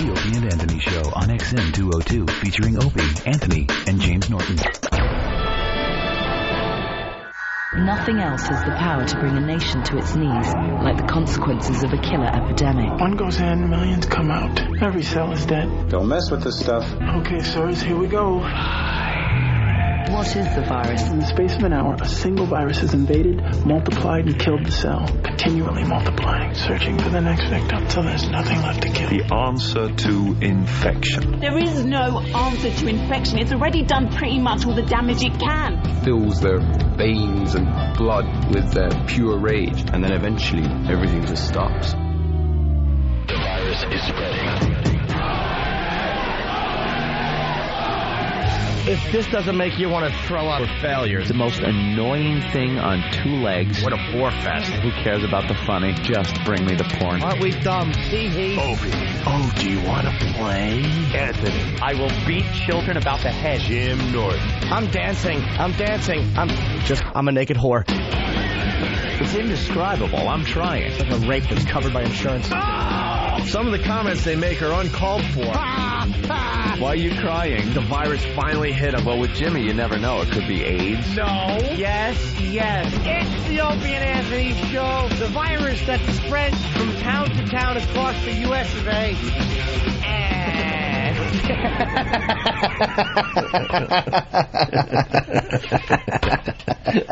The Opie and Anthony Show on XM 202, featuring Opie, Anthony, and James Norton. Nothing else has the power to bring a nation to its knees like the consequences of a killer epidemic. One goes in, millions come out. Every cell is dead. Don't mess with this stuff. Okay, sirs, here we go. What is the virus? In the space of an hour, a single virus has invaded, multiplied, and killed the cell. Continually multiplying, searching for the next victim till there's nothing left to kill. The answer to infection. There is no answer to infection. It's already done pretty much all the damage it can. Fills their veins and blood with pure rage, and then eventually everything just stops. The virus is spreading. If this doesn't make you want to throw up for failure, it's the most annoying thing on two legs. What a bore fest. Who cares about the funny? Just bring me the porn. Aren't we dumb? Hee. Opie. Oh, do you want to play? Anthony. I will beat children about the head. Jim Norton. I'm dancing. I'm a naked whore. It's indescribable. I'm trying. It's like a rape that's covered by insurance. Some of the comments they make are uncalled for. Why are you crying? The virus finally hit him. Well, with Jimmy, you never know. It could be AIDS. No. Yes. It's the Opie and Anthony Show. The virus that spreads from town to town across the U.S. of A.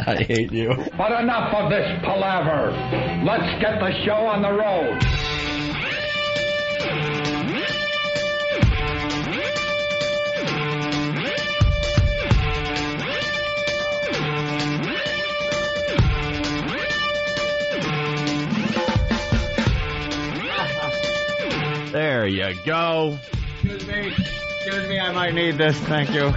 I hate you. But enough of this palaver. Let's get the show on the road. There you go. Excuse me, I might need this, thank you.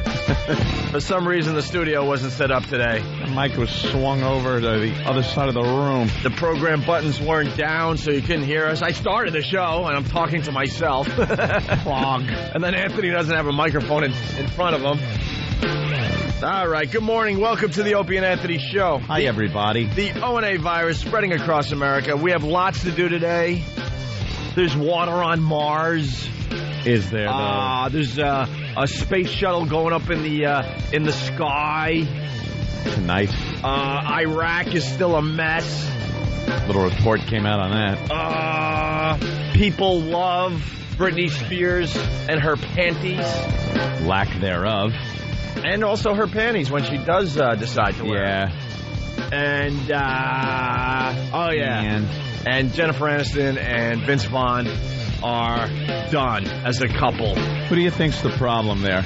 For some reason, the studio wasn't set up today. The mic was swung over to the other side of the room. The program buttons weren't down, so you couldn't hear us. I started the show, and I'm talking to myself. Frog. And then Anthony doesn't have a microphone in front of him. All right, good morning. Welcome to the Opie and Anthony Show. Hi, everybody. The O&A virus spreading across America. We have lots to do today. There's water on Mars. Is there, though? There's a space shuttle going up in the sky. Tonight. Iraq is still a mess. Little report came out on that. People love Britney Spears and her panties. Lack thereof. And also her panties when she does decide to wear them. And, And Jennifer Aniston and Vince Vaughn are done as a couple. Who do you think's the problem there? I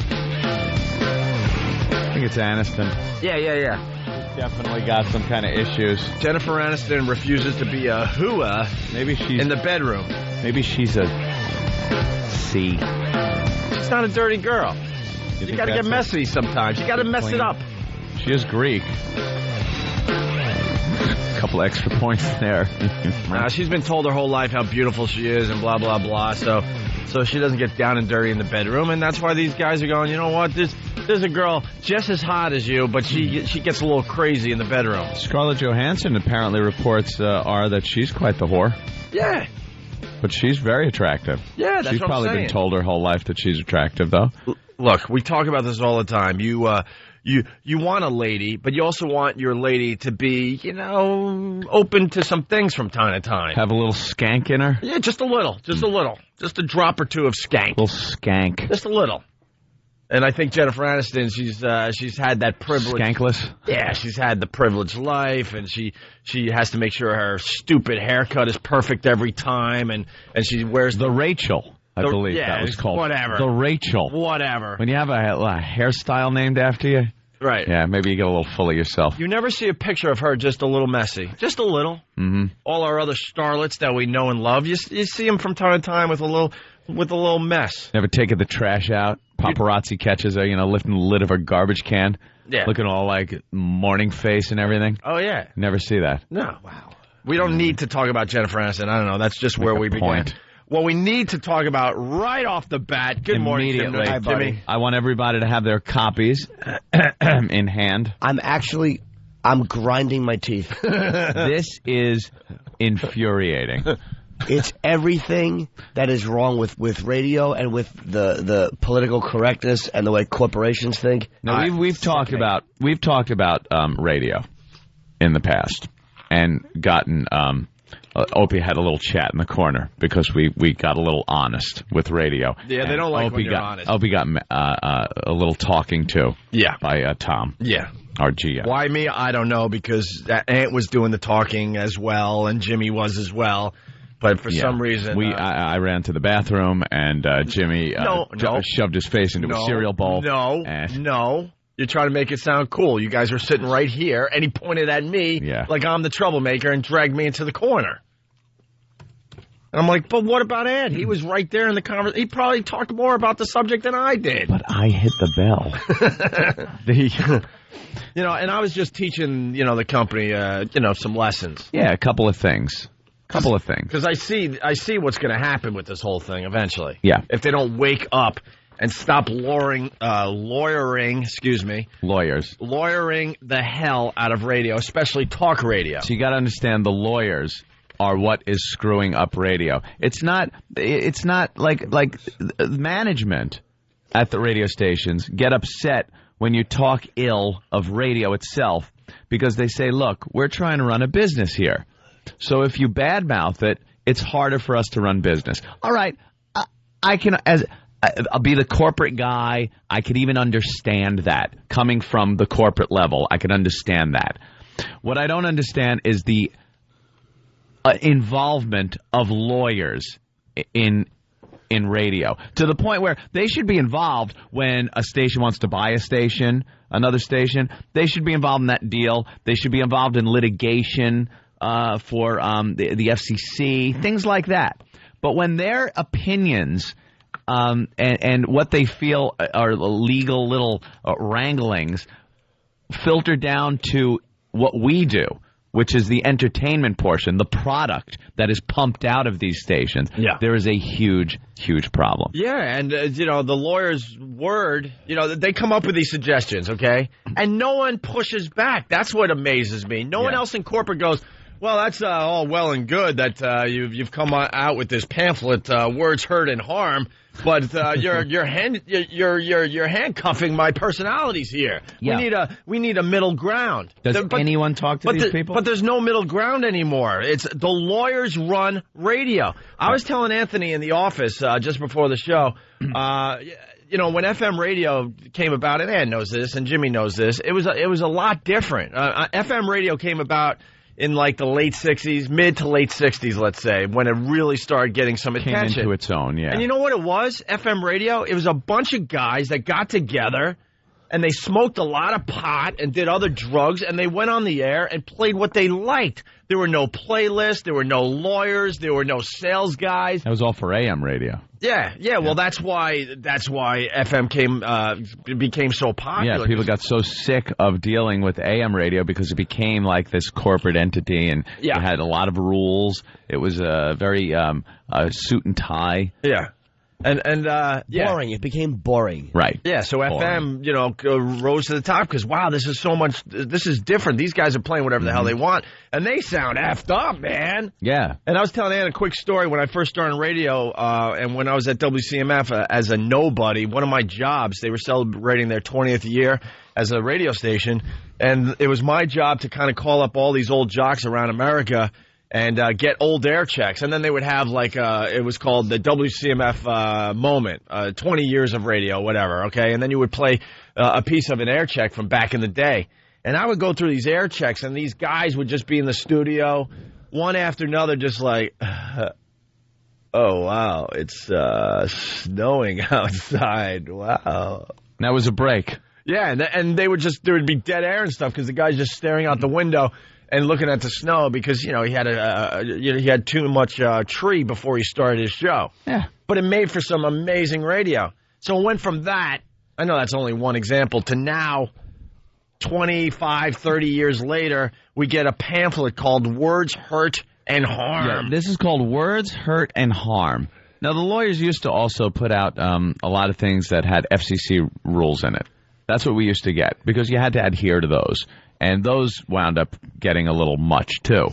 think it's Aniston. Yeah. She's definitely got some kind of issues. Jennifer Aniston refuses to be a hooah. Maybe she's in the bedroom. Maybe she's a C. She's not a dirty girl. You got to get messy sometimes. You got to mess it up. She is Greek. Couple extra points there. She's been told her whole life how beautiful she is and blah, blah, blah. So she doesn't get down and dirty in the bedroom. And that's why these guys are going, you know what? There's a girl just as hot as you, but she gets a little crazy in the bedroom. Scarlett Johansson apparently reports are that she's quite the whore. Yeah. But she's very attractive. Yeah, that's She's what I'm probably saying. been told her whole life that she's attractive, though. Look, we talk about this all the time. You want a lady, but you also want your lady to be, open to some things from time to time. Have a little skank in her? Yeah, just a little. Just a drop or two of skank. A little skank. Just a little. And I think Jennifer Aniston, she's had that privilege. Skankless? Yeah, she's had the privileged life, and she has to make sure her stupid haircut is perfect every time, and she wears the Rachel. I believe that was called. Whatever. The Rachel. Whatever. When you have a hairstyle named after you. Right. Yeah, maybe you get a little full of yourself. You never see a picture of her just a little messy. Just a little. Mm-hmm. All our other starlets that we know and love, you see them from time to time with a little mess. Never taken the trash out. Paparazzi catches her, lifting the lid of her garbage can. Yeah. Looking all like morning face and everything. Oh, yeah. Never see that. No. Wow. We don't need to talk about Jennifer Aniston. I don't know. That's just where we began. What we need to talk about right off the bat. Good morning, immediately. Hi, Jimmy. I want everybody to have their copies in hand. I'm grinding my teeth. This is infuriating. It's everything that is wrong with radio and with the political correctness and the way corporations think. No, we've talked about radio in the past and gotten. Opie had a little chat in the corner because we got a little honest with radio. Yeah, they don't like when you're honest. Opie got a little talking to. Yeah. By Tom. Yeah. Our GM. Why me? I don't know, because Ant was doing the talking as well, and Jimmy was as well. But for some reason... I ran to the bathroom, and Jimmy shoved his face into a cereal bowl. No. You're trying to make it sound cool. You guys were sitting right here, and he pointed at me like I'm the troublemaker and dragged me into the corner. And I'm like, but what about Ed? He was right there in the conversation. He probably talked more about the subject than I did. But I hit the bell. And I was just teaching, the company, some lessons. Yeah, a couple of things. Because I see what's going to happen with this whole thing eventually. Yeah. If they don't wake up and stop lawyering the hell out of radio, especially talk radio. So you got to understand the lawyers are what is screwing up radio. It's not like management at the radio stations get upset when you talk ill of radio itself because they say, look, we're trying to run a business here. So if you badmouth it, it's harder for us to run business. All right, I'll be the corporate guy. I could even understand that. Coming from the corporate level, I can understand that. What I don't understand is the involvement of lawyers in radio, to the point where they should be involved when a station wants to buy a station, another station. They should be involved in that deal. They should be involved in litigation for the FCC, things like that. But when their opinions and what they feel are legal little wranglings filter down to what we do, which is the entertainment portion, the product that is pumped out of these stations, there is a huge, huge problem. Yeah, and, the lawyer's word, they come up with these suggestions, okay? And no one pushes back. That's what amazes me. No one else in corporate goes, well, that's all well and good that you've come out with this pamphlet, Words, Hurt, and Harm, but you're handcuffing my personalities here. Yeah. We need a middle ground. Does anyone talk to these people? But there's no middle ground anymore. It's the lawyers run radio. I was telling Anthony in the office just before the show, when FM radio came about, and Ann knows this, and Jimmy knows this, it was a lot different. FM radio came about in like the late 60s, mid to late 60s, let's say, when it really started getting some attention. Came into its own, yeah. And you know what it was, FM radio? It was a bunch of guys that got together, and they smoked a lot of pot and did other drugs, and they went on the air and played what they liked. There were no playlists, there were no lawyers, there were no sales guys. That was all for AM radio. Yeah. Well, that's why FM became so popular. Yeah, people got so sick of dealing with AM radio because it became like this corporate entity, and it had a lot of rules. It was very suit and tie. Yeah. And boring. It became boring. Right. Yeah, so boring. FM, rose to the top because, wow, this is so much, this is different. These guys are playing whatever the hell they want, and they sound effed up, man. Yeah. And I was telling Ann a quick story when I first started on radio, and when I was at WCMF as a nobody, one of my jobs, they were celebrating their 20th year as a radio station, and it was my job to kind of call up all these old jocks around America and get old air checks. And then they would have, it was called the WCMF moment, 20 years of radio, whatever, okay? And then you would play a piece of an air check from back in the day. And I would go through these air checks, and these guys would just be in the studio, one after another, just like, oh, wow, it's snowing outside, wow. That was a break. Yeah, and there would be dead air and stuff because the guy's just staring out the window and looking at the snow because, he had too much tree before he started his show. Yeah. But it made for some amazing radio. So it went from that, I know that's only one example, to now, 25, 30 years later, we get a pamphlet called Words, Hurt, and Harm. Yeah, this is called Words, Hurt, and Harm. Now, the lawyers used to also put out a lot of things that had FCC rules in it. That's what we used to get because you had to adhere to those. And those wound up getting a little much, too.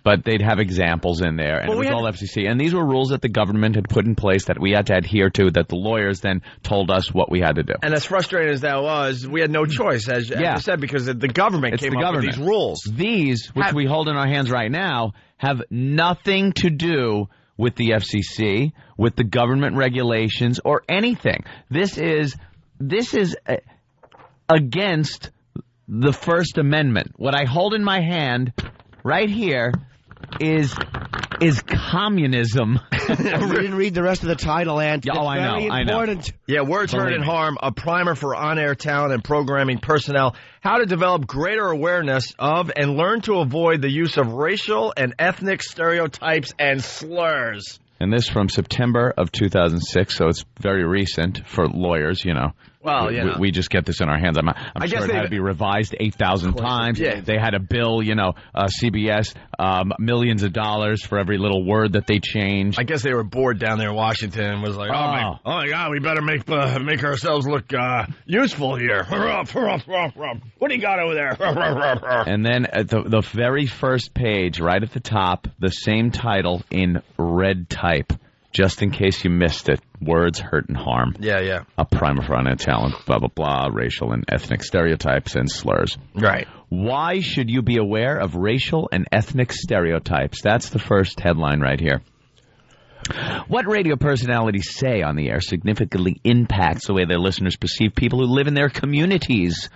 But they'd have examples in there, and it was all FCC. And these were rules that the government had put in place that we had to adhere to, that the lawyers then told us what we had to do. And as frustrating as that was, we had no choice, as you said, because the government came up with these rules. These, which we hold in our hands right now, have nothing to do with the FCC, with the government regulations, or anything. This is against the First Amendment. What I hold in my hand right here is communism. We didn't read the rest of the title, Ant. Yeah, I know. Yeah, Words Hurt and Harm, a primer for on-air talent and programming personnel, how to develop greater awareness of and learn to avoid the use of racial and ethnic stereotypes and slurs. And this from September of 2006, so it's very recent for lawyers, you know. Well, we just get this in our hands. I'm sure it had to be revised 8,000 times. Yeah. They had a bill, CBS, millions of dollars for every little word that they changed. I guess they were bored down there in Washington and was like, oh my God, we better make ourselves look useful here. What do you got over there? And then at the very first page, right at the top, the same title in red type. Just in case you missed it, Words Hurt and Harm. Yeah. A primer for on-air talent, blah, blah, blah, racial and ethnic stereotypes and slurs. Right. Why should you be aware of racial and ethnic stereotypes? That's the first headline right here. What radio personalities say on the air significantly impacts the way their listeners perceive people who live in their communities.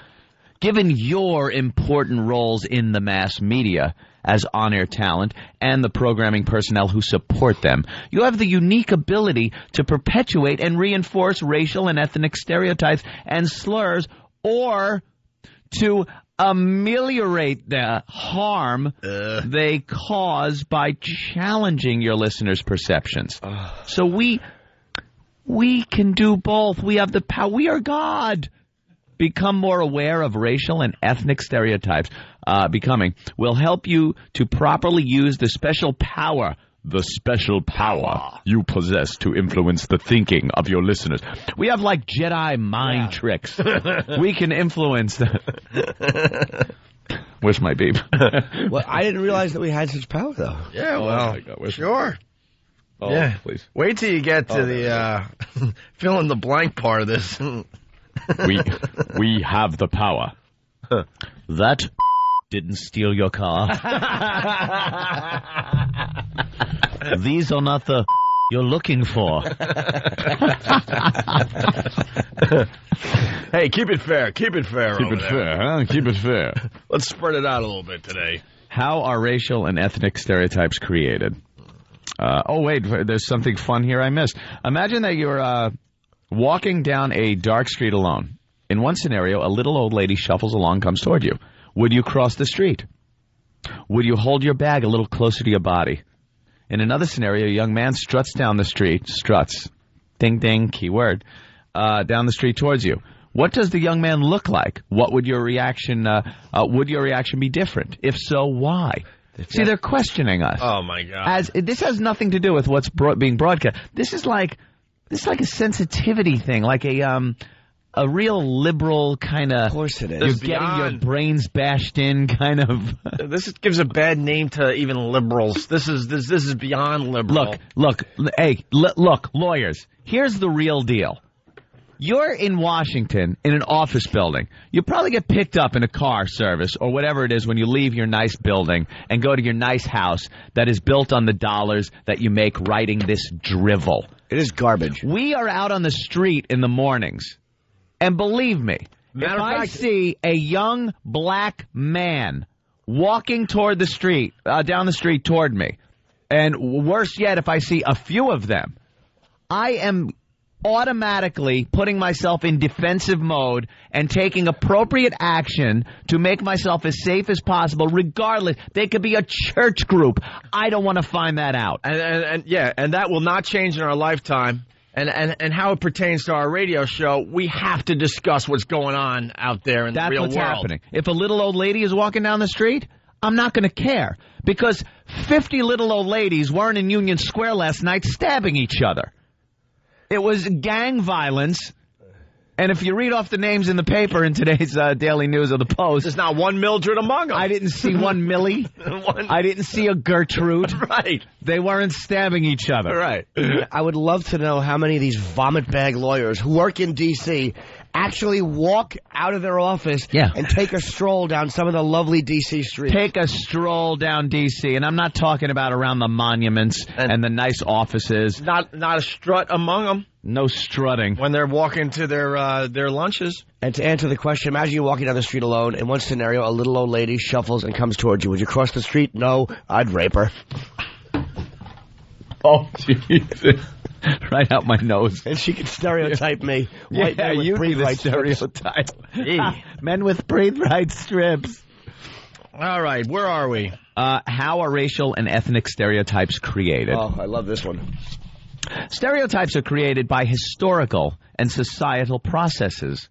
Given your important roles in the mass media as on-air talent and the programming personnel who support them, you have the unique ability to perpetuate and reinforce racial and ethnic stereotypes and slurs, or to ameliorate the harm they cause by challenging your listeners' perceptions. So we can do both. We have the power. We are God. Become more aware of racial and ethnic stereotypes. Will help you to properly use the special power you possess to influence the thinking of your listeners. We have like Jedi mind tricks. We can influence. Where's my beep? Well, I didn't realize that we had such power, though. Yeah, well, sure. Oh, yeah, please. Wait till you get to the fill in the blank part of this. We have the power. That didn't steal your car. These are not the you're looking for. Hey, keep it fair. Keep it fair. Keep it fair, huh? Keep it fair. Let's spread it out a little bit today. How are racial and ethnic stereotypes created? Wait, there's something fun here I missed. Imagine that you're walking down a dark street alone. In one scenario, a little old lady shuffles along, comes toward you. Would you cross the street? Would you hold your bag a little closer to your body? In another scenario, a young man struts down the street, ding ding, key word, down the street towards you. What does the young man look like? What would your reaction, be different? If so, why? See, they're questioning us. Oh my God. This has nothing to do with what's being broadcast. This is like a sensitivity thing, like a real liberal kind of. Of course it is. You're getting your brains bashed in kind of. This gives a bad name to even liberals. This is beyond liberal. Look, lawyers. Here's the real deal. You're in Washington in an office building. You probably get picked up in a car service or whatever it is when you leave your nice building and go to your nice house that is built on the dollars that you make writing this drivel. It is garbage. We are out on the street in the mornings. And believe me, if I see a young black man walking toward the street, down the street toward me, and worse yet, if I see a few of them, I am automatically putting myself in defensive mode and taking appropriate action to make myself as safe as possible, regardless. They could be a church group. I don't want to find that out. And that will not change in our lifetime. And how it pertains to our radio show, we have to discuss what's going on out there in the real world. That's what's happening. If a little old lady is walking down the street, I'm not going to care, because 50 little old ladies weren't in Union Square last night stabbing each other. It was gang violence And if you read off the names in the paper in today's Daily News of the Post, there's not one Mildred among them. I didn't see one Millie. I didn't see a Gertrude. Right. They weren't stabbing each other. Right. I would love to know how many of these vomit bag lawyers who work in D.C. actually walk out of their office and take a stroll down some of the lovely D.C. streets. Take a stroll down D.C., and I'm not talking about around the monuments and the nice offices. Not a strut among them. No strutting. When they're walking to their lunches. And to answer the question, imagine you're walking down the street alone. In one scenario, a little old lady shuffles and comes towards you. Would you cross the street? No, I'd rape her. Oh, Jesus. Right out my nose. And she could stereotype me. White men with breathe right stereotype. Men with breathe right strips. All right, where are we? How are racial and ethnic stereotypes created? Oh, I love this one. Stereotypes are created by historical and societal processes.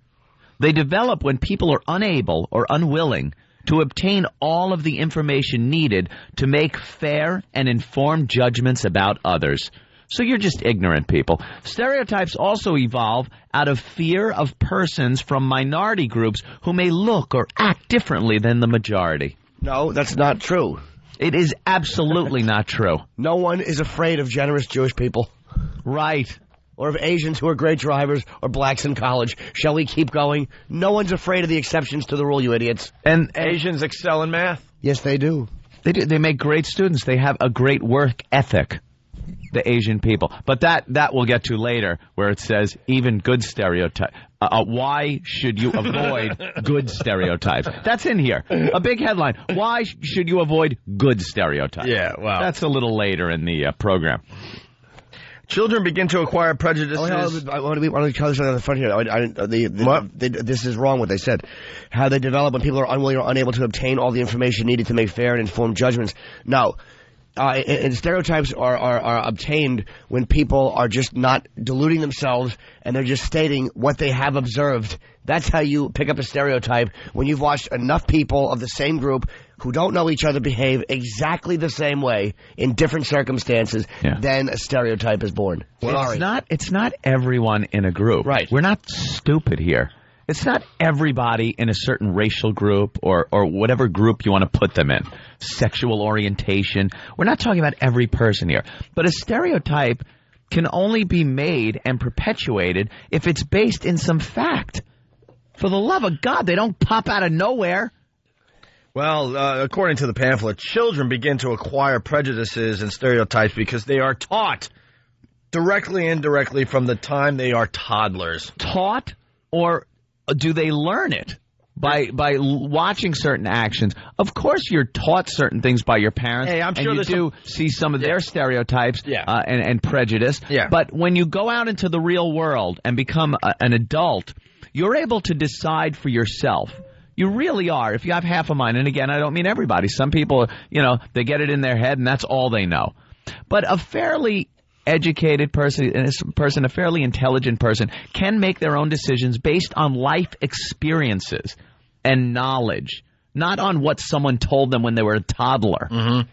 They develop when people are unable or unwilling to obtain all of the information needed to make fair and informed judgments about others. So you're just ignorant people. Stereotypes also evolve out of fear of persons from minority groups who may look or act differently than the majority. No, that's not true. It is absolutely not true. No one is afraid of generous Jewish people. Right. Or of Asians who are great drivers, or blacks in college. Shall we keep going? No one's afraid of the exceptions to the rule, you idiots. And Asians excel in math. Yes, they do. They do. They make great students. They have a great work ethic, the Asian people. But that we'll get to later, where it says even good stereotype. Why should you avoid good stereotypes? That's in here. A big headline. Why should you avoid good stereotypes? Yeah, wow. That's a little later in the program. Children begin to acquire prejudices. I want to try something on the front here. This is wrong what they said. How they develop when people are unwilling or unable to obtain all the information needed to make fair and informed judgments. No. And stereotypes are obtained when people are just not deluding themselves and they're just stating what they have observed. That's how you pick up a stereotype, when you've watched enough people of the same group who don't know each other behave exactly the same way in different circumstances, then a stereotype is born. It's not everyone in a group. Right. We're not stupid here. It's not everybody in a certain racial group or whatever group you want to put them in. Sexual orientation. We're not talking about every person here. But a stereotype can only be made and perpetuated if it's based in some fact. For the love of God, they don't pop out of nowhere. Well, according to the pamphlet, children begin to acquire prejudices and stereotypes because they are taught directly and indirectly from the time they are toddlers. Taught, or do they learn it by watching certain actions? Of course you're taught certain things by your parents. Hey, I'm sure and you see some of their stereotypes and prejudice. Yeah. But when you go out into the real world and become an adult, you're able to decide for yourself. You really are. If you have half a mind, and again, I don't mean everybody. Some people, they get it in their head and that's all they know. But a fairly educated person, a fairly intelligent person, can make their own decisions based on life experiences and knowledge, not on what someone told them when they were a toddler. Mm-hmm.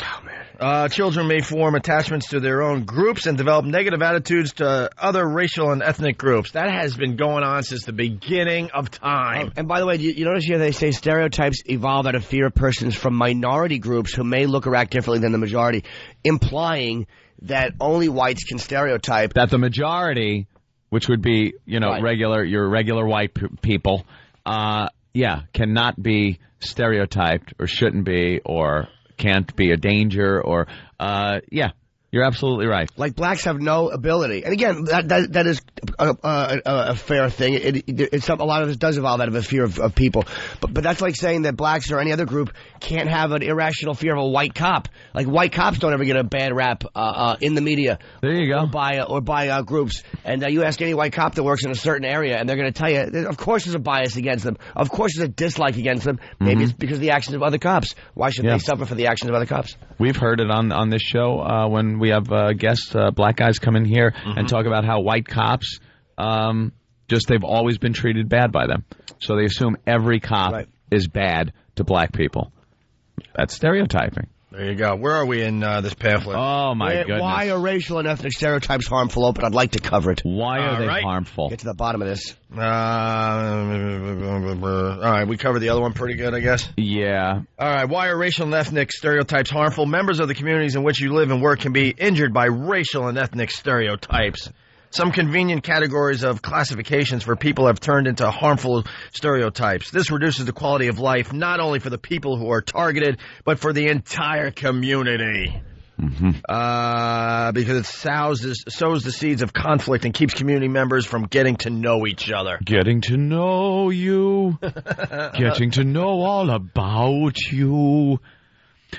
Oh, man. Children may form attachments to their own groups and develop negative attitudes to other racial and ethnic groups. That has been going on since the beginning of time. And by the way, you notice here they say stereotypes evolve out of fear of persons from minority groups who may look or act differently than the majority, implying that only whites can stereotype. That the majority, which would be, right, regular white people, cannot be stereotyped or shouldn't be or can't be a danger or, you're absolutely right. Like blacks have no ability. And again, that is a fair thing. It's a lot of this does evolve out of a fear of people. But that's like saying that blacks or any other group can't have an irrational fear of a white cop. Like white cops don't ever get a bad rap in the media. There you go. Or by groups. And you ask any white cop that works in a certain area, and they're going to tell you, of course there's a bias against them. Of course there's a dislike against them. Maybe it's because of the actions of other cops. Why should they suffer for the actions of other cops? We've heard it on this show when we have guests, black guys come in here and talk about how white cops, they've always been treated bad by them. So they assume every cop is bad to black people. That's stereotyping. There you go. Where are we in this pamphlet? Oh, my goodness. Why are racial and ethnic stereotypes harmful? Open. I'd like to cover it. Why are they harmful? Get to the bottom of this. All right, we covered the other one pretty good, I guess. Yeah. All right, why are racial and ethnic stereotypes harmful? Members of the communities in which you live and work can be injured by racial and ethnic stereotypes. Some convenient categories of classifications for people have turned into harmful stereotypes. This reduces the quality of life not only for the people who are targeted, but for the entire community. Because it sows the seeds of conflict and keeps community members from getting to know each other. Getting to know you. Getting to know all about you.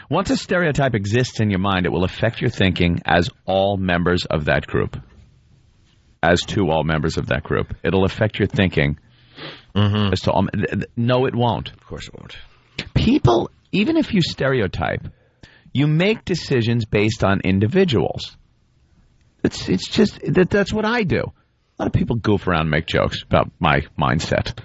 Once a stereotype exists in your mind, it will affect your thinking as all members of that group. As to all members of that group. It'll affect your thinking. As to all. No, it won't. Of course it won't. People, even if you stereotype, you make decisions based on individuals. It's just, that's what I do. A lot of people goof around and make jokes about my mindset,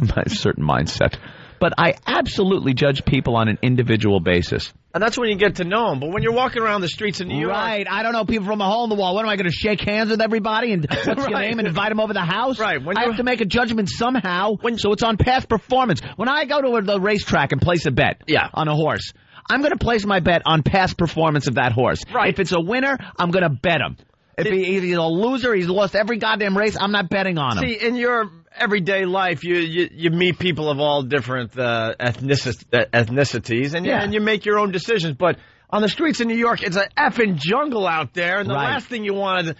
my certain mindset. But I absolutely judge people on an individual basis. And that's when you get to know them. But when you're walking around the streets in New York... Right. I don't know people from a hole in the wall. What, am I going to shake hands with everybody and what's your name and invite them over the house? Right. I have to make a judgment somehow, so it's on past performance. When I go to the racetrack and place a bet on a horse, I'm going to place my bet on past performance of that horse. Right. If it's a winner, I'm going to bet him. If he's a loser, he's lost every goddamn race, I'm not betting on him. See, in your everyday life, you meet people of all different ethnicities, and you make your own decisions. But on the streets in New York, it's an effing jungle out there, and the last thing you want to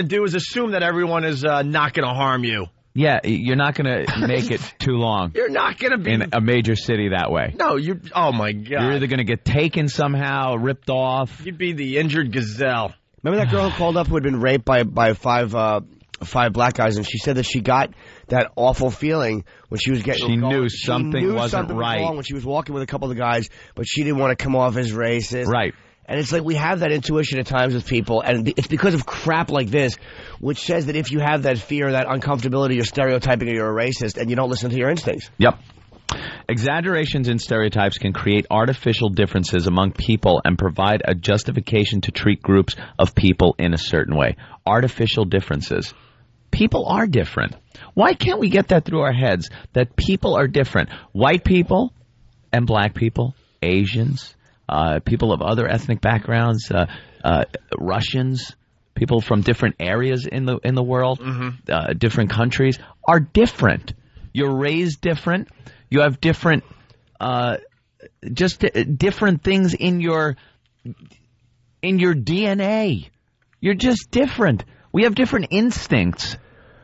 do is assume that everyone is not going to harm you. Yeah, you're not going to make it too long. You're not going to be in a major city that way. No, oh my God. You're either going to get taken somehow, ripped off. You'd be the injured gazelle. Remember that girl who called up who had been raped by five black guys, and she said that she got that awful feeling when she was getting. She knew something wasn't right wrong when she was walking with a couple of the guys, but she didn't want to come off as racist. Right. And it's like we have that intuition at times with people, and it's because of crap like this, which says that if you have that fear, that uncomfortability, you're stereotyping or you're a racist, and you don't listen to your instincts. Yep. Exaggerations in stereotypes can create artificial differences among people and provide a justification to treat groups of people in a certain way. Artificial differences. People are different. Why can't we get that through our heads, that people are different? White people and black people, Asians, people of other ethnic backgrounds, Russians, people from different areas in the world, different countries, are different. You're raised different. You have different, different things in your DNA. You're just different. We have different instincts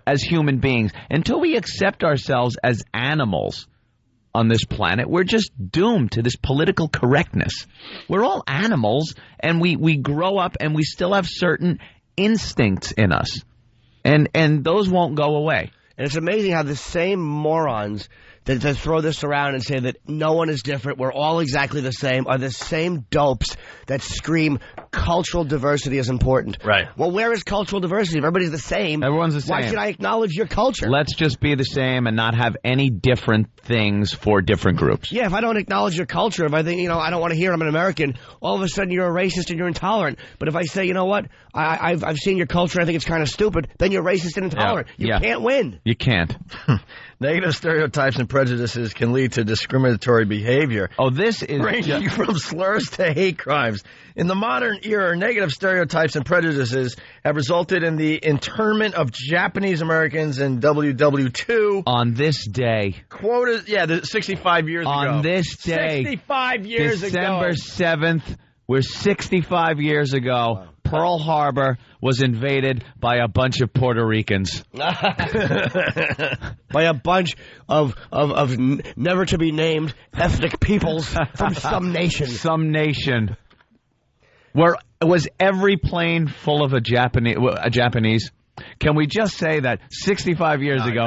as human beings. Until we accept ourselves as animals on this planet, we're just doomed to this political correctness. We're all animals, and we grow up, and we still have certain instincts in us, and those won't go away. And it's amazing how the same morons that throw this around and say that no one is different, we're all exactly the same, are the same dopes that scream cultural diversity is important. Right. Well, where is cultural diversity? If everybody's the same. Everyone's the same. Why should I acknowledge your culture? Let's just be the same and not have any different things for different groups. Yeah, if I don't acknowledge your culture, if I think, I don't want to hear I'm an American, all of a sudden you're a racist and you're intolerant. But if I say, you know what, I've seen your culture, I think it's kind of stupid, then you're racist and intolerant. You can't win. You can't. Negative stereotypes and prejudices can lead to discriminatory behavior. Oh, this is ranging from slurs to hate crimes. In the modern era, negative stereotypes and prejudices have resulted in the internment of Japanese Americans in WW2. On this day. Quoted, 65 years ago. On this day. 65 years December ago. December 7th, we're 65 years ago. Wow. Pearl Harbor was invaded by a bunch of Puerto Ricans. By a bunch of never to be named ethnic peoples from some nation. Some nation. Was every plane full of a Japanese? Can we just say that 65 years ago,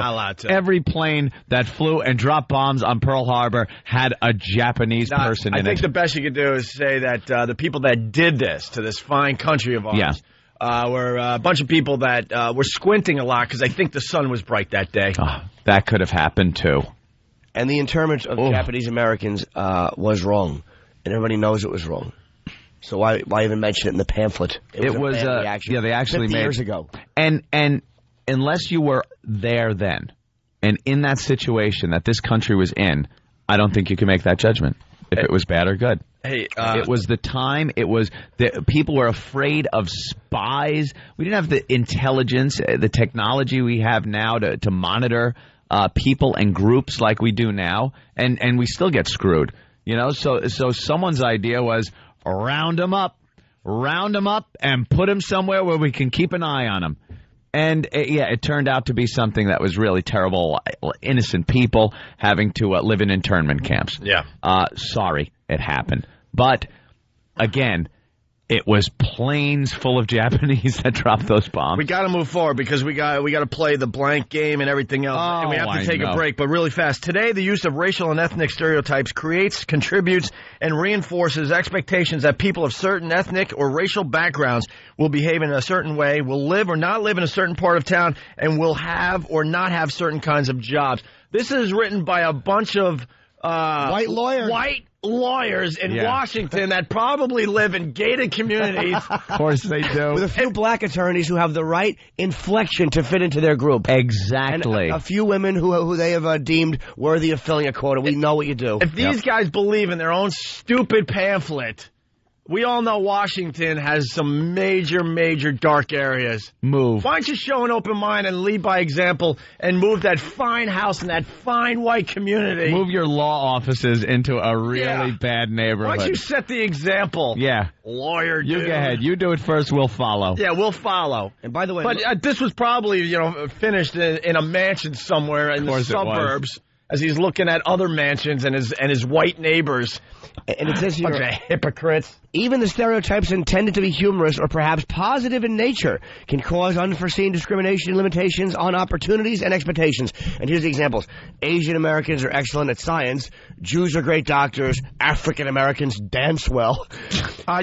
every plane that flew and dropped bombs on Pearl Harbor had a Japanese person in it? I think the best you could do is say that the people that did this to this fine country of ours were a bunch of people that were squinting a lot because I think the sun was bright that day. That could have happened, too. And the internment of Japanese Americans was wrong. and everybody knows it was wrong. So why even mention it in the pamphlet? It was a bad reaction. Yeah, they actually 50 made years ago. And unless you were there then, and in that situation that this country was in, I don't think you can make that judgment if it was bad or good. Hey, it was the time. It was people were afraid of spies. We didn't have the intelligence, the technology we have now to monitor people and groups like we do now, and we still get screwed. You know, so someone's idea was round them up, and put them somewhere where we can keep an eye on them. And, it turned out to be something that was really terrible. Innocent people having to live in internment camps. Yeah. Sorry, it happened. But, again, it was planes full of Japanese that dropped those bombs. We got to move forward because we got to play the blank game and everything else, and we have to take a break. But really fast, today the use of racial and ethnic stereotypes creates, contributes, and reinforces expectations that people of certain ethnic or racial backgrounds will behave in a certain way, will live or not live in a certain part of town, and will have or not have certain kinds of jobs. This is written by a bunch of white lawyers in Washington that probably live in gated communities. Of course they do. With a few black attorneys who have the right inflection to fit into their group. Exactly. And a few women who they have deemed worthy of filling a quota. We know what you do. If these guys believe in their own stupid pamphlet, we all know Washington has some major, major dark areas. Move. Why don't you show an open mind and lead by example and move that fine house in that fine white community? Move your law offices into a really bad neighborhood. Why don't you set the example? Yeah. Lawyer, dude. You go ahead. You do it first, we'll follow. Yeah, we'll follow. And by the way... But this was probably, finished in a mansion somewhere in the suburbs as he's looking at other mansions and his white neighbors. And it says here, bunch of hypocrites. Even the stereotypes intended to be humorous or perhaps positive in nature can cause unforeseen discrimination and limitations on opportunities and expectations. And here's the examples. Asian Americans are excellent at science. Jews are great doctors. African Americans dance well.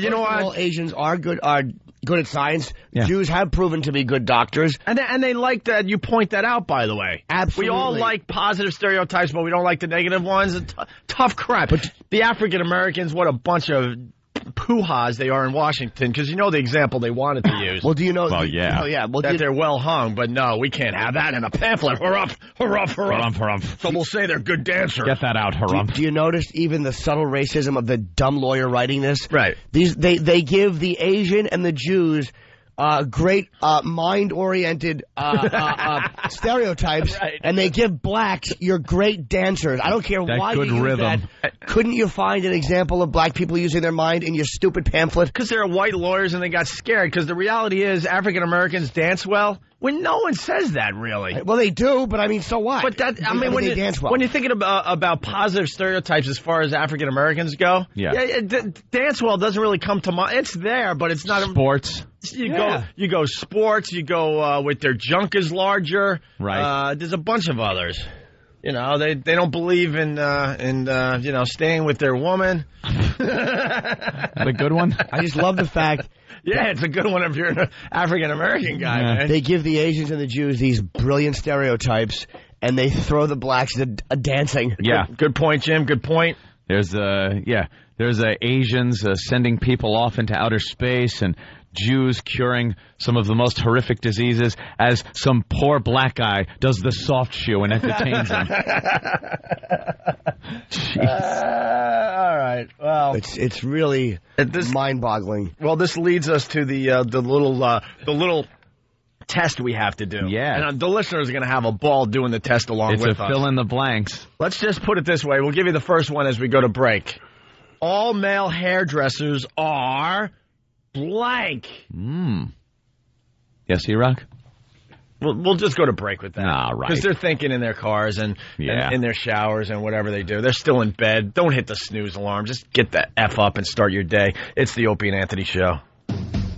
You know what? All Asians are good at science. Yeah. Jews have proven to be good doctors. And they like that you point that out, by the way. Absolutely. We all like positive stereotypes, but we don't like the negative ones. Tough crap. But the African Americans, what a bunch of poo-haws they are in Washington, because you know the example they wanted to use. Well, do you know? Well, yeah. Oh, yeah. Well, that they're well hung, but no, we can't have that in a pamphlet. Harumph, harumph, harumph. Harumph. So we'll say they're good dancers. Get that out, harumph. Do you notice even the subtle racism of the dumb lawyer writing this? Right. They give the Asian and the Jews great mind-oriented stereotypes, right. And they give blacks you're great dancers. I don't care why you use that. Couldn't you find an example of black people using their mind in your stupid pamphlet? Because they're white lawyers and they got scared. Because the reality is African Americans dance well. When no one says that, really. Well, they do, but I mean, so what? But that, I mean, when you're thinking about positive stereotypes as far as African Americans go, dance well doesn't really come to mind. It's there, but it's not sports. You go sports. You go with their junk is larger. Right. There's a bunch of others. You know, they don't believe in staying with their woman. The good one. I just love the fact. Yeah, it's a good one if you're an African-American guy, man. They give the Asians and the Jews these brilliant stereotypes, and they throw the blacks to dancing. Yeah. Good point, Jim. Good point. There's Asians sending people off into outer space and Jews curing some of the most horrific diseases as some poor black guy does the soft shoe and entertains them. All right. Well, it's really mind-boggling. Well, this leads us to the little test we have to do. Yeah. And the listeners are going to have a ball doing the test along with us. It's a fill in the blanks. Let's just put it this way. We'll give you the first one as we go to break. All male hairdressers are blank. Yes, E-Rock? We'll just go to break with that. All right. Because they're thinking in their cars and in their showers and whatever they do. They're still in bed. Don't hit the snooze alarm. Just get the F up and start your day. It's the Opie and Anthony Show.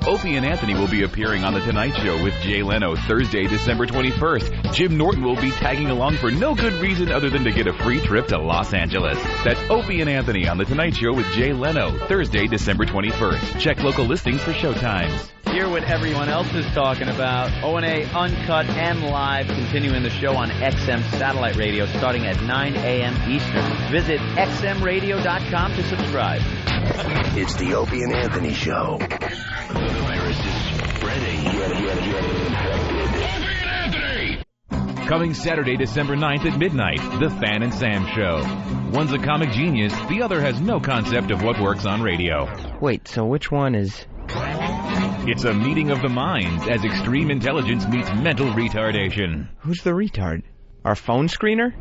Opie and Anthony will be appearing on The Tonight Show with Jay Leno Thursday, December 21st. Jim Norton will be tagging along for no good reason other than to get a free trip to Los Angeles. That's Opie and Anthony on The Tonight Show with Jay Leno Thursday, December 21st. Check local listings for showtimes. Hear what everyone else is talking about. O&A Uncut and Live, continuing the show on XM Satellite Radio starting at 9 a.m. Eastern. Visit xmradio.com to subscribe. It's the Opie and Anthony Show. The virus is spreading. Get infected. Opie and Anthony! Coming Saturday, December 9th at midnight, The Fan and Sam Show. One's a comic genius, the other has no concept of what works on radio. Wait, so which one is... It's a meeting of the minds as extreme intelligence meets mental retardation. Who's the retard? Our phone screener?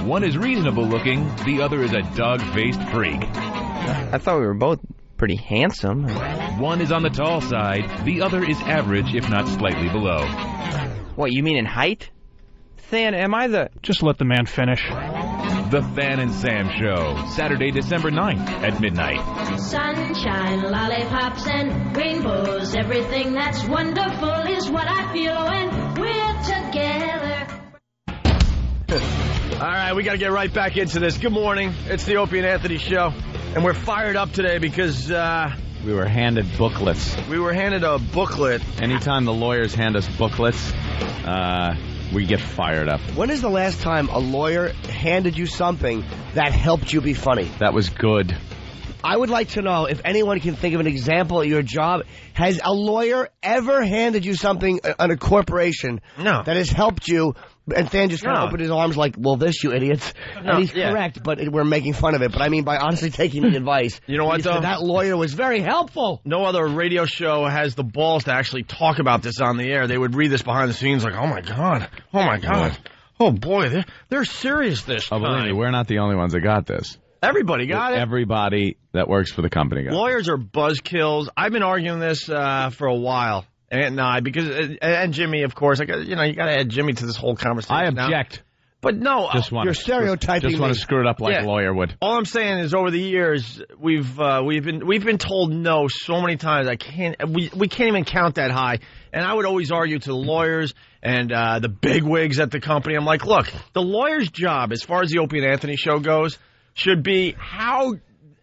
One is reasonable looking, the other is a dog-faced freak. I thought we were both pretty handsome. One is on the tall side, the other is average, if not slightly below. What, you mean in height? Than, am I the... Just let the man finish. The Fan and Sam Show, Saturday, December 9th at midnight. Sunshine, lollipops, and rainbows. Everything that's wonderful is what I feel when we're together. All right, we got to get right back into this. Good morning. It's the Opie and Anthony Show. And we're fired up today because... we were handed booklets. We were handed a booklet. Anytime the lawyers hand us booklets, we get fired up. When is the last time a lawyer handed you something that helped you be funny? That was good. I would like to know if anyone can think of an example at your job. Has a lawyer ever handed you something on a corporation that has helped you? And Than just kind of opened his arms like, well, this, you idiots. No, and he's correct, but we're making fun of it. But I mean by honestly taking the advice. You know what, though? That lawyer was very helpful. No other radio show has the balls to actually talk about this on the air. They would read this behind the scenes like, oh, my God. Oh, my God. Oh, boy, they're serious this time. Oh, believe me, we're not the only ones that got this. Everybody got it. Everybody that works for the company got it. Lawyers are buzzkills. I've been arguing this for a while. And and Jimmy, of course. You got to add Jimmy to this whole conversation. I object. Now. But no, you're stereotyping. Just want to screw it up like a lawyer would. All I'm saying is, over the years, we've been told no so many times. We can't even count that high. And I would always argue to the lawyers and the bigwigs at the company. I'm like, look, the lawyer's job, as far as the Opie and Anthony Show goes, should be how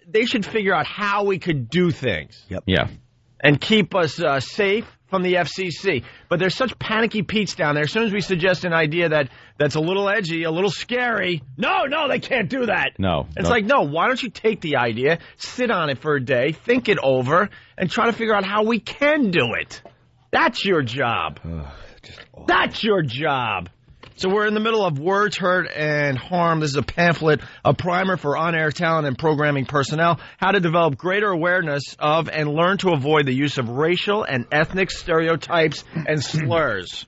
they should figure out how we could do things. Yep. Yeah. And keep us safe from the FCC. But there's such panicky Pete's down there. As soon as we suggest an idea that's a little edgy, a little scary, no, they can't do that. No. It's like, no, why don't you take the idea, sit on it for a day, think it over, and try to figure out how we can do it. That's your job. That's your job. So we're in the middle of Words, Hurt, and Harm. This is a pamphlet, a primer for on-air talent and programming personnel, how to develop greater awareness of and learn to avoid the use of racial and ethnic stereotypes and slurs.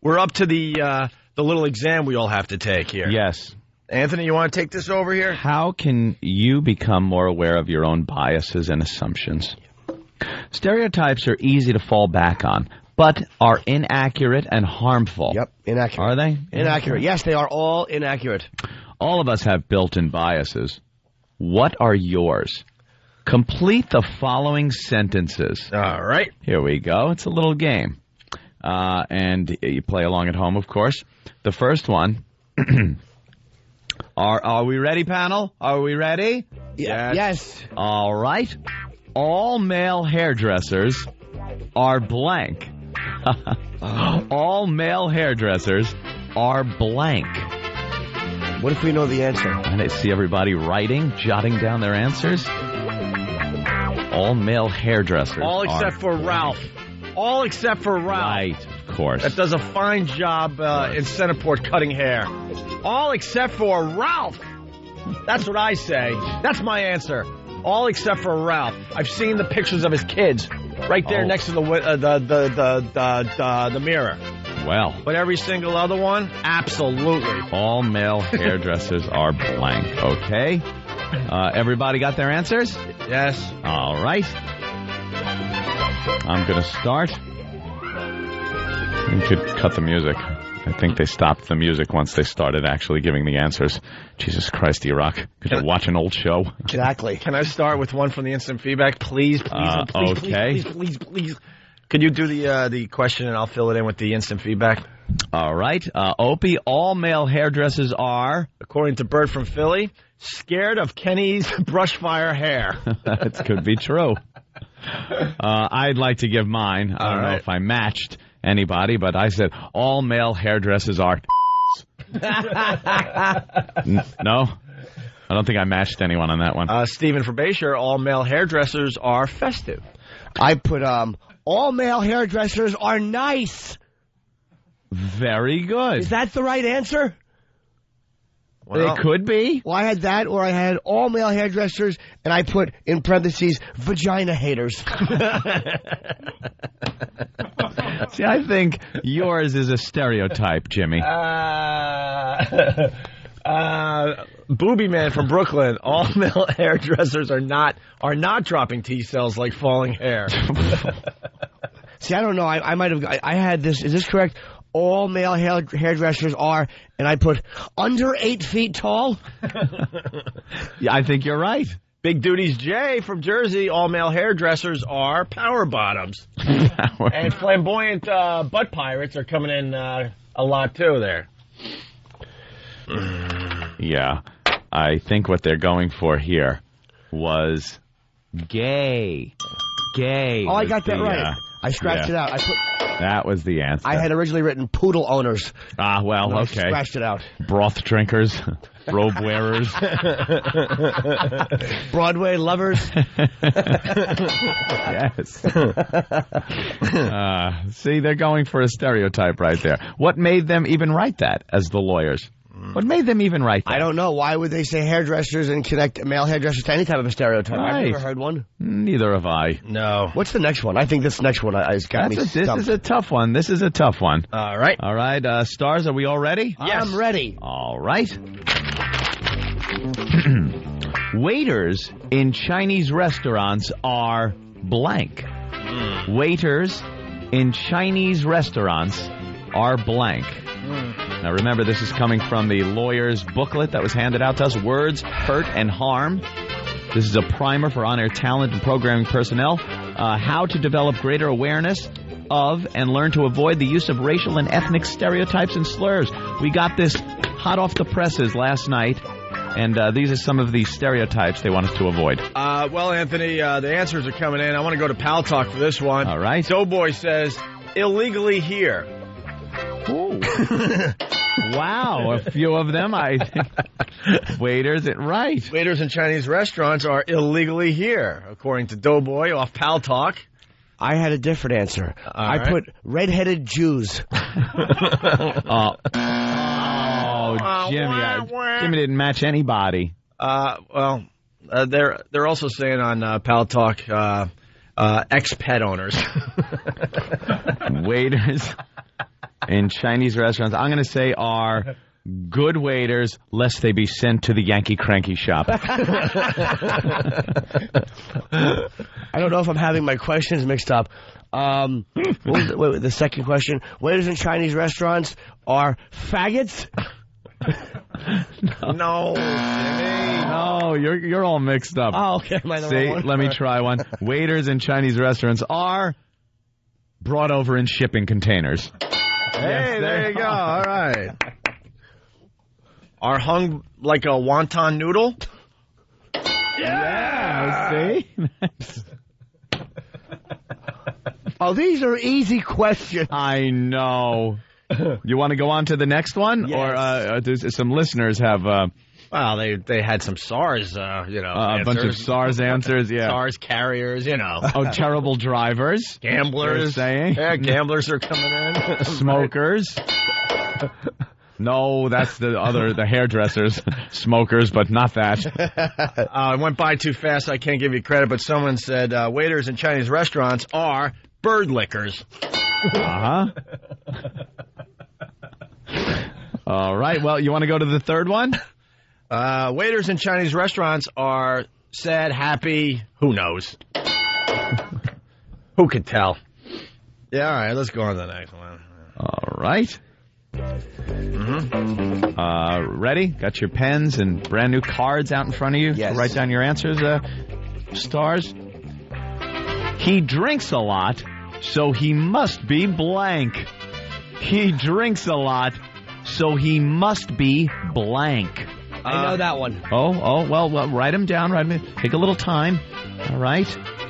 We're up to the little exam we all have to take here. Yes. Anthony, you want to take this over here? How can you become more aware of your own biases and assumptions? Stereotypes are easy to fall back on, but are inaccurate and harmful. Yep, inaccurate. Are they? Inaccurate. Yes, they are all inaccurate. All of us have built-in biases. What are yours? Complete the following sentences. All right. Here we go. It's a little game. And you play along at home, of course. The first one. Are we ready, panel? Are we ready? Yes. All right. All male hairdressers are blank. All male hairdressers are blank. What if we know the answer? And I see everybody writing, jotting down their answers. All male hairdressers. All except for Ralph. All except for Ralph. Right, of course. That does a fine job in Centerport cutting hair. All except for Ralph. That's what I say. That's my answer. All except for Ralph. I've seen the pictures of his kids right there next to the mirror. Well. But every single other one, absolutely. All male hairdressers are blank. Okay. Everybody got their answers? Yes. All right. I'm going to start. You could cut the music. I think they stopped the music once they started actually giving the answers. Jesus Christ, E-Rock. Could you watch an old show? Exactly. Can I start with one from the instant feedback? Please. Okay. Please. Could you do the question and I'll fill it in with the instant feedback? All right. Opie, all male hairdressers are, according to Bert from Philly, scared of Kenny's brush fire hair. That could be true. I'd like to give mine. I don't know if I matched anybody, but I said all male hairdressers are. No? I don't think I matched anyone on that one. Stephen from Bayshore, all male hairdressers are festive. I put, all male hairdressers are nice. Very good. Is that the right answer? Well, it could be. Well, I had that, or I had all male hairdressers, and I put, in parentheses, vagina haters. See, I think yours is a stereotype, Jimmy. Booby Man from Brooklyn, all male hairdressers are not dropping T-cells like falling hair. See, I don't know. I might have. I had this. Is this correct? All male hairdressers are, and I put under 8 feet tall. Yeah, I think you're right. Big Duties Jay from Jersey, all male hairdressers are power bottoms. And flamboyant butt pirates are coming in a lot too there. Yeah, I think what they're going for here was gay. Gay. Oh, I got that right. I scratched it out. That was the answer. I had originally written poodle owners. Ah, well, I okay. Scratched it out. Broth drinkers, robe wearers, Broadway lovers. Yes. See, they're going for a stereotype right there. What made them even write that as the lawyers? What made them even write that? I don't know. Why would they say hairdressers and connect male hairdressers to any type of a stereotype? Right. I've never heard one. Neither have I. No. What's the next one? I think this next one has got me This stumped. is a tough one. This is a tough one. All right. All right. Stars, are we all ready? Yes. I'm ready. All right. Waiters in Chinese restaurants are blank. Waiters in Chinese restaurants are blank. Now remember, this is coming from the lawyer's booklet that was handed out to us, Words, Hurt, and Harm. This is a primer for on-air talent and programming personnel, how to develop greater awareness of and learn to avoid the use of racial and ethnic stereotypes and slurs. We got this hot off the presses last night, and these are some of the stereotypes they want us to avoid. Well, Anthony, the answers are coming in. I want to go to Pal Talk for this one. All right. Doughboy says, illegally here. Ooh. Wow, a few of them. Waiters, right. Waiters in Chinese restaurants are illegally here, according to Doughboy off Pal Talk. I had a different answer. I put redheaded Jews. Oh, Jimmy. Jimmy didn't match anybody. They're also saying on Pal Talk, ex-pet owners. Waiters in Chinese restaurants, I'm going to say, are good waiters, lest they be sent to the Yankee Cranky shop. I don't know if I'm having my questions mixed up. Wait, the second question. Waiters in Chinese restaurants are faggots? No, Jimmy. No, you're all mixed up. Oh, okay. Am I the wrong one? Let me try one. Waiters in Chinese restaurants are brought over in shipping containers. Hey, there you go. All right. Are hung like a wonton noodle? Yeah, see? Oh, these are easy questions. I know. You want to go on to the next one? Yes. Or some listeners have... well, they had some SARS, a bunch of SARS answers, yeah. SARS carriers, Oh, terrible drivers. Gamblers. Saying. Yeah, gamblers are coming in. Smokers. No, that's the hairdressers. Smokers, but not that. It went by too fast, I can't give you credit, but someone said waiters in Chinese restaurants are bird lickers. Uh-huh. All right, well, you want to go to the third one? Waiters in Chinese restaurants are sad, happy, who knows? Who could tell? Yeah, all right, let's go on to the next one. All right. Ready? Got your pens and brand new cards out in front of you? Yes. Write down your answers, stars. He drinks a lot, so he must be blank. He drinks a lot, so he must be blank. I know that one. Well, write them down. Take a little time. All right.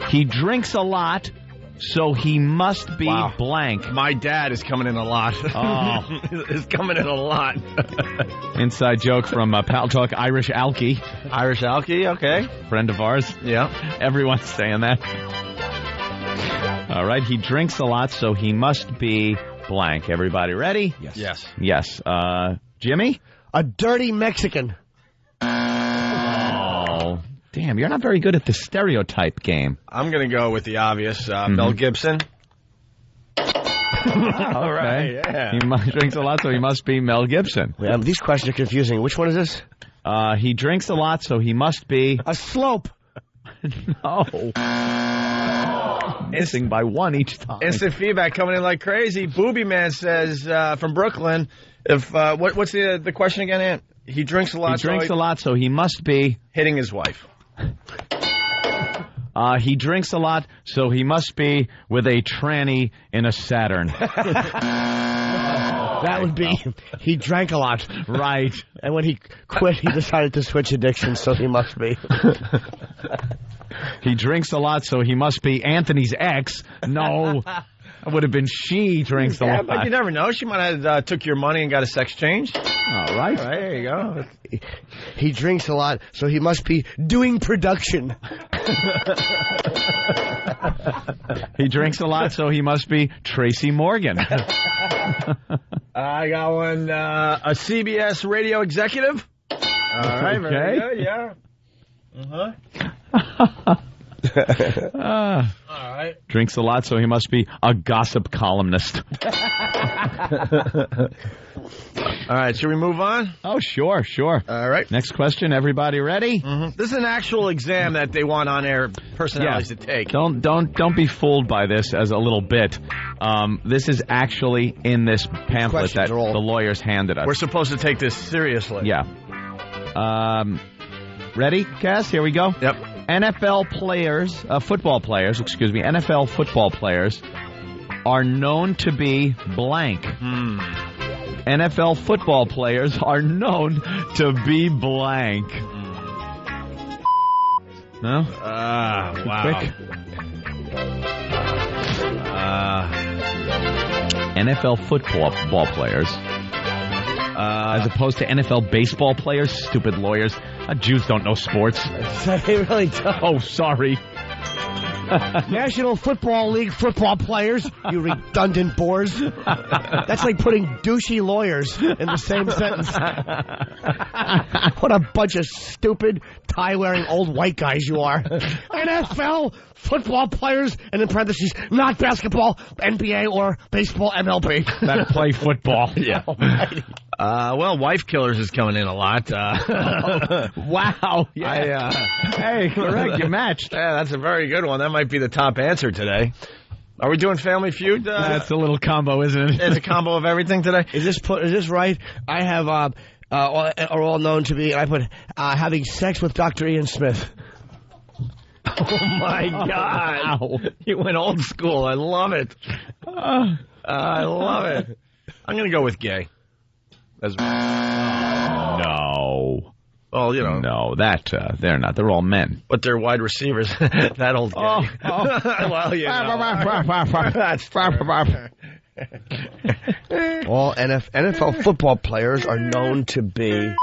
He drinks a lot, so he must be blank. My dad is coming in a lot. Oh. Is coming in a lot. Inside joke from Pal Talk, Irish Alky. Irish Alky, okay. Friend of ours. Yeah. Everyone's saying that. All right, he drinks a lot, so he must be blank. Everybody ready? Yes. Yes. Jimmy? A dirty Mexican. Oh, damn, you're not very good at the stereotype game. I'm going to go with the obvious, Mel Gibson. All right. Yeah. He drinks a lot, so he must be Mel Gibson. Wait, these questions are confusing. Which one is this? He drinks a lot, so he must be... A slope. No. Missing by one each time. Instant feedback coming in like crazy. Booby Man says from Brooklyn, if what's the question again, Ant? He drinks a lot. He drinks a lot, so he must be... hitting his wife. He drinks a lot, so he must be with a tranny in a Saturn. That would be, he drank a lot. Right. And when he quit, he decided to switch addictions, so he must be. He drinks a lot, so he must be Anthony's ex. No. It would have been she drinks a lot. But you never know. She might have took your money and got a sex change. All right. There you go. He drinks a lot, so he must be doing production. He drinks a lot, so he must be Tracy Morgan. I got one. A CBS radio executive. All right. Very good. Yeah. All right. Drinks a lot, so he must be a gossip columnist. All right, should we move on? Oh, sure. All right. Next question, everybody ready? This is an actual exam that they want on-air personalities to take. Don't be fooled by this as a little bit. This is actually in this pamphlet that the lawyers handed us. We're supposed to take this seriously. Yeah. Ready, Cass? Here we go. Yep. NFL football players are known to be blank. NFL football players are known to be blank. No? Wow. Quick. NFL football players. As opposed to NFL baseball players, stupid lawyers. Jews don't know sports. They really don't. Oh, sorry. National Football League football players, you redundant bores. That's like putting douchey lawyers in the same sentence. What a bunch of stupid, tie-wearing old white guys you are. NFL football players, and in parentheses, not basketball, NBA, or baseball, MLB. That play football. Yeah. Well, wife killers is coming in a lot. Wow. Yeah. Hey, correct. You matched. Yeah, that's a very good one. That might be the top answer today. Are we doing Family Feud? That's a little combo, isn't it? It's a combo of everything today. Is this right? I have are all known to be. I put having sex with Dr. Ian Smith. Oh my God! Wow. You went old school. I love it. I love it. I'm gonna go with gay. No. Well, you know. No, they're not. They're all men. But they're wide receivers. That old guy. Well, you know. That's all NFL football players are known to be...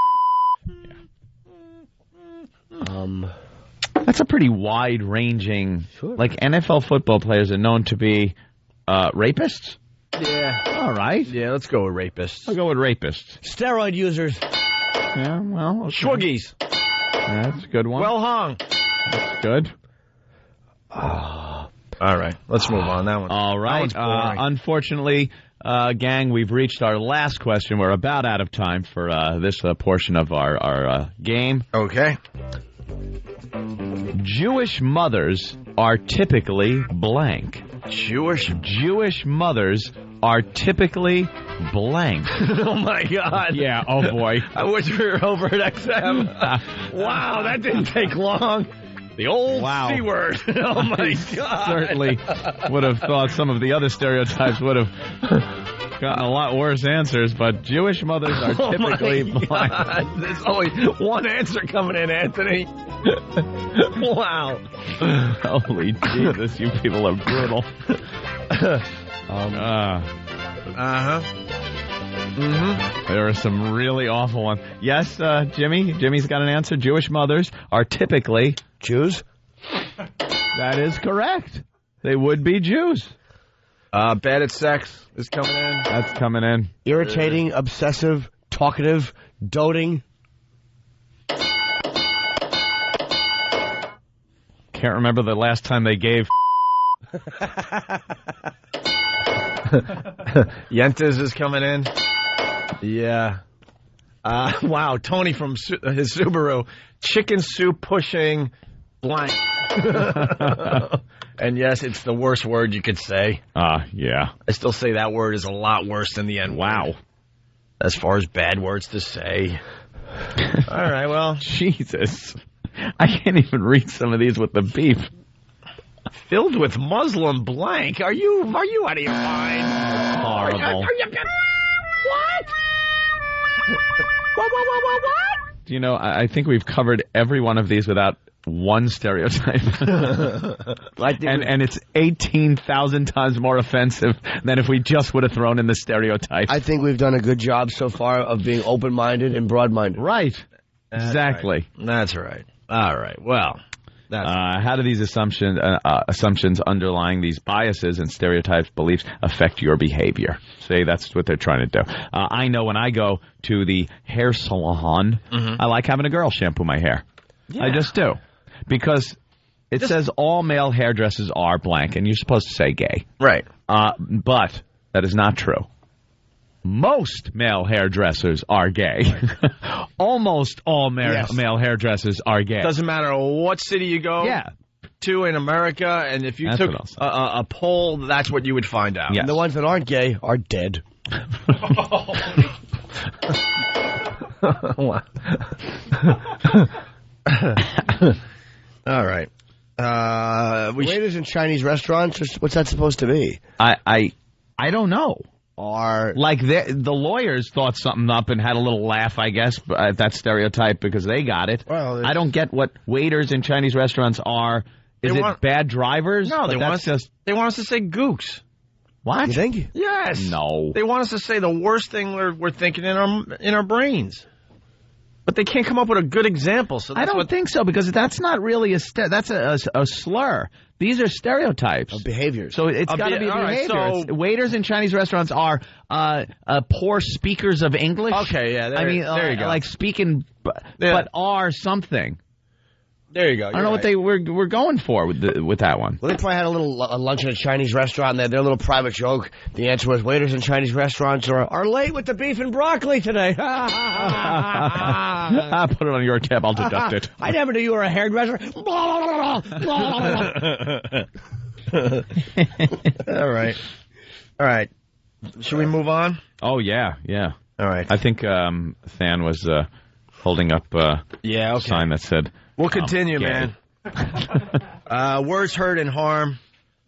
That's a pretty wide-ranging... Sure. Like, NFL football players are known to be rapists? Yeah. All right. Yeah, let's go with rapists. I'll go with rapists. Steroid users. Yeah, well... Okay. Schwoogies. That's a good one. Well hung. That's good. All right. Let's move on. That one. All right. Unfortunately, gang, we've reached our last question. We're about out of time for this portion of our game. Okay. Jewish mothers are typically blank. Jewish mothers are typically blank. Oh, my God. Yeah, oh, boy. I wish we were over at XM. Wow, that didn't take long. The old C word. Oh, my God. Certainly would have thought some of the other stereotypes would have gotten a lot worse answers, but Jewish mothers are typically blind. There's only one answer coming in, Anthony. Wow. Holy Jesus, you people are brutal. There are some really awful ones. Yes, Jimmy? Jimmy's got an answer. Jewish mothers are typically Jews? That is correct. They would be Jews. Bad at sex is coming in. That's coming in. Irritating, obsessive, talkative, doting. Can't remember the last time they gave. Yentes is coming in. Yeah. Wow, Tony from his Subaru. Chicken soup pushing blank. And yes, it's the worst word you could say. Yeah. I still say that word is a lot worse than the N. Wow. As far as bad words to say. All right, well. Jesus. I can't even read some of these with the beep. Filled with Muslim blank. Are you out of your mind? That's horrible. Are you what? Do you know, I think we've covered every one of these without one stereotype. and it's 18,000 times more offensive than if we just would have thrown in the stereotype. I think we've done a good job so far of being open-minded and broad-minded. Right. Exactly. That's right. All right. Well, how do these assumptions underlying these biases and stereotypes, beliefs affect your behavior? Say that's what they're trying to do. I know when I go to the hair salon, I like having a girl shampoo my hair. Yeah. I just do. Because it says all male hairdressers are blank, and you're supposed to say gay. Right. But that is not true. Most male hairdressers are gay. Almost all male hairdressers are gay. Doesn't matter what city you go to in America, and if you took a poll, that's what you would find out. Yes. And the ones that aren't gay are dead. All right. Waiters in Chinese restaurants, what's that supposed to be? I don't know. Or like the lawyers thought something up and had a little laugh, I guess, at that stereotype because they got it. Well, I don't get what waiters in Chinese restaurants are. Is it bad drivers? No, they want us to say gooks. What? You think? Yes. No. They want us to say the worst thing we're thinking in our brains. But they can't come up with a good example. So I don't think so, because that's not really that's a slur. These are stereotypes of behaviors. So it's got to be behavior. Right, so waiters in Chinese restaurants are poor speakers of English. Okay, yeah. There you go. Like speaking, but are something. There you go. I don't know what they were going for with that one. Well, they probably had a little lunch at a Chinese restaurant. Their little private joke. The answer was waiters in Chinese restaurants are late with the beef and broccoli today. Put it on your tab. I'll deduct it. I never knew you were a hairdresser. All right. Should we move on? Oh, yeah. All right. I think Than was holding up a sign that said... We'll continue, man. Words hurt and harm.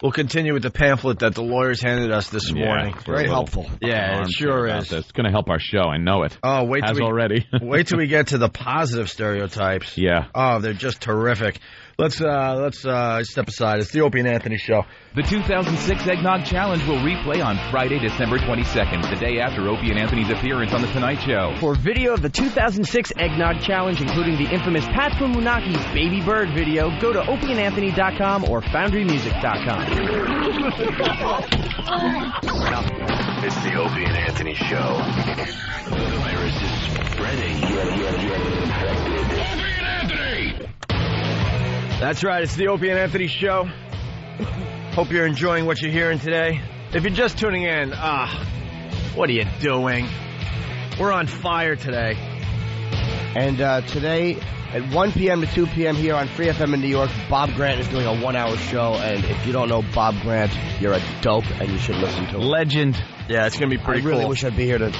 We'll continue with the pamphlet that the lawyers handed us this morning. Very helpful. Yeah, it sure is. It's going to help our show. I know it. Oh, wait already. Wait till we get to the positive stereotypes. Yeah. Oh, they're just terrific. Let's step aside. It's the Opie and Anthony Show. The 2006 Eggnog Challenge will replay on Friday, December 22nd, the day after Opie and Anthony's appearance on The Tonight Show. For video of the 2006 Eggnog Challenge, including the infamous Pat Munaki Baby Bird video, go to opieandanthony.com or foundrymusic.com. It's the Opie and Anthony Show. The virus is spreading. Opie and Anthony! That's right, it's the Opie and Anthony Show. Hope you're enjoying what you're hearing today. If you're just tuning in, what are you doing? We're on fire today. And today, at 1 p.m. to 2 p.m. here on Free FM in New York, Bob Grant is doing a 1-hour show. And if you don't know Bob Grant, you're a dope and you should listen to him. Legend. Yeah, it's going to be pretty cool. I really wish I'd be here to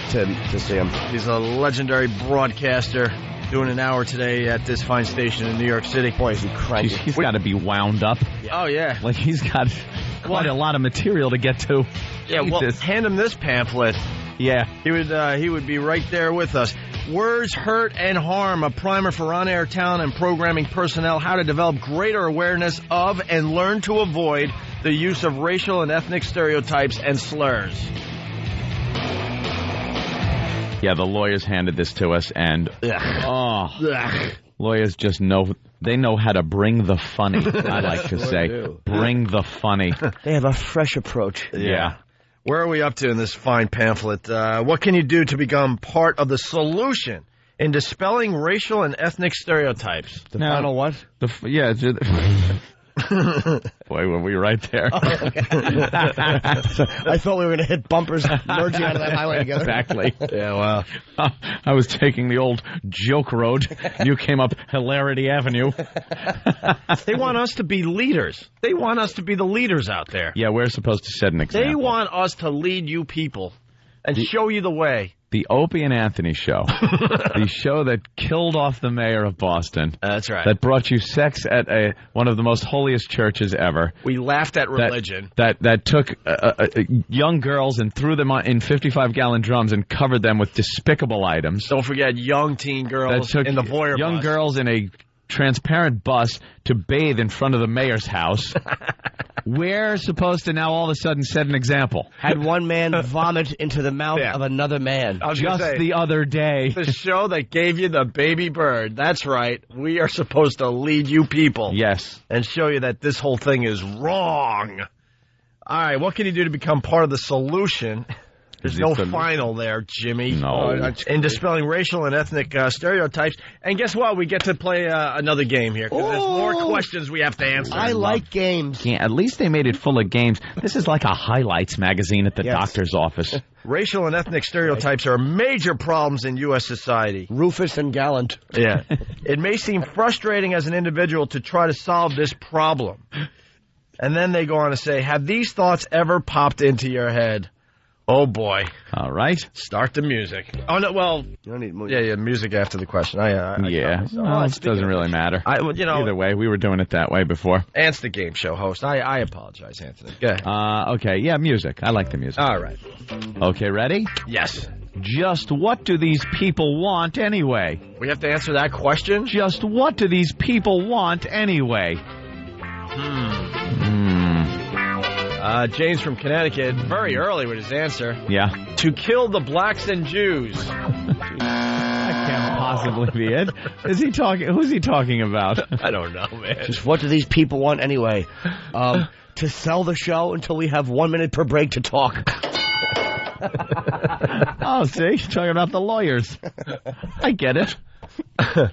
see him. He's a legendary broadcaster. Doing an hour today at this fine station in New York City. Boy, is he cranky. He's got to be wound up. Oh, yeah. Like, he's got quite a lot of material to get to. Yeah, well, Jesus. hand him this pamphlet. Yeah. He would be right there with us. Words Hurt and Harm, a primer for on-air talent and programming personnel, how to develop greater awareness of and learn to avoid the use of racial and ethnic stereotypes and slurs. Yeah, the lawyers handed this to us, and lawyers just know how to bring the funny. I like to say, bring the funny. They have a fresh approach. Yeah. Where are we up to in this fine pamphlet? What can you do to become part of the solution in dispelling racial and ethnic stereotypes? The final what? Boy, were we right there. I thought we were going to hit bumpers merging onto that highway together. Exactly. Yeah, well. I was taking the old joke road. You came up Hilarity Avenue. They want us to be leaders. They want us to be the leaders out there. Yeah, we're supposed to set an example. They want us to lead you people and show you the way. The Opie and Anthony Show. The show that killed off the mayor of Boston. That's right. That brought you sex at one of the most holiest churches ever. We laughed at religion. That took young girls and threw them in 55-gallon drums and covered them with despicable items. Don't forget young teen girls in the voyeur young bus. girls in a transparent bus to bathe in front of the mayor's house. We're supposed to now all of a sudden set an example. Had one man vomit into the mouth of another man. Just the other day. The show that gave you the baby bird. That's right. We are supposed to lead you people. Yes. And show you that this whole thing is wrong. All right, what can you do to become part of the solution? There's no final there, Jimmy. No. In dispelling racial and ethnic stereotypes. And guess what? We get to play another game here. Because there's more questions we have to answer. I like games. Yeah, at least they made it full of games. This is like a highlights magazine at the doctor's office. Racial and ethnic stereotypes are major problems in U.S. society. Rufus and Gallant. Yeah. It may seem frustrating as an individual to try to solve this problem. And then they go on to say, have these thoughts ever popped into your head? Oh, boy. All right. Start the music. Oh, no, well, you don't need music. Yeah, music after the question. It doesn't really matter. Either way, we were doing it that way before. Ant's the game show host. I apologize, Anthony. Go ahead. Okay, yeah, music. I like the music. All right. Okay, ready? Yes. Just what do these people want anyway? We have to answer that question? Just what do these people want anyway? James from Connecticut, very early with his answer. Yeah. To kill the blacks and Jews. That can't possibly be it. Is he talking? Who's he talking about? I don't know, man. Just what do these people want anyway? To sell the show until we have 1 minute per break to talk. Oh, see? You're talking about the lawyers. I get it. I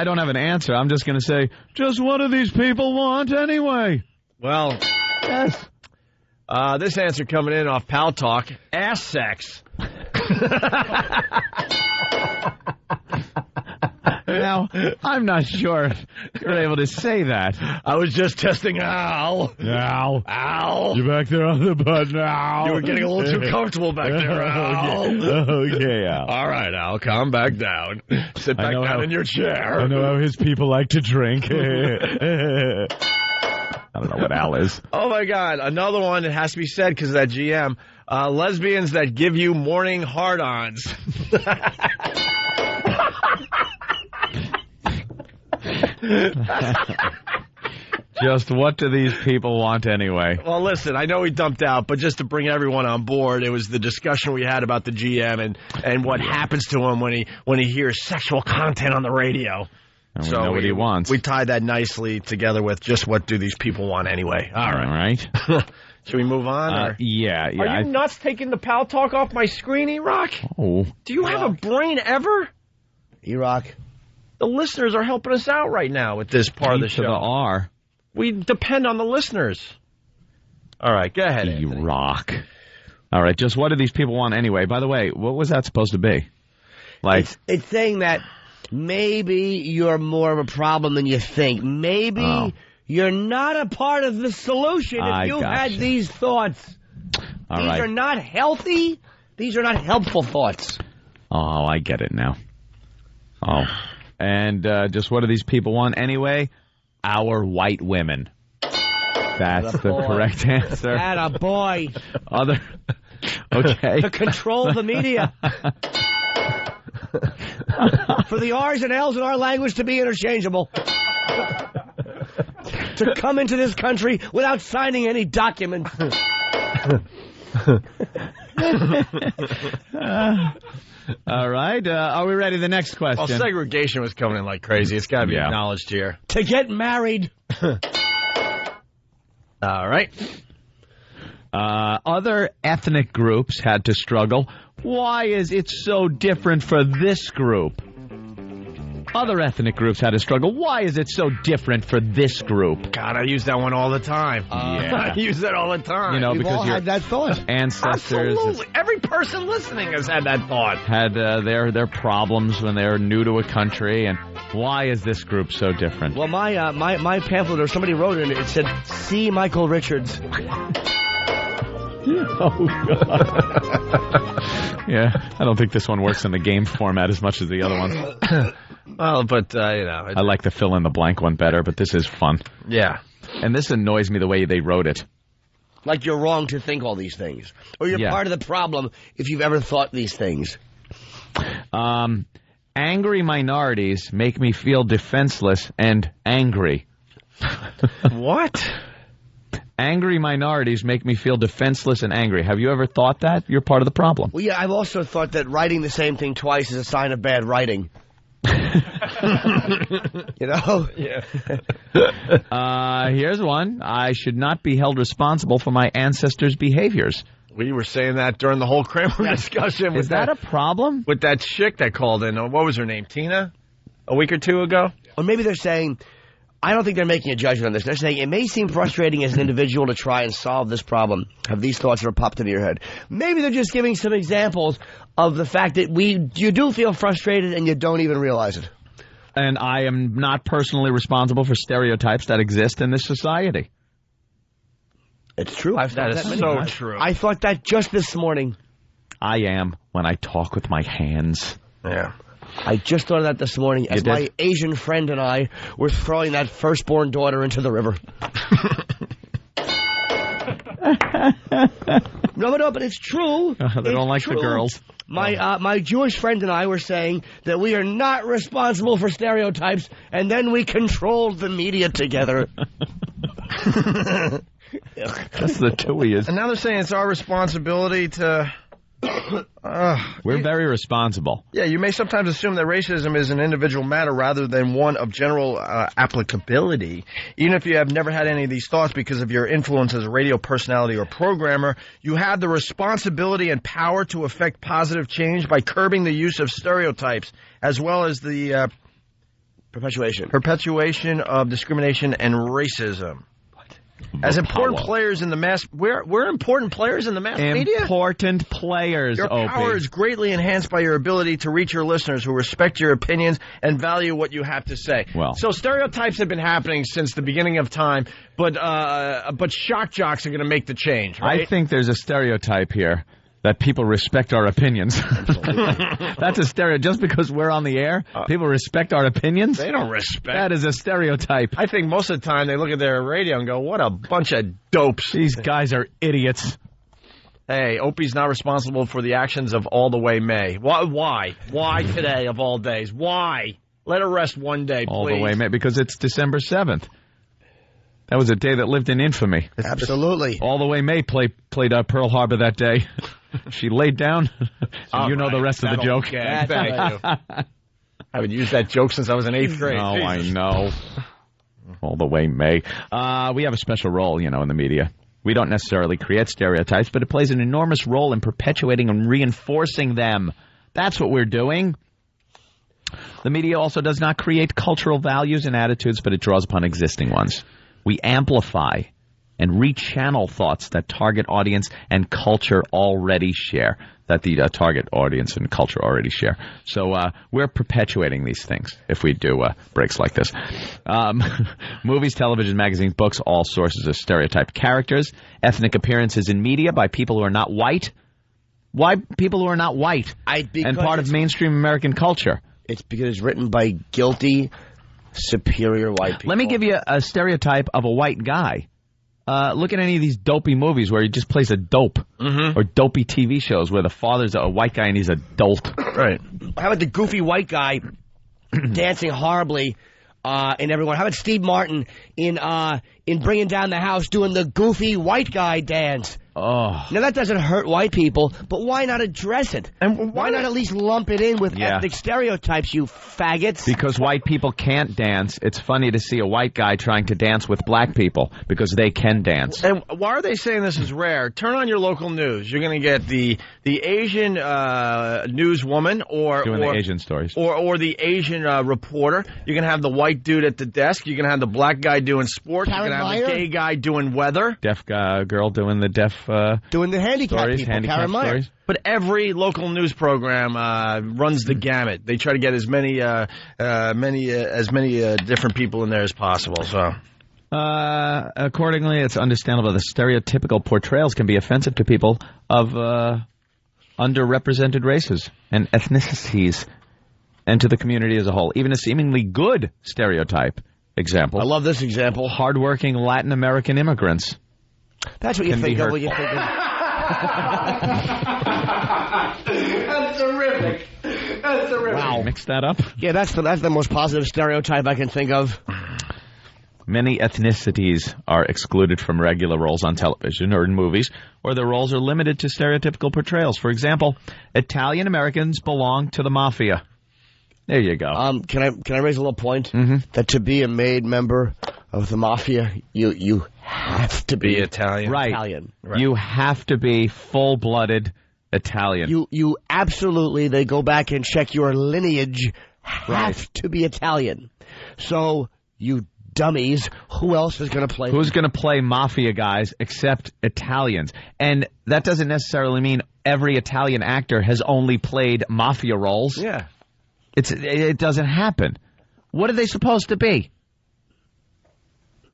don't have an answer. I'm just going to say, just what do these people want anyway? Well, yes. This answer coming in off Pal Talk, ass sex. Now, I'm not sure if you're able to say that. I was just testing Al. Al. Al. You back there on the button, Al. You were getting a little too comfortable back there, Al. Okay, Al. All right, Al, calm back down. Sit back down in your chair. I know how his people like to drink. I don't know what Al is. Oh, my God. Another one that has to be said because of that GM. Lesbians that give you morning hard-ons. Just what do these people want anyway? Well, listen, I know he dumped out, but just to bring everyone on board, it was the discussion we had about the GM and what happens to him when he hears sexual content on the radio. And we know what he wants. We tied that nicely together with just what do these people want anyway. All right. Should we move on? Yeah. Are you nuts taking the Pal Talk off my screen, E-Rock? Oh. Do you have a brain ever? E-Rock. The listeners are helping us out right now with this part of the show. To the R. We depend on the listeners. All right, go ahead, Anthony. E-Rock. All right, just what do these people want anyway? By the way, what was that supposed to be? Like, it's saying that maybe you're more of a problem than you think. Maybe you're not a part of the solution if you had these thoughts. These are not healthy. These are not helpful thoughts. Oh, I get it now. Oh. And just what do these people want anyway? Our white women. That's the correct answer. Attaboy. Other. Okay. To control the media. For the R's and L's in our language to be interchangeable. To come into this country without signing any document. All right. Are we ready? The next question. Well, segregation was coming in like crazy. It's got to be acknowledged here. To get married. All right. Other ethnic groups had to struggle. Why is it so different for this group? Other ethnic groups had to struggle. Why is it so different for this group? God, I use that one all the time. Yeah. I use that all the time. You know, We've because all had that thought. Ancestors. Absolutely. Every person listening has had that thought. Had their problems when they're new to a country, and why is this group so different? Well, my pamphlet, or somebody wrote it, it said, "See Michael Richards." Oh, God. Yeah, I don't think this one works in the game format as much as the other ones. Well, but, you know. I like the fill-in-the-blank one better, but this is fun. Yeah. And this annoys me the way they wrote it. Like you're wrong to think all these things. Or you're part of the problem if you've ever thought these things. Angry minorities make me feel defenseless and angry. What? Angry minorities make me feel defenseless and angry. Have you ever thought that? You're part of the problem. Well, yeah, I've also thought that writing the same thing twice is a sign of bad writing. You know? Yeah. Here's one. I should not be held responsible for my ancestors' behaviors. We were saying that during the whole Kramer discussion. Is that a problem? With that chick that called in. What was her name? Tina? A week or two ago? Or maybe they're saying, I don't think they're making a judgment on this. They're saying it may seem frustrating as an individual to try and solve this problem. Have these thoughts ever popped into your head? Maybe they're just giving some examples of the fact that you do feel frustrated and you don't even realize it. And I am not personally responsible for stereotypes that exist in this society. It's true. I've thought that is so true. I thought that just this morning. I am when I talk with my hands. Yeah. I just thought of that this morning as my Asian friend and I were throwing that firstborn daughter into the river. No, but it's true. They don't like the girls. My Jewish friend and I were saying that we are not responsible for stereotypes, and then we controlled the media together. That's the two he is. And now they're saying it's our responsibility to... We're very responsible. Yeah, you may sometimes assume that racism is an individual matter rather than one of general applicability. Even if you have never had any of these thoughts because of your influence as a radio personality or programmer, you have the responsibility and power to affect positive change by curbing the use of stereotypes, as well as the perpetuation of discrimination and racism. As important players in the mass... We're important players in the mass media? Important players, Your power is greatly enhanced by your ability to reach your listeners who respect your opinions and value what you have to say. Well, so stereotypes have been happening since the beginning of time, but shock jocks are going to make the change, right? I think there's a stereotype here that people respect our opinions. That's a stereotype. Just because we're on the air, people respect our opinions? They don't respect. That is a stereotype. I think most of the time they look at their radio and go, what a bunch of dopes. These guys are idiots. Hey, Opie's not responsible for the actions of All the Way May. Why? Why today of all days? Why? Let her rest one day, please. All the Way May, because it's December 7th. That was a day that lived in infamy. Absolutely. All the Way May played Pearl Harbor that day. She laid down. So you know the rest of the joke. Thank you. I haven't used that joke since I was in 8th grade. Oh, I know. All the Way May. We have a special role, in the media. We don't necessarily create stereotypes, but it plays an enormous role in perpetuating and reinforcing them. That's what we're doing. The media also does not create cultural values and attitudes, but it draws upon existing ones. We amplify and rechannel thoughts that target audience and culture already share. That the target audience and culture already share. So we're perpetuating these things if we do breaks like this. Movies, television, magazines, books, all sources of stereotyped characters. Ethnic appearances in media by people who are not white. Why people who are not white and part of mainstream American culture? It's because it's written by guilty, superior white people. Let me give you a stereotype of a white guy. Look at any of these dopey movies where he just plays a dope, or dopey TV shows where the father's a white guy and he's a dolt. Right. How about the goofy white guy dancing horribly in everyone? How about Steve Martin in Bringing Down the House doing the goofy white guy dance? Oh. Now, that doesn't hurt white people, but why not address it? And why not at least lump it in with ethnic stereotypes, you faggots? Because white people can't dance. It's funny to see a white guy trying to dance with black people because they can dance. And why are they saying this is rare? Turn on your local news. You're going to get the Asian newswoman doing the Asian stories. Or the Asian reporter. You're going to have the white dude at the desk. You're going to have the black guy doing sports. You're going to have the gay guy doing weather. Deaf girl doing the deaf doing the handicapped stories, people, handicap Karen Meyer. stories. But every local news program runs the gamut. They try to get as many different people in there as possible. So, accordingly, it's understandable the stereotypical portrayals can be offensive to people of underrepresented races and ethnicities, and to the community as a whole. Even a seemingly good stereotype. Example. I love this example. Hardworking Latin American immigrants. That's what you think of when you think of... That's terrific. That's terrific. Wow. Mix that up? Yeah, that's the most positive stereotype I can think of. Many ethnicities are excluded from regular roles on television or in movies, or their roles are limited to stereotypical portrayals. For example, Italian Americans belong to the mafia. There you go. Can I raise a little point? That to be a made member of the mafia, you have to be Italian. Right. Italian. Right. You have to be full-blooded Italian. You absolutely, they go back and check your lineage, have to be Italian. So, you dummies, who else is going to play? Who's going to play mafia guys except Italians? And that doesn't necessarily mean every Italian actor has only played mafia roles. Yeah. It doesn't happen. What are they supposed to be?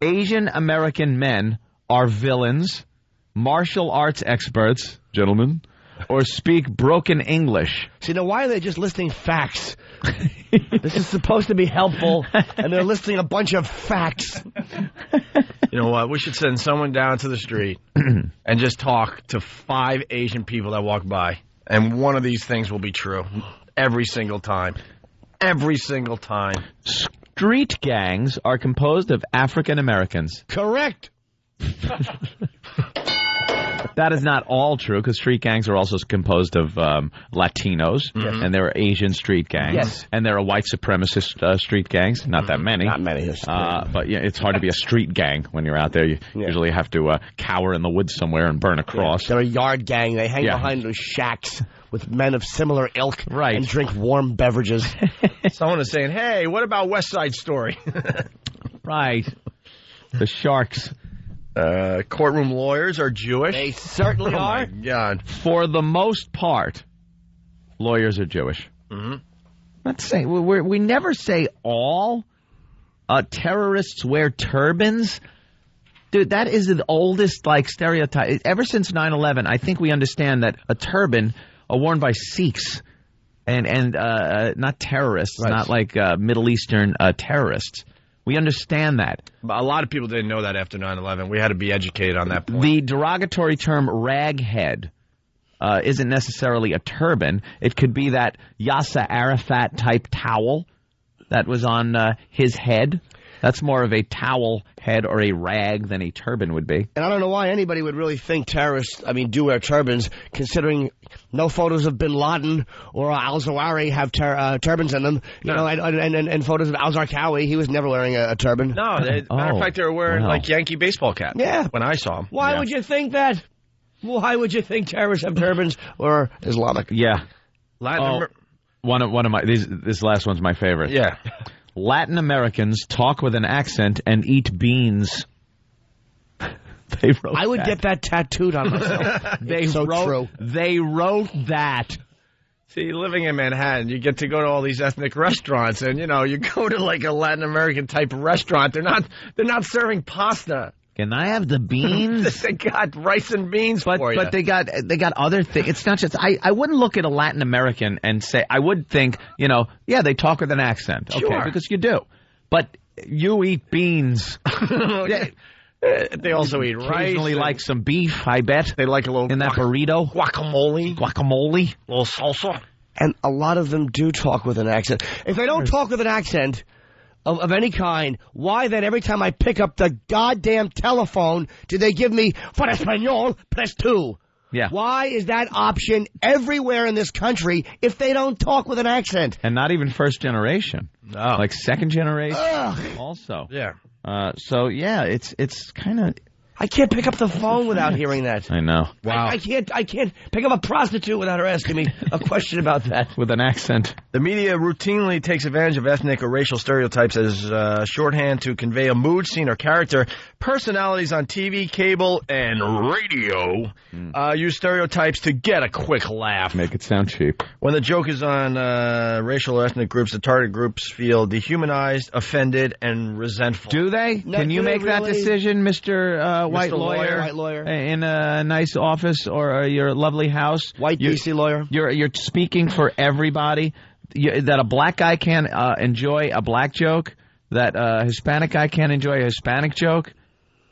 Asian American men are villains, martial arts experts, gentlemen, or speak broken English. See, now why are they just listing facts? This is supposed to be helpful, and they're listing a bunch of facts. You know what? We should send someone down to the street and just talk to 5 Asian people that walk by, and one of these things will be true every single time. Every single time. Street gangs are composed of African Americans. Correct. That is not all true, because street gangs are also composed of Latinos, and there are Asian street gangs, and there are white supremacist street gangs. Not that many. Not many. But yeah, it's hard to be a street gang when you're out there. You usually have to cower in the woods somewhere and burn a cross. They're a yard gang. They hang behind those shacks with men of similar ilk and drink warm beverages. Someone is saying, hey, what about West Side Story? Right. The Sharks. Courtroom lawyers are Jewish. They certainly are. Oh, my God. For the most part, lawyers are Jewish. Let's say, we never say all. Terrorists wear turbans. Dude, that is the oldest, stereotype. Ever since 9/11, I think we understand that a turban worn by Sikhs and not terrorists, not like Middle Eastern terrorists. We understand that. But a lot of people didn't know that after 9/11. We had to be educated on that point. The derogatory term raghead isn't necessarily a turban. It could be that Yasser Arafat type towel that was on his head. That's more of a towel head or a rag than a turban would be. And I don't know why anybody would really think terrorists, do wear turbans, considering no photos of bin Laden or al-Zawahiri have turbans in them. You know, and photos of al-Zarqawi, he was never wearing a turban. No, matter of fact, they were wearing Yankee baseball caps. Yeah. When I saw them. Why would you think that? Why would you think terrorists have turbans or Islamic? Yeah. One of my this last one's my favorite. Yeah. Latin Americans talk with an accent and eat beans. I would get that tattooed on myself. They wrote that. See, living in Manhattan, you get to go to all these ethnic restaurants, and you go to like a Latin American type of restaurant. They're not serving pasta. Can I have the beans? They got rice and beans for you. But they got other things. It's not just I wouldn't look at a Latin American and say, I would think, they talk with an accent. Sure. Okay, because you do. But you eat beans. They also eat rice. Occasionally like some beef, I bet. They like a little in that burrito. Guacamole. Guacamole. A little salsa. And a lot of them do talk with an accent. If they don't talk with an accent of any kind, why then every time I pick up the goddamn telephone do they give me, for Espanol, press 2? Yeah. Why is that option everywhere in this country if they don't talk with an accent? And not even first generation. No. Like second generation Ugh. also. Yeah. So, yeah, it's kind of... I can't pick up the phone without hearing that. I know. Wow. I can't pick up a prostitute without her asking me a question about that. With an accent. The media routinely takes advantage of ethnic or racial stereotypes as shorthand to convey a mood, scene, or character. Personalities on TV, cable, and radio use stereotypes to get a quick laugh. Make it sound cheap. When the joke is on racial or ethnic groups, the target groups feel dehumanized, offended, and resentful. Do they? No, Can you do they make that really? decision, Mr. White Lawyer, lawyer, white lawyer. in a nice office or your lovely house? White DC lawyer. You're speaking for everybody. That a black guy can enjoy a black joke. That a Hispanic guy can't enjoy a Hispanic joke.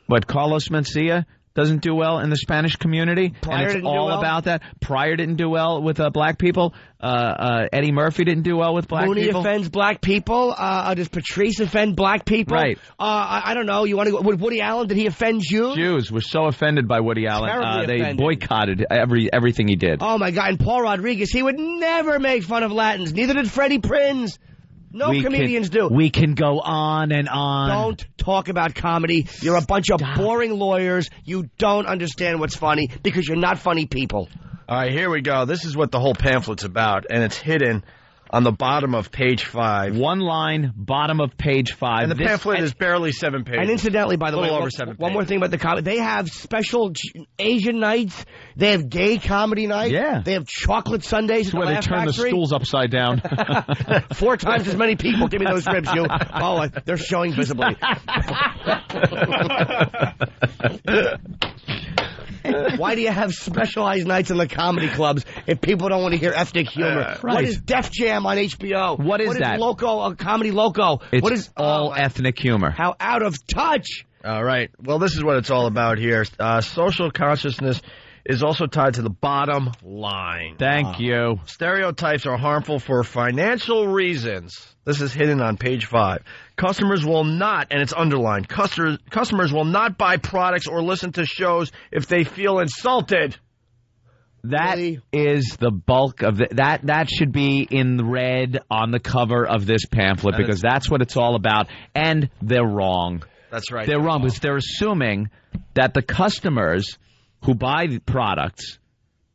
But Carlos Mencia doesn't do well in the Spanish community, Pryor and didn't it's do all well? about that. Pryor didn't do well with black people. Eddie Murphy didn't do well with black Mooney people. offends black people. Does Patrice offend black people? Right. I don't know. You want to go with Woody Allen? Did he offend you? Jews were so offended by Woody Allen. Terribly They offended. boycotted everything he did. Oh my God! And Paul Rodriguez, he would never make fun of Latins. Neither did Freddie Prinze. No comedians do. We can go on and on. Don't talk about comedy. You're a bunch of boring lawyers. You don't understand what's funny because you're not funny people. All right, here we go. This is what the whole pamphlet's about, and it's hidden on the bottom of page 5. One line, bottom of page 5. And the pamphlet is barely 7 pages. And incidentally, by the way, over 7 one more thing about the comedy. They have special Asian nights. They have gay comedy nights. Yeah. They have chocolate Sundays at the where they Laugh turn Factory. the stools upside down. 4 times as many people. Give me those ribs, you. Oh, they're showing visibly. Why do you have specialized nights in the comedy clubs if people don't want to hear ethnic humor? Right. What is Def Jam on HBO? What is that? Loco, Comedy Loco? It's what is all ethnic humor. How out of touch. All right. Well, this is what it's all about here. Social consciousness is also tied to the bottom line. Thank you. Stereotypes are harmful for financial reasons. This is hidden on page 5. Customers will not, and it's underlined, customers will not buy products or listen to shows if they feel insulted. That is the bulk of that should be in red on the cover of this pamphlet because that's what it's all about. And they're wrong. That's right. They're wrong because they're assuming that the customers who buy the products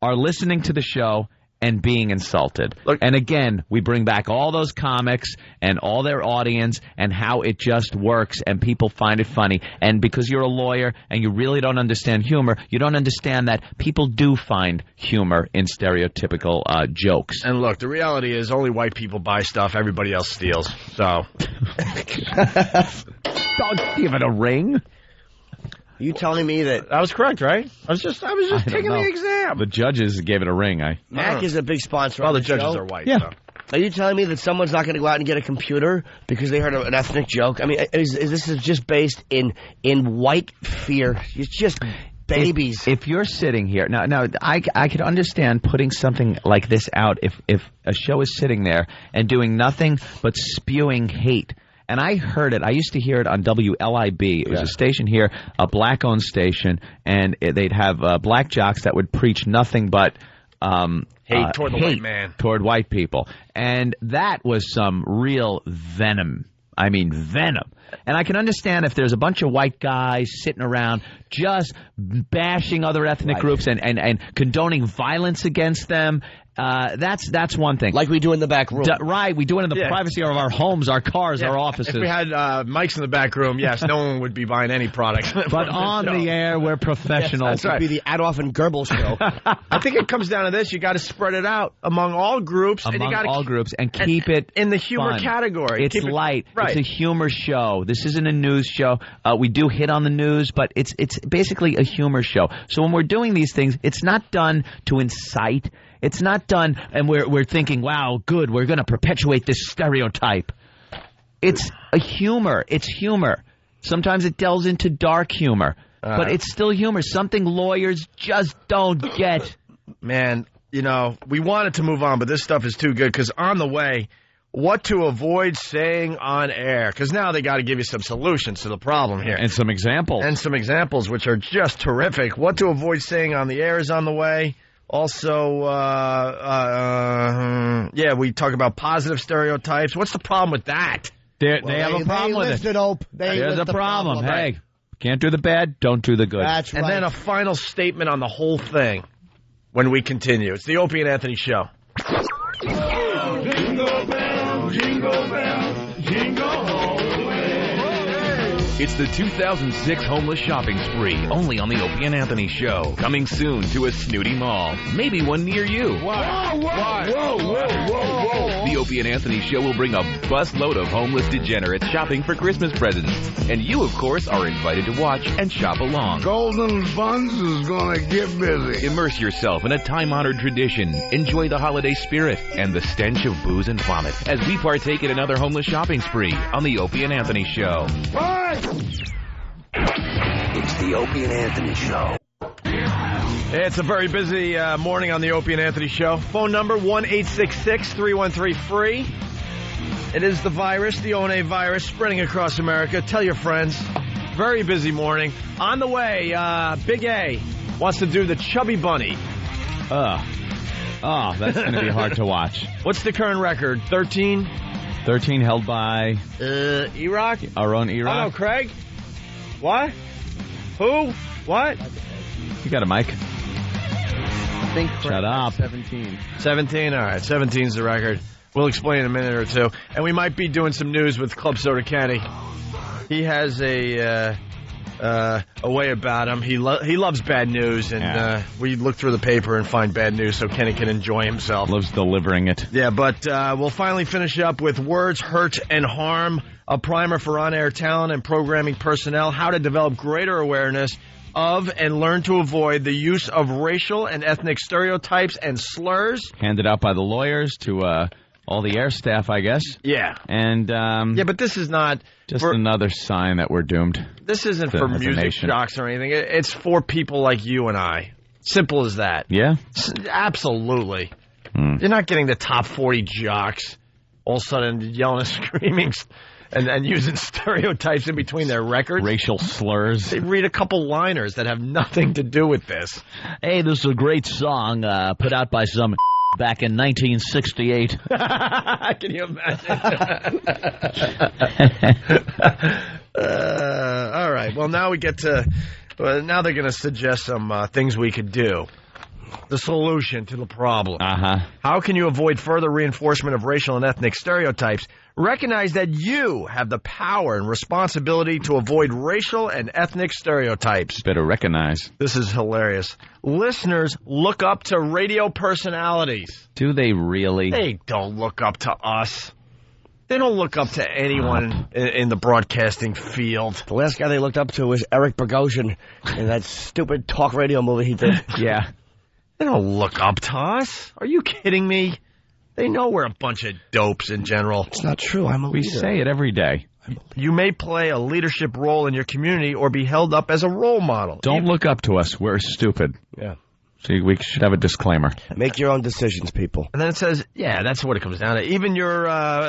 are listening to the show and being insulted. Look, and again, we bring back all those comics and all their audience and how it just works and people find it funny. And because you're a lawyer and you really don't understand humor, you don't understand that people do find humor in stereotypical jokes. And look, the reality is only white people buy stuff, everybody else steals. So don't give it a ring. Are you telling me that I was correct, right? I was just taking the exam. The judges gave it a ring. Mac is a big sponsor. Well, of the the judges show. are white. Yeah. So. Are you telling me that someone's not going to go out and get a computer because they heard an ethnic joke? I mean, is this just based in white fear? It's just babies. If you're sitting here now, I could understand putting something like this out if a show is sitting there and doing nothing but spewing hate. And I heard it. I used to hear it on WLIB. It was a station here, a black-owned station, and they'd have black jocks that would preach nothing but hate toward the white man. Toward white people. And that was some real venom. I mean, venom. And I can understand if there's a bunch of white guys sitting around just bashing other ethnic groups and condoning violence against them. That's one thing. Like we do in the back room. Right, we do it in the privacy of our homes, our cars, our offices. If we had mics in the back room, yes, no one would be buying any product. But on the air, we're professionals. Yes, that's right. It would be the Adolf and Goebbels show. I think it comes down to this. You got to spread it out among all groups. Among and you gotta all groups and keep it in the humor fun. category. It's light. Right. It's a humor show. This isn't a news show. We do hit on the news, but it's basically a humor show. So when we're doing these things, it's not done to incite. It's not done, and we're thinking, wow, good, we're going to perpetuate this stereotype. It's a humor. It's humor. Sometimes it delves into dark humor. But it's still humor. Something lawyers just don't get. Man, you know, we wanted to move on, but this stuff is too good because on the way, what to avoid saying on air. Because now they got to give you some solutions to the problem here. And some examples. And some examples, which are just terrific. What to avoid saying on the air is on the way. Also, we talk about positive stereotypes. What's the problem with that? They have a problem with it. There's a problem. Hey, can't do the bad, don't do the good. That's right. And then a final statement on the whole thing when we continue. It's the Opie and Anthony Show. Jingle bells, jingle bells, jingle all the way. It's the 2006 Homeless Shopping Spree, only on the Opie and Anthony Show. Coming soon to a snooty mall. Maybe one near you. The Opie and Anthony Show will bring a busload of homeless degenerates shopping for Christmas presents. And you, of course, are invited to watch and shop along. Golden Buns is gonna get busy. Immerse yourself in a time-honored tradition. Enjoy the holiday spirit and the stench of booze and vomit as we partake in another homeless shopping spree on the Opie and Anthony Show. It's the Opie and Anthony Show. It's a very busy morning on the Opie and Anthony Show. Phone number 1-866-313-FREE. It is the virus, the ONA virus, spreading across America. Tell your friends. Very busy morning. On the way, Big A wants to do the Chubby Bunny. Oh, that's going to be hard to watch. What's the current record? 13? 13 held by... Iraq? Our own Iraq. Oh, no, Craig? What? Who? What? You got a mic. I think Shut up. 17. 17? All right, 17's the record. We'll explain in a minute or two. And we might be doing some news with Club Soda Kenny. He has a way about him. He loves bad news, and we look through the paper and find bad news so Kenny can enjoy himself. Loves delivering it. Yeah, but we'll finally finish up with Words, Hurt, and Harm, a primer for on-air talent and programming personnel, how to develop greater awareness of and learn to avoid the use of racial and ethnic stereotypes and slurs. Handed out by the lawyers to all the air staff, I guess. Yeah. And yeah, but this is not just another sign that we're doomed. This isn't for music jocks or anything. It's for people like you and I. Simple as that. Yeah? Absolutely. You're not getting the top 40 jocks all of a sudden yelling and screaming and using stereotypes in between their records. Racial slurs. They read a couple liners that have nothing to do with this. Hey, this is a great song put out by some back in 1968. Can you imagine? All right. Well, now we get to... now they're going to suggest some things we could do. The solution to the problem. How can you avoid further reinforcement of racial and ethnic stereotypes? Recognize that you have the power and responsibility to avoid racial and ethnic stereotypes. Better recognize. This is hilarious. Listeners look up to radio personalities. Do they really? They don't look up to us. They don't look up to anyone in the broadcasting field. The last guy they looked up to was Eric Bogosian in that stupid talk radio movie he did. Yeah. They don't look up to us. Are you kidding me? They know we're a bunch of dopes in general. It's not true. I'm a leader. We say it every day. You may play a leadership role in your community or be held up as a role model. Don't look up to us. We're stupid. Yeah. See, we should have a disclaimer. Make your own decisions, people. And then it says, yeah, that's what it comes down to. Even your,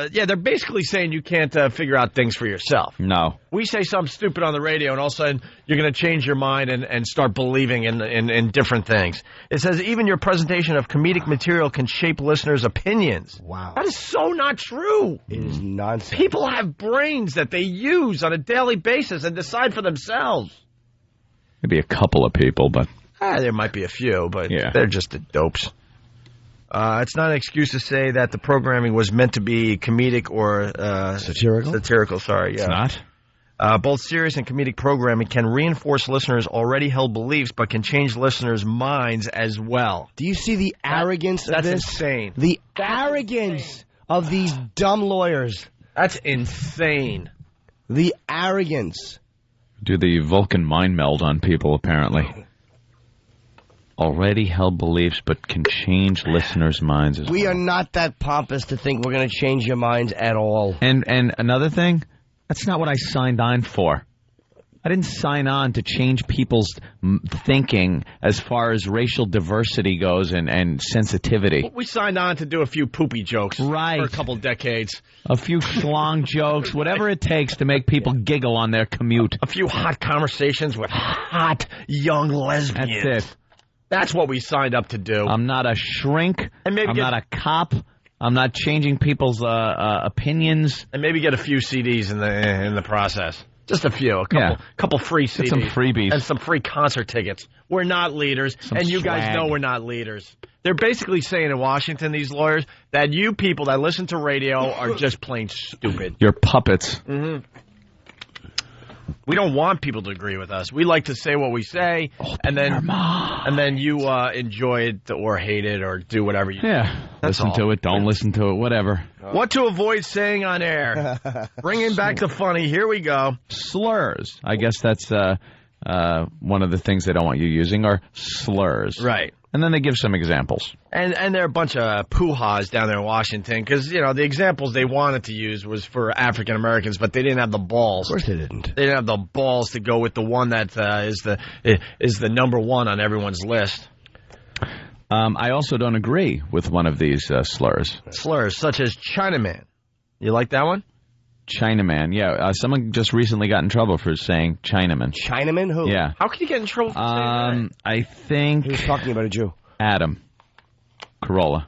they're basically saying you can't figure out things for yourself. No. We say something stupid on the radio, and all of a sudden you're going to change your mind and start believing in different things. It says even your presentation of comedic material can shape listeners' opinions. Wow. That is so not true. It is nonsense. People have brains that they use on a daily basis and decide for themselves. Maybe a couple of people, but... there might be a few, but they're just the dopes. It's not an excuse to say that the programming was meant to be comedic or... satirical? Satirical, sorry. Yeah. It's not? Both serious and comedic programming can reinforce listeners' already held beliefs, but can change listeners' minds as well. Do you see the arrogance of this? That's insane. The arrogance of these dumb lawyers. That's insane. The arrogance. Do the Vulcan mind meld on people, apparently. Already held beliefs, but can change listeners' minds as well. We are not that pompous to think we're going to change your minds at all. And another thing, that's not what I signed on for. I didn't sign on to change people's thinking as far as racial diversity goes and sensitivity. We signed on to do a few poopy jokes for a couple decades. A few schlong jokes, whatever it takes to make people giggle on their commute. A few hot conversations with hot young lesbians. That's it. That's what we signed up to do. I'm not a shrink. I'm not a cop. I'm not changing people's opinions. And maybe get a few CDs in the process. Just a few. A couple free CDs. Get some freebies. And some free concert tickets. We're not leaders. And you guys know we're not leaders. They're basically saying in Washington, these lawyers, that you people that listen to radio are just plain stupid. You're puppets. Mm-hmm. We don't want people to agree with us. We like to say what we say, and then you enjoy it or hate it or do whatever you do. Listen to it, don't listen to it, whatever. What to avoid saying on air. Bringing back the funny. Here we go. Slurs. I guess that's one of the things they don't want you using are slurs. Right. And then they give some examples. And they're a bunch of poo-haws down there in Washington because, the examples they wanted to use was for African Americans, but they didn't have the balls. Of course they didn't. They didn't have the balls to go with the one that is the number one on everyone's list. I also don't agree with one of these slurs. Slurs such as Chinaman. You like that one? Chinaman, yeah. Someone just recently got in trouble for saying Chinaman. Chinaman? Who? Yeah. How can you get in trouble for saying that? I think... He was talking about a Jew. Adam Carolla.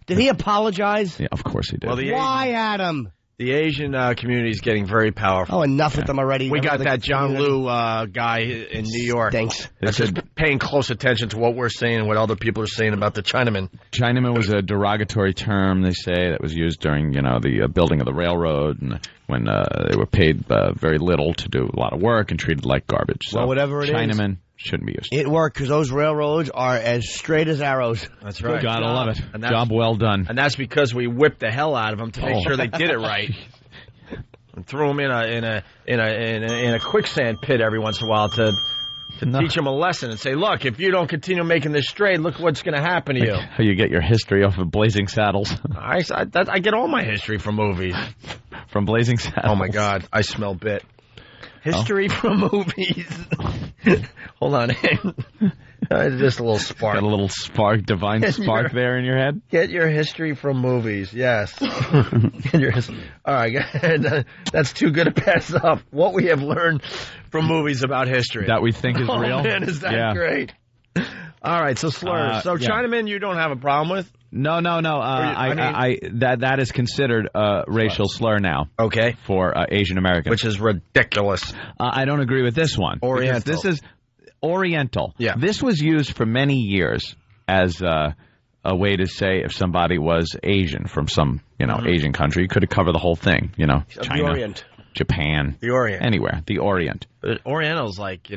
Did he apologize? Yeah, of course he did. Well, Why, Adam? The Asian community is getting very powerful. Oh, enough with them already. We got that John Liu guy in New York. Thanks. That's just paying close attention to what we're saying and what other people are saying about the Chinaman. Chinaman was a derogatory term, they say, that was used during, the building of the railroad and when they were paid very little to do a lot of work and treated like garbage. So well, whatever it Chinaman shouldn't be used. It worked because those railroads are as straight as arrows. That's right. Gotta love it. Job well done. And that's because we whipped the hell out of them to make sure they did it right. And threw them in a quicksand pit every once in a while to teach them a lesson and say, look, if you don't continue making this straight, look what's going to happen to you. How you get your history off of Blazing Saddles. I get all my history from movies. From Blazing Saddles. Oh, my God. I smell bit. History from movies. Hold on. Just a little spark. Got a little spark, divine spark there in your head? Get your history from movies, yes. All right, that's too good to pass up. What we have learned from movies about history. That we think is real? Oh, man, is that great. All right, so slurs. Chinaman you don't have a problem with? No. That is considered a racial slur now. Okay. For Asian Americans. Which is ridiculous. I don't agree with this one. Oriental. This is Oriental. Yeah. This was used for many years as a way to say if somebody was Asian from some, Asian country. You could have covered the whole thing, China, the Orient. Japan. The Orient. Anywhere. The Orient. Oriental's like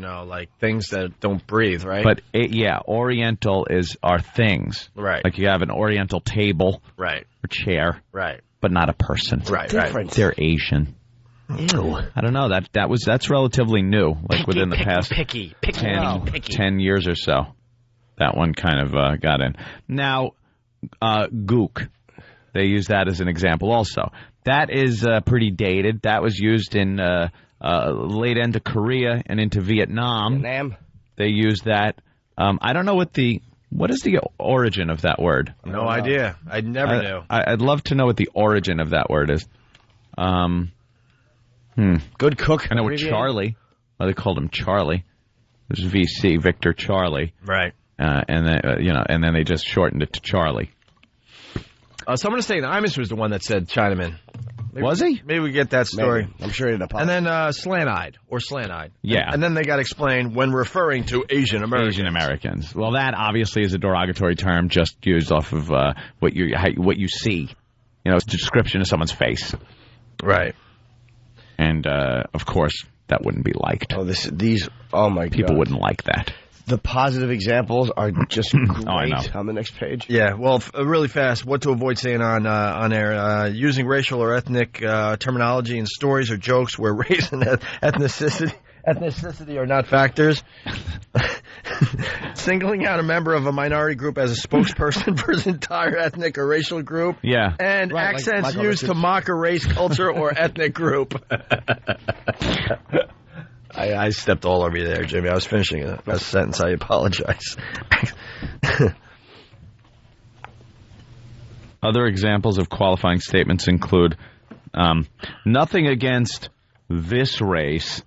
things that don't breathe, right? But, Oriental are things. Right. Like you have an Oriental table. Right. Or chair. Right. But not a person. Right. They're Asian. Ew. I don't know. That's relatively new. Like within the past 10 years or so. That one kind of got in. Now, gook. They use that as an example also. That is pretty dated. That was used in late end of Korea and into Vietnam. They used that. I don't know what is the origin of that word? No idea. I never knew. I'd love to know what the origin of that word is. Good cook. I know with Charlie. Well, they called him Charlie. It was VC, Victor Charlie. Right. And then they just shortened it to Charlie. Someone is saying Imus was the one that said Chinaman. Was he? Maybe we get that story. Maybe. I'm sure he did apologize. And then slant-eyed. Yeah. And then they got explained when referring to Asian Americans. Asian Americans. Well, that obviously is a derogatory term just used off of what you see. It's a description of someone's face. Right. And, of course, that wouldn't be liked. Oh, my God. People wouldn't like that. The positive examples are just great I know. on the next page. Yeah, well, really fast, what to avoid saying on air. Using racial or ethnic terminology in stories or jokes where race and ethnicity are not factors. Singling out a member of a minority group as a spokesperson for his entire ethnic or racial group. Yeah. And accents used to mock a race, culture, or ethnic group. I stepped all over you there, Jimmy. I was finishing a sentence. I apologize. Other examples of qualifying statements include nothing against this race,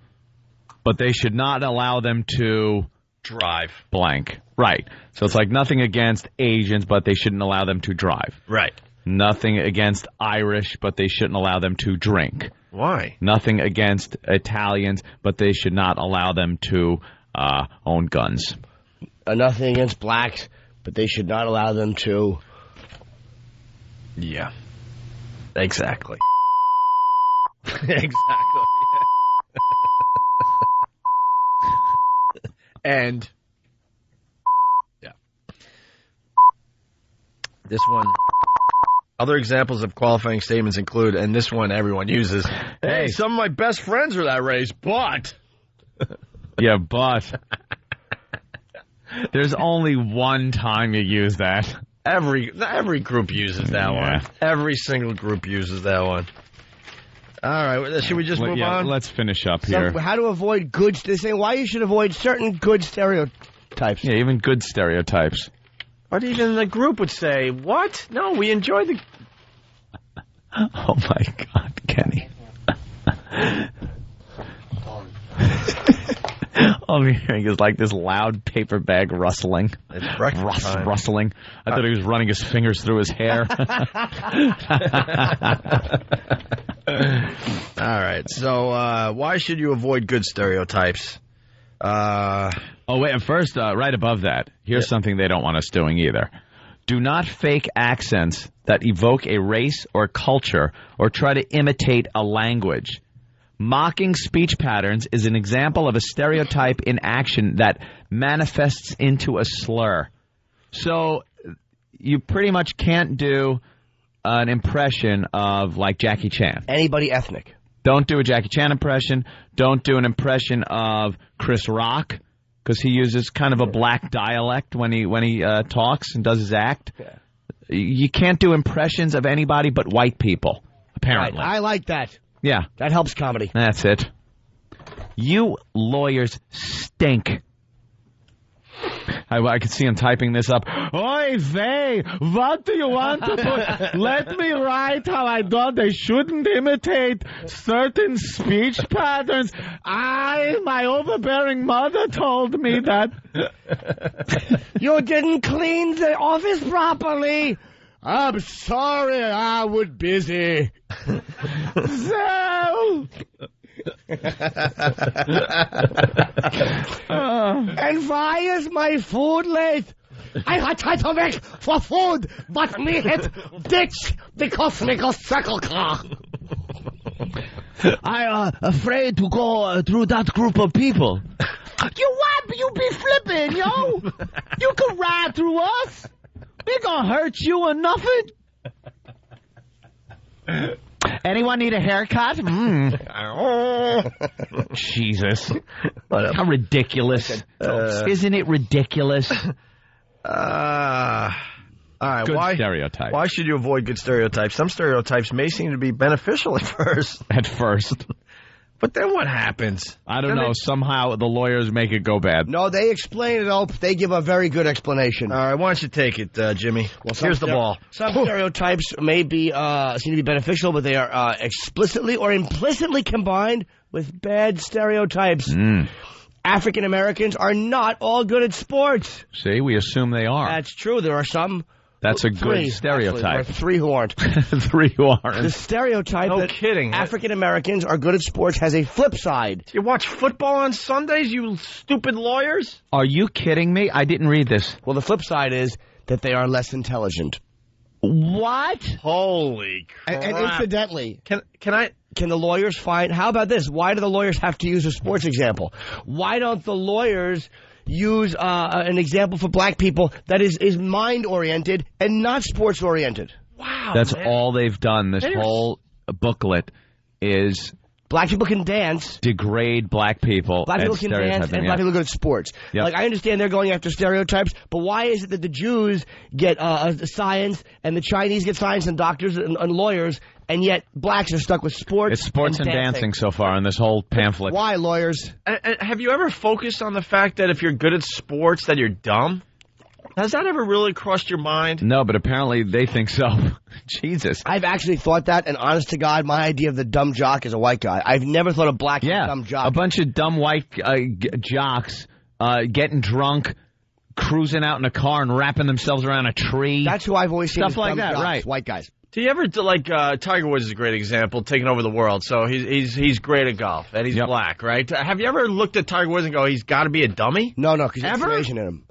but they should not allow them to drive blank. Right. So it's like nothing against Asians, but they shouldn't allow them to drive. Right. Nothing against Irish, but they shouldn't allow them to drink. Why? Nothing against Italians, but they should not allow them to own guns. Nothing against blacks, but they should not allow them to... Yeah. Exactly. Exactly. And... yeah. This one... Other examples of qualifying statements include, and this one everyone uses, hey, some of my best friends are that race, but... Yeah, but... There's only one time you use that. Every group uses that one. Every single group uses that one. All right, should we just move on? Let's finish up here. How to avoid good... They're saying why you should avoid certain good stereotypes. Yeah, even good stereotypes. But even the group would say, what? No, we enjoy the... Oh, my God, Kenny. All I'm hearing is like this loud paper bag rustling. It's breakfast time. Rustling. I thought he was running his fingers through his hair. All right, so why should you avoid good stereotypes? Oh, wait, first, right above that, here's something they don't want us doing either. Do not fake accents that evoke a race or culture or try to imitate a language. Mocking speech patterns is an example of a stereotype in action that manifests into a slur. So you pretty much can't do an impression of, like, Jackie Chan. Anybody ethnic. Don't do a Jackie Chan impression. Don't do an impression of Chris Rock, because he uses kind of a black dialect when he talks and does his act. Yeah. You can't do impressions of anybody but white people, apparently. Right. I like that. Yeah. That helps comedy. That's it. You lawyers stink. I can see him typing this up. Oy vey, what do you want to put? Let me write how I thought they shouldn't imitate certain speech patterns. My overbearing mother told me that. You didn't clean the office properly. I'm sorry, I was busy. So... and why is my food late? I had to wait for food, but me hit ditch because me go circle car. I afraid to go through that group of people. You what? You be flipping, yo. You can ride through us. We gonna hurt you or nothing. Anyone need a haircut? Jesus. How ridiculous. Isn't it ridiculous? All right, good stereotype. Why should you avoid good stereotypes? Some stereotypes may seem to be beneficial at first. At first. But then what happens? I don't know. Somehow the lawyers make it go bad. No, they explain it all. They give a very good explanation. All right, why don't you take it, Jimmy? Well, here's the ball. Some stereotypes may be seem to be beneficial, but they are explicitly or implicitly combined with bad stereotypes. African Americans are not all good at sports. See, we assume they are. That's true. There are some. That's a good stereotype. Actually, three who aren't. Three who aren't. The stereotype that African Americans are good at sports has a flip side. You watch football on Sundays, you stupid lawyers? Are you kidding me? I didn't read this. Well, the flip side is that they are less intelligent. What? Holy crap. And incidentally, can the lawyers find... How about this? Why do the lawyers have to use a sports example? Why don't the lawyers use an example for black people that is mind-oriented and not sports-oriented? Wow, That's all they've done. This whole booklet is Black people can dance. Degrade black people. Black people can dance, and black people are good at sports. Yep. Like, I understand they're going after stereotypes, but why is it that the Jews get science, and the Chinese get science and doctors and lawyers, and yet blacks are stuck with sports? It's sports and dancing so far in this whole pamphlet. Why, lawyers? Have you ever focused on the fact that if you're good at sports, that you're dumb? Has that ever really crossed your mind? No, but apparently they think so. Jesus. I've actually thought that, and honest to God, my idea of the dumb jock is a white guy. I've never thought of black as a dumb jock. A bunch of dumb white jocks getting drunk, cruising out in a car and wrapping themselves around a tree. That's who I've always seen. Stuff like that, jocks, right? White guys. Do you ever, Tiger Woods is a great example, taking over the world. So he's great at golf, and he's black, right? Have you ever looked at Tiger Woods and go, he's got to be a dummy? No, because he's Asian in him.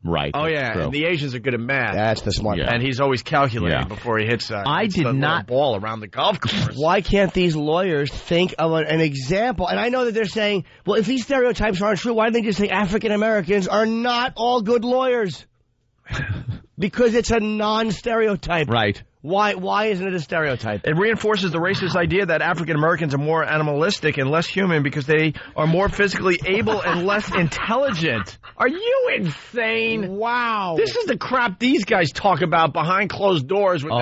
Right. Oh, yeah, true. and the Asians are good at math. That's the smart And he's always calculating before he hits the ball around the golf course. Why can't these lawyers think of an example? And I know that they're saying, well, if these stereotypes aren't true, why don't they just say African Americans are not all good lawyers? Because it's a non-stereotype. Right. Why isn't it a stereotype? It reinforces the racist idea that African Americans are more animalistic and less human because they are more physically able and less intelligent. Are you insane? Wow. This is the crap these guys talk about behind closed doors with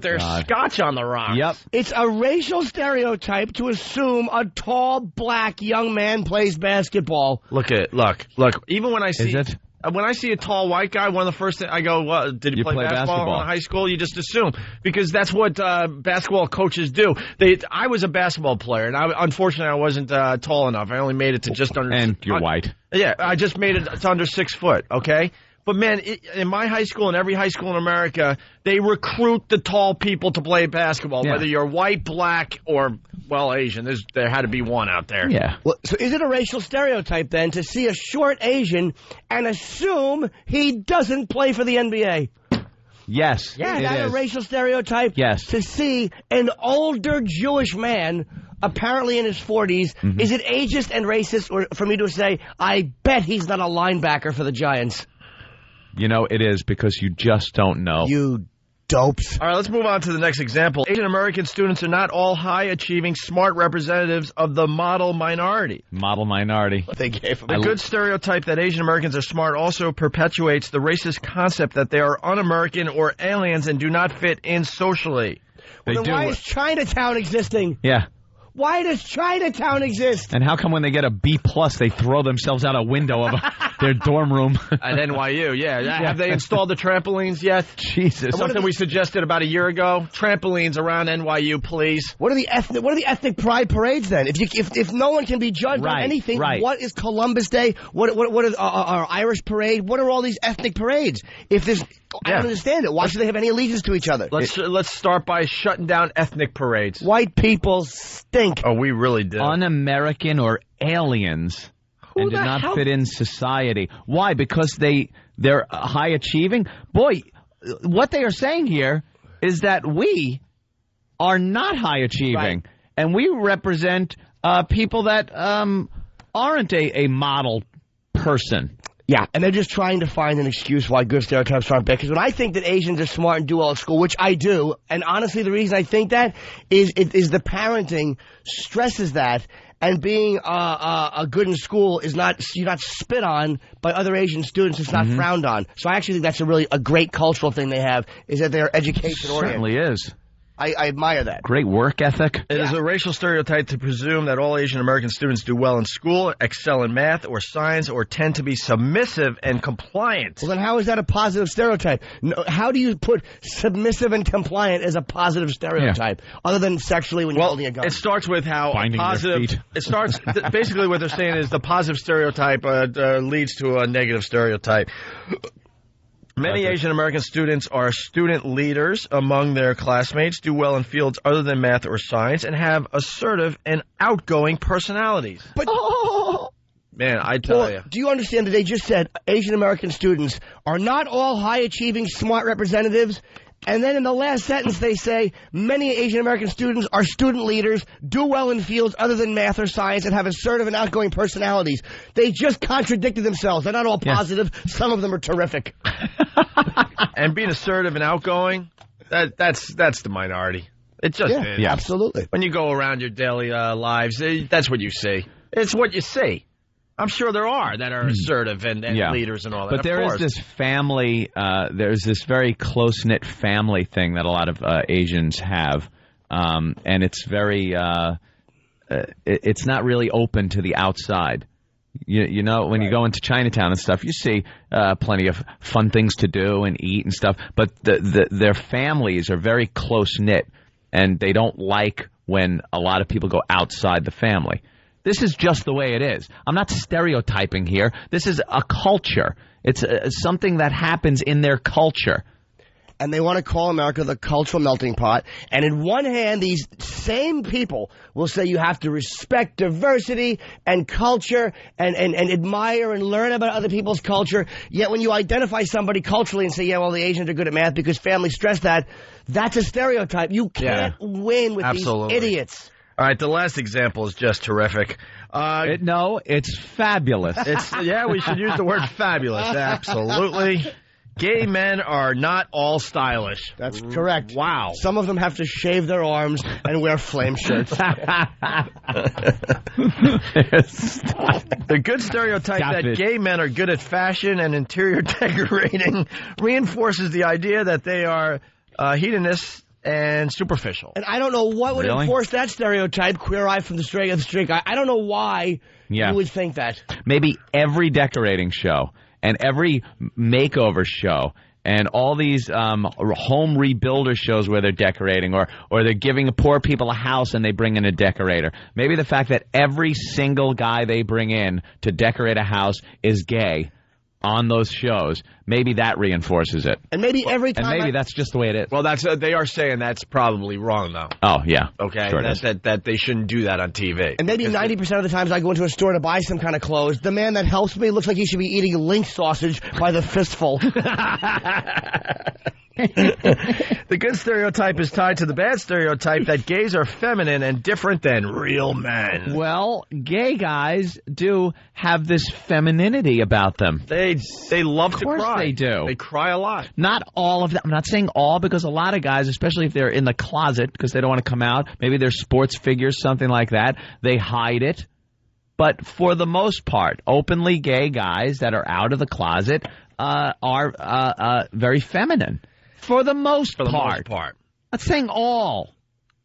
their God. scotch on the rocks. Yep. It's a racial stereotype to assume a tall, black young man plays basketball. Look. Even when I see... Is it? When I see a tall white guy, one of the first things I go, well, did he play basketball in high school? You just assume. Because that's what basketball coaches do. I was a basketball player, and unfortunately I wasn't tall enough. I only made it to just under... And you're white. Yeah, I just made it to under 6 foot, okay? But, man, in my high school and every high school in America, they recruit the tall people to play basketball, whether you're white, black, or, well, Asian. There had to be one out there. Yeah. Well, so is it a racial stereotype, then, to see a short Asian and assume he doesn't play for the NBA? Yes. Is that a racial stereotype? Yes. To see an older Jewish man, apparently in his 40s, is it ageist and racist or for me to say, I bet he's not a linebacker for the Giants? You know, it is because you just don't know. You dopes. All right, let's move on to the next example. Asian American students are not all high-achieving, smart representatives of the model minority. Model minority. They gave him the good stereotype that Asian Americans are smart also perpetuates the racist concept that they are un-American or aliens and do not fit in socially. Well, then why is Chinatown existing? Yeah. Why does Chinatown exist? And how come when they get a B+, they throw themselves out a window of their dorm room? At NYU, Have they installed the trampolines yet? Jesus. Something we suggested about a year ago. Trampolines around NYU, please. What are the ethnic pride parades then? If no one can be judged on anything, what is Columbus Day? What is our Irish parade? What are all these ethnic parades? I don't understand it. Why should they have any allegiance to each other? Let's start by shutting down ethnic parades. White people stink. Oh, we really do. Un-American or aliens and do not fit in society. Why? Because they're high achieving? Boy, what they are saying here is that we are not high achieving. And we represent people that aren't a model person. Yeah, and they're just trying to find an excuse why good stereotypes aren't bad. Because when I think that Asians are smart and do well at school, which I do, and honestly the reason I think that is the parenting stresses that, and being a good in school is you're not spit on by other Asian students. It's not frowned on. So I actually think that's a great cultural thing they have, is that they're education oriented. Certainly is. I admire that. Great work ethic. It is a racial stereotype to presume that all Asian American students do well in school, excel in math or science, or tend to be submissive and compliant. Well, then how is that a positive stereotype? No, how do you put submissive and compliant as a positive stereotype, other than sexually when you're holding a gun? It starts with how positive. It starts basically what they're saying is the positive stereotype leads to a negative stereotype. Many Asian American students are student leaders among their classmates, do well in fields other than math or science, and have assertive and outgoing personalities. But man, I tell you. Do you understand that they just said Asian American students are not all high-achieving, smart representatives? And then in the last sentence they say, many Asian American students are student leaders, do well in fields other than math or science, and have assertive and outgoing personalities. They just contradicted themselves. They're not all positive. Some of them are terrific. And being assertive and outgoing, that's the minority. It just is. Yeah, absolutely. When you go around your daily lives, that's what you see. It's what you see. I'm sure there are that are assertive and leaders and all that. But there is this family, there's this very close-knit family thing that a lot of Asians have. And it's very, it's not really open to the outside. You know, when you go into Chinatown and stuff, you see plenty of fun things to do and eat and stuff. But their families are very close-knit, and they don't like when a lot of people go outside the family. This is just the way it is. I'm not stereotyping here. This is a culture. It's something that happens in their culture. And they want to call America the cultural melting pot. And in one hand, these same people will say you have to respect diversity and culture and admire and learn about other people's culture. Yet when you identify somebody culturally and say, yeah, well, the Asians are good at math because families stress that, that's a stereotype. You can't win with these idiots. All right, the last example is just terrific. No, it's fabulous. We should use the word fabulous. Absolutely. Gay men are not all stylish. That's correct. Wow. Some of them have to shave their arms and wear flame shirts. The good stereotype that gay men are good at fashion and interior decorating reinforces the idea that they are hedonists and superficial. And I don't know what would enforce that stereotype, queer eye from the straight guy. I don't know why you would think that. Maybe every decorating show and every makeover show and all these home rebuilder shows where they're decorating or they're giving poor people a house and they bring in a decorator. Maybe the fact that every single guy they bring in to decorate a house is gay on those shows, maybe that reinforces it. And maybe every time... And maybe that's just the way it is. Well, they are saying that's probably wrong, though. Oh, yeah. Okay, sure that they shouldn't do that on TV. And maybe 90% of the times I go into a store to buy some kind of clothes, the man that helps me looks like he should be eating link sausage by the fistful. The good stereotype is tied to the bad stereotype that gays are feminine and different than real men. Well, gay guys do have this femininity about them. They love to cry. Of course they do. They cry a lot. Not all of them. I'm not saying all, because a lot of guys, especially if they're in the closet because they don't want to come out, maybe they're sports figures, something like that, they hide it. But for the most part, openly gay guys that are out of the closet are very feminine. For the most part. Not saying all.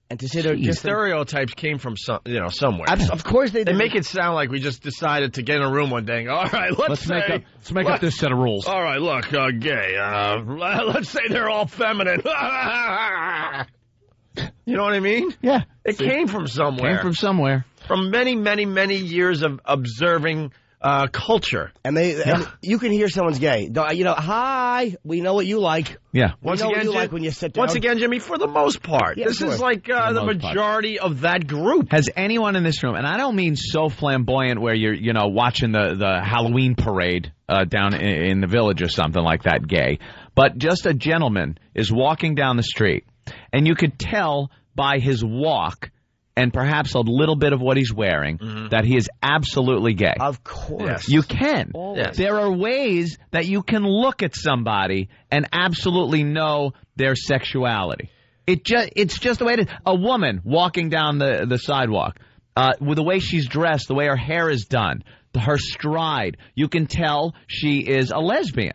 And to say they're just stereotypes came from somewhere. Of course they make it sound like we just decided to get in a room one day and go, all right, let's make up this set of rules. All right, look, gay. Let's say they're all feminine. You know what I mean? Yeah. It came from somewhere. From many, many, many years of observing culture. And and you can hear someone's gay. Hi, we know what you like. Yeah. Once again, what you like when you sit down. Once again, Jimmy, for the most part. Yeah, this is like the majority of that group. Has anyone in this room, and I don't mean so flamboyant where you're, watching the Halloween parade down in the village or something like that, gay, but just a gentleman is walking down the street, and you could tell by his walk and perhaps a little bit of what he's wearing, that he is absolutely gay. Of course. Yes. You can. Yes. There are ways that you can look at somebody and absolutely know their sexuality. It's just the way it is. A woman walking down the sidewalk, with the way she's dressed, the way her hair is done, her stride, you can tell she is a lesbian.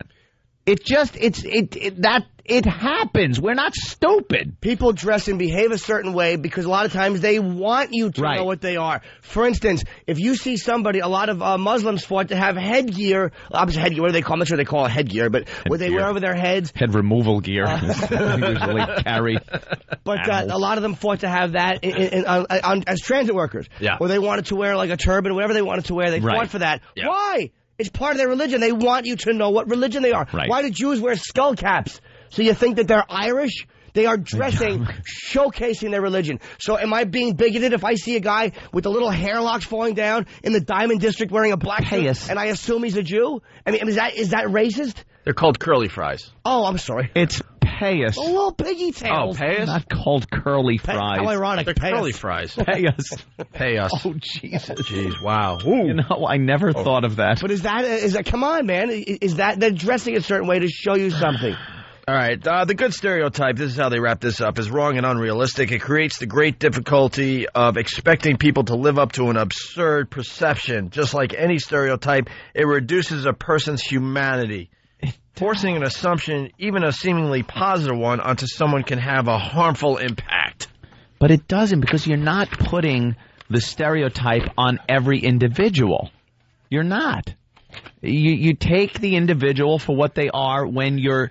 It happens. We're not stupid. People dress and behave a certain way because a lot of times they want you to know what they are. For instance, if you see somebody, a lot of Muslims fought to have headgear. What do they call it? I'm not sure they call it headgear, but what they wear over their heads. Head removal gear. Usually carry. But a lot of them fought to have that as transit workers. Yeah. Or they wanted to wear like a turban, whatever they wanted to wear. They fought for that. Yeah. Why? It's part of their religion. They want you to know what religion they are. Right. Why do Jews wear skull caps? So you think that they're Irish? They are dressing, showcasing their religion. So am I being bigoted if I see a guy with the little hair locks falling down in the Diamond District wearing a black suit and I assume he's a Jew? I mean, is that racist? They're called curly fries. Oh, I'm sorry. It's payas. The little piggy tails. Oh, payas? Not called curly fries. How ironic. They're curly fries. Payas. Payas. Oh, Jesus. Jeez, wow. Ooh. I never thought of that. But is that, come on, man. Is that, they're dressing a certain way to show you something. All right. The good stereotype, this is how they wrap this up, is wrong and unrealistic. It creates the great difficulty of expecting people to live up to an absurd perception. Just like any stereotype, it reduces a person's humanity. Forcing an assumption, even a seemingly positive one, onto someone can have a harmful impact. But it doesn't, because you're not putting the stereotype on every individual. You're not. You take the individual for what they are when you're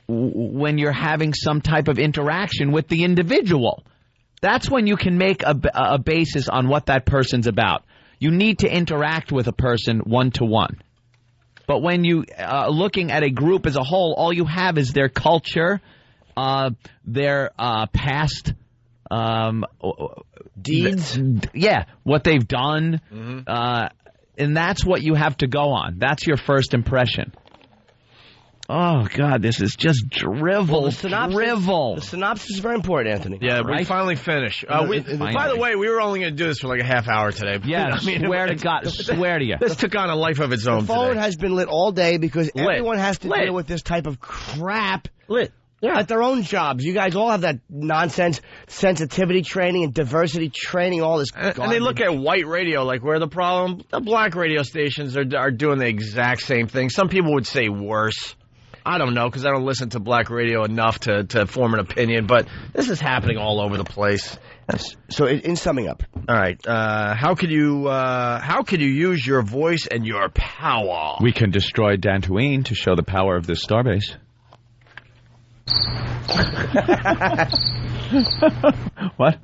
having some type of interaction with the individual. That's when you can make a basis on what that person's about. You need to interact with a person one-to-one. But when you looking at a group as a whole, all you have is their culture, their past deeds. What they've done. Mm-hmm. And that's what you have to go on. That's your first impression. Oh, God, this is just drivel. The synopsis is very important, Anthony. Yeah, we finally finished. By the way, we were only going to do this for like a half hour today. Yeah, swear to you. This took on a life of its own. The phone today. has been lit all day because everyone has to deal with this type of crap. At their own jobs. You guys all have that nonsense sensitivity training and diversity training, all this garbage. And they look at white radio like we're the problem. The black radio stations are doing the exact same thing. Some people would say worse. I don't know, because I don't listen to black radio enough to form an opinion, but this is happening all over the place. So in summing up. All right. How could you use your voice and your power? We can destroy Dantooine to show the power of this starbase. What?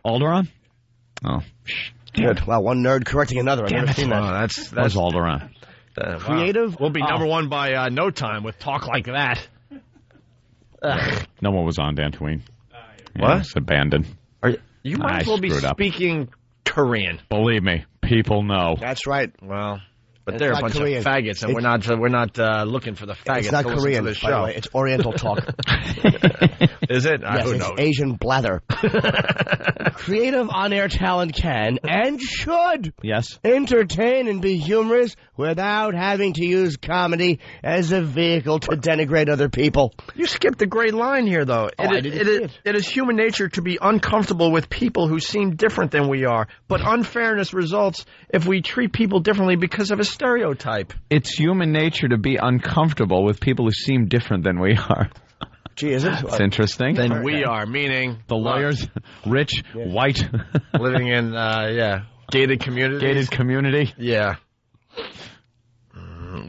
Alderaan? Oh, good. Wow, one nerd correcting another. I've never seen that. That's Alderaan. Creative. We'll be number one by no time with talk like that. No one was on Dantooine. What? It's abandoned. You might as well be speaking Korean. Believe me, people know. That's right. Well. But they're a bunch of faggots, and we're not looking for the faggots. It's not to Korean, to the by the show. way. It's Oriental talk. Is it? Yes, Who it's knows? Asian blather. Creative on-air talent can and should entertain and be humorous without having to use comedy as a vehicle to denigrate other people. You skipped a great line here, though. It is human nature to be uncomfortable with people who seem different than we are, but unfairness results if we treat people differently because of a stereotype. It's human nature to be uncomfortable with people who seem different than we are. Gee, is it? It's interesting. Than we are, meaning the lawyers, rich, white, living in gated communities. Gated community. Yeah.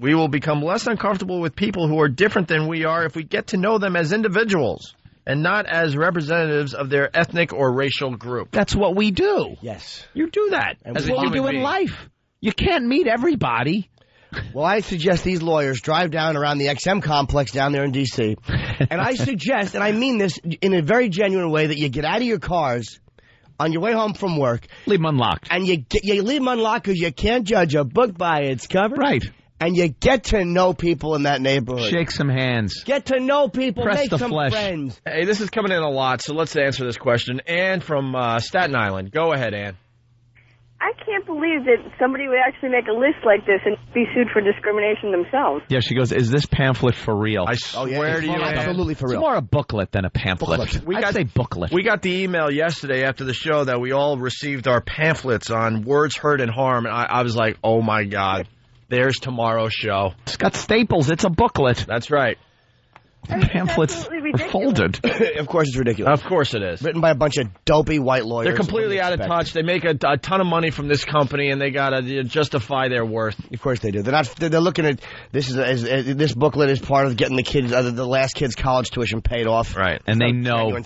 We will become less uncomfortable with people who are different than we are if we get to know them as individuals and not as representatives of their ethnic or racial group. That's what we do. Yes. You do that. That's what we do in life. You can't meet everybody. Well, I suggest these lawyers drive down around the XM complex down there in D.C. And I suggest, and I mean this in a very genuine way, that you get out of your cars on your way home from work. Leave them unlocked. And you leave them unlocked because you can't judge a book by its cover. Right. And you get to know people in that neighborhood. Shake some hands. Get to know people. Press make the some flesh. friends. Hey, this is coming in a lot, so let's answer this question. Ann from Staten Island. Go ahead, Ann. I can't believe that somebody would actually make a list like this and be sued for discrimination themselves. Yeah, she goes, is this pamphlet for real? I swear to you, absolutely for real. It's more a booklet than a pamphlet. I'd say booklet. We got the email yesterday after the show that we all received our pamphlets on words, hurt, and harm, and I was like, oh, my God, there's tomorrow's show. It's got staples. It's a booklet. That's right. Pamphlets are folded. Of course it's ridiculous. Of course it is. Written by a bunch of dopey white lawyers. They're completely out of touch. They make a ton of money from this company, and they got to justify their worth. Of course they do. They're not. They're looking at this this booklet is part of getting the kids, the last kid's college tuition paid off. Right, and they know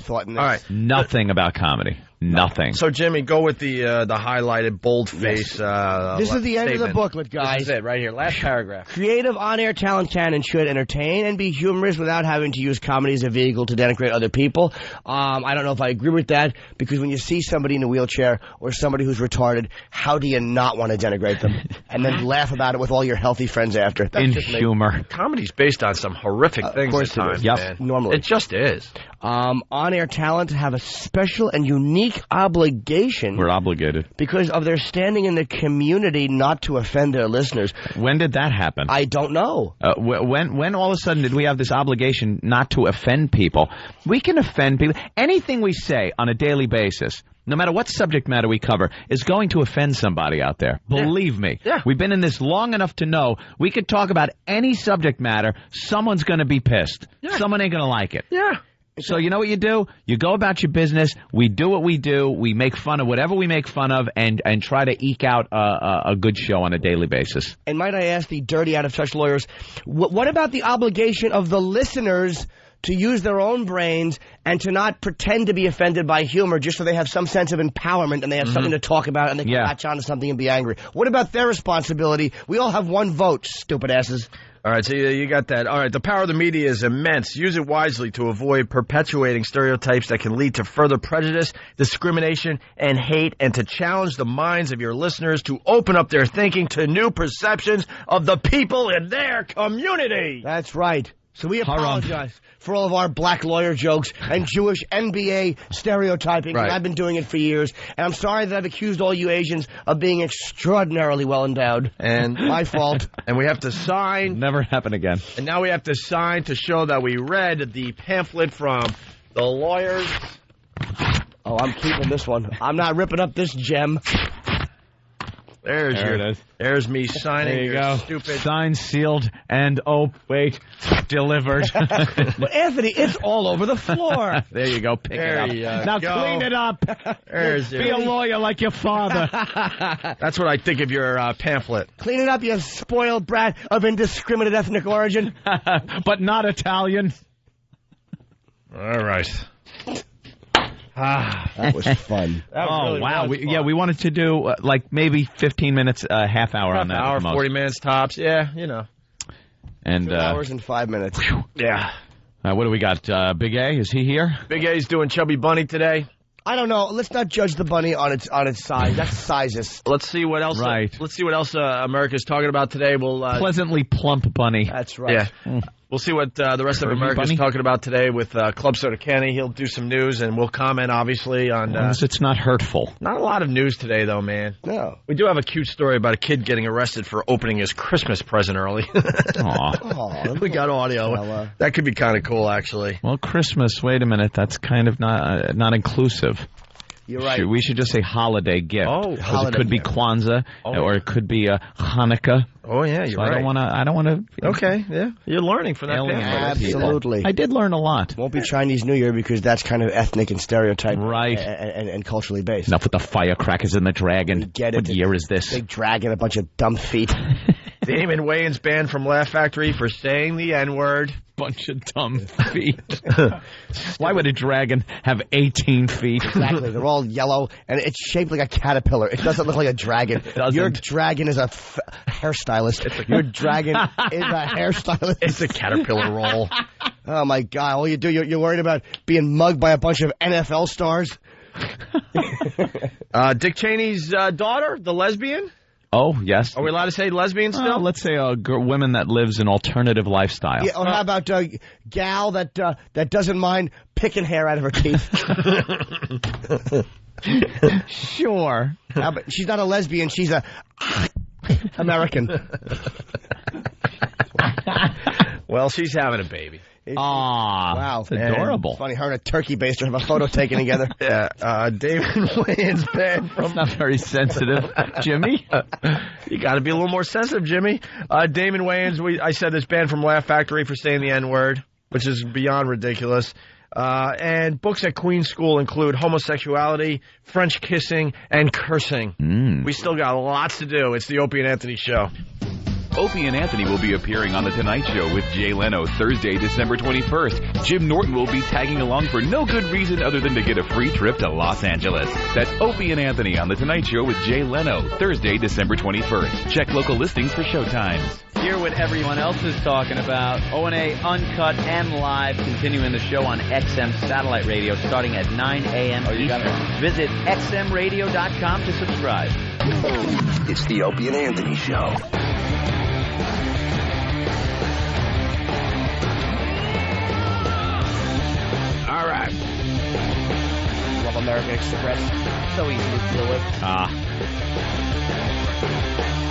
nothing about comedy. Nothing. So, Jimmy, go with the highlighted boldface. This is the end of the booklet, guys. This is it, right here. Last paragraph. Creative on-air talent can and should entertain and be humorous without having to use comedy as a vehicle to denigrate other people. I don't know if I agree with that, because when you see somebody in a wheelchair or somebody who's retarded, how do you not want to denigrate them? And then laugh about it with all your healthy friends after. That's in just humor. Comedy's based on some horrific things at times, Yep. man. Normally. It just is. on-air talent have a special and unique obligation. We're obligated. Because of their standing in the community not to offend their listeners. When did that happen? I don't know. When all of a sudden did we have this obligation not to offend people? We can offend people. Anything we say on a daily basis, no matter what subject matter we cover, is going to offend somebody out there. Believe me. Yeah. We've been in this long enough to know we could talk about any subject matter. Someone's going to be pissed. Yeah. Someone ain't going to like it. Yeah. So you know what you do? You go about your business. We do what we do. We make fun of whatever we make fun of and try to eke out a good show on a daily basis. And might I ask the dirty, out-of-touch lawyers, what about the obligation of the listeners to use their own brains and to not pretend to be offended by humor just so they have some sense of empowerment and they have something to talk about and they can latch onto something and be angry? What about their responsibility? We all have one vote, stupid asses. All right, so you got that. All right, the power of the media is immense. Use it wisely to avoid perpetuating stereotypes that can lead to further prejudice, discrimination, and hate, and to challenge the minds of your listeners to open up their thinking to new perceptions of the people in their community. That's right. So we apologize for all of our black lawyer jokes and Jewish NBA stereotyping. Right. I've been doing it for years. And I'm sorry that I've accused all you Asians of being extraordinarily well endowed. And my fault. And we have to sign. Never happen again. And now we have to sign to show that we read the pamphlet from the lawyers. Oh, I'm keeping this one. I'm not ripping up this gem. There it is. There's me signing. There you your go. Stupid. Signed, sealed, and delivered. But Anthony, it's all over the floor. There you go. Pick There it up. you Now go. clean it up. Be a lawyer like your father. That's what I think of your pamphlet. Clean it up, you spoiled brat of indiscriminate ethnic origin. But not Italian. All right. That was fun. Oh, wow. We wanted to do like maybe 15 minutes, half hour on that. Half hour, 40 minutes tops. Yeah, you know. And 2 hours and 5 minutes. Yeah. What do we got? Big A, is he here? Big A's doing Chubby Bunny today. I don't know. Let's not judge the bunny on its size. That's sizes. Let's see what else. Right. Let's see what else America's talking about today. We'll pleasantly plump bunny. That's right. Yeah. We'll see what the rest of Curvy America's bunny? talking about today with Club Soda Kenny. He'll do some news, and we'll comment, obviously, on... it's not hurtful. Not a lot of news today, though, man. No. We do have a cute story about a kid getting arrested for opening his Christmas present early. Aw. We got audio. That could be kind of cool, actually. Well, Christmas, wait a minute. That's kind of not inclusive. You're right. We should just say holiday gift. Oh, it could be Kwanzaa, or it could be Hanukkah. Oh, yeah, you're right. I don't want to. Okay, yeah. You're learning from that. Absolutely. I did learn a lot. Won't be Chinese New Year because that's kind of ethnic and stereotype. Right. And culturally based. Enough with the firecrackers and the dragon. We get it. What year is this? Big dragon, a bunch of dumb feet. Damon Wayans banned from Laugh Factory for saying the N-word. Bunch of dumb feet. Why would a dragon have 18 feet? Exactly. They're all yellow, and it's shaped like a caterpillar. It doesn't look like a dragon. Your dragon is a hairstylist. Your dragon is a hairstylist. It's a caterpillar roll. Oh, my God. All you do, you're worried about being mugged by a bunch of NFL stars? Dick Cheney's daughter, the lesbian? Oh, yes. Are we allowed to say lesbian still? Let's say a woman that lives an alternative lifestyle. Yeah, or how about gal that doesn't mind picking hair out of her teeth? Sure. But she's not a lesbian. She's a American. Well, she's having a baby. Wow. It's adorable. It's funny, her and a turkey baster have a photo taken together. Yeah. David Wayans banned from... That's not very sensitive, Jimmy. You got to be a little more sensitive, Jimmy. Damon Wayans, I said this, banned from Laugh Factory for saying the N-word, which is beyond ridiculous. And books at Queen's School include homosexuality, French kissing, and cursing. We still got lots to do. It's the Opie and Anthony Show. Opie and Anthony will be appearing on The Tonight Show with Jay Leno Thursday, December 21st. Jim Norton will be tagging along for no good reason other than to get a free trip to Los Angeles. That's Opie and Anthony on The Tonight Show with Jay Leno Thursday, December 21st. Check local listings for showtimes. Hear what everyone else is talking about. O&A Uncut and Live, continuing the show on XM Satellite Radio starting at 9 a.m. Eastern. Visit xmradio.com to subscribe. It's the Opie and Anthony Show. All right. American Express. So easy to deal with.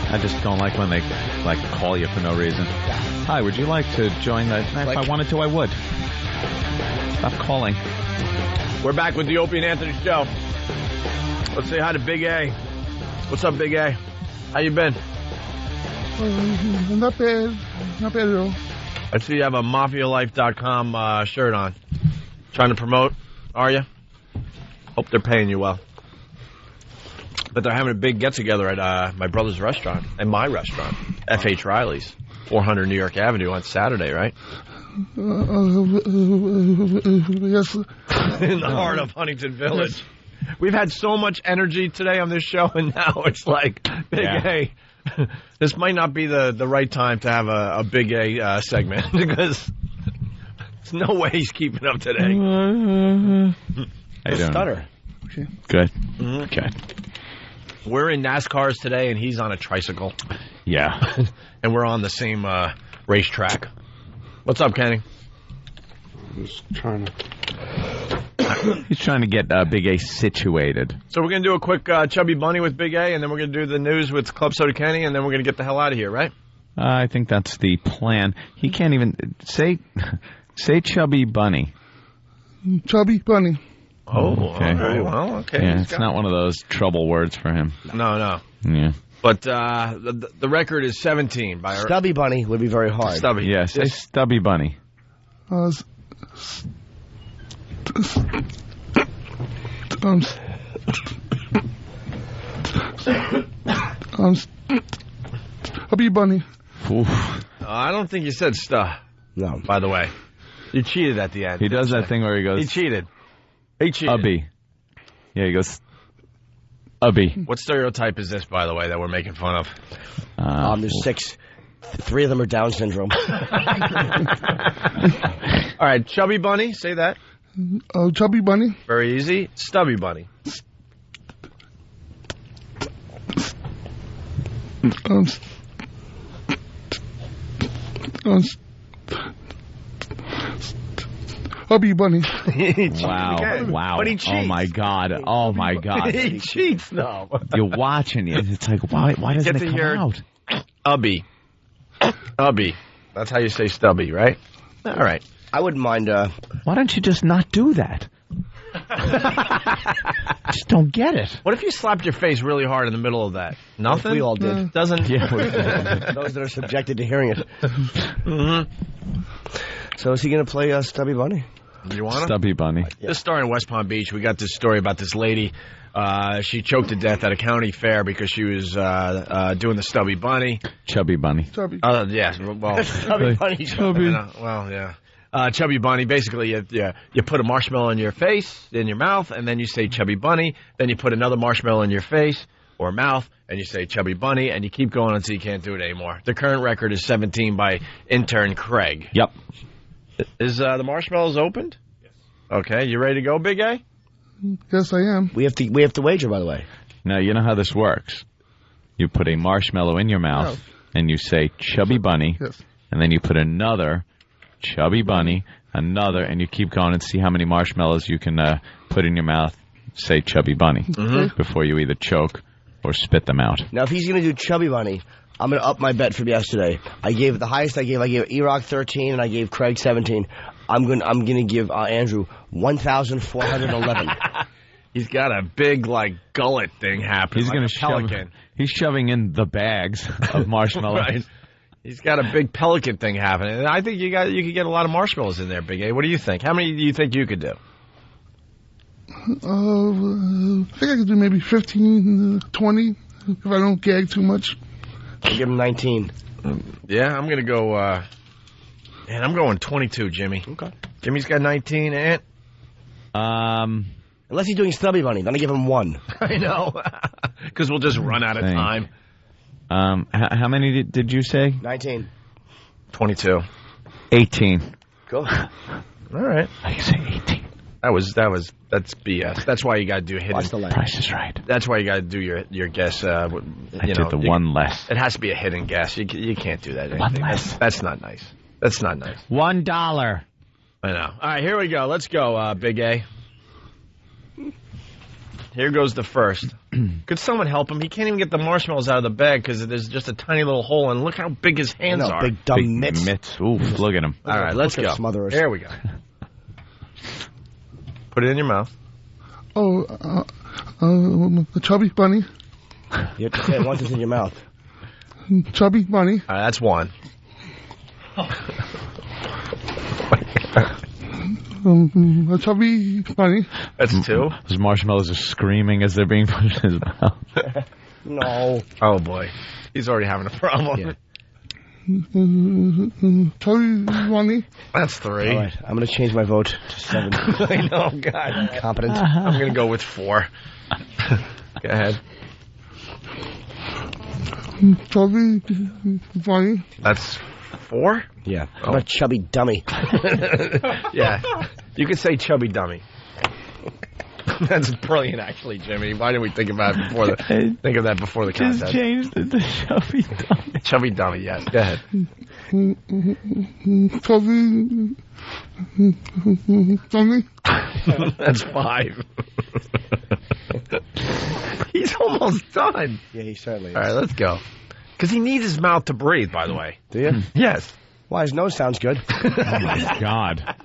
I just don't like when they call you for no reason. Hi, would you like to join the... If I wanted to, I would. Stop calling. We're back with the Opie and Anthony Show. Let's say hi to Big A. What's up, Big A? How you been? Not bad. Not bad at all. I see you have a MafiaLife.com shirt on. Trying to promote, are you? Hope they're paying you well. But they're having a big get-together at my brother's restaurant, and my restaurant, F.H. Riley's, 400 New York Avenue on Saturday, right? Yes. In the heart of Huntington Village. We've had so much energy today on this show, and now it's like, Big A. This might not be the right time to have a Big A segment, because there's no way he's keeping up today. How you doing? Stutter. Okay. Good. Mm-hmm. Okay. We're in NASCARs today, and he's on a tricycle. Yeah. And we're on the same racetrack. What's up, Kenny? Just trying to... He's trying to get Big A situated. So we're going to do a quick Chubby Bunny with Big A, and then we're going to do the news with Club Soda Kenny, and then we're going to get the hell out of here, right? I think that's the plan. He can't even... Say Chubby Bunny. Chubby Bunny. Oh, okay. All right. Well, okay. Yeah, it's not one of those trouble words for him. No. Yeah. But the record is 17 by Stubby Bunny would be very hard. Stubby. Yeah, say Stubby Bunny. Stubby Bunny. I don't think you said stuff. No. By the way, you cheated at the end. He does that thing where he goes... He cheated. He cheated. Ubby. Yeah, he goes... Ubby. What stereotype is this, by the way, that we're making fun of? There's 6. 3 of them are Down syndrome. All right, Chubby Bunny, say that. Chubby Bunny. Very easy. Stubby Bunny. Chubby Bunny. Wow. But he cheats. Oh, my God. Oh, my God. He cheats, no. You're watching it. It's like, why doesn't it come out? Ubby. That's how you say stubby, right? All right. I wouldn't mind... Why don't you just not do that? Just don't get it. What if you slapped your face really hard in the middle of that? Nothing? We all did. Doesn't... Yeah, those that are subjected to hearing it. Mm-hmm. So is he going to play Stubby Bunny? You want him? Stubby Bunny. Yeah. This story in West Palm Beach, we got this story about this lady. She choked to death at a county fair because she was doing the Stubby Bunny. Chubby Bunny. Chubby. Yes. Well, Stubby Bunny. Chubby. Well, yeah. Chubby Bunny, basically, you put a marshmallow in your face, in your mouth, and then you say Chubby Bunny. Then you put another marshmallow in your face or mouth, and you say Chubby Bunny, and you keep going until you can't do it anymore. The current record is 17 by intern Craig. Yep. Is the marshmallows opened? Yes. Okay, you ready to go, Big A? Yes, I am. We have to wager, by the way. Now, you know how this works. You put a marshmallow in your mouth, and you say Chubby Bunny, and then you put another Chubby Bunny, another, and you keep going and see how many marshmallows you can put in your mouth, say Chubby Bunny, before you either choke or spit them out. Now, if he's going to do Chubby Bunny, I'm going to up my bet from yesterday. I gave the highest I gave E-Rock 13, and I gave Craig 17. I'm going to give Andrew 1,411. He's got a big, gullet thing happening. He's going to pelican. He's shoving in the bags of marshmallows. Right. He's got a big pelican thing happening. And I think you could get a lot of marshmallows in there, Big A. What do you think? How many do you think you could do? I think I could do maybe 15, 20, if I don't gag too much. I'll give him 19. Yeah, I'm going to go, I'm going 22, Jimmy. Okay. Jimmy's got 19, Ant? Unless he's doing Stubby Bunny, then I give him 1. I know. Because we'll just run out of time. How many did you say? 19. 22. 18. Cool. All right. I say 18. That's BS. That's why you got to do hidden. Watch the Price is Right. That's why you got to do your guess. I did the one less. It has to be a hidden guess. You can't do that. One less. That's not nice. That's not nice. $1. I know. All right, here we go. Let's go, Big A. Here goes the first. Could someone help him? He can't even get the marshmallows out of the bag because there's just a tiny little hole, and look how big his hands are. Big dumb mitts. Oof, look at him. All right, let's go. There we go. Put it in your mouth. Oh, the chubby bunny. You have to say it once it's in your mouth. Chubby bunny. All right, that's one. A chubby bunny. That's two. His marshmallows are screaming as they're being put in his mouth. No. Oh, boy. He's already having a problem. Yeah. Chubby bunny. That's three. All right, I'm going to change my vote to 7. I know, God. Incompetent. I'm going to go with 4. Go ahead. Chubby bunny. That's 4? Yeah. How about chubby dummy? Yeah. You could say chubby dummy. That's brilliant, actually, Jimmy. Why didn't we think about it before the contest? Just changed it to chubby dummy. Chubby dummy, yes. Go ahead. Chubby dummy. That's 5. He's almost done. Yeah, he certainly is. All right, let's go. Because he needs his mouth to breathe, by the way. Do you? Yes. Why, his nose sounds good. Oh, my God.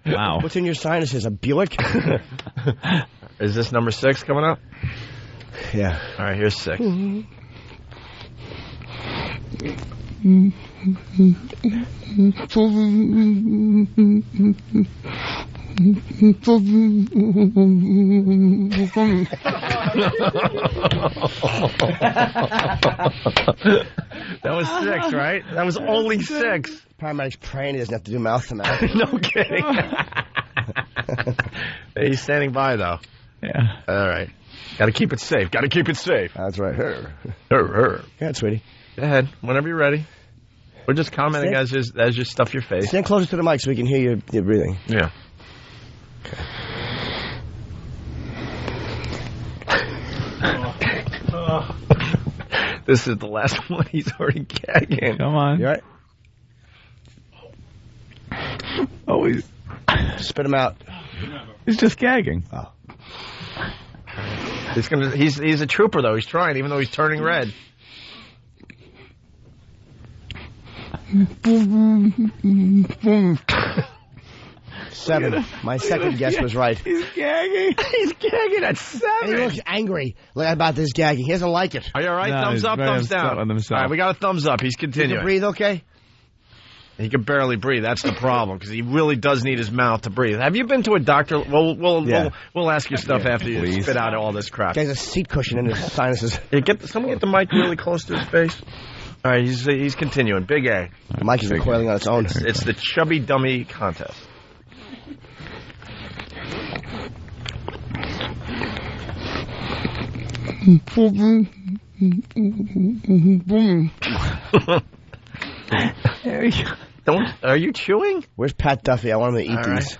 Wow. What's in your sinuses? A Buick? Is this number 6 coming up? Yeah. All right, here's 6. That was 6, right? That was only 6. Paramedic's praying he doesn't have to do mouth to mouth. No kidding. He's standing by, though. Yeah. All right. Got to keep it safe. Got to keep it safe. That's right. Her. Yeah, sweetie. Go ahead. Whenever you're ready. We're just commenting as you stuff your face. Stand closer to the mic so we can hear your breathing. Yeah. This is the last one. He's already gagging. Come on. You all right? Oh, spit him out. He's just gagging. Oh. He's a trooper though. He's trying, even though he's turning red. 7. My second guess was right. He's gagging. He's gagging at 7. And he looks angry about this gagging. He doesn't like it. Are you all right? No, thumbs up, thumbs down. All right, we got a thumbs up. He's continuing. Can you breathe okay? He can barely breathe. That's the problem, because he really does need his mouth to breathe. Have you been to a doctor? We'll ask you stuff after you spit out all this crap. He has a seat cushion in his sinuses. Hey, someone get the mic really close to his face. All right, he's continuing. Big A. The mic is recoiling on its own. It's the chubby dummy contest. Are you chewing? Where's Pat Duffy? I want him to eat all these. Right.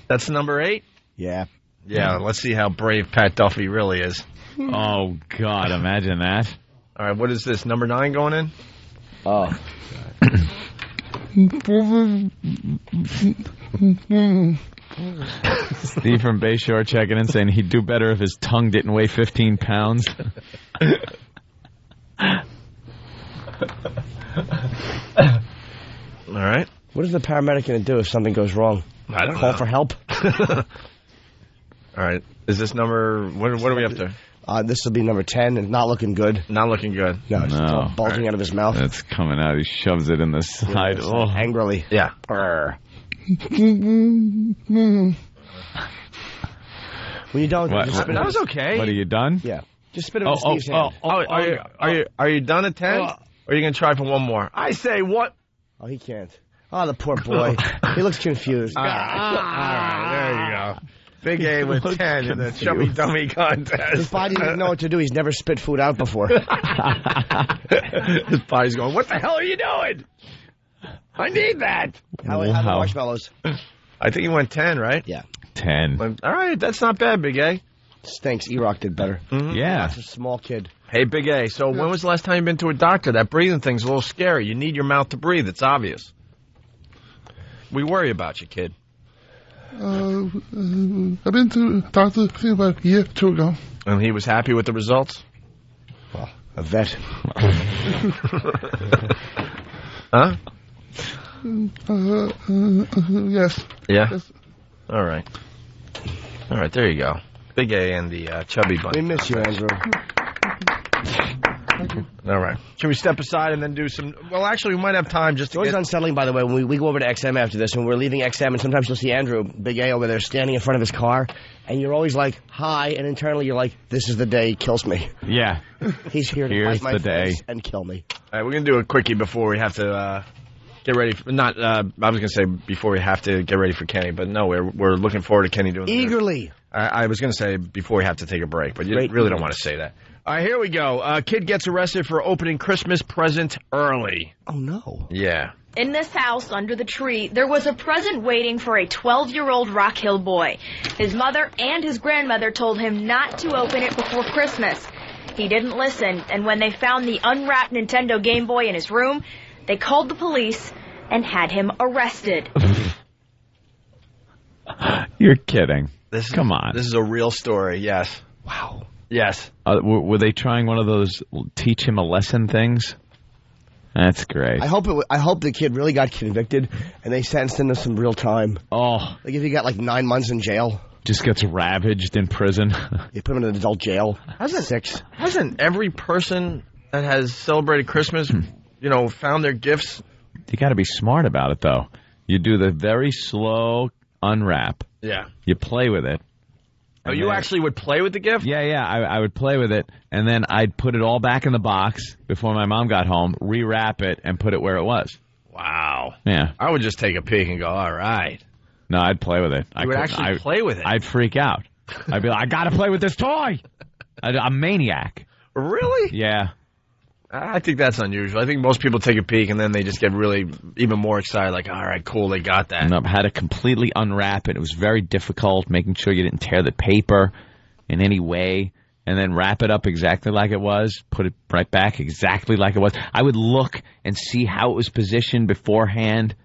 That's number 8? Yeah. Yeah, let's see how brave Pat Duffy really is. Oh, God, imagine that. All right, what is this? Number 9 going in? Oh. Steve from Bayshore checking in saying he'd do better if his tongue didn't weigh 15 pounds. All right. What is the paramedic going to do if something goes wrong? I don't know. Call for help? All right. Is this number... What are we up to? This will be number 10. It's not looking good. Not looking good. No, it's all bulging out of his mouth. It's coming out. He shoves it in the side. Angrily. Yeah. When you're done, just spit it. That was okay. What, are you done? Yeah. Just spit it in Steve's hand. Are you done at 10? Or are you going to try for one more? I say what? Oh, he can't. Oh, the poor boy. He looks confused. All right, there you go. Big A with 10 in the chubby dummy contest. His body doesn't know what to do. He's never spit food out before. His body's going, what the hell are you doing? I need that. How are the marshmallows? I think he went 10, right? Yeah. 10. All right, that's not bad, Big A. Stinks. E-Rock did better. Mm-hmm. Yeah. That's a small kid. Hey, Big A, so when was the last time you've been to a doctor? That breathing thing's a little scary. You need your mouth to breathe. It's obvious. We worry about you, kid. I've been to doctor I think about a year or two ago. And he was happy with the results? Well, a vet. Huh? Yes. Yeah? Yes. All right. All right, there you go. Big A and the chubby bunny. We miss you, Andrew. All right. Should we step aside and then do some... Well, actually, we might have time just to It's always unsettling, by the way, when we go over to XM after this, and we're leaving XM, and sometimes you'll see Andrew, Big A, over there standing in front of his car, and you're always like, hi, and internally you're like, this is the day he kills me. Yeah. He's here to Here's bite my the day. face and kill me. All right, we're going to do a quickie before we have to get ready. I was going to say before we have to get ready for Kenny, but no, we're looking forward to Kenny doing Eagerly. I was going to say before we have to take a break, but you Great really news. don't want to say that. All right, here we go. Kid gets arrested for opening Christmas present early. Oh, no. Yeah. In this house, under the tree, there was a present waiting for a 12-year-old Rock Hill boy. His mother and his grandmother told him not to open it before Christmas. He didn't listen, and when they found the unwrapped Nintendo Game Boy in his room, they called the police and had him arrested. You're kidding. Come on. This is a real story, yes. Wow. Yes. Were they trying one of those teach him a lesson things? That's great. I hope the kid really got convicted and they sentenced him to some real time. Oh. Like if he got like 9 months in jail. Just gets ravaged in prison. You put him in an adult jail. Hasn't every person that has celebrated Christmas, found their gifts? You got to be smart about it, though. You do the very slow unwrap. Yeah. You play with it. Oh, you actually would play with the gift? Yeah. I would play with it, and then I'd put it all back in the box before my mom got home, rewrap it, and put it where it was. Wow. Yeah. I would just take a peek and go, all right. No, I'd play with it. You would actually play with it? I'd freak out. I'd be like, I got to play with this toy. I'm a maniac. Really? Yeah. I think that's unusual. I think most people take a peek and then they just get really even more excited, like, all right, cool, they got that. No, I had to completely unwrap it. It was very difficult, making sure you didn't tear the paper in any way, and then wrap it up exactly like it was, put it right back exactly like it was. I would look and see how it was positioned beforehand,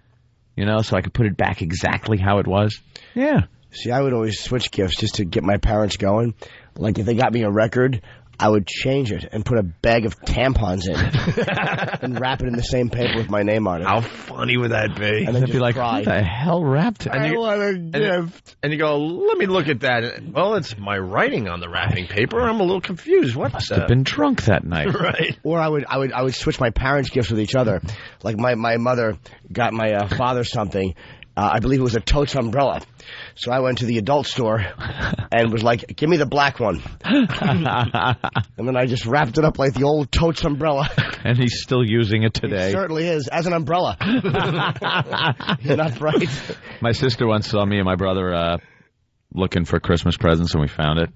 so I could put it back exactly how it was. Yeah. See, I would always switch gifts just to get my parents going. Like if they got me a record, I would change it and put a bag of tampons in it and wrap it in the same paper with my name on it. How funny would that be? And then be like, cry. who the hell wrapped it? I want a gift. And you go, let me look at that. Well, it's my writing on the wrapping paper. I'm a little confused. What Must have been drunk that night. Right. Or I would switch my parents' gifts with each other. Like my mother got my father something. I believe it was a Totes umbrella. So I went to the adult store and was like, give me the black one. And then I just wrapped it up like the old Totes umbrella. And he's still using it today. He certainly is, as an umbrella. You're not right. My sister once saw me and my brother looking for Christmas presents, and we found it.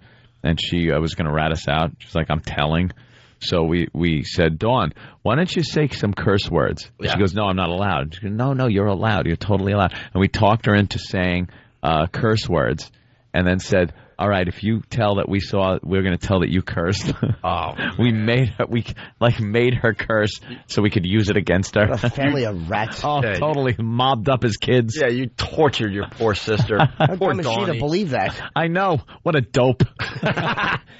And she was going to rat us out. She's like, I'm telling. So we said, Dawn, why don't you say some curse words? Yeah. She goes, no, I'm not allowed. She goes, no, you're allowed. You're totally allowed. And we talked her into saying curse words, and then said, all right, if you tell that we're going to tell that you cursed. Oh. We made her curse so we could use it against her. What a family of rats. Oh, yeah, totally mobbed up as kids. Yeah, you tortured your poor sister. How Poor dumb is she to believe that? I know. What a dope.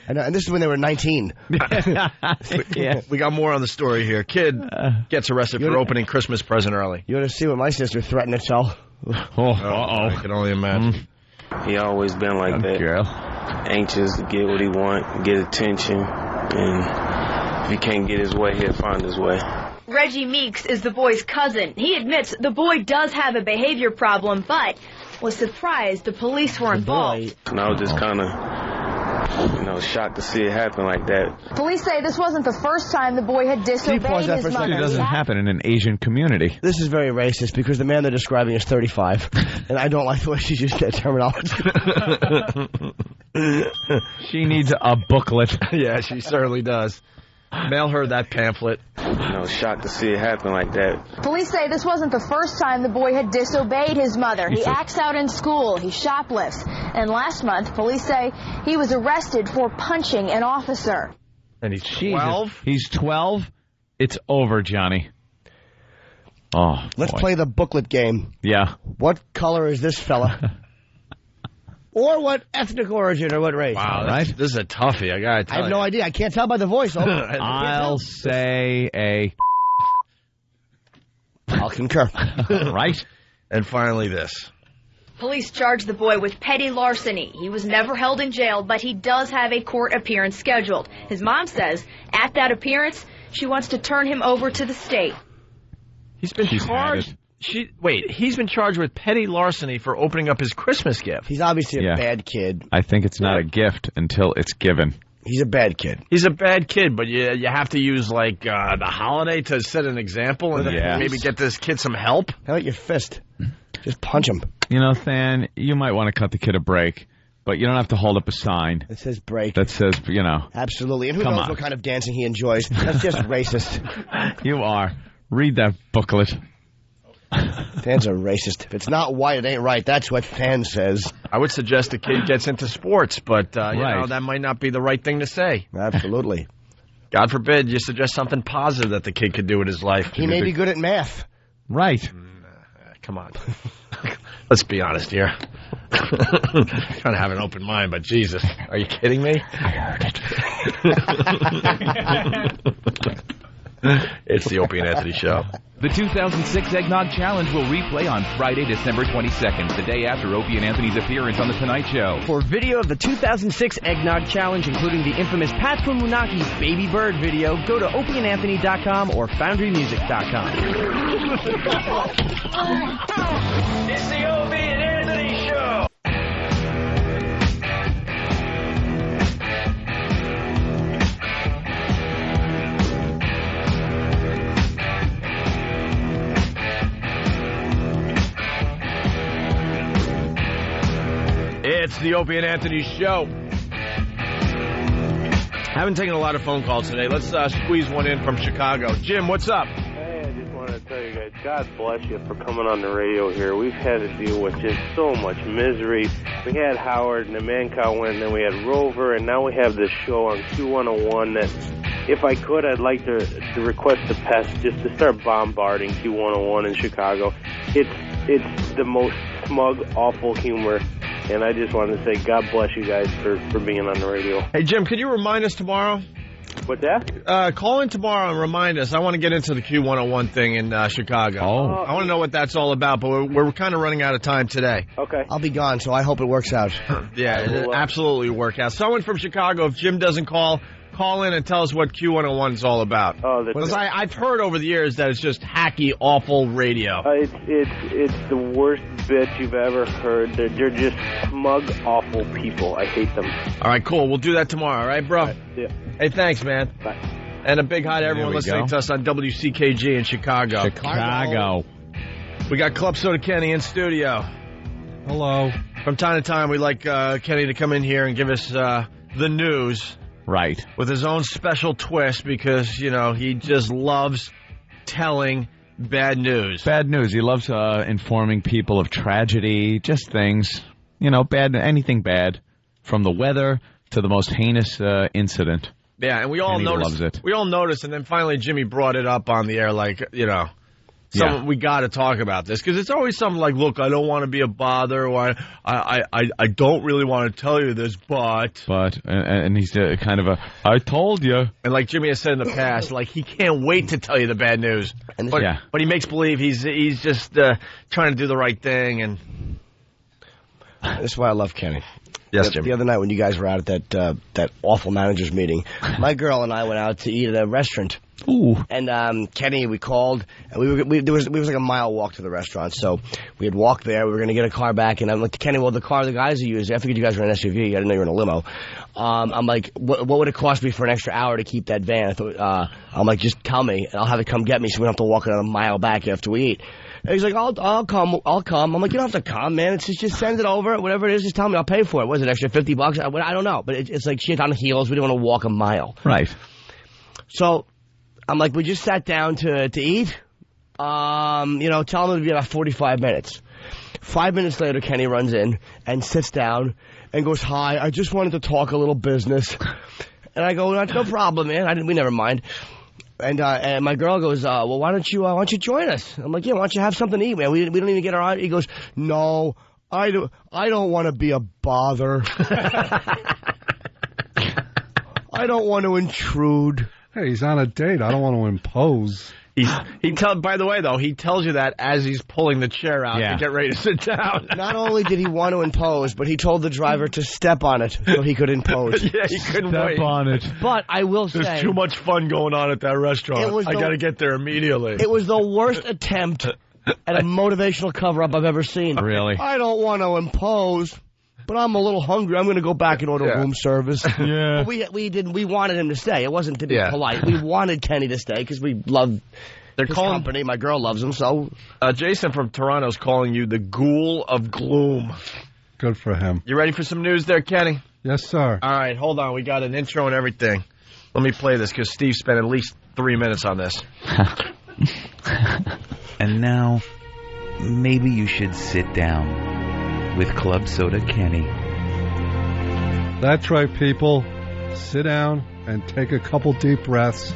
And this is when they were 19. Yeah. We got more on the story here. Kid gets arrested for opening Christmas present early. You want to see what my sister threatened to tell? I can only imagine. He always been like that. Girl. Anxious to get what he want, get attention, and if he can't get his way, he'll find his way. Reggie Meeks is the boy's cousin. He admits the boy does have a behavior problem, but was surprised the police were involved. And I was just kind of, shocked to see it happen like that. Police say this wasn't the first time the boy had disobeyed his mother. It doesn't happen in an Asian community. This is very racist because the man they're describing is 35, and I don't like the way she used that terminology. She needs a booklet. Yeah, she certainly does. Mail her that pamphlet. Shocked to see it happen like that. Police say this wasn't the first time the boy had disobeyed his mother. He acts out in school. He shoplifts. And last month, police say he was arrested for punching an officer. And he's 12? He's 12? It's over, Johnny. Oh, Let's play the booklet game. Yeah. What color is this fella? Or what ethnic origin or what race. Wow, right? This is a toughie, I gotta tell you. I have no idea. I can't tell by the voice. I'll say a... I'll concur. Right? And finally this. Police charged the boy with petty larceny. He was never held in jail, but he does have a court appearance scheduled. His mom says at that appearance, she wants to turn him over to the state. He's been charged. He's been charged with petty larceny for opening up his Christmas gift. He's obviously a bad kid. I think it's not a gift until it's given. He's a bad kid. He's a bad kid, but you have to use, like, the holiday to set an example and maybe get this kid some help. How about your fist? Just punch him. You know, Than, you might want to cut the kid a break, but you don't have to hold up a sign. That says break. That says, you know. Absolutely. And who knows what kind of dancing he enjoys. That's just racist. You are. Read that booklet. Than's a racist. If it's not white, it ain't right. That's what Than says. I would suggest the kid gets into sports, but, you know, that might not be the right thing to say. Absolutely. God forbid you suggest something positive that the kid could do with his life. He may be good at math. Right. Come on. Let's be honest here. Trying to have an open mind, but Jesus, are you kidding me? I heard it. It's the Opie and Anthony Show. The 2006 Eggnog Challenge will replay on Friday, December 22nd, the day after Opie and Anthony's appearance on The Tonight Show. For video of the 2006 Eggnog Challenge, including the infamous Pat Munaki's Baby Bird video, go to opieandanthony.com or foundrymusic.com. It's the Opie and Anthony Show. It's the Opie and Anthony Show. Haven't taken a lot of phone calls today. Let's squeeze one in from Chicago. Jim, what's up? Hey, I just wanted to tell you guys, God bless you for coming on the radio here. We've had to deal with just so much misery. We had Howard and the Man Cow win, then we had Rover, and now we have this show on Q101 that, if I could, I'd like to request the Pest just to start bombarding Q101 in Chicago. It's the most smug, awful humor. And I just wanted to say God bless you guys for being on the radio. Hey, Jim, can you remind us tomorrow? What's that? Call in tomorrow and remind us. I want to get into the Q101 thing in Chicago. I want to know what that's all about, but we're kind of running out of time today. Okay. I'll be gone, so I hope it works out. Yeah, it'll absolutely work out. Someone from Chicago, if Jim doesn't call in and tell us what Q101 is all about. Because I've heard over the years that it's just hacky, awful radio. It's the worst bit you've ever heard. They're just smug, awful people. I hate them. All right, cool. We'll do that tomorrow, all right, bro? All right, yeah. Hey, thanks, man. Bye. And a big hi to everyone listening to us on WCKG in Chicago. We got Club Soda Kenny in studio. Hello. From time to time, we like Kenny to come in here and give us the news. Right. With his own special twist because, you know, he just loves telling bad news. Bad news. He loves informing people of tragedy, just things, you know, anything bad, from the weather to the most heinous incident. Yeah, and we all noticed. Loves it. We all noticed, and then finally Jimmy brought it up on the air, like, you know, we got to talk about this because it's always something like, look, I don't want to be a bother, or I don't really want to tell you this, but and he's kind of I told you, and like Jimmy has said in the past, like he can't wait to tell you the bad news, but he makes believe he's just trying to do the right thing, and this is why I love Kenny. Yes, Jim. The other night when you guys were out at that awful managers meeting, my girl and I went out to eat at a restaurant. Ooh. And Kenny, we called, and we was like a mile walk to the restaurant. So we had walked there. We were going to get a car back, and I'm like, Kenny, well, the car the guys are using, I figured you guys were in an SUV. I didn't know you were in a limo. I'm like, what would it cost me for an extra hour to keep that van? I thought, I'm like, just tell me, and I'll have it come get me so we don't have to walk another mile back after we eat. And he's like, I'll come. I'm like, you don't have to come, man. It's just send it over, whatever it is. Just tell me, I'll pay for it. What is it, extra $50? I don't know, but it's like shit on heels. We don't want to walk a mile. Right. So I'm like, we just sat down to eat. You know, tell him it'll be about 45 minutes. 5 minutes later, Kenny runs in and sits down and goes, hi, I just wanted to talk a little business. And I go, no problem, man. We never mind. And my girl goes, well, why don't you join us? I'm like, yeah, why don't you have something to eat, man? We don't even get our... He goes, no, I don't want to be a bother. I don't want to intrude. Hey, he's on a date. I don't want to impose. By the way, though, he tells you that as he's pulling the chair out to get ready to sit down. Not only did he want to impose, but he told the driver to step on it so he could impose. Yeah, he couldn't wait. Step on it. But I will say... There's too much fun going on at that restaurant. I got to get there immediately. It was the worst attempt at a motivational cover-up I've ever seen. Really? I don't want to impose, but I'm a little hungry. I'm going to go back and order room service. Yeah. But we wanted him to stay. It wasn't to be polite. We wanted Kenny to stay because we love his company. My girl loves him, so... Jason from Toronto's calling you the Ghoul of Gloom. Good for him. You ready for some news there, Kenny? Yes, sir. All right, hold on. We got an intro and everything. Let me play this because Steve spent at least 3 minutes on this. And now, maybe you should sit down with Club Soda Kenny. That's right, people. Sit down and take a couple deep breaths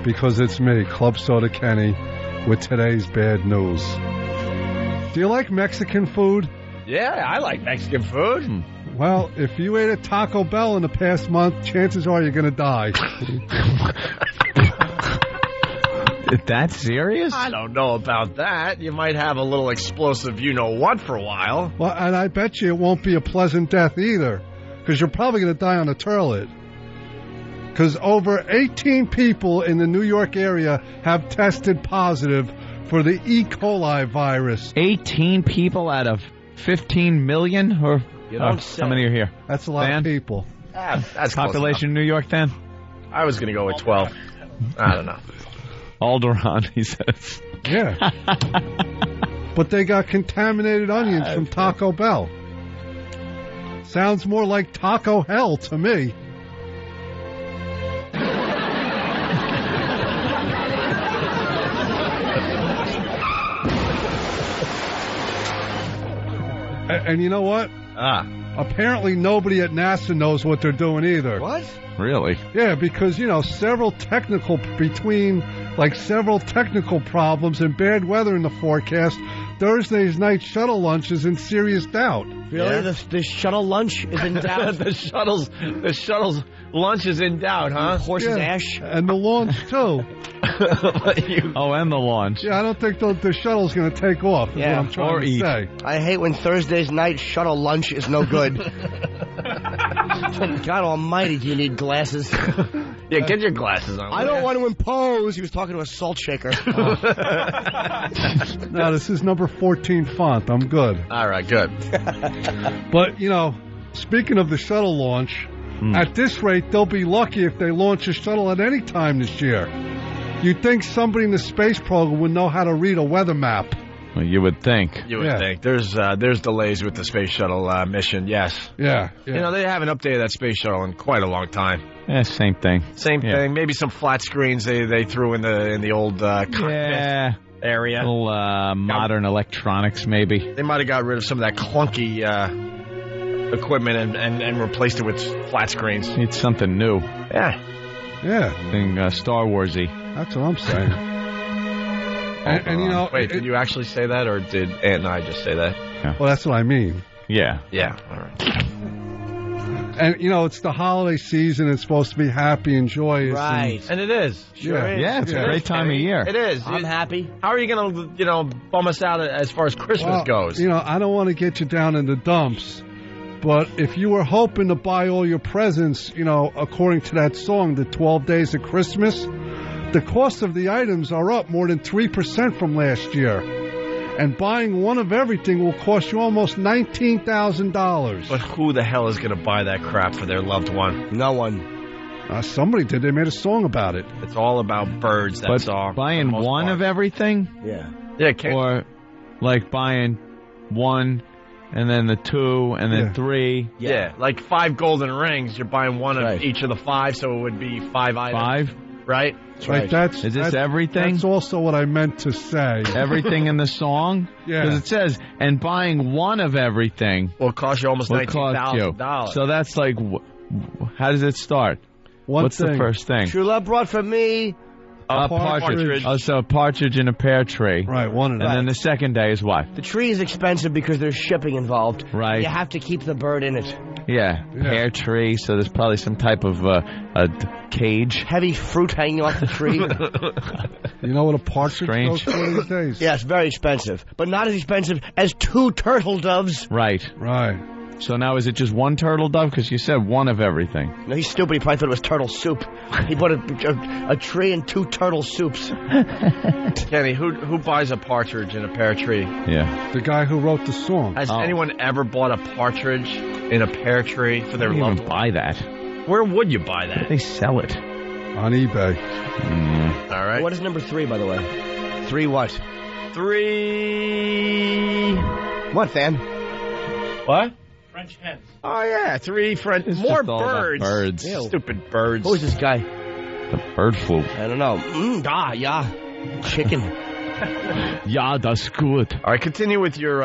because it's me, Club Soda Kenny, with today's bad news. Do you like Mexican food? Yeah, I like Mexican food. Well, if you ate at Taco Bell in the past month, chances are you're going to die. That serious? I don't know about that. You might have a little explosive you-know-what for a while. Well, and I bet you it won't be a pleasant death either, because you're probably going to die on the toilet. Because over 18 people in the New York area have tested positive for the E. coli virus. 18 people out of 15 million? Or how many are here? That's a lot of people. That's population in New York, then? I was going to go with 12. I don't know. Alderaan, he says. Yeah. But they got contaminated onions from Taco Bell. Sounds more like taco hell to me. And you know what? Apparently nobody at NASA knows what they're doing either. What? Really? Yeah, because, several technical problems and bad weather in the forecast, Thursday's night shuttle lunch is in serious doubt. Really? Yeah. The shuttle lunch is in doubt? the shuttle's lunch is in doubt, huh? Horse's ash? And the launch, too. And the launch. Yeah, I don't think the shuttle's going to take off, is what I'm trying to say. I hate when Thursday's night shuttle lunch is no good. God almighty, do you need glasses? Yeah, get your glasses on. I don't want to impose. He was talking to a salt shaker. No, this is number 14 font. I'm good. All right, good. But, speaking of the shuttle launch, at this rate, they'll be lucky if they launch a shuttle at any time this year. You'd think somebody in the space program would know how to read a weather map. Well, you would think. You would think. There's delays with the space shuttle mission, yes. Yeah. They haven't updated that space shuttle in quite a long time. Yeah, same thing. Same thing. Maybe some flat screens they threw in the old cockpit area. Little modern electronics, maybe. They might have got rid of some of that clunky equipment and replaced it with flat screens. It's something new. Yeah. Thing Star Warsy. That's what I'm saying. And wait, did you actually say that, or did Ant and I just say that? Yeah. Well, that's what I mean. Yeah. All right. And, it's the holiday season. It's supposed to be happy and joyous. Right. And it is. Sure. Yeah, it's a great time of year. It is. I'm happy. How are you going to, bum us out as far as Christmas goes? I don't want to get you down in the dumps. But if you were hoping to buy all your presents, according to that song, The 12 Days of Christmas, the cost of the items are up more than 3% from last year. And buying one of everything will cost you almost $19,000. But who the hell is going to buy that crap for their loved one? No one. Somebody did. They made a song about it. It's all about birds, that song. Buying one of everything? Yeah. Or like buying one... and then the 2, and then 3. Yeah, like 5 golden rings. You're buying one of each of the 5, so it would be 5 items. 5? Right? Right. Is this everything? That's also what I meant to say. Everything in the song? Yeah. Because it says, and buying one of everything will cost you almost $19,000. So that's how does it start? What's the first thing? True love brought for me A partridge. Oh, so a partridge in a pear tree. Right, one of And then the second day is what? The tree is expensive because there's shipping involved. Right. You have to keep the bird in it. Yeah, pear tree, so there's probably some type of a cage. Heavy fruit hanging off the tree. You know what a partridge goes for these days? Yeah, it's very expensive. But not as expensive as 2 turtle doves. Right. So now is it just one turtle dove? Because you said one of everything. No, he's stupid. He probably thought it was turtle soup. He bought a tree and 2 turtle soups. Kenny, who buys a partridge in a pear tree? Yeah. The guy who wrote the song. Has anyone ever bought a partridge in a pear tree for their loved one? Buy that. Where would you buy that? They sell it. On eBay. All right. What is number 3, by the way? 3 what? 3... What, Fan? What? French hens. Oh, yeah, 3 French... It's More just all about birds. birds. Ew. Stupid birds. Who is this guy? The bird flu. I don't know. Yeah. Chicken. Yeah, that's good. All right, continue with your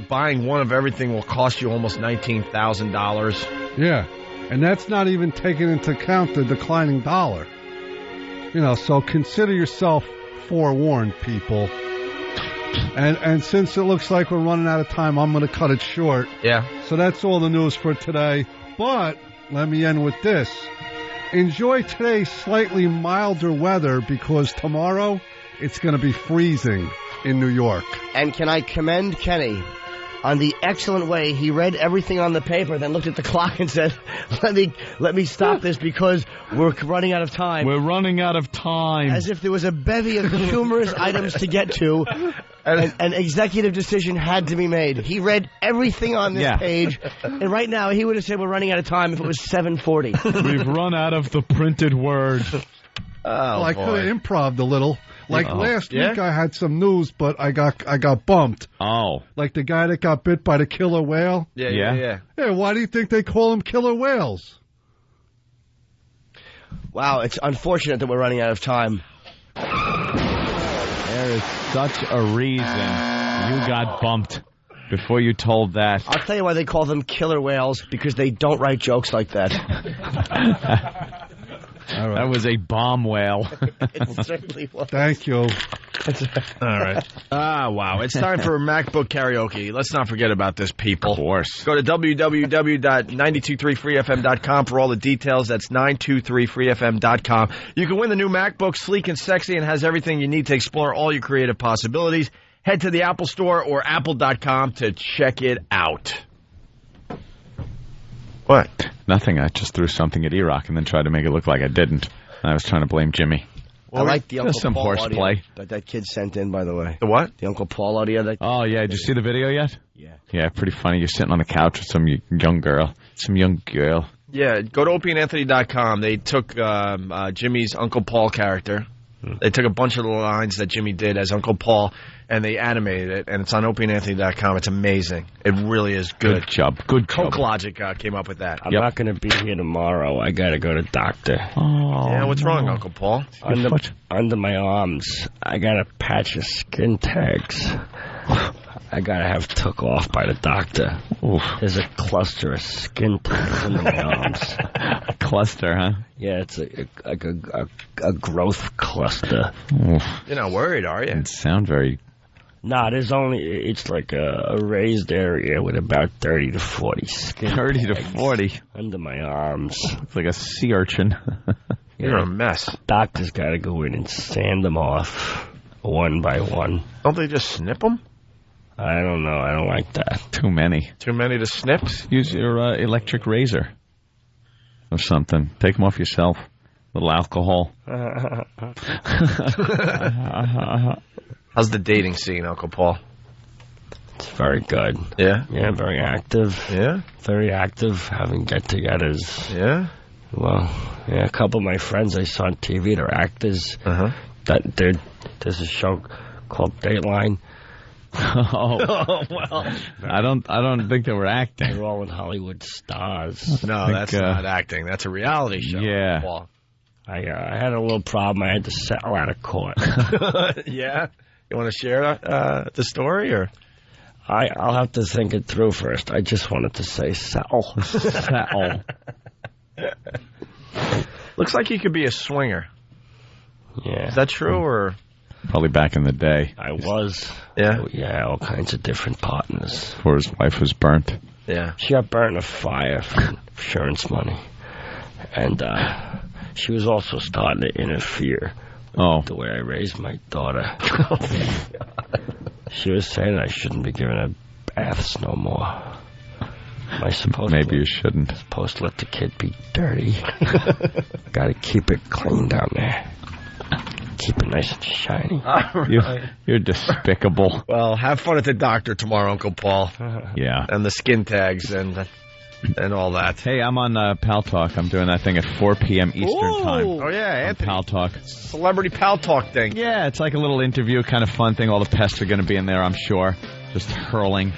buying one of everything will cost you almost $19,000. Yeah. And that's not even taking into account the declining dollar. You know, so consider yourself forewarned, people. And since it looks like we're running out of time, I'm going to cut it short. Yeah. So that's all the news for today. But let me end with this. Enjoy today's slightly milder weather because tomorrow it's going to be freezing in New York. And can I commend Kenny on the excellent way he read everything on the paper, then looked at the clock and said, let me stop this because we're running out of time. We're running out of time. As if there was a bevy of humorous items to get to. An executive decision had to be made. He read everything on this page, and right now he would have said we're running out of time if it was 7:40. We've run out of the printed word. Well, I could have improv'd a little. Like last week I had some news, but I got bumped. Oh. Like the guy that got bit by the killer whale. Yeah. Hey, why do you think they call them killer whales? Wow, it's unfortunate that we're running out of time. There is such a reason you got bumped before you told that. I'll tell you why they call them killer whales, because they don't write jokes like that. All right. That was a bomb whale. It certainly was. Thank you. All right. Wow. It's time for MacBook karaoke. Let's not forget about this, people. Of course. Go to www.923freefm.com for all the details. That's 923freefm.com. You can win the new MacBook, sleek and sexy, and has everything you need to explore all your creative possibilities. Head to the Apple Store or apple.com to check it out. What? Nothing. I just threw something at E-Rock and then tried to make it look like I didn't. I was trying to blame Jimmy. I like the Uncle some Paul horseplay audio that kid sent in, by the way. The what? The Uncle Paul audio. Oh, yeah. Did you see the video yet? Yeah. Yeah, pretty funny. You're sitting on the couch with some young girl. Yeah, go to opieandanthony.com. They took Jimmy's Uncle Paul character. They took a bunch of the lines that Jimmy did as Uncle Paul, and they animated it, and it's on opieandanthony.com. It's amazing. It really is good. Good job. Good job. Coke Logic came up with that. I'm not going to be here tomorrow. I got to go to doctor. Oh, yeah, what's wrong, Uncle Paul? Under my arms, I got a patch of skin tags. I got to have took off by the doctor. Oof. There's a cluster of skin tags under my arms. A cluster, huh? Yeah, it's like a growth cluster. Oof. You're not worried, are you? It sound very... Nah, it's like a raised area with about 30 to 40 skin 30 to tags 40? Under my arms. It's like a sea urchin. You're a mess. Doctor's got to go in and sand them off one by one. Don't they just snip them? I don't know. I don't like that. Too many. Too many to snip? Use your electric razor or something. Take them off yourself. A little alcohol. How's the dating scene, Uncle Paul? It's very good. Yeah? Yeah, very active. Yeah? Very active, having get-togethers. Yeah? Well, yeah, a couple of my friends I saw on TV, they're actors. Uh-huh. There's a show called Dateline. Oh, well. I don't think they were acting. They're all in Hollywood stars. No, that's not acting. That's a reality show. Yeah. Paul. I had a little problem. I had to settle out of court. Yeah? You want to share the story, or? I'll have to think it through first. I just wanted to say settle. Settle. Looks like you could be a swinger. Yeah. Is that true, or? Probably back in the day. I was. Yeah? Oh, yeah, all kinds of different partners. Before his wife was burnt. Yeah. She got burnt in a fire for insurance money. And she was also starting to interfere with the way I raised my daughter. She was saying I shouldn't be giving her baths no more. Am I supposed Maybe you shouldn't. Supposed to let the kid be dirty. Gotta keep it clean down there. Keep it nice and shiny. You're despicable. Well, have fun at the doctor tomorrow, Uncle Paul. Yeah. And the skin tags and all that. Hey, I'm on Pal Talk. I'm doing that thing at 4 p.m. Eastern Time. Oh, yeah, Anthony. Pal Talk. Celebrity Pal Talk thing. Yeah, it's like a little interview, kind of fun thing. All the pests are going to be in there, I'm sure. Just hurling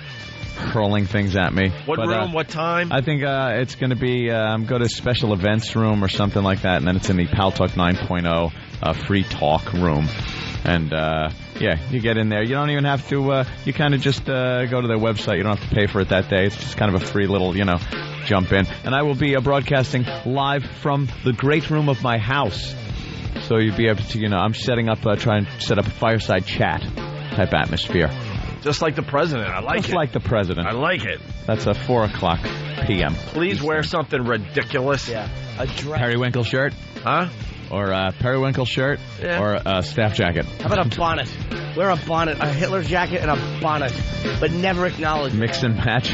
things at me. What room, what time? I think it's going to be, go to special events room or something like that, and then it's in the Pal Talk 9.0 free talk room. And, yeah, you get in there. You don't even have to, you kind of just go to their website. You don't have to pay for it that day. It's just kind of a free little, jump in. And I will be broadcasting live from the great room of my house. So you'll be able to, I'm setting up, trying to set up a fireside chat type atmosphere. Just like the president. I like it. Just like the president. I like it. That's 4 o'clock p.m. Please wear something ridiculous. Yeah. A dress. Periwinkle shirt. Huh? Or a periwinkle shirt. Yeah. Or a staff jacket. How about a bonnet? Wear a bonnet, a Hitler jacket, and a bonnet, but never acknowledge. Mix and match.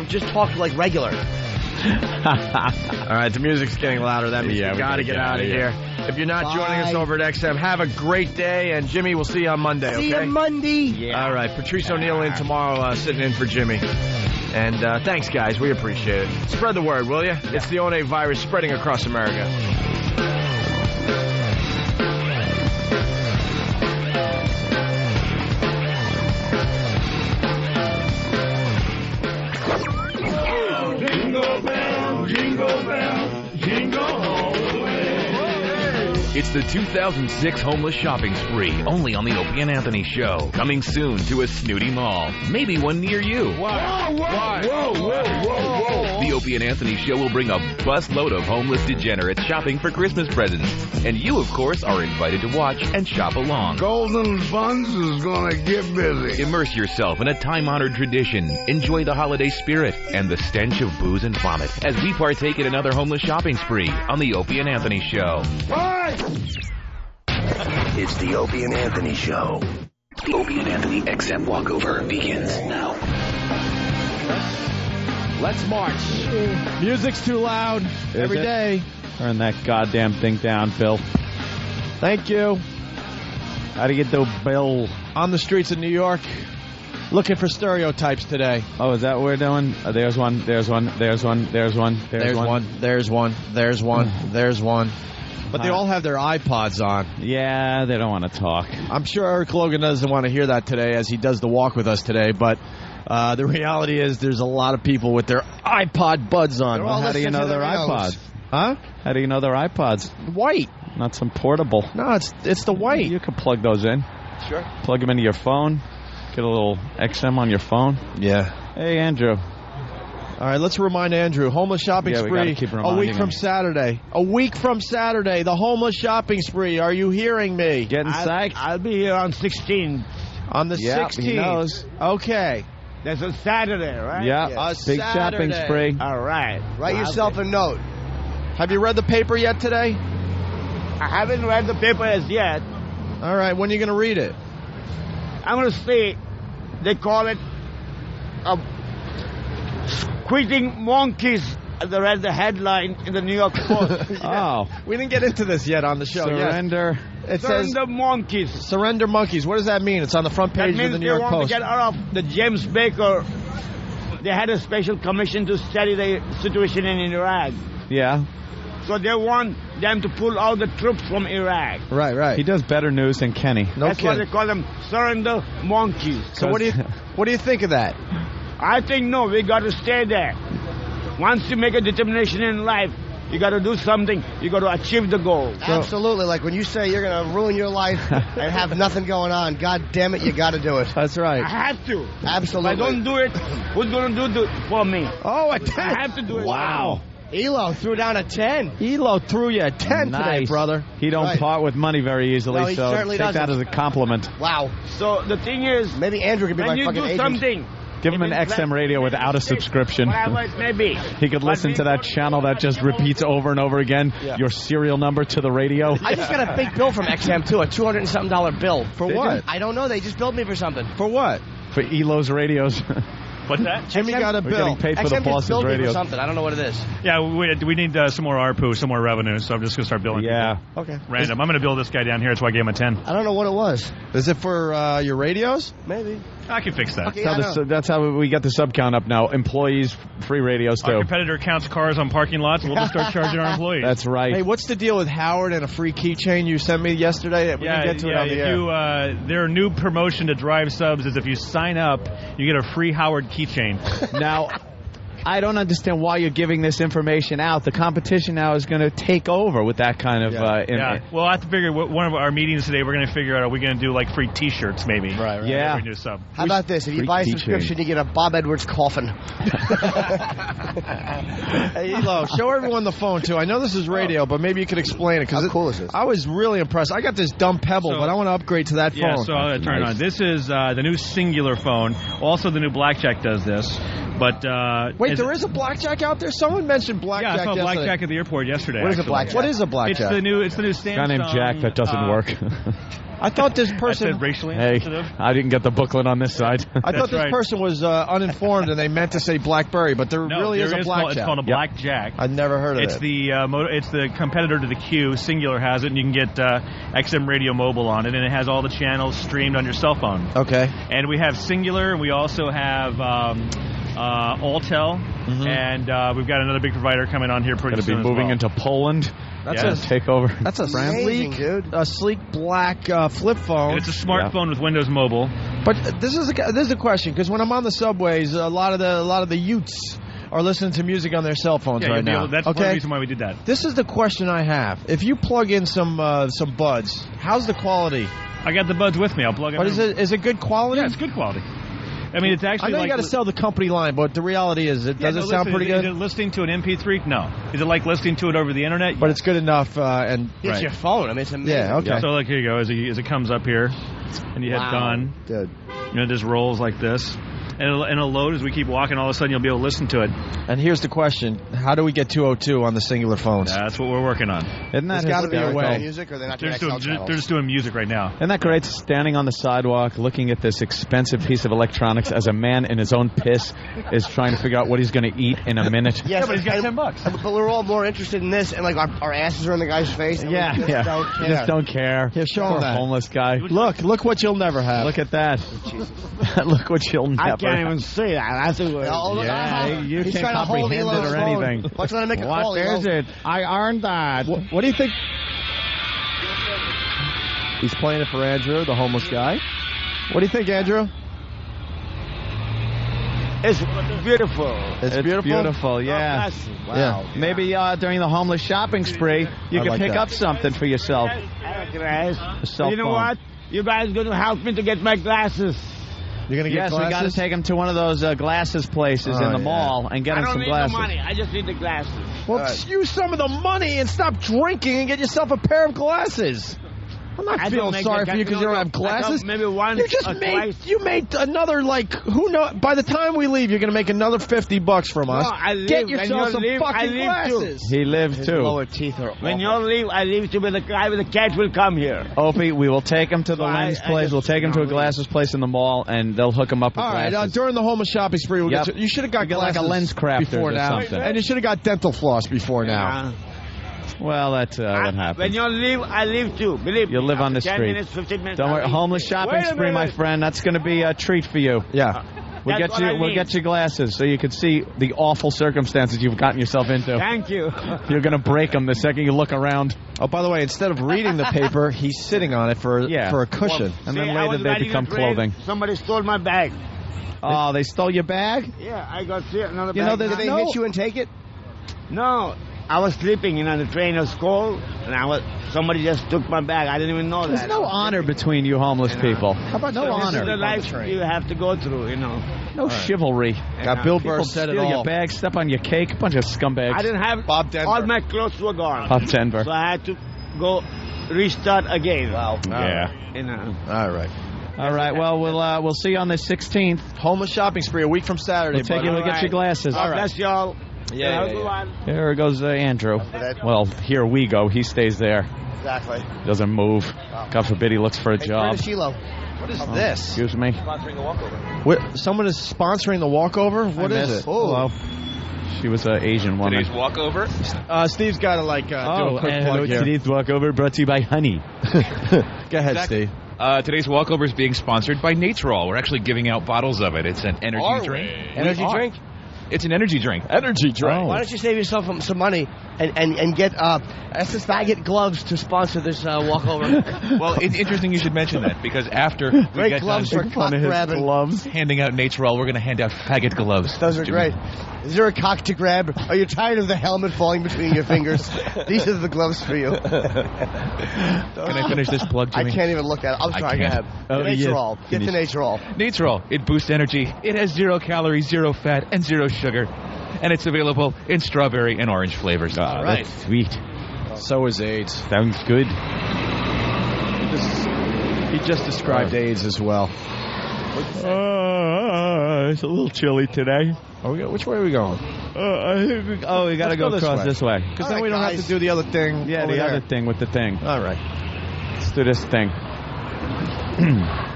Just talk like regular. All right, the music's getting louder. That means we got to get out of here. If you're not joining us over at XM, have a great day. And Jimmy, we'll see you on Monday, okay? See you Monday. Yeah. All right, Patrice O'Neill in tomorrow, sitting in for Jimmy. And thanks, guys. We appreciate it. Spread the word, will you? It's the O&A virus spreading across America. Jingle bell, jingle bell, jingle all the way. It's the 2006 Homeless Shopping Spree, only on the Opie and Anthony Show. Coming soon to a snooty mall. Maybe one near you. Whoa, whoa, whoa, whoa. The Opie and Anthony Show will bring a busload of homeless degenerates shopping for Christmas presents. And you, of course, are invited to watch and shop along. Golden Buns is gonna get busy. Immerse yourself in a time-honored tradition. Enjoy the holiday spirit and the stench of booze and vomit as we partake in another homeless shopping spree on the Opie and Anthony Show. Bye! It's the Opie and Anthony Show. The Opie and Anthony XM walkover begins now. Let's march. Music's too loud every day. Turn that goddamn thing down, Bill. Thank you. How do you do, Bill? On the streets of New York, looking for stereotypes today. Oh, is that what we're doing? There's one, there's one, there's one, there's one, there's one, there's one, there's one, there's one. But they all have their iPods on. Yeah, they don't want to talk. I'm sure Eric Logan doesn't want to hear that today as he does the walk with us today, but the reality is there's a lot of people with their iPod buds on. Well, how do you know they're iPods? Huh? How do you know they're iPods? White. Not some portable. No, it's the white. You can plug those in. Sure. Plug them into your phone. Get a little XM on your phone. Yeah. Hey, Andrew. All right, let's remind Andrew. Homeless shopping spree a week from Saturday. A week from Saturday, the homeless shopping spree. Are you hearing me? Getting psyched? I'll be here on 16th. On the 16th. He knows. Okay. That's a Saturday, right? Yeah, yes. Big shopping spree. All right. Write yourself a note. Have you read the paper yet today? I haven't read the paper as yet. All right, when are you going to read it? I'm going to see. They call it Quitting Monkeys. They read the headline in the New York Post. Oh. We didn't get into this yet on the show. Surrender. Yes. Surrender monkeys. Surrender monkeys. What does that mean? It's on the front page of the New York Post. They want to get out of the James Baker. They had a special commission to study the situation in Iraq. Yeah. So they want them to pull out the troops from Iraq. Right. He does better news than Kenny. That's why they call them surrender monkeys. So what do you think of that? I think no, we got to stay there. Once you make a determination in life, you got to do something. You got to achieve the goal. Absolutely. Like when you say you're going to ruin your life and have nothing going on, God damn it, you got to do it. That's right. I have to. Absolutely. If I don't do it, who's going to do it for me? Oh, I have to do it. Wow. Elo threw down a 10. Elo threw you a 10 Nice. today, brother. He don't part with money very easily, No, he so certainly take that as doesn't. a compliment. Wow. So the thing is, maybe Andrew could be when my you fucking do agent. something, Give him an XM radio without a subscription. whatever it may be. He could listen to that channel that just repeats over and over again your serial number to the radio. I just got a big bill from XM too, a $200 and something bill. For what? I don't know. They just billed me for something. For what? For Elo's radios. What's that? Jimmy got a We're bill. getting paid for XM the just boss's billed me for radios. something. I don't know what it is. Yeah, we need some more ARPU, some more revenue, so I'm just going to start billing. Yeah. Okay. Random. I'm going to bill this guy down here. That's why I gave him a 10. I don't know what it was. Is it for your radios? Maybe. I can fix that. Okay, That's how we get the sub count up now. Employees, free radios Our too. competitor counts cars on parking lots. We'll just start charging our employees. That's right. Hey, what's the deal with Howard and a free keychain you sent me yesterday? We didn't get to it on the air. Their new promotion to Drive Subs is if you sign up, you get a free Howard keychain. Now, I don't understand why you're giving this information out. The competition now is going to take over with that kind of... Well, I have to figure one of our meetings today, we're going to figure out, are we going to do like free T-shirts maybe? Right. Yeah. Every new sub. How about this? If you buy a subscription, you get a Bob Edwards coffin. Hey, Elo, show everyone the phone, too. I know this is radio, but maybe you could explain it. How cool is this? I was really impressed. I got this dumb Pebble, but I want to upgrade to that Yeah, phone. so I'll turn it on. This is the new Singular phone. Also, the new Blackjack does this. But Wait, there is a Blackjack out there? Someone mentioned Blackjack Yeah, I saw yesterday. Blackjack at the airport yesterday. What is a actually. Blackjack? What is a Blackjack? It's the new Samsung. Guy named Jack that doesn't work. I thought this I person... said racially Hey, insensitive. I didn't get the booklet on this side. I thought this person was uninformed and they meant to say BlackBerry, but there really is a Blackjack. It's called a Blackjack. I've never heard of It's it. it's the competitor to the Q. Singular has it, and you can get XM Radio Mobile on it, and it has all the channels streamed on your cell phone. Okay. And we have Singular, and we also have Alltel, and we've got another big provider coming on here pretty Going to be soon. moving as well. into Poland. That's Yeah, a take over. That's a Amazing, sleek black flip phone. And it's a smartphone with Windows Mobile. But this is a question, because when I'm on the subways, a lot of the Utes are listening to music on their cell phones Yeah, right you'll be now. able- that's okay? one reason why we did that. This is the question I have. If you plug in some buds, how's the quality? I got the buds with me. I'll plug them But in. is it good quality? Yeah, it's good quality. I mean, it's actually I know like... you got to sell the company line, but the reality is, does it sound pretty good? Is it listening to an MP3? No. Is it like listening to it over the internet? But it's good enough, and It's your phone. I mean, it's amazing. yeah, okay. So like here you go. As it comes up here, and you hit done. Good. It just rolls like this. And it'll load as we keep walking. All of a sudden, you'll be able to listen to it. And here's the question: how do we get 202 on the Singular phones? That's what we're working on. Isn't that There's got to be a hysterical? way. Music, or they're not They're doing just, XL channels? they're just doing music right now. Isn't that great? Standing on the sidewalk, looking at this expensive piece of electronics as a man in his own piss is trying to figure out what he's going to eat in a minute. Yes, but he's got $10. But we're all more interested in this, and like our asses are in the guy's face. And Yeah, we just don't care. Just don't care. Yeah, show Poor him that. homeless guy. Look what you'll never have. Look at that. Look what you'll never. I can't even see that. That's the word. Yeah, you He's can't trying to hold comprehend it Elo's or phone. anything. Why don't you let him make a call, What Elo? is it? I earned that. What do you think? He's playing it for Andrew, the homeless guy. What do you think, Andrew? It's beautiful. It's beautiful. Beautiful, yeah. Wow. Yeah. Maybe during the homeless shopping spree, you I can like pick that. up something for yourself. A cell You know phone. what? You guys going to help me to get my glasses. You're gonna get Yes, we got to glasses? take him to one of those glasses places Oh, in the yeah. mall and get I him don't some need glasses. the money. I just need the glasses. Well, use some of the money and stop drinking and get yourself a pair of glasses. I'm not I don't feeling make sorry that for you because you don't have I thought glasses. maybe once You just or twice. made another, like, who knows? By the time we leave, you're going to make another $50 from us. No, I Get leave. When yourself you some leave, I fucking leave glasses. He lived His too. lower teeth are When awful. you leave, I leave to where the guy with the cat will come here. Opie, we will take him to the So I- lens I place. just- We'll take him to a glasses place in the mall, and they'll hook him up with All right, glasses. during the homeless shopping spree, we'll Yep. get you should have got Get like glasses a lens crafters before or now. something. And you should have got dental floss before now. Well, that's what When happens. you leave, I leave too. Believe me. You'll live on the After 10 street. minutes, 15 minutes. Don't I'll worry, leave. homeless shopping Wait a spree, my minute. friend. That's going to be a treat for you. Yeah. We'll That's what I we'll need. get you glasses so you can see the awful circumstances you've gotten yourself into. Thank you. You're going to break them the second you look around. Oh, by the way, instead of reading the paper, he's sitting on it for a cushion. And See, then I later was they riding become a train, clothing. Somebody stole my bag. Oh, they stole your bag? Yeah, I got see another You know, bag. there's Did they hit you and take it? No, I was sleeping, the train was cold, and somebody just took my bag. I didn't even know There's that. no honor between you homeless people. How about no honor? This is the life you have to go through, No chivalry. Got Bill People Burr said it steal all. your bag, step on your cake, a bunch of scumbags. I didn't have Bob Denver. all my clothes were gone. Bob Denver. So I had to go restart again. Wow. Yeah. All right. All right. Well, we'll see you on the 16th. Homeless shopping spree a week from Saturday. We'll take you to get your glasses. God bless y'all. Yeah. Here goes Andrew. Well, here we go. He stays there. Exactly. Doesn't move. God forbid he looks for a job. What is this? Excuse me. Sponsoring the walkover. Someone is sponsoring the walkover? What is it? Hello. She was an Asian woman. Today's walkover. Steve's got to do a quick plug here. Today's walkover brought to you by Honey. Go ahead, Steve. Today's walkover is being sponsored by Natrol. We're actually giving out bottles of it. It's an energy drink. Energy drink? It's an energy drink. Energy drink. Why don't you save yourself some money and get SS Faggot gloves to sponsor this walkover? Well, it's interesting you should mention that because after we get gloves done for cock grabbing. handing out Natrol, we're going to hand out faggot gloves. Those are great. Is there a cock to grab? Are you tired of the helmet falling between your fingers? These are the gloves for you. Can I finish this plug, Jimmy? I can't even look at it. I'm sorry. Go ahead. Natrol. Get the Natrol. Natrol. It boosts energy. It has 0 calories, 0 fat, and 0 sugar. And it's available in strawberry and orange flavors. All right. That's sweet. So is AIDS. Sounds good. He just described AIDS as well. It's a little chilly today. Which way are we going? We got to go across this way. Because then we don't have to do the other thing. Yeah, the other thing with the thing. All right. Let's do this thing.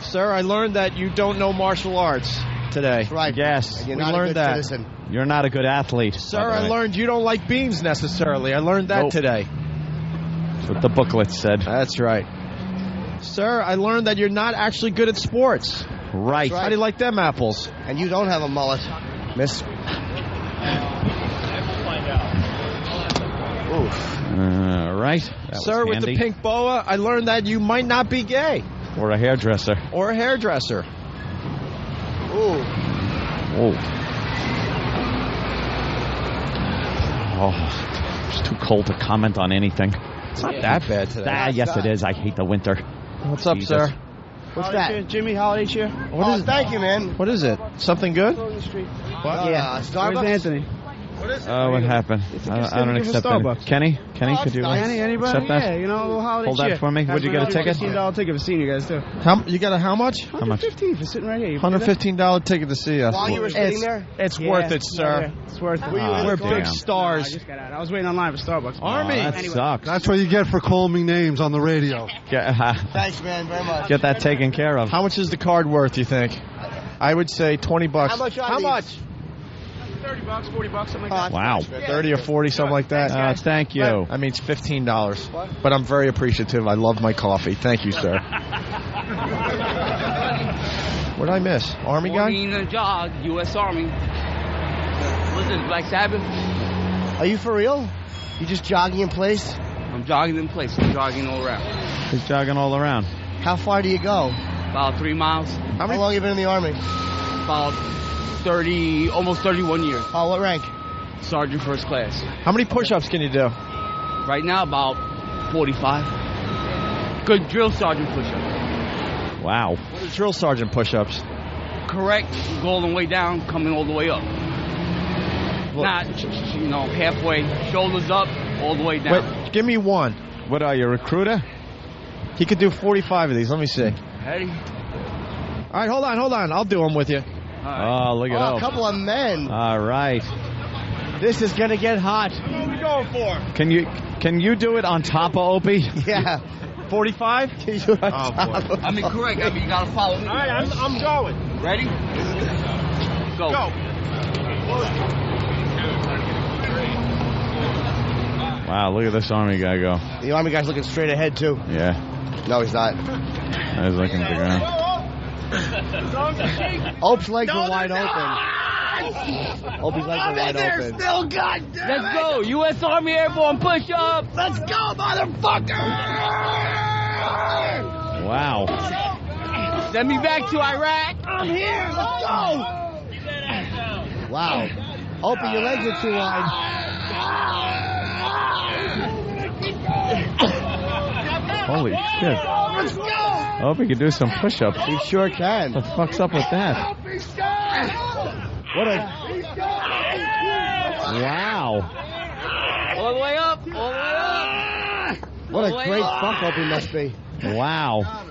Sir, I learned that you don't know martial arts today. That's right. Yes. And you're we not learned a good that. citizen. You're not a good athlete. Sir, I learned you don't like beans necessarily. I learned that today. That's what the booklet said. That's right. Sir, I learned that you're not actually good at sports. Right. How do you like them apples? And you don't have a mullet, miss. All right. Sir, with the pink boa, I learned that you might not be gay. Or a hairdresser. Or a hairdresser. Ooh. Oh, it's too cold to comment on anything. It's not that bad today. Yes, it is. I hate the winter. What's up, sir? What's that? Jimmy, holiday cheer. What is it? Thank you, man. What is it? Something good? Yeah, Starbucks. Where's Anthony? What happened? I don't accept that. Kenny, could you Anybody? accept that? Yeah, a little holiday Hold cheer. that for me. Would you get a ticket? $15 ticket for seeing you guys, too. You got a how much? $115 for sitting right here. $115 ticket to see us. While you were sitting there? It's worth it, sir. It's worth it. We're big stars. I just got out. I was waiting online for Starbucks. Army. That sucks. That's what you get for calling me names on the radio. Thanks, man, very much. Get that taken care of. How much is the card worth, you think? I would say $20. How much? $30, $40, something like that. Wow. 30 or 40, something like that. Thank you. I mean, it's $15. But I'm very appreciative. I love my coffee. Thank you, sir. What did I miss? Army guy? Morning a jog, U.S. Army. What's this, Black Sabbath? Are you for real? You just jogging in place? I'm jogging in place. I'm jogging all around. He's jogging all around. How far do you go? About 3 miles. How long have you been in the Army? About almost 31 years. Oh, what rank? Sergeant first class. How many push-ups can you do? Right now, about 45. Good drill sergeant push-ups. Wow. What are drill sergeant push-ups? Correct. Go all the way down, coming all the way up. Not, halfway. Shoulders up, all the way down. Wait, give me one. What are you, a recruiter? He could do 45 of these. Let me see. Ready? All right, hold on. I'll do them with you. Right. Oh, look at a couple of men. All right. This is going to get hot. What are we going for? Can you do it on top of Opie? Yeah. 45? Oh, boy. I mean, correct. I mean, you got to follow me. All right, I'm going. Ready? Go. Wow, look at this Army guy go. The Army guy's looking straight ahead, too. Yeah. No, he's not. He's looking at the ground. Ope's legs were wide open. Opie's legs were wide open. Still Let's go. U.S. Army Airborne push-up. Let's go, motherfucker! Wow. Send me back to Iraq. I'm here. Let's go. Wow. Opie, your legs are too wide. Holy shit. I hope he can do some push-ups. He sure can. What the fuck's up with that? What a... Wow. All the way up. All the way up. What a great fuck up he must be. Wow.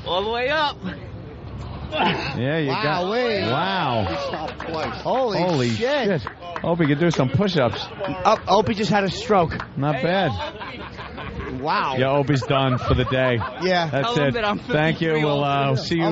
All the way up. Yeah, you got... Wow. Holy shit. Hope he can do some push-ups. Opie just had a stroke. Not bad. Wow. Yeah, Opie's done for the day. Yeah. That's it. Thank you. We'll see you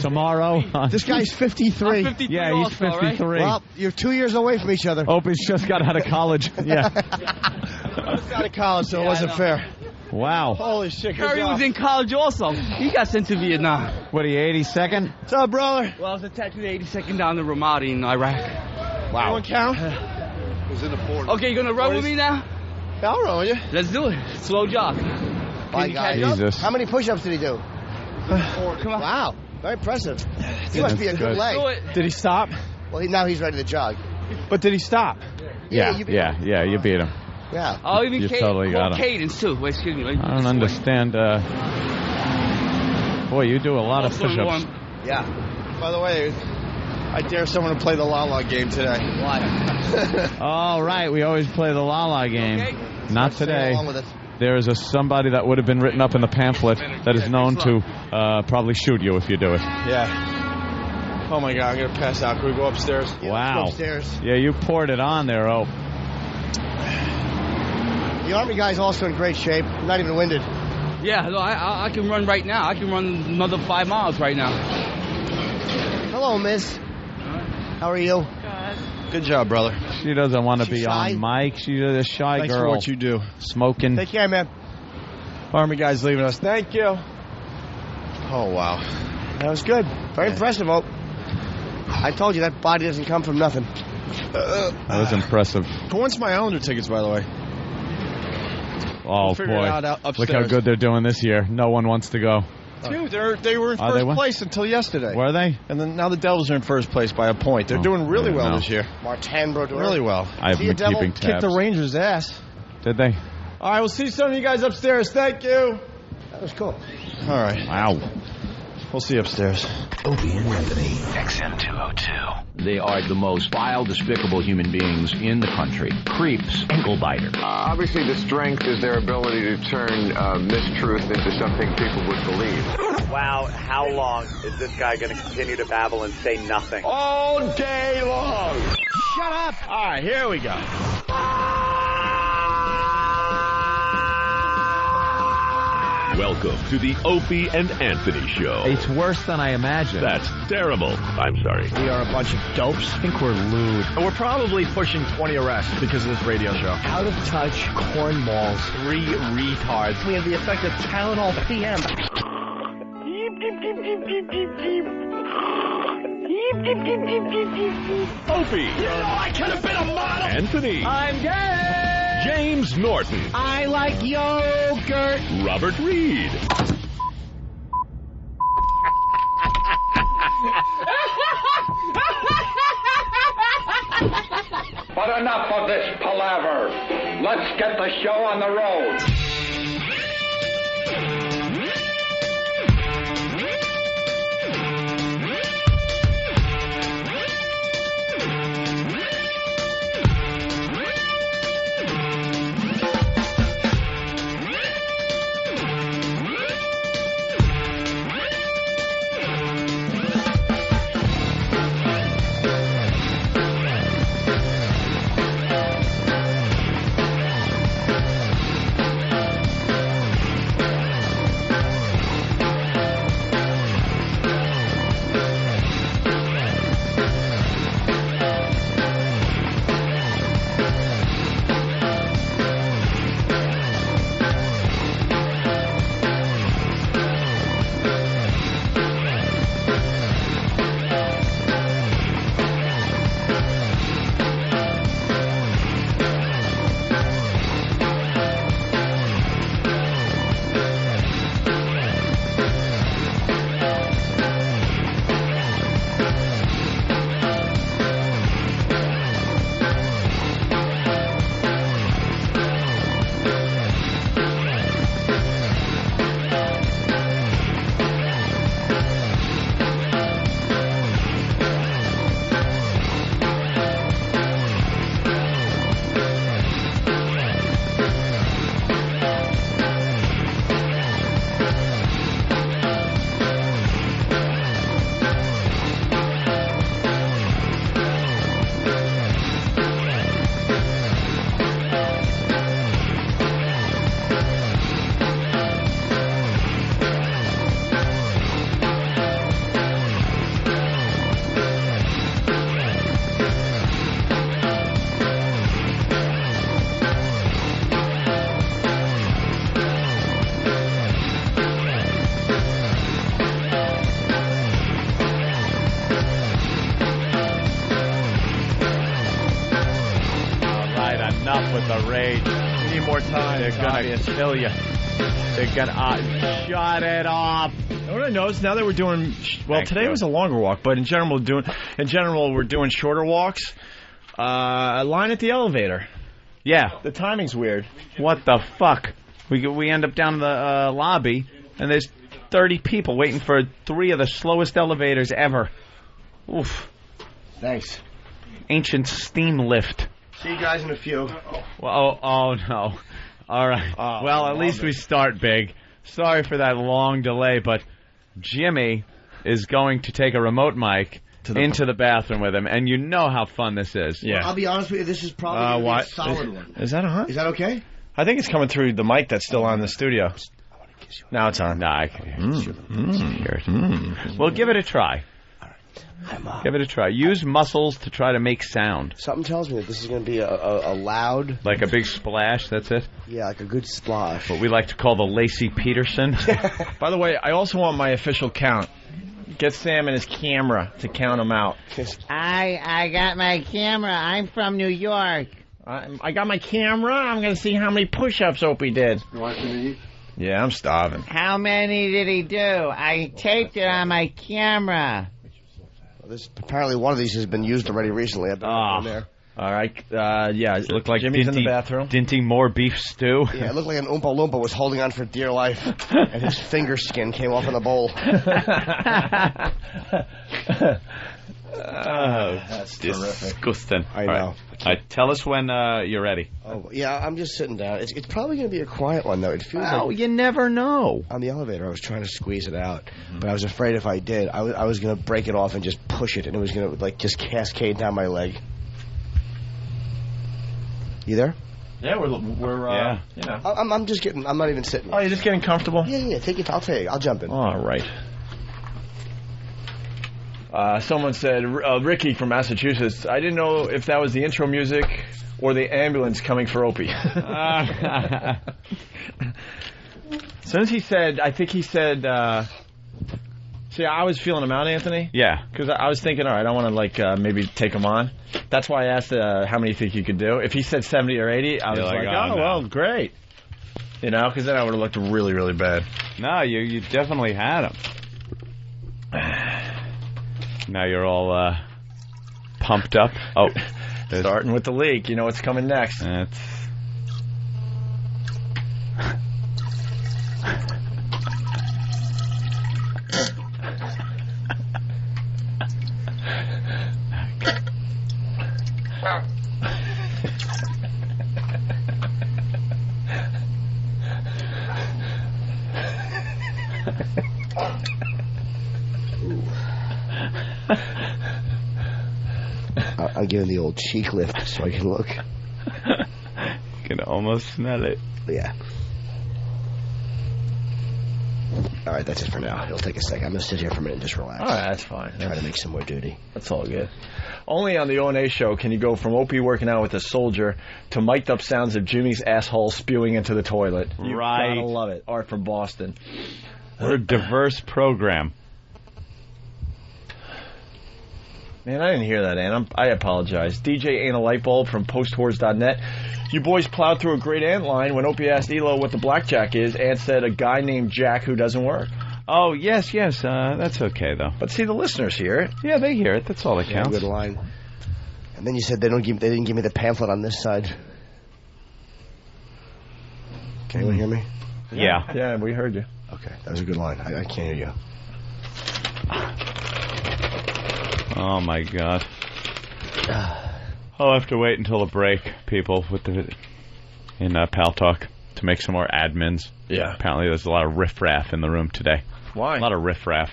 tomorrow. This guy's 53. I'm 53 Yeah, he's also, 53. Right? Well, you're 2 years away from each other. Opie's just got out of college. Yeah. Just out of college, so it wasn't fair. Wow. Holy shit. Curry was in college also. He got sent to Vietnam. What are you, 82nd? What's up, brother? Well, I was attached to the 82nd down to Ramadi in Iraq. Wow. Anyone count? It was in the 40s. Okay, you gonna run with me now? Yeah, I'll run with you. Let's do it. Slow jog. My God. Jesus. How many push-ups did he do? 4. Come on. Wow. Very impressive. He must be a good leg. Did he stop? Well, now he's ready to jog. But did he stop? Yeah, you beat you beat him. Yeah. Oh, even You totally got him. cadence too. Wait, excuse me. I don't understand. Boy, you do a lot of push-ups. Yeah. By the way, I dare someone to play the La-La game today. Why? All right, we always play the La-La game. Okay. Not today. Along with it. There is somebody that would have been written up in the pamphlet that is known to probably shoot you if you do it. Yeah. Oh my God, I'm gonna pass out. Can we go upstairs? Yeah, Wow. let's go upstairs. Yeah, you poured it on there, oh. The Army guy's also in great shape. Not even winded. Yeah, no, I can run right now. I can run another 5 miles right now. Hello, miss. How are you? Good job, brother. She doesn't want to She's be shy? on mic. She's a shy Thanks girl. for what you do. Smoking. Take care, man. Army guy's leaving us. Thank you. Oh, wow. That was good. Very impressive, Ope. I told you that body doesn't come from nothing. That was impressive. Who wants my Islander tickets, by the way? Oh, We'll figure it out boy. upstairs. Look how good they're doing this year. No one wants to go. Dude, they were in Are they first what? place until yesterday. Were they? And then now the Devils are in first place by a point. They're doing really well this year. Martin Brodeur. Really well. I've been keeping Kicked tabs. the Rangers' ass. Did they? All right, we'll see some of you guys upstairs. Thank you. That was cool. All right. Wow. We'll see you upstairs. Opie and Anthony, XM 202. They are the most vile, despicable human beings in the country. Creeps, ankle biters. Obviously, the strength is their ability to turn mistruth into something people would believe. Wow, how long is this guy going to continue to babble and say nothing? All day long. Shut up. All right, here we go. Welcome to the Opie and Anthony Show. It's worse than I imagined. That's terrible. I'm sorry. We are a bunch of dopes. I think we're lewd. And we're probably pushing 20 arrests because of this radio show. Out of touch cornballs. 3 retards. We have the effect of Tylenol PM. Opie. You know I could have been a model. Anthony. I'm gay. James Norton. I like yogurt. Robert Reed. But enough of this palaver. Let's get the show on the road. late. We need more time. They're gonna kill you. They're gonna shut it off. What I noticed now that we're doing today was a longer walk, but in general we're doing shorter walks. Line at the elevator. Yeah, the timing's weird. What the fuck? We end up down in the lobby, and there's 30 people waiting for 3 of the slowest elevators ever. Oof. Thanks. Ancient steam lift. See you guys in a few. Well, oh no. All right. Well, at least we start big. Sorry for that long delay, but Jimmy is going to take a remote mic into the bathroom with him, and you know how fun this is. Yeah. Well, I'll be honest with you, this is probably a solid one. Is that on? Is that okay? I think it's coming through the mic that's still on in the studio. Now it's on. Nah, I can hear it. Well, give it a try. Give it a try. Use muscles to try to make sound. Something tells me that this is going to be a loud... Like a big splash, that's it? Yeah, like a good splash. What we like to call the Lacey Peterson. By the way, I also want my official count. Get Sam and his camera to count them out. I got my camera. I'm from New York. I got my camera. I'm going to see how many push-ups Opie did. You want to eat? Yeah, I'm starving. How many did he do? I taped it on my camera. Apparently one of these has been used already recently. I've been in there. All right. Yeah, it looked like Jimmy's in the bathroom. Dinty Moore beef stew. Yeah, it looked like an Oompa Loompa was holding on for dear life, and his finger skin came off in the bowl. That's disgusting. I know. All right, tell us when you're ready. Oh, yeah, I'm just sitting down. It's probably going to be a quiet one, though. It feels like... you never know. On the elevator, I was trying to squeeze it out, but I was afraid if I did, I was going to break it off and just push it, and it was going to, just cascade down my leg. You there? Yeah, we're you know. I'm just getting... I'm not even sitting. Oh, you're just getting comfortable? Yeah, take it. I'll take it. I'll jump in. All right. Someone said, Ricky from Massachusetts, I didn't know if that was the intro music or the ambulance coming for Opie. As soon as he said, I think he said, see, I was feeling him out, Anthony. Yeah. Because I was thinking, all right, I want to, maybe take him on. That's why I asked how many you think you could do. If he said 70 or 80, I was like, well, great. You know, because then I would have looked really, really bad. No, you definitely had him. Now you're all pumped up. Oh, starting with the leak. You know what's coming next. That's... I'm giving the old cheek lift so I can look. You can almost smell it. Yeah. All right, that's it for now. It'll take a second. I'm going to sit here for a minute and just relax. All right, that's fine. Try to make some more duty. That's all good. Only on the O&A show can you go from Opie working out with a soldier to mic'd up sounds of Jimmy's asshole spewing into the toilet. You gotta love it. Art from Boston. We're a diverse program. Man, I didn't hear that, Ann. I apologize. DJ Ain't a Light Bulb from postwhores.net. You boys plowed through a great ant line. When Opie asked Elo what the blackjack is, Ant said a guy named Jack who doesn't work. Oh, yes. That's okay, though. But see, the listeners hear it. Yeah, they hear it. That's all that counts. Good line. And then you said they didn't give me the pamphlet on this side. Can anyone hear me? Yeah. Yeah, we heard you. Okay, that was a good line. I can't hear you. Oh, my God. I'll have to wait until the break, people, in Pal Talk to make some more admins. Yeah. Apparently there's a lot of riffraff in the room today. Why? A lot of riffraff.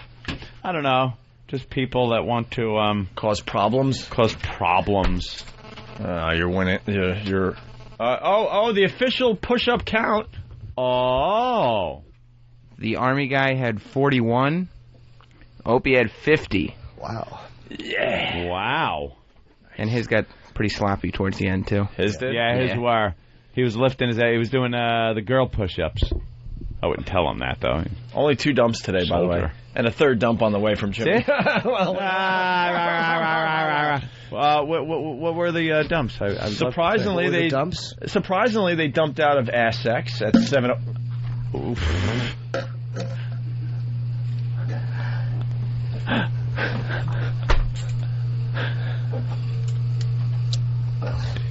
I don't know. Just people that want to... cause problems? Cause problems. You're winning. You're... the official push-up count. Oh. The Army guy had 41. Opie had 50. Wow. Yeah. Wow. And his got pretty sloppy towards the end, too. His did? Yeah, his were. He was lifting his... He was doing the girl push-ups. I wouldn't tell him that, though. Only 2 dumps today, by the way. And a third dump on the way from Jimmy. well, What were the dumps? Surprisingly, they dumped out of Essex at 7. Oof.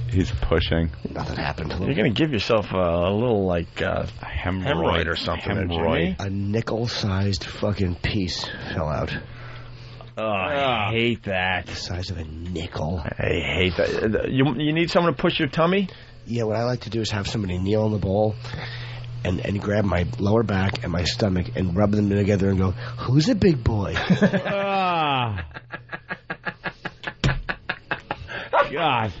He's pushing. Nothing happened. You're going to give yourself a little, like, hemorrhoid or something. Hemorrhoid. A nickel-sized fucking piece fell out. Oh, I hate that. The size of a nickel. I hate that. You need someone to push your tummy? Yeah, what I like to do is have somebody kneel in the bowl and grab my lower back and my stomach and rub them together and go, who's a big boy? God.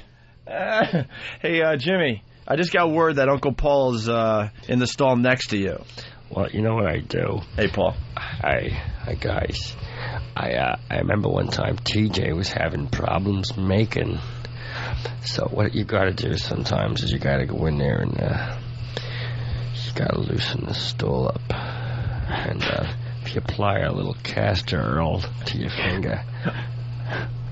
Hey, Jimmy, I just got word that Uncle Paul's in the stall next to you. Well, you know what I do? Hey, Paul. Hi, guys. I remember one time TJ was having problems making. So what you got to do sometimes is you got to go in there and you got to loosen the stool up. And if you apply a little castor oil to your finger,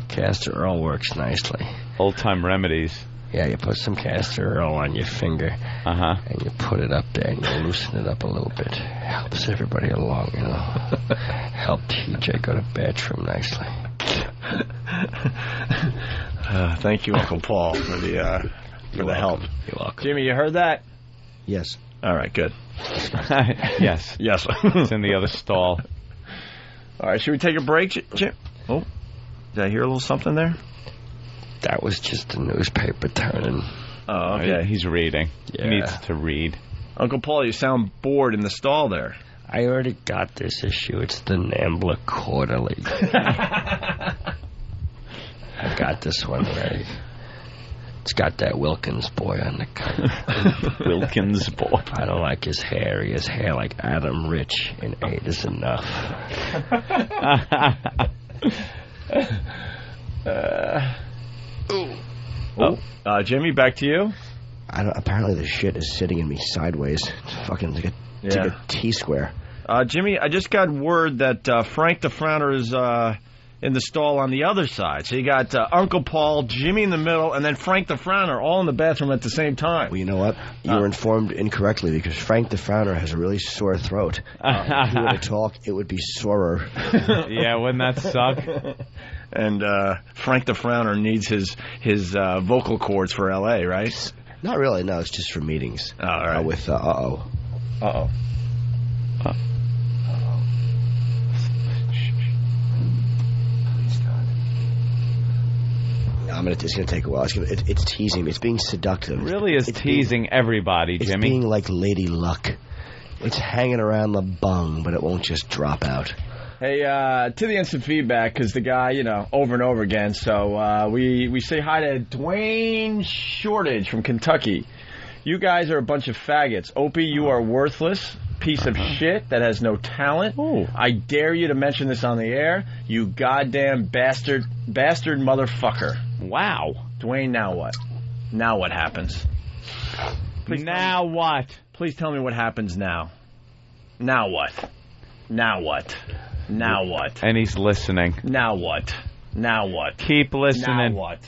castor oil works nicely. Old-time remedies. Yeah, you put some castor oil on your finger, and you put it up there, and you loosen it up a little bit. Helps everybody along, you know. Help TJ go to bathroom nicely. Thank you, Uncle Paul, for the help. You're welcome. Jimmy, you heard that? Yes. All right, good. Yes. Yes. It's in the other stall. All right, should we take a break, Jim? Oh, did I hear a little something there? That was just the newspaper turning. Oh, okay. Yeah, he's reading. Yeah. He needs to read. Uncle Paul, you sound bored in the stall there. I already got this issue. It's the Nambla Quarterly. I got this one ready. It's got that Wilkins boy on the cover. Wilkins boy. I don't like his hair. He has hair like Adam Rich, and 8 is enough. Jimmy, back to you. Apparently the shit is sitting in me sideways. It's fucking like a T-square. Jimmy, I just got word that Frank the Frowner is in the stall on the other side. So you got Uncle Paul, Jimmy in the middle, and then Frank the Frowner all in the bathroom at the same time. Well, you know what? You were informed incorrectly because Frank the Frowner has a really sore throat. If he were to talk, it would be sorer. Yeah, wouldn't that suck? And Frank the Frowner needs his vocal cords for L.A., right? Not really, no. It's just for meetings. Oh, all right. With Uh-oh. Uh-oh. It's going to take a while. It's teasing me. It's being seductive. It really is teasing everybody, Jimmy. It's being like Lady Luck. It's hanging around the bung, but it won't just drop out. Hey, to the instant feedback, because the guy, over and over again. So we say hi to Dwayne Shortage from Kentucky. You guys are a bunch of faggots. Opie, you are worthless piece of shit that has no talent. Ooh. I dare you to mention this on the air. You goddamn bastard motherfucker. Wow. Dwayne, now what? Now what happens? Now what? Please tell me what happens now. Now what? Now what? Now what? And he's listening. Now what? Now what? Keep listening. Now what?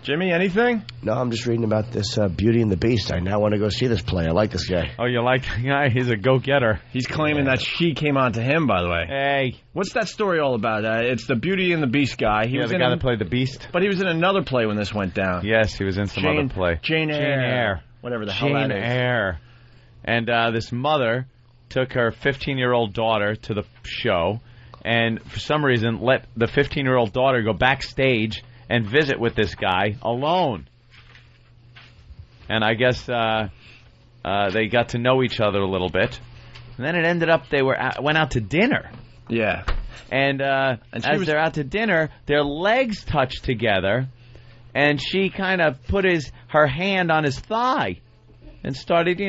Jimmy, anything? No, I'm just reading about this Beauty and the Beast. I now want to go see this play. I like this guy. Oh, you like the guy? He's a go-getter. He's claiming that she came on to him, by the way. Hey. What's that story all about? It's the Beauty and the Beast guy. He was the guy that played the Beast? But he was in another play when this went down. Yes, he was in some other play. Jane Eyre. Whatever the hell that is. Jane Eyre. And this mother took her 15-year-old daughter to the show, and for some reason let the 15-year-old daughter go backstage and visit with this guy alone. And I guess they got to know each other a little bit. And then it ended up they went out to dinner. Yeah. And as they're out to dinner, their legs touched together, and she kind of put her hand on his thigh and started,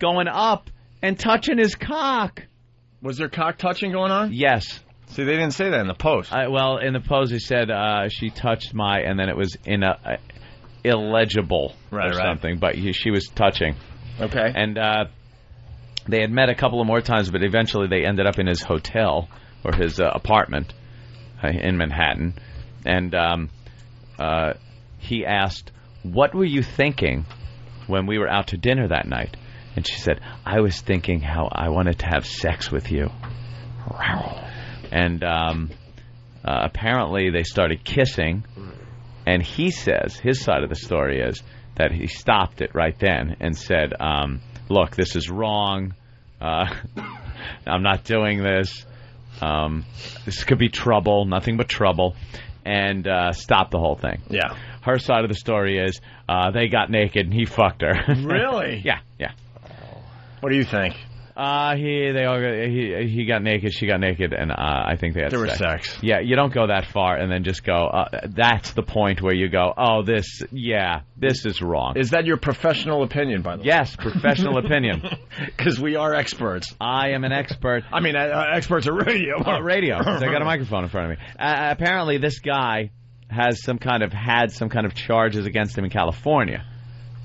going up and touching his cock. Was there cock touching going on? Yes. See, they didn't say that in the post. Well, in the post, he said she touched and then it was illegible or something, but she was touching. Okay. And they had met a couple of more times, but eventually they ended up in his hotel or his apartment. in Manhattan, and he asked, "What were you thinking when we were out to dinner that night?" And she said, "I was thinking how I wanted to have sex with you." And apparently they started kissing, and he says his side of the story is that he stopped it right then and said, "Look, this is wrong. I'm not doing this. This could be trouble, nothing but trouble," and stopped the whole thing. Yeah. Her side of the story is they got naked and he fucked her. Really? Yeah. What do you think? He got naked, she got naked, and I think they had sex. Yeah, you don't go that far and then just go, that's the point where you go, oh, this is wrong. Is that your professional opinion, by the way? Yes, professional opinion. Because we are experts. I am an expert. I mean, experts at radio. Radio, because I got a microphone in front of me. Apparently, this guy had some kind of charges against him in California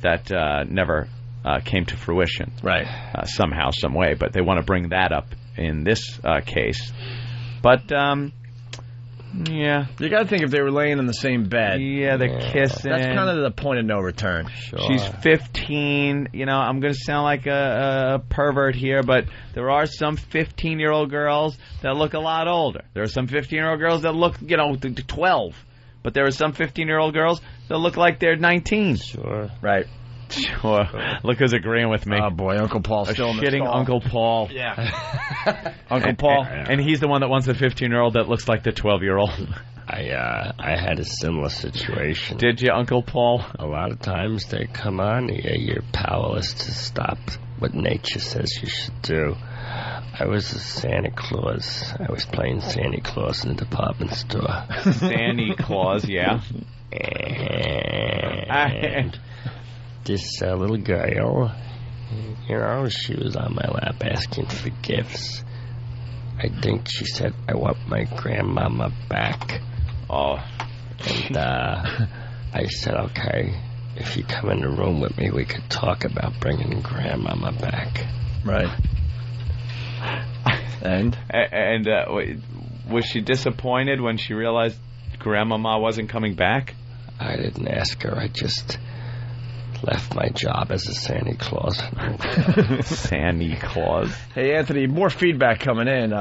that never came to fruition, right? Somehow, some way, but they want to bring that up in this case. But yeah, you got to think if they were laying in the same bed. Yeah, they're kissing. That's kind of the point of no return. Sure. She's 15. You know, I'm going to sound like a pervert here, but there are some 15-year-old girls that look a lot older. There are some 15-year-old girls that look, 12. But there are some 15-year-old girls that look like they're 19. Sure. Right. Sure. Look who's agreeing with me. Oh, boy, Uncle Paul's still in the shitting stall. Uncle Paul. Yeah. Uncle Paul. And he's the one that wants a 15-year-old that looks like the 12-year-old. I had a similar situation. Did you, Uncle Paul? A lot of times they come on, you're powerless to stop what nature says you should do. I was a Santa Claus. I was playing Santa Claus in the department store. Santa Claus, yeah. And this little girl, she was on my lap asking for gifts. I think she said, "I want my grandmama back." Oh. And I said, "Okay, if you come in the room with me, we could talk about bringing grandmama back." Right. And was she disappointed when she realized grandmama wasn't coming back? I didn't ask her. I just left my job as a Santa Claus. Santa Claus. Hey, Anthony, more feedback coming in.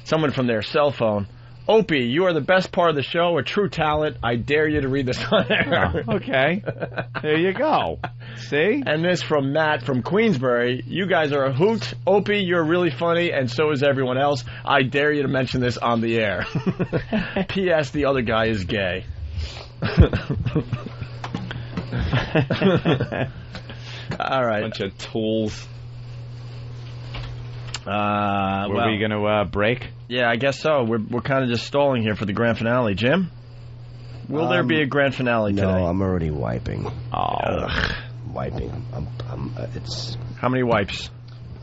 Someone from their cell phone. Opie, you are the best part of the show, a true talent. I dare you to read this on air. Oh, okay. There you go. See? And this from Matt from Queensbury. You guys are a hoot. Opie, you're really funny, and so is everyone else. I dare you to mention this on the air. P.S. The other guy is gay. All right. Bunch of tools. Were we going to break? Yeah, I guess so. We're kind of just stalling here for the grand finale. Jim, will there be a grand finale today? No, I'm already wiping. Oh, wiping. It's how many wipes?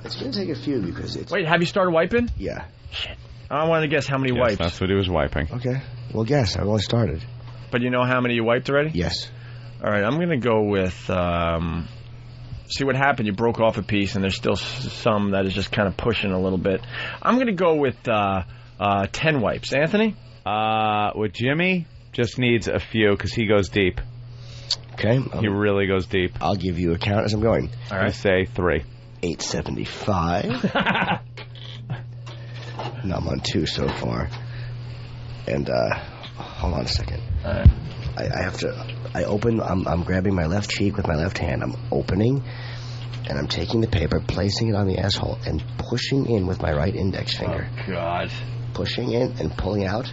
It's going to take a few because it's. Wait, have you started wiping? Yeah. Shit. I want to guess how many yes, wipes. That's what he was wiping. Okay. Well, guess. I've only started. But you know how many you wiped already? Yes. All right, I'm going to go with, see what happened. You broke off a piece, and there's still some that is just kind of pushing a little bit. I'm going to go with 10 wipes. Anthony? With Jimmy, just needs a few because he goes deep. Okay. He really goes deep. I'll give you a count as I'm going. All right. I say 3. 875. No, I'm on 2 so far. And, hold on a second. All right. I open, I'm grabbing my left cheek with my left hand. I'm opening, and I'm taking the paper, placing it on the asshole, and pushing in with my right index finger. Oh, God. Pushing in and pulling out,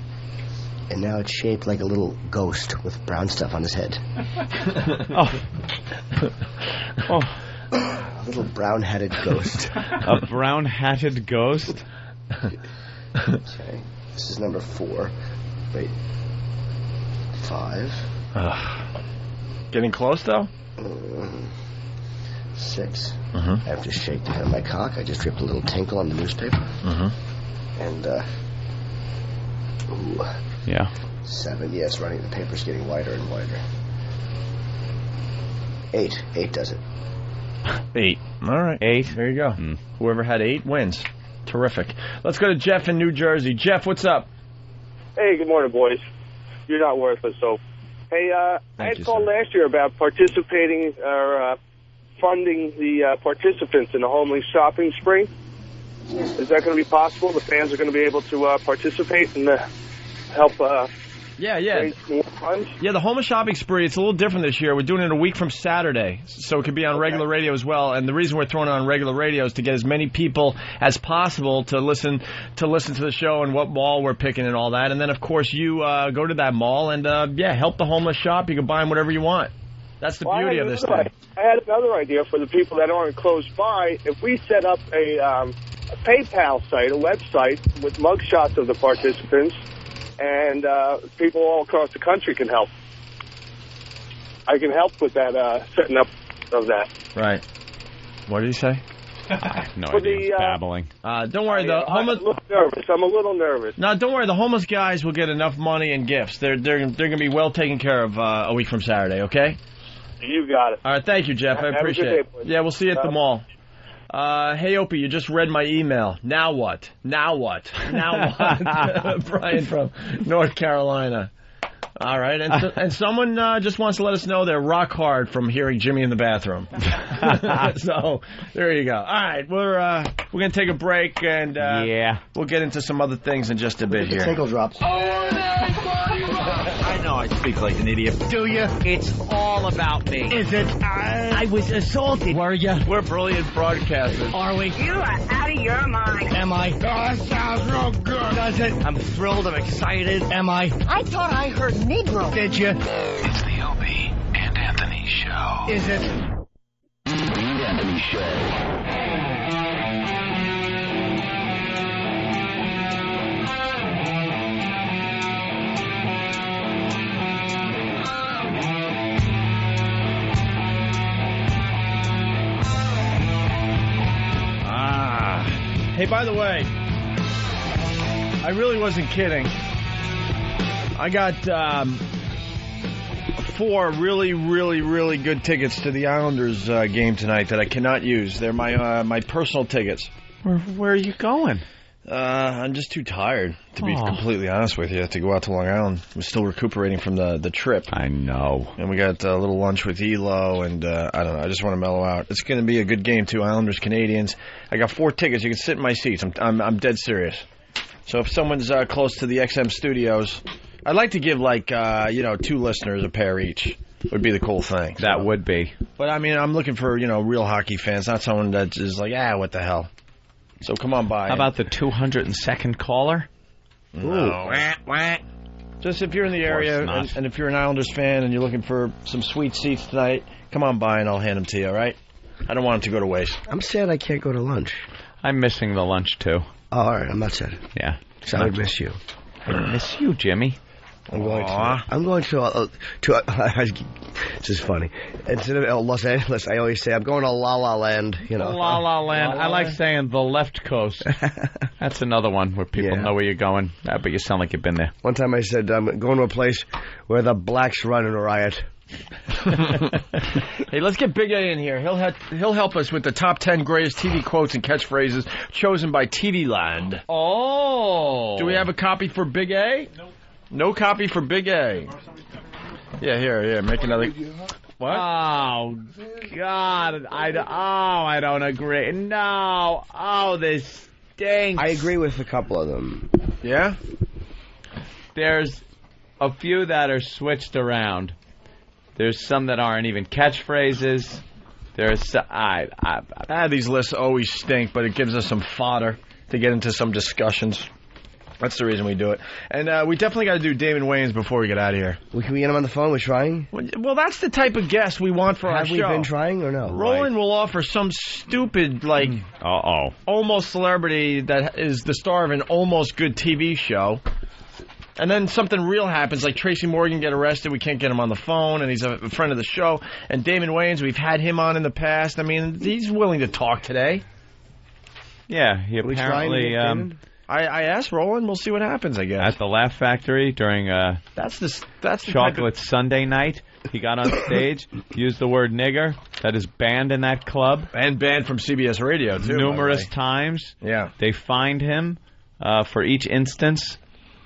and now it's shaped like a little ghost with brown stuff on his head. Oh. A little brown-hatted ghost. A brown-hatted ghost? Okay. This is number 4. Wait. 5. Getting close, though? 6. Uh-huh. I have to shake the head of my cock. I just dripped a little tinkle on the newspaper. Uh-huh. And, ooh. Yeah. 7. Yes, running. The paper's getting wider and wider. 8. 8 does it. 8. All right. 8. There you go. Whoever had 8 wins. Terrific. Let's go to Jeff in New Jersey. Jeff, what's up? Hey, good morning, boys. You're not worthless, so. Hey, I had called last year about participating or funding the participants in the homeless shopping spree. Is that going to be possible? The fans are going to be able to participate and help raise more funds? Yeah, the homeless shopping spree, it's a little different this year. We're doing it a week from Saturday, so it could be on regular radio as well. And the reason we're throwing it on regular radio is to get as many people as possible to listen to the show and what mall we're picking and all that. And then, of course, you go to that mall and, help the homeless shop. You can buy them whatever you want. That's the beauty of this thing. I had another idea for the people that aren't close by. If we set up a PayPal site, a website with mugshots of the participants, and people all across the country can help. I can help with that, setting up of that. Right. What did he say? No idea. He's babbling. Don't worry, I'm a little nervous. No, don't worry. The homeless guys will get enough money and gifts. They're going to be well taken care of a week from Saturday, okay? You got it. All right, thank you, Jeff. I appreciate it. Yeah, we'll see you at the mall. Hey, Opie, you just read my email. Now what? Now what? Now what? Brian from North Carolina. All right, and someone just wants to let us know they're rock hard from hearing Jimmy in the bathroom. So there you go. All right, we're gonna take a break and we'll get into some other things in just a bit here. Tinkle drops. I know I speak like an idiot. Do you? It's all about me. Is it? I was assaulted. Were you? We're brilliant broadcasters. Are we? You are out of your mind. Am I? Oh, that sounds real good. Does it? I'm thrilled. I'm excited. Am I? I thought I heard Negro. Did you? It's the Opie and Anthony Show. Is it? Opie and Anthony Show. Hey, by the way, I really wasn't kidding. I got 4 really, really, really good tickets to the Islanders game tonight that I cannot use. They're my personal tickets. Where are you going? I'm just too tired, to be completely honest with you, to go out to Long Island. I'm still recuperating from the trip. I know. And we got a little lunch with Elo, and I don't know. I just want to mellow out. It's going to be a good game, too. Islanders, Canadians. I got 4 tickets. You can sit in my seats. I'm dead serious. So if someone's close to the XM studios, I'd like to give 2 listeners a pair each. Would be the cool thing. That would be. But I mean, I'm looking for real hockey fans, not someone that is like, what the hell. So come on by. How about the 202nd caller? No. Just if you're in the area and if you're an Islanders fan and you're looking for some sweet seats tonight, come on by and I'll hand them to you, all right? I don't want them to go to waste. I'm sad I can't go to lunch. I'm missing the lunch, too. Oh, all right. I'm not sad. Yeah. So I would miss you. I miss you, Jimmy. I'm going to this is funny. Instead of Los Angeles, I always say I'm going to La La Land. La La Land. I like saying the left coast. That's another one where people know where you're going, but you sound like you've been there. One time I said I'm going to a place where the blacks run in a riot. Hey, let's get Big A in here. He'll help us with the top 10 greatest TV quotes and catchphrases chosen by TV Land. Oh. Do we have a copy for Big A? Nope. No copy for Big A. Yeah, here, make another. What? Oh, God. I don't agree. No. Oh, this stinks. I agree with a couple of them. Yeah? There's a few that are switched around. There's some that aren't even catchphrases. These lists always stink, but it gives us some fodder to get into some discussions. That's the reason we do it. And we definitely got to do Damon Wayans before we get out of here. Can we get him on the phone? We're trying? Well, that's the type of guest we want for our show. Have we been trying or no? Roland will offer some stupid, almost celebrity that is the star of an almost good TV show. And then something real happens, like Tracy Morgan get arrested. We can't get him on the phone, and he's a friend of the show. And Damon Wayans, we've had him on in the past. I mean, he's willing to talk today. Yeah, he apparently... I asked Roland. We'll see what happens, I guess. At the Laugh Factory during that's the Chocolate Sunday night, he got on stage, used the word nigger. That is banned in that club. And banned from CBS Radio, too. Numerous times. Yeah. They fined him for each instance.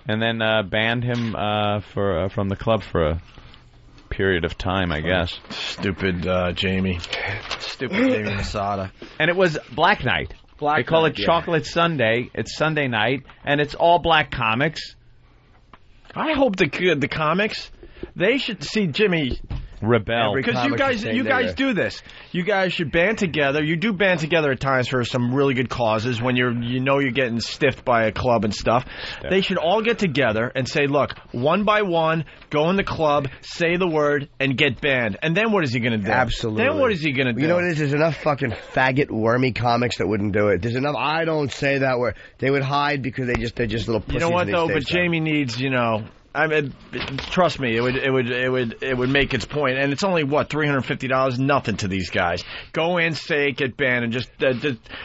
And then banned him from the club for a period of time, I guess. Stupid Jamie. Stupid Jamie Masada. And it was Black Night. They call it Chocolate Sunday. It's Sunday night, and it's all black comics. I hope the comics, they should see Jimmy rebel. Because you guys do this. You guys should band together. You do band together at times for some really good causes when you're getting stiffed by a club and stuff. Yeah. They should all get together and say, look, one by one, go in the club, say the word, and get banned. And then what is he going to do? Absolutely. Then what is he going to do? You know what it is? There's enough fucking faggot, wormy comics that wouldn't do it. There's enough. I don't say that word. They would hide because they're just little pussies. You know what though? But Jamie needs, I mean, trust me, it would make its point, and it's only what $350, nothing to these guys. Go in, say, get banned, and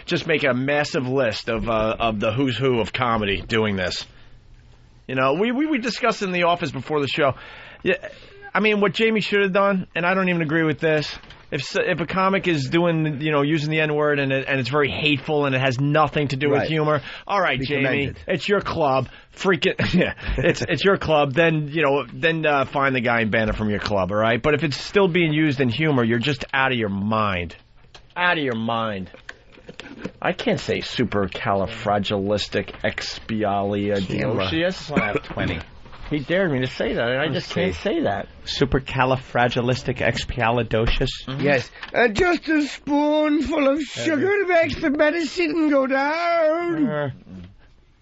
just make a massive list of the who's who of comedy doing this. We discussed in the office before the show. Yeah, I mean, what Jamie should have done, and I don't even agree with this. If a comic is doing, using the N-word and it's very hateful and it has nothing to do with humor, all right, Jamie, it's your club. Freak it. Yeah, it's your club. Then, find the guy and ban it from your club, all right? But if it's still being used in humor, you're just out of your mind. Out of your mind. I can't say supercalifragilisticexpialidocious. I have 20. He dared me to say that, and I just can't say that. Supercalifragilisticexpialidocious? Mm-hmm. Yes. Just a spoonful of sugar makes the medicine go down.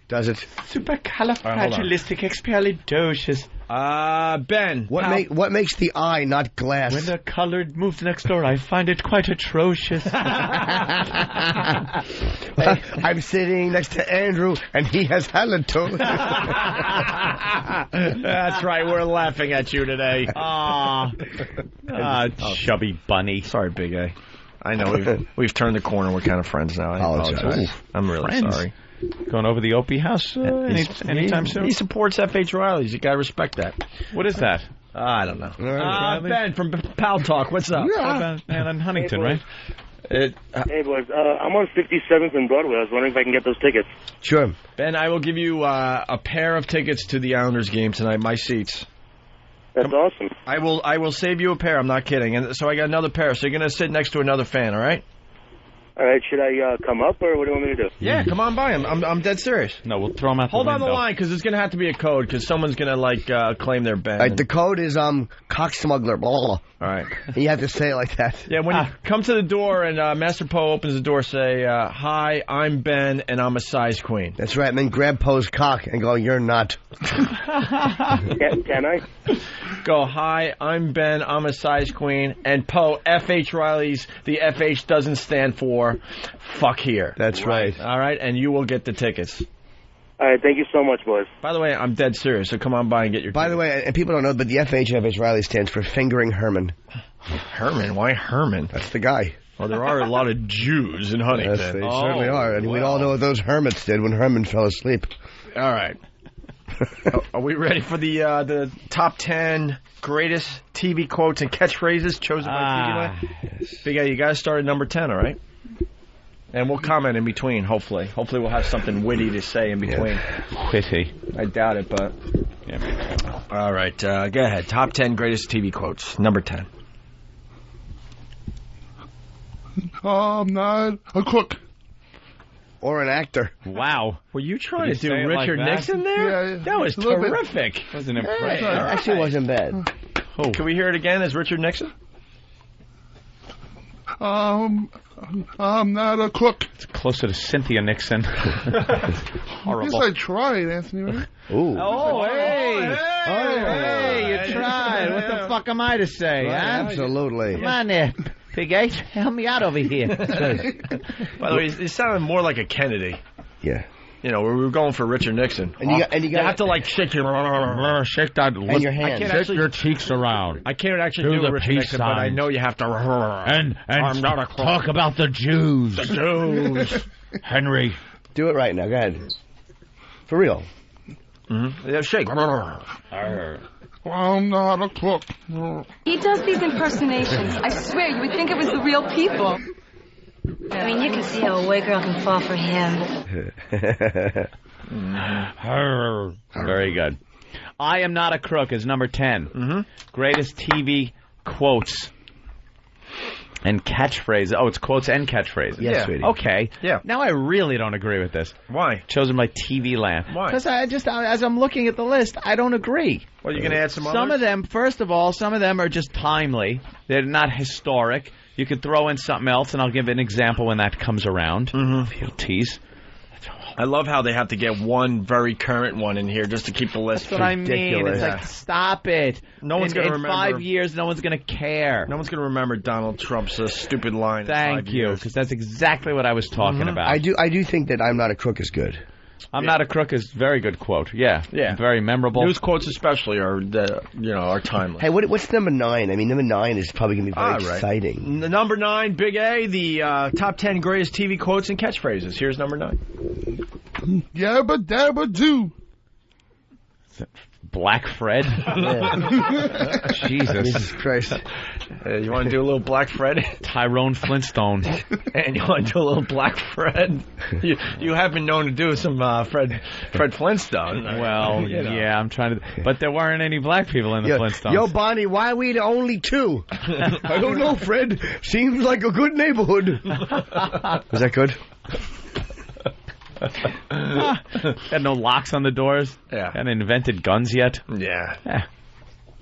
Does it? Supercalifragilisticexpialidocious. Ben. What makes the eye not glass? When the colored moves next door, I find it quite atrocious. I'm sitting next to Andrew, and he has halitosis. That's right. We're laughing at you today. Chubby bunny. Sorry, Big A. I know we've turned the corner. We're kind of friends now. I apologize. I'm really sorry. Going over the Opie house anytime soon? He supports F.H. Riley's. You got to respect that. What is that? I don't know. Ben from Pal Talk. What's up? And on Huntington, right? Hey, boys. I'm on 57th and Broadway. I was wondering if I can get those tickets. Sure. Ben, I will give you a pair of tickets to the Islanders game tonight. My seats. That's awesome. I will save you a pair. I'm not kidding. And so I got another pair. So you're going to sit next to another fan, all right? All right, should I come up, or what do you want me to do? Yeah, come on by. I'm dead serious. No, we'll throw him out the window. Hold on the line, because it's going to have to be a code, because someone's going to, claim their band. Right, the code is, cock smuggler, blah, blah, blah. All right. You have to say it like that. Yeah, when you come to the door and Master Poe opens the door, say, hi, I'm Ben, and I'm a size queen. That's right, and then grab Poe's cock and go, you're not. Can I? Go, hi, I'm Ben, I'm a size queen, and Poe, F.H. Riley's, the F.H. doesn't stand for fuck here. That's right. All right, and you will get the tickets. All right, thank you so much, boys. By the way, I'm dead serious, so come on by and get your tickets. By the way, and people don't know, but the F.H. Riley stands for Fingering Herman. Herman? Why Herman? That's the guy. Well, there are a lot of Jews in Huntington. Yes, they certainly are, and we all know what those hermits did when Herman fell asleep. All right. Are we ready for the top 10 greatest TV quotes and catchphrases chosen by TV Land? Yes. Big A, you got to start at number 10, all right? And we'll comment in between, hopefully. Hopefully we'll have something witty to say in between. Yeah. Witty. I doubt it, but... Yeah. All right, go ahead. Top 10 greatest TV quotes. Number 10. I'm not a cook. Or an actor. Wow. Were you trying to do Richard Nixon there? Yeah. That was terrific. That was an impression. It actually wasn't bad. Oh. Can we hear it again as Richard Nixon? I'm not a cook. It's closer to Cynthia Nixon. Horrible. Yes, I tried, Anthony. Right? Ooh. Oh, hey. Hey, you tried. What the fuck am I to say, huh? Absolutely. Come on there, Big H. Help me out over here. By the way, it sounded more like a Kennedy. Yeah. You know, we were going for Richard Nixon. And you have to, like, shake your... Shake that... And your hand. Shake your cheeks around. I can't actually do Richard Nixon, but I know you have to... And talk about the Jews. The Jews. Henry. Do it right now. Go ahead. For real. Mm-hmm. Yeah, shake. I'm not a cook. He does these impersonations. I swear, you would think it was the real people. I mean, you can see how a white girl can fall for him. Very good. I am not a crook is number 10. Greatest TV quotes and catchphrases. Oh, it's quotes and catchphrases. Yes, sweetie. Okay. Yeah. Now I really don't agree with this. Why? Chosen by TV Land. Why? Because as I'm looking at the list, I don't agree. Well, you're going to add some others? Some of them, first of all, some of them are just timely. They're not historic. You could throw in something else, and I'll give an example when that comes around. Fealties. I love how they have to get one very current one in here just to keep the list. That's what I mean. It's like, stop it. No one's going to remember. In 5 years, no one's going to care. No one's going to remember Donald Trump's stupid line. Thank you, because that's exactly what I was talking about. I do think that I'm not a crook is good. I'm not a crook is a very good quote. Yeah. Very memorable. News quotes especially are timeless. Hey, what's number 9? I mean, number 9 is probably going to be very exciting. The number 9, Big A, the top 10 greatest TV quotes and catchphrases. Here's number 9. Yabba dabba do. Black Fred? Jesus Christ. You want to do a little Black Fred? Tyrone Flintstone. And you want to do a little Black Fred? You have been known to do some Fred Flintstone. Well, yeah, I'm trying to... But there weren't any black people in the Flintstones. Yo, Bonnie, why are we the only 2? I don't know, Fred. Seems like a good neighborhood. Was that good? Had no locks on the doors. Yeah. Hadn't invented guns yet. Yeah.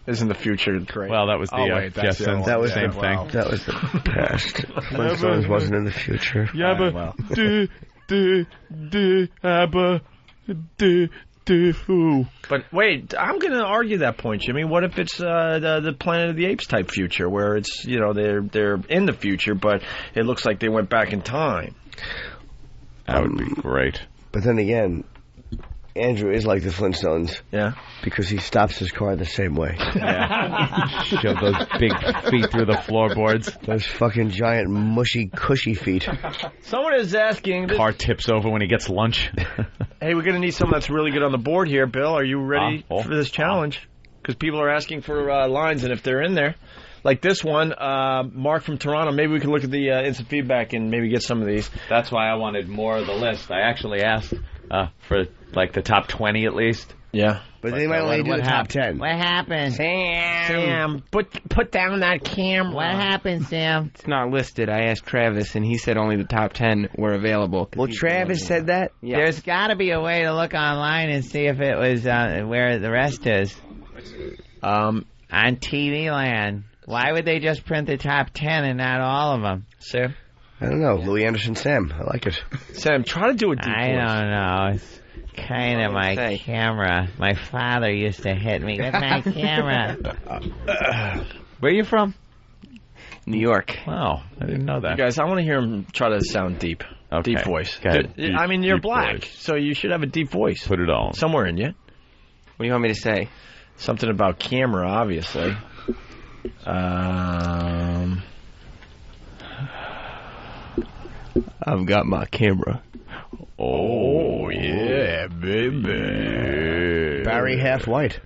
Isn't the future great? Well, that was the Jetsons. That was same thing. That was the past. Flintstones wasn't in the future. Yabba But wait, I'm going to argue that point, Jimmy. What if it's the Planet of the Apes type future, where it's they're in the future, but it looks like they went back in time? That would be great. But then again, Andrew is like the Flintstones. Yeah. Because he stops his car the same way. Yeah. Shove those big feet through the floorboards. Those fucking giant, mushy, cushy feet. Someone is asking... Car tips over when he gets lunch. Hey, we're going to need someone that's really good on the board here, Bill. Are you ready for this challenge? Because people are asking for lines, and if they're in there... Like this one, Mark from Toronto, maybe we can look at the instant feedback and maybe get some of these. That's why I wanted more of the list. I actually asked for, like, the top 20 at least. Yeah. But they might only do the top 10. What happened? Sam, put down that camera. What happened, Sam? It's not listed. I asked Travis, and he said only the top 10 were available. Well, Travis said that? Yeah. There's got to be a way to look online and see if it was where the rest is. On TV Land. Why would they just print the top 10 and not all of them? Sam? I don't know. Louis Anderson Sam. I like it. Sam, try to do a deep voice. I don't know. It's kind of my camera. My father used to hit me with my camera. Where are you from? New York. Wow, I didn't know that. You guys, I want to hear him try to sound deep. Okay. Deep voice. I mean, you're black, so you should have a deep voice. Put it on. Somewhere in you. What do you want me to say? Something about camera, obviously. I've got my camera. Oh, yeah, baby. Barry Half White.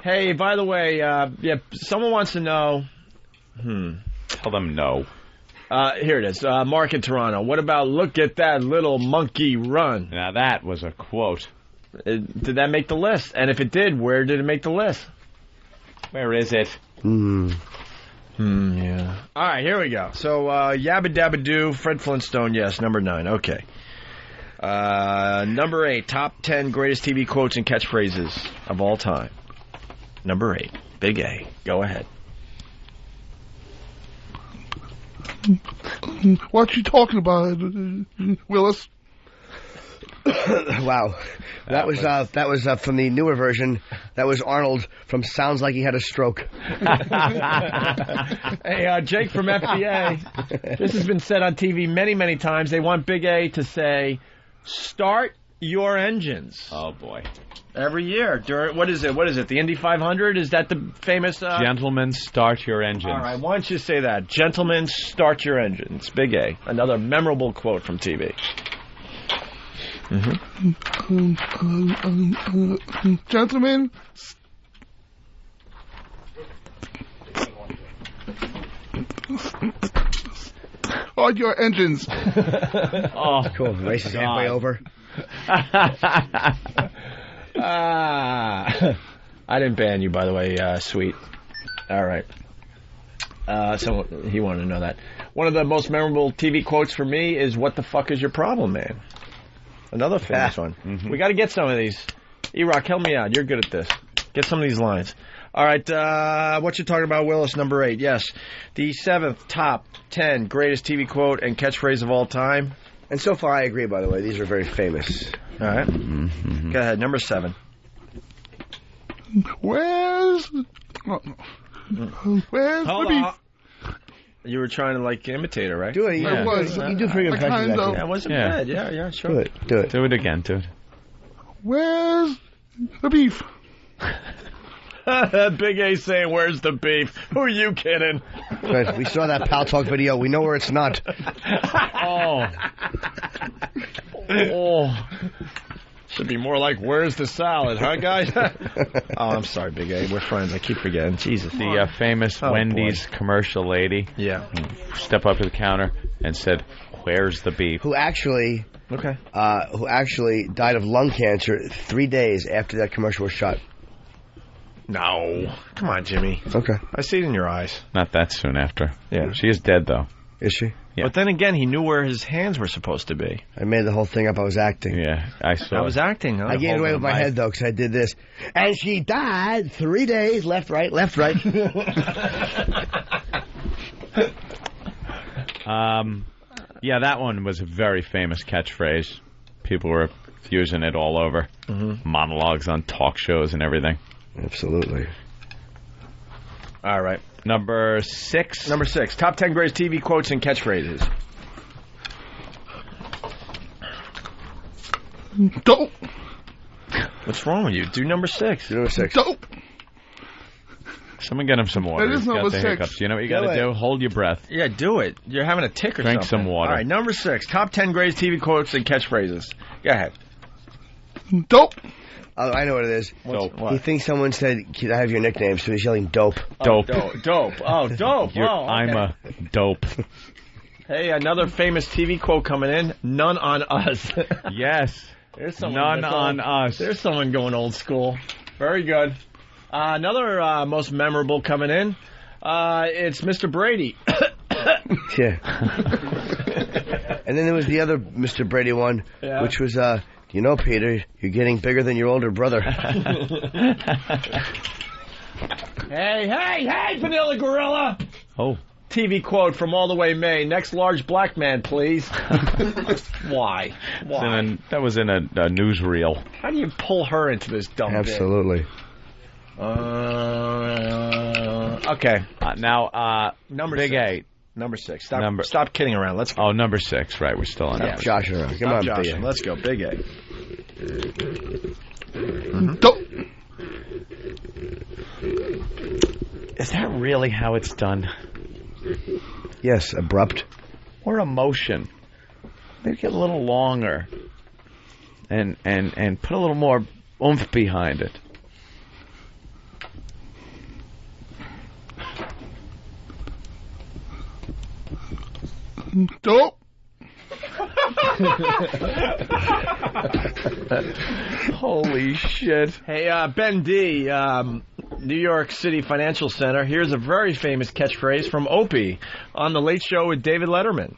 Hey, by the way, someone wants to know. Tell them no. Here it is. Mark in Toronto. What about look at that little monkey run? Now that was a quote. Did that make the list? And if it did, where did it make the list? Where is it? Yeah. All right, here we go. So, Yabba Dabba Doo, Fred Flintstone, yes, number 9. Okay. Number 8, top 10 greatest TV quotes and catchphrases of all time. Number 8, Big A. Go ahead. What you talking about, Willis? Wow, that was from the newer version. That was Arnold from Sounds Like He Had a Stroke. Hey, Jake from FBA. This has been said on TV many, many times. They want Big A to say, "Start your engines." Oh boy. Every year during what is it? The Indy 500? Is that the famous? Gentlemen, start your engines. All right, why don't you say that? Gentlemen, start your engines. Big A. Another memorable quote from TV. Gentlemen, Start your engines. Oh, cool. The race is halfway over. I didn't ban you, by the way, Sweet. All right. So he wanted to know that. One of the most memorable TV quotes for me is, "What the fuck is your problem, man?" Another famous one. Mm-hmm. We got to get some of these. E-Rock, help me out. You're good at this. Get some of these lines. All right, what you talking about, Willis? Number 8. Yes, the 7th top 10 greatest TV quote and catchphrase of all time. And so far, I agree. By the way, these are very famous. All right, Go ahead. Number 7. Where's the beef? You were trying to like imitate her, right? Do it. Yeah. You do pretty good practice. Yeah, it wasn't bad. Yeah, sure. Do it. Do it again, dude. Where's the beef? Big A saying, "Where's the beef?" Who are you kidding? Right, we saw that Pal Talk video. We know where it's not. Oh. Should be more like, "Where's the salad?" Huh, guys? Oh, I'm sorry, Big A. We're friends. I keep forgetting. Jesus. The famous Wendy's commercial lady. Yeah. Stepped up to the counter and said, "Where's the beef?" Who actually died of lung cancer 3 days after that commercial was shot. No. Come on, Jimmy. Okay. I see it in your eyes. Not that soon after. Yeah. She is dead, though. Is she? Yeah. But then again, he knew where his hands were supposed to be. I made the whole thing up. I was acting. Yeah, I saw. I was acting. Huh? I gave it away with my head, though, because I did this. And she died 3 days, left, right. Yeah, that one was a very famous catchphrase. People were using it all over. Mm-hmm. Monologues on talk shows and everything. Absolutely. All right. Number 6. Number 6. Top 10 greatest TV quotes and catchphrases. Dope. What's wrong with you? Do number 6. Number 6. Dope. Someone get him some water. That is He's got number the 6. hiccups. You know what you got to do? Hold your breath. Yeah, do it. You're having a tick or Drink something. some water. All right, number 6. Top 10 greatest TV quotes and catchphrases. Go ahead. Dope. Oh, I know what it is. What? He thinks someone said, "I have your nickname," so he's yelling dope. Dope. Dope. Oh, dope. Okay. I'm a dope. Hey, another famous TV quote coming in. None on us. Yes. There's None on us. There's someone going old school. Very good. Another most memorable coming in. It's Mr. Brady. Yeah. And then there was the other Mr. Brady one, which was, you know, Peter, you're getting bigger than your older brother. Hey, Vanilla Gorilla. Oh. TV quote from All the Way May. Next large black man, please. Why? That was in a newsreel. How do you pull her into this dumb bit? Absolutely. Okay. Now, number Big 6. 8. Number 6. Stop kidding around. Let's go. Oh, number 6. Right, we're still on that. Josh around. Come on, Big A. Let's go. Big A. Dope. Is that really how it's done? Yes, abrupt. Or emotion. Make it a little longer. And put a little more oomph behind it. Dope. Holy shit. Hey, Ben D, New York City Financial Center. Here's a very famous catchphrase from Opie on The Late Show with David Letterman.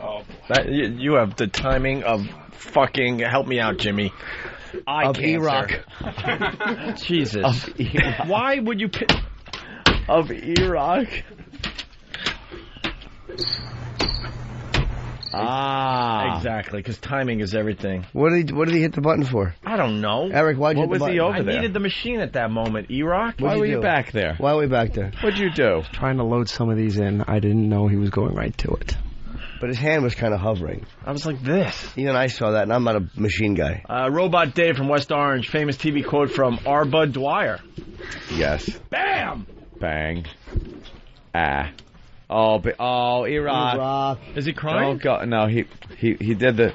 Oh, you have the timing of fucking, help me out, Jimmy. Of E-Rock. Jesus. Of E-Rock. Why would you pick? Of E-Rock. Exactly, because timing is everything. What did he hit the button for? I don't know. Eric, why'd you hit the button? What was he over I there? needed the machine at that moment. E-Rock? Why were you back there? Why are we back there? What'd you do? Trying to load some of these in. I didn't know he was going right to it. But his hand was kind of hovering. I was like this. Even I saw that, and I'm not a machine guy. Robot Dave from West Orange, famous TV quote from R. Bud Dwyer. Yes. Bam! Bang. Oh, E-Rock. Is he crying? Don't go. No, he did the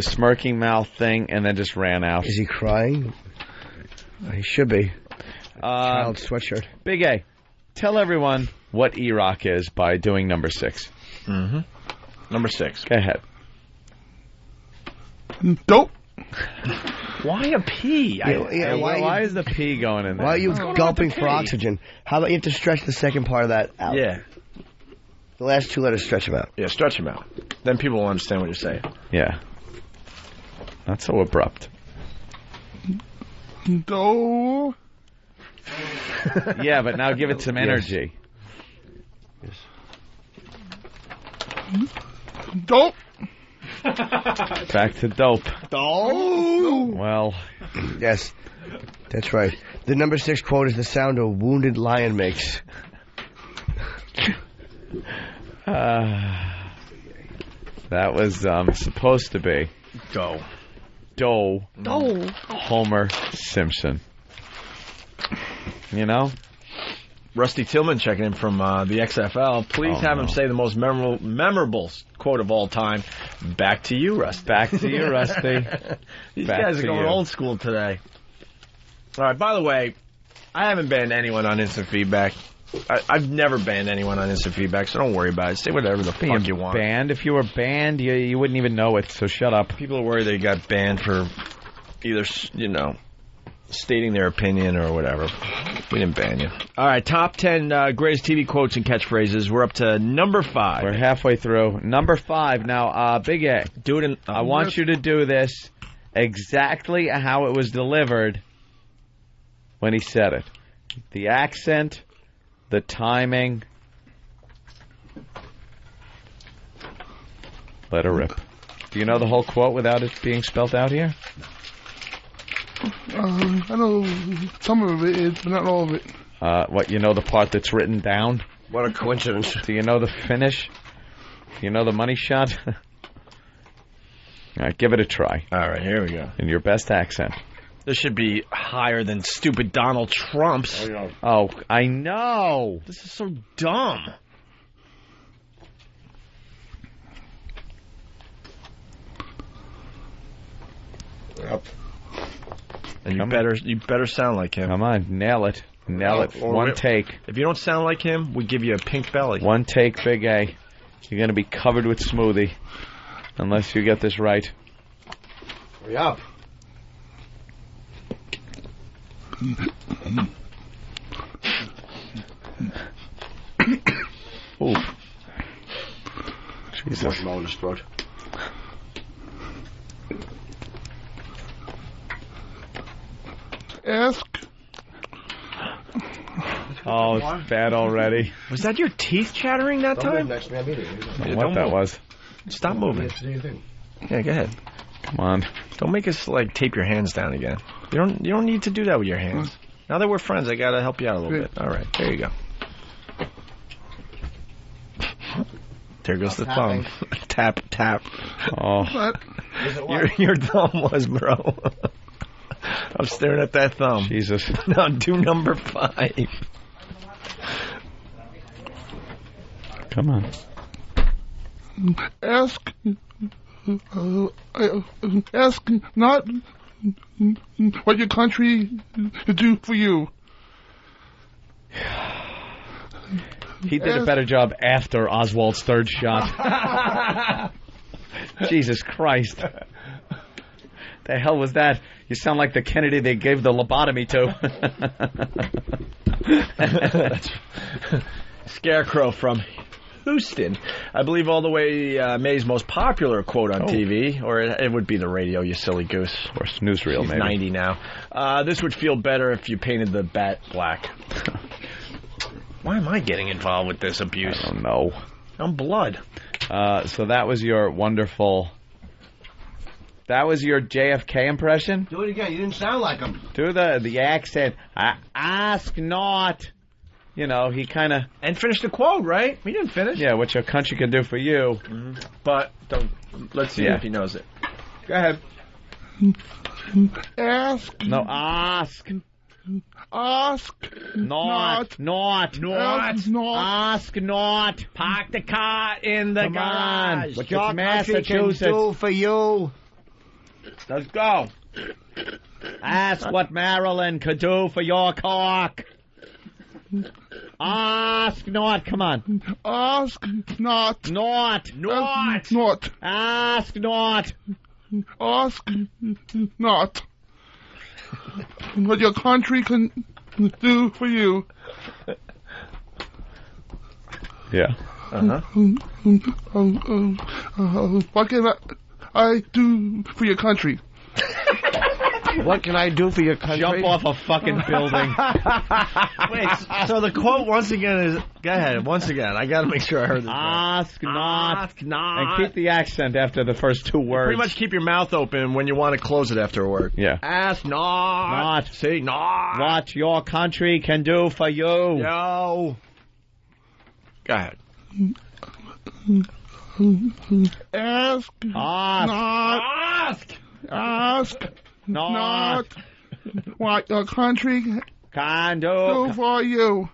smirking mouth thing and then just ran out. Is he crying? He should be. Child sweatshirt. Big A. Tell everyone what E-Rock is by doing number 6. Mm-hmm. Number 6. Go ahead. Dope. Why a pee? Why is the pee going in there? Why are you gulping for oxygen? How about you have to stretch the second part of that out? Yeah. The last 2 letters, stretch them out. Yeah, stretch them out. Then people will understand what you're saying. Yeah. Not so abrupt. Do. Yeah, but now give it some energy. Yes. Dope. Back to dope. Oh. Well. Yes, that's right. The number 6 quote is the sound a wounded lion makes. That was supposed to be Doe Homer Simpson. You know? Rusty Tillman checking in from the XFL. Please have him say the most memorable quote of all time. Back to you, Rusty. Back to you, Rusty. These Back guys are to going you. old school today. All right, by the way, I haven't banned anyone on instant feedback. I've never banned anyone on instant feedback, so don't worry about it. Say whatever the fuck you want. Banned? If you were banned, you wouldn't even know it, so shut up. People are worried they got banned for either, stating their opinion or whatever. We didn't ban you. All right, top 10 greatest TV quotes and catchphrases. We're up to number 5. We're halfway through. Number 5. Now, Big A. Do it in... I want you to do this exactly how it was delivered when he said it. The accent, the timing. Let her rip. Do you know the whole quote without it being spelled out here? I know some of it is, but not all of it. What, you know the part that's written down? What a coincidence. Do you know the finish? Do you know the money shot? All right, give it a try. All right, here we go. In your best accent. This should be higher than stupid Donald Trump's. Oh, I know. This is so dumb. Yep. And you better sound like him. Come on, nail it. Nail it. One take. If you don't sound like him, we give you a pink belly. One take, Big A. You're going to be covered with smoothie. Unless you get this right. Hurry up. Ooh. Jesus. Ask. Oh, it's bad already. Was that your teeth chattering that time? What that was. Stop moving. Yeah, go ahead. Come on. Don't make us tape your hands down again. You don't need to do that with your hands. Now that we're friends, I gotta help you out a little bit. All right, there you go. There goes the thumb. Tap, tap. Oh. Your thumb was, bro. I'm staring at that thumb. Jesus. Now do number 5. Come on. Ask not what your country do for you. He did a better job after Oswald's third shot. Jesus Christ. The hell was that? You sound like the Kennedy they gave the lobotomy to. Scarecrow from Houston. I believe all the way May's most popular quote on TV, or it would be the radio, you silly goose. Or newsreel, She's maybe. 90 now. This would feel better if you painted the bat black. Why am I getting involved with this abuse? I don't know. I'm blood. So that was your wonderful... That was your JFK impression? Do it again. You didn't sound like him. Do the accent. Ask not. You know, he kind of... And finished the quote, right? We didn't finish. Yeah, what your country can do for you. Mm-hmm. But let's see if he knows it. Go ahead. Ask. No, ask. Ask. Not. Ask not. Ask not. Park the car in the garage. What your country can do for you. Let's go. Ask what Maryland could do for your cock. Ask not. Come on. Ask not. Not. Not. Ask not. Ask not. What your country can do for you. Yeah. What can I do for your country? What can I do for your country? Jump off a fucking building. Wait, so the quote once again is... Go ahead, once again. I got to make sure I heard this. Ask not. Ask not. And keep the accent after the first two words. Pretty much keep your mouth open when you want to close it after a word. Yeah. Ask not. Not. Say not. What your country can do for you. Yo. Go ahead. Ask not. Ask not. What your country can do for you.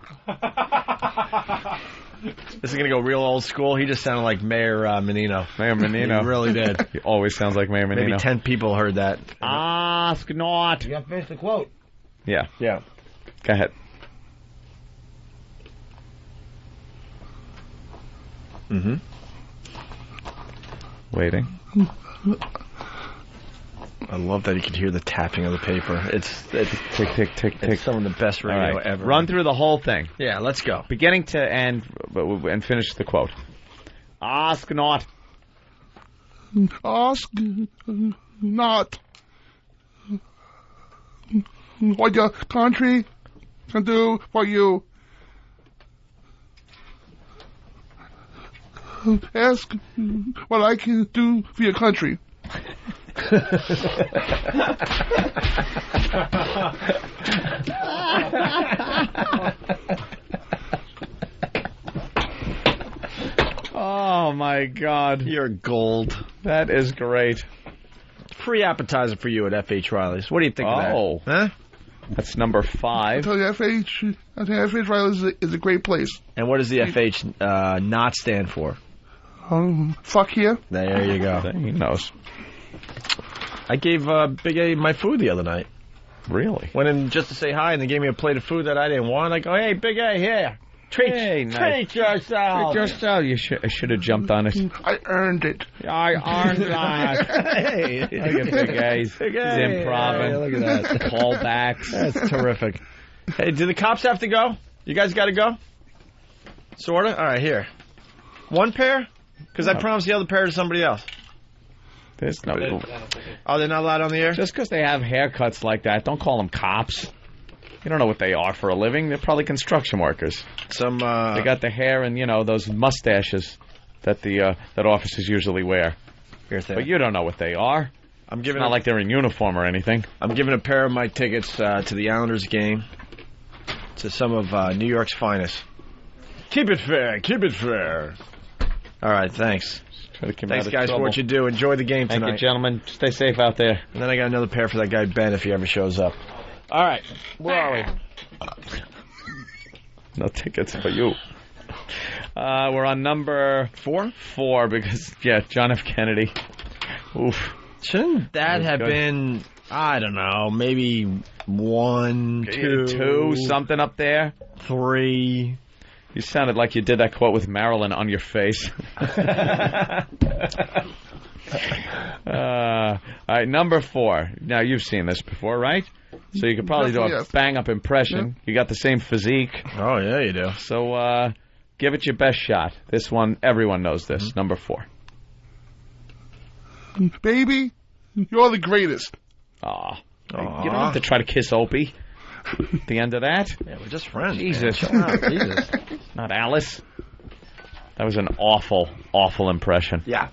This is going to go real old school. He just sounded like Mayor Menino. Mayor Menino. He really did. He always sounds like Mayor Menino. Maybe 10 people heard that. Ask not. You got to finish the quote. Yeah. Yeah. Go ahead. Mm-hmm. Waiting. I love that you could hear the tapping of the paper. It's tick, tick, tick, tick. some of the best radio right. ever. Run through the whole thing. Yeah, let's go. Beginning to end, and finish the quote. Ask not. Ask not. What your country can do for you. Ask what I can do for your country. Oh my God. You're gold. That is great. Free appetizer for you at F.H. Riley's. What do you think of that? Oh. Huh? That's number 5. I tell you, I think F.H. Riley's is a great place. And what does the F.H. not stand for? Fuck here. There you go. He knows. I gave Big A my food the other night. Really? Went in just to say hi, and they gave me a plate of food that I didn't want. I go, hey, Big A, here. Treat yourself. Treat yourself. You should have jumped on it. I earned it. I earned that. Hey. Look at Big A's. Big He's A. improvising. Hey, look at that. Callbacks. That's terrific. Hey, do the cops have to go? You guys got to go? Sort of? All right, here. One pair? Because I promised the other pair to somebody else. There's no... Oh, they're not allowed on the air? Just because they have haircuts like that, don't call them cops. You don't know what they are for a living. They're probably construction workers. They got the hair and, those mustaches that that officers usually wear. But you don't know what they are. It's not like they're in uniform or anything. I'm giving a pair of my tickets to the Islanders game to some of New York's finest. Keep it fair. Keep it fair. All right, thanks. Thanks, guys, for what you do. Enjoy the game tonight. Thank you, gentlemen. Stay safe out there. And then I got another pair for that guy Ben if he ever shows up. All right, where are we? No tickets for you. We're on number 4 because, John F. Kennedy. Oof. Shouldn't that have been, I don't know, maybe 1, 2, something up there? 3. You sounded like you did that quote with Marilyn on your face. All right, number 4. Now, you've seen this before, right? So you could probably do a bang-up impression. You got the same physique. Oh, yeah, you do. So give it your best shot. This one, everyone knows this. Mm-hmm. Number 4. Baby, you're the greatest. Aw. You don't have to try to kiss Opie. At the end of that? Yeah, we're just friends. Jesus. Jesus. Not Alice. That was an awful, awful impression. Yeah.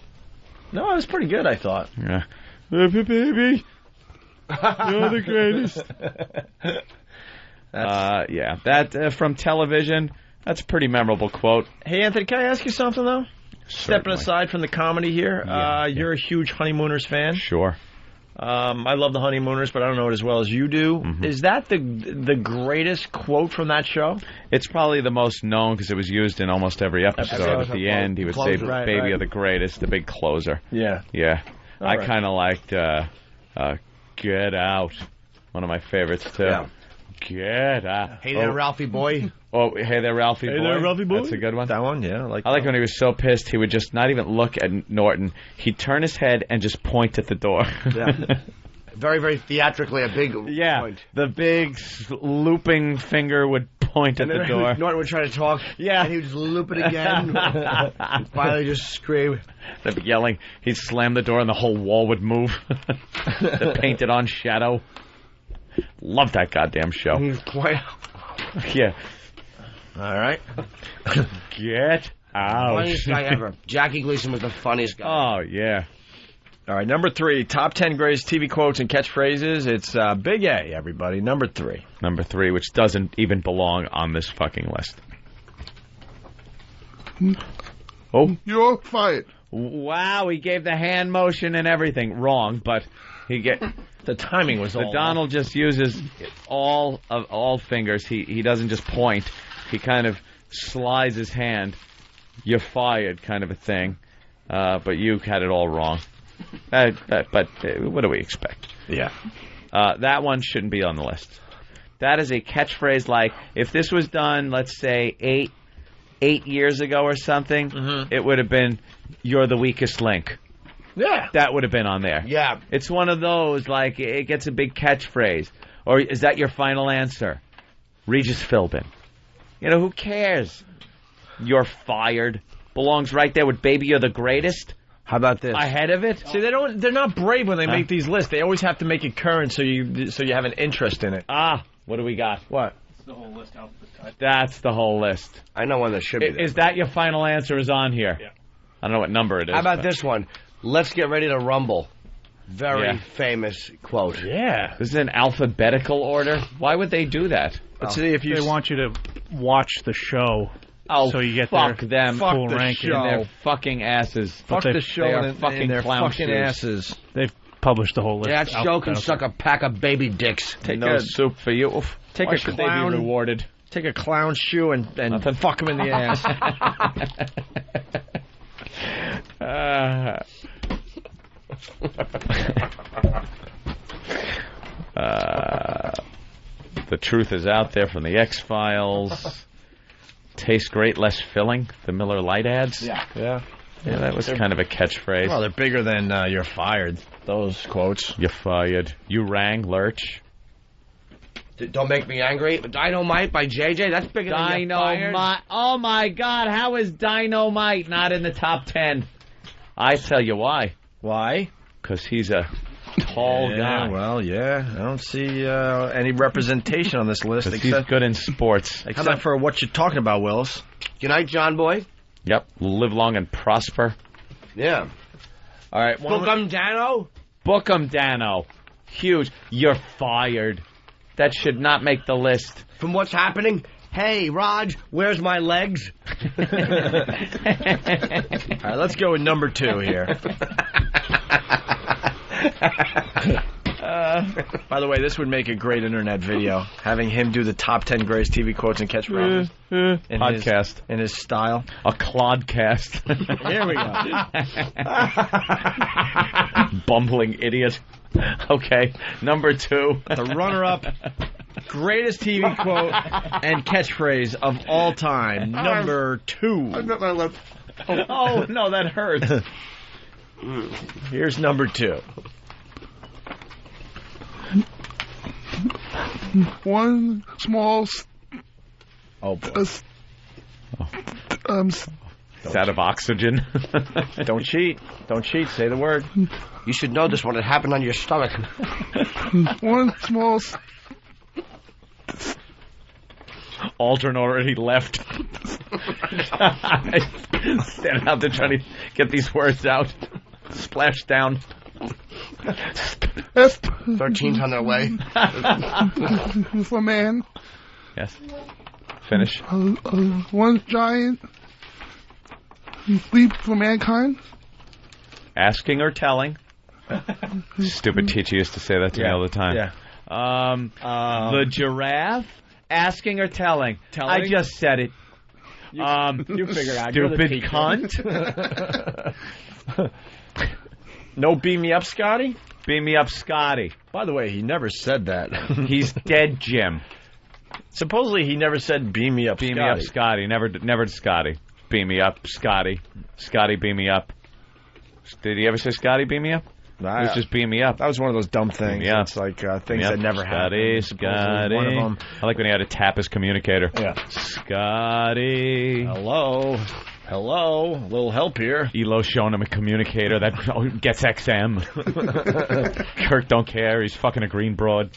No, it was pretty good, I thought. Yeah. Baby. You're the greatest. That from television, that's a pretty memorable quote. Hey, Anthony, can I ask you something, though? Certainly. Stepping aside from the comedy here, you're a huge Honeymooners fan. Sure. I love the Honeymooners, but I don't know it as well as you do. Mm-hmm. Is that the greatest quote from that show? It's probably the most known because it was used in almost every episode. At the end, he would say, "Baby, you're the greatest," the big closer. Yeah. Yeah. I kind of liked Get Out. One of my favorites, too. Yeah. Get out. Hey there, Ralphie boy. Oh, hey there, Ralphie boy. Hey there, Ralphie boy. That's a good one. That one, yeah. I like when he was so pissed, he would just not even look at Norton. He'd turn his head and just point at the door. Yeah. Very, very theatrically, a big point. The big looping finger would point at the door. Norton would try to talk, and he would just loop it again. And finally just scream. They'd be yelling. He'd slam the door and the whole wall would move. The painted on shadow. Love that goddamn show. He's quite... Yeah. All right. Get out. Funniest guy ever. Jackie Gleason was the funniest guy. Oh, yeah. All right, number 3, top 10 greatest TV quotes and catchphrases. It's Big A, everybody. Number 3. Number 3, which doesn't even belong on this fucking list. Oh. You're fired. Wow, he gave the hand motion and everything. Wrong, but he get... The timing was all Donald just uses all fingers. He doesn't just point. He kind of slides his hand. You're fired, kind of a thing. But you had it all wrong. But what do we expect? Yeah. That one shouldn't be on the list. That is a catchphrase like, if this was done, let's say, 8 years ago or something, it would have been, you're the weakest link. Yeah. That would have been on there. Yeah. It's one of those, like, it gets a big catchphrase. Or is that your final answer? Regis Philbin. You know, who cares? You're fired. Belongs right there with Baby You're the Greatest. How about this? Ahead of it? See, they're not brave when they make these lists. They always have to make it current so you have an interest in it. What do we got? What? That's the whole list. That's the whole list. I know one that should be there. Is that your final answer is on here? Yeah. I don't know what number it is. How about this one? Let's get ready to rumble. Very famous quote. Yeah. This is in alphabetical order. Why would they do that? Let's see if they want you to watch the show. Oh, so you get fuck their them. full Fuck the ranking. show. Their fucking asses. Fuck the show they are and fucking their clown fucking shoes. asses. They've published the whole list. Yeah, that show can suck a pack of baby dicks. Take no soup for you. Take Why a should clown, they be rewarded? Take a clown shoe and fuck him in the ass. The truth is out there from the X-Files. Tastes great, less filling. The Miller Lite ads. Yeah, that was kind of a catchphrase. Well, they're bigger than you're fired. Those quotes. You're fired. You rang, Lurch. Don't make me angry. Dynamite by JJ. That's bigger than you're fired. Oh my God! How is Dynamite not in the top 10? I tell you why. Why? Because he's a tall guy. Well, yeah. I don't see any representation on this list. He's good in sports. Except for what you're talking about, Willis. Good night, John Boy. Yep. Live long and prosper. Yeah. All right. Book Dano. Book 'em, Dano. Huge. You're fired. That should not make the list. From what's happening? Hey, Raj, where's my legs? All right, let's go with number 2 here. By the way, this would make a great internet video, having him do the top 10 greatest TV quotes and catchphrases. Podcast. In his style. A Clodcast. Here we go. Bumbling idiot. Okay, number 2. The runner-up, greatest TV quote and catchphrase of all time. Number 2. I've got my left. Oh, no, that hurts. Here's number 2. One small... Oh, boy. It's out of oxygen. Don't cheat. Don't cheat. Say the word. You should know this when it happened on your stomach. One small... Aldrin already left. Standing out there trying to get these words out. Splash down. 13's on their way. For man. Yes. Finish. One giant leap for mankind. Asking or telling. Stupid teacher used to say that to me all the time. Yeah. The giraffe. Asking or telling? I just said it. You figure it out. Stupid cunt. No beam me up, Scotty? Beam me up, Scotty. By the way, he never said that. He's dead, Jim. Supposedly he never said "beam me up, Beam Scotty." me up, Scotty. Never to Scotty. Beam me up, Scotty. Scotty, beam me up. Did he ever say Scotty, beam me up? It was just beam me up. That was one of those dumb things. Yeah. It's like things that never happened. Scotty. One of them. I like when he had to tap his communicator. Yeah. Scotty. Hello. Hello. A little help here. Elo showing him a communicator that gets XM. Kirk don't care. He's fucking a green broad.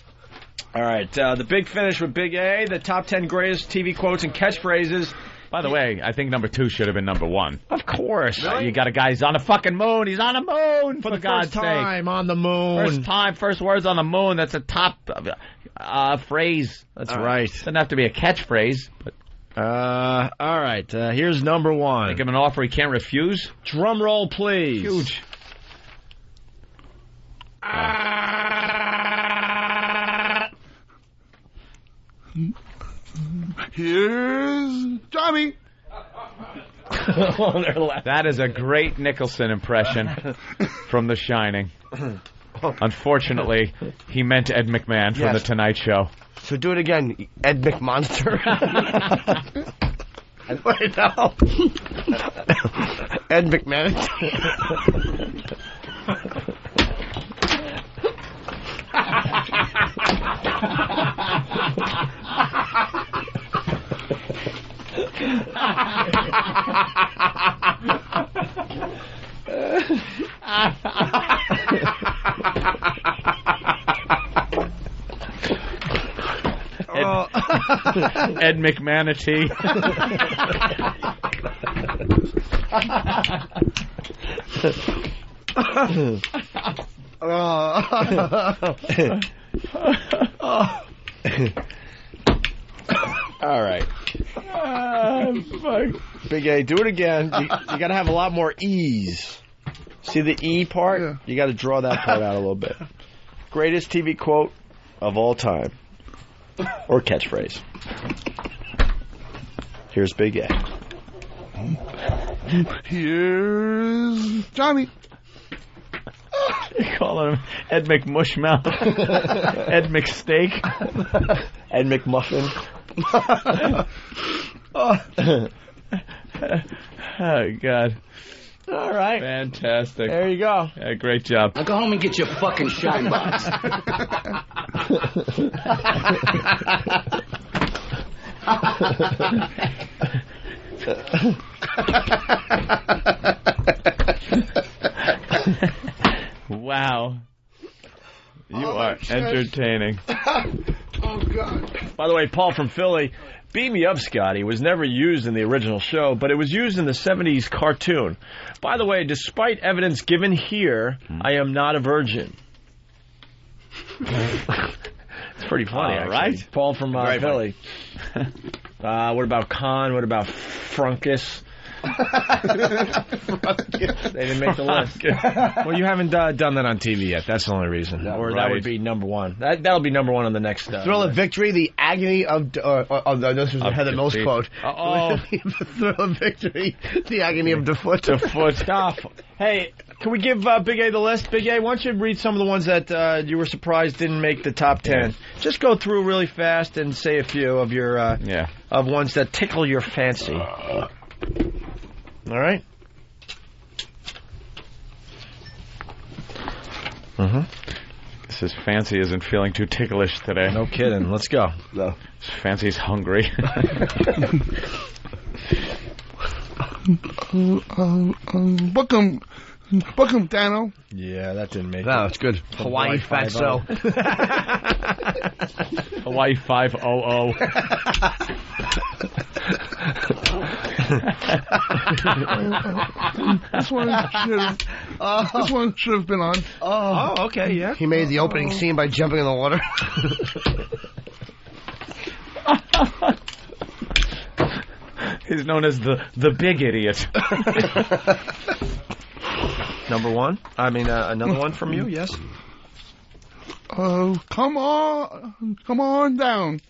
All right. The big finish with Big A, the top 10 greatest TV quotes and catchphrases. By the way, I think number 2 should have been number 1. Of course. You got a guy, he's on the fucking moon. He's on the moon, For the God's first time sake. on the moon. First time, first words on the moon. That's a top phrase. That's right. Doesn't have to be a catchphrase, but... all right. Here's number 1. Make him an offer he can't refuse. Drum roll, please. Huge. Here's Johnny. That is a great Nicholson impression from The Shining. Unfortunately, he meant Ed McMahon from The Tonight Show. So do it again, Ed McMonster. Wait, no. Ed McMahon. Ed McManatee. All right. Big A, do it again. You got to have a lot more E's. See the E part? Yeah. You got to draw that part out a little bit. Greatest TV quote of all time. Or catchphrase. Here's Big A. Here's Johnny. You call him Ed McMushmouth. Ed McSteak. Ed McMuffin. Oh, God. All right. Fantastic. There you go. Yeah, great job. Now go home and get your fucking shine box. Wow. You are entertaining. Oh, God. By the way, Paul from Philly, Beam Me Up, Scotty was never used in the original show, but it was used in the 70s cartoon. By the way, despite evidence given here, I am not a virgin. It's pretty funny, actually. Right? Paul from Philly. What about Khan? What about Frunkus? They didn't make the list. Well, you haven't done that on TV yet. That's the only reason. Or that would be number 1. That'll be number 1 on the next. Thrill of Victory, the agony of this was a Heather Mills quote. The thrill of victory, the agony of the foot. The foot. Stop. Hey, can we give Big A the list? Big A, why don't you read some of the ones that you were surprised didn't make the top 10? Yeah. Just go through really fast and say a few of your of ones that tickle your fancy. All right. This is Fancy isn't feeling too ticklish today. No kidding. Let's go. No. Fancy's hungry. Book 'em, Dano. Yeah, that didn't make it. No, it's good. Hawaii Fatso. Hawaii 500. This one should have been on. Oh, okay, yeah. He made the opening scene by jumping in the water. He's known as the big idiot. Number 1? I mean, another one from you, yes? Come on down.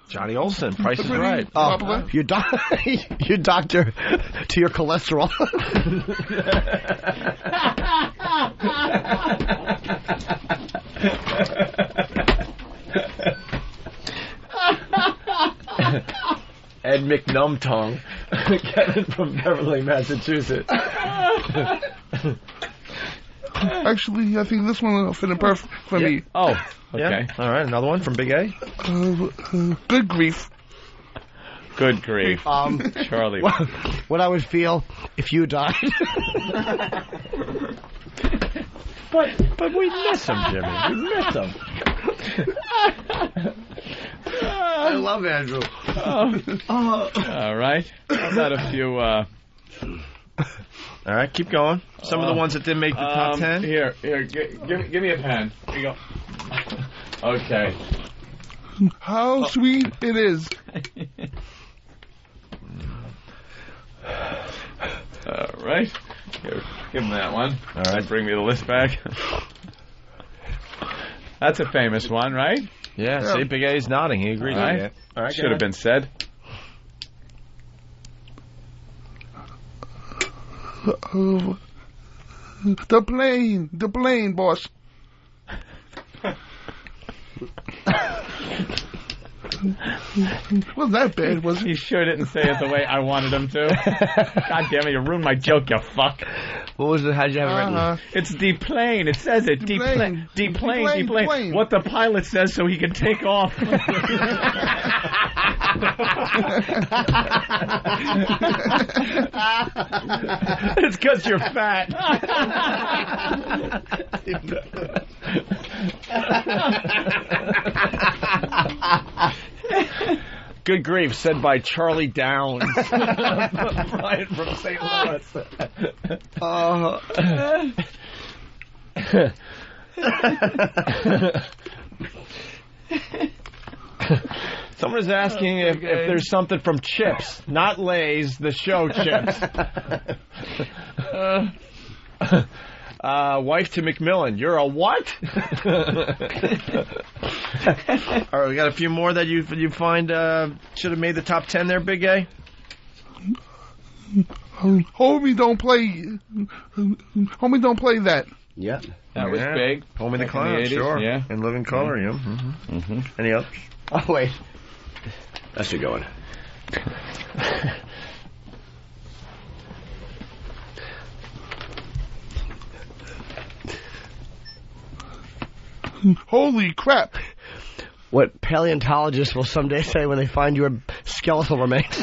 Johnny Olsen, Price is Right. Oh, your doctor to your cholesterol. Ed McNumtongue. Kevin from Beverly, Massachusetts. Actually, I think this one will fit in perfect for me. Oh, okay. All right, another one from Big A. Good grief. Good grief. Charlie. What I would feel if you died. But we miss him, Jimmy. We miss him. I love Andrew. All right. How about a few... All right, keep going. Some of the ones that didn't make the top 10. Here, give me a pen. Here you go. Okay. How sweet it is. All right. Here, give him that one. All right, bring me the list back. That's a famous one, right? Yeah. See, Big A's nodding. He agreed with it. All right, should have been said. The plane, boss. Wasn't that bad, was it? He sure didn't say it the way I wanted him to. God damn it, you ruined my joke, you fuck. What was it? How'd you have it written? It's deplane. It says it. Deplane. Deplane. What the pilot says so he can take off. It's because you're fat. Good grief, said by Charlie Downs. Brian from St. Louis. Someone is asking if there's something from Chips, not Lay's, the show Chips. Wife to McMillan, you're a what? All right, we got a few more that you find should have made the top 10 there, Big A. Homie, don't play that. Yeah. That was big. Homie the Clown, sure. Yeah. And Living Color, yeah. Mm-hmm. Mm-hmm. Any others? Oh, wait. That's your going. Holy crap. What paleontologists will someday say when they find your skeletal remains.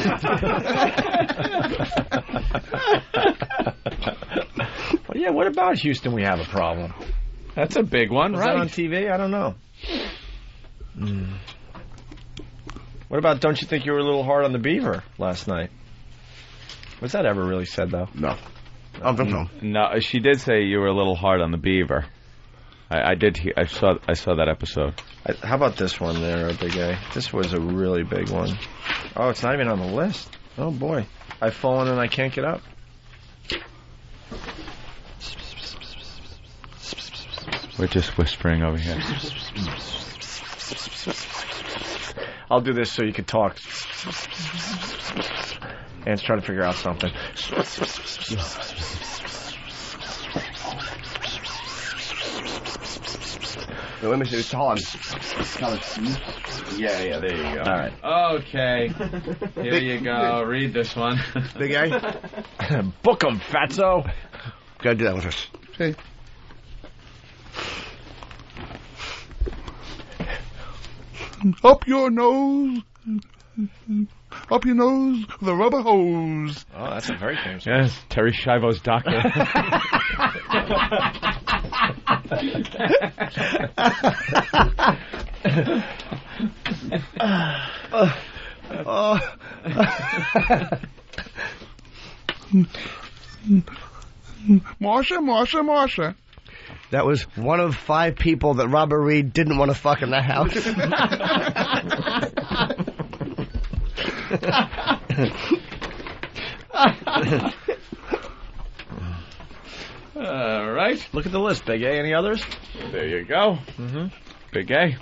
Well, yeah, what about Houston? We have a problem. That's a big one, Was right? that on TV? I don't know. What about, don't you think you were a little hard on the Beaver last night? Was that ever really said, though? No. I don't think so. No, she did say you were a little hard on the Beaver. I did. I saw that episode. How about this one there, Big A? This was a really big one. Oh, it's not even on the list. Oh, boy. I've fallen and I can't get up. We're just whispering over here. I'll do this so you can talk. Ant's trying to figure out something. Wait, let me see. Hold on. Yeah, there you go. All right. Okay. Here you go. Read this one. Big A? Book 'em, fatso. Gotta do that with us. Okay. Up your nose, the rubber hose. Oh, that's a very famous one. Yes, Terry Schiavo's doctor. Marsha. That was one of 5 people that Robert Reed didn't want to fuck in that house. All right. Look at the list, Big A. Any others? There you go. Mm-hmm. Big A.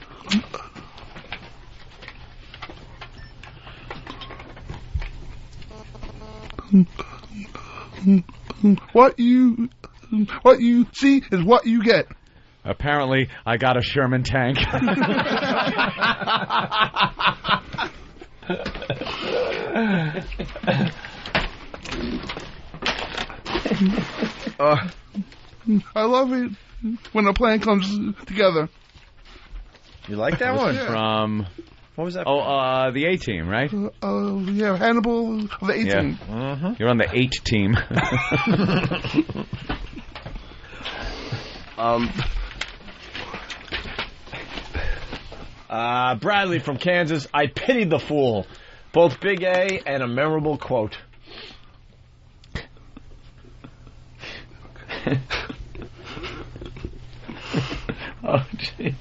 What you see is what you get. Apparently, I got a Sherman tank. I love it when a plan comes together. You like that one? From... What was that? Oh, the A-Team, right? Yeah, Hannibal of the A-Team. Yeah. You're on the 8 team. Bradley from Kansas. I pitied the fool. Both Big A and a memorable quote. Oh, jeez.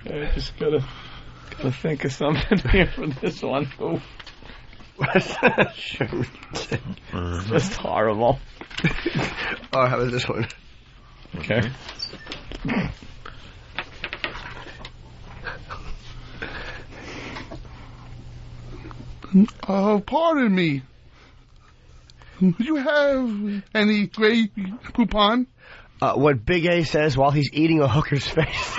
I just gotta think of something here for this one. Oof. Just horrible. Oh, how about this one? Okay. Pardon me. Do you have any Grey Poupon? What Big A says while he's eating a hooker's face.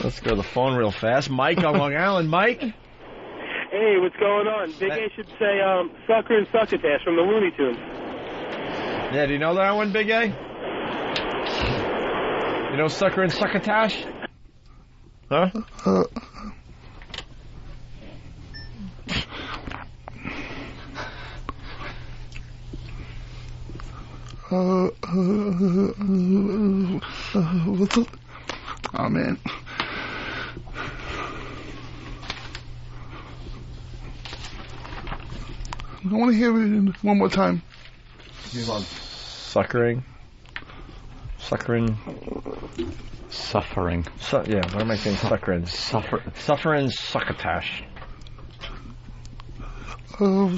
Let's go to the phone real fast. Mike on Long Island. Mike? Hey, what's going on? Big A should say Sucker and Succotash from the Looney Tunes. Yeah, do you know that one, Big A? You know Sucker and Succotash? Huh? What's up? Oh, man. I want to hear it one more time. Suckering. Suffering. Yeah, what am I saying? Suffering. Suffering Succotash.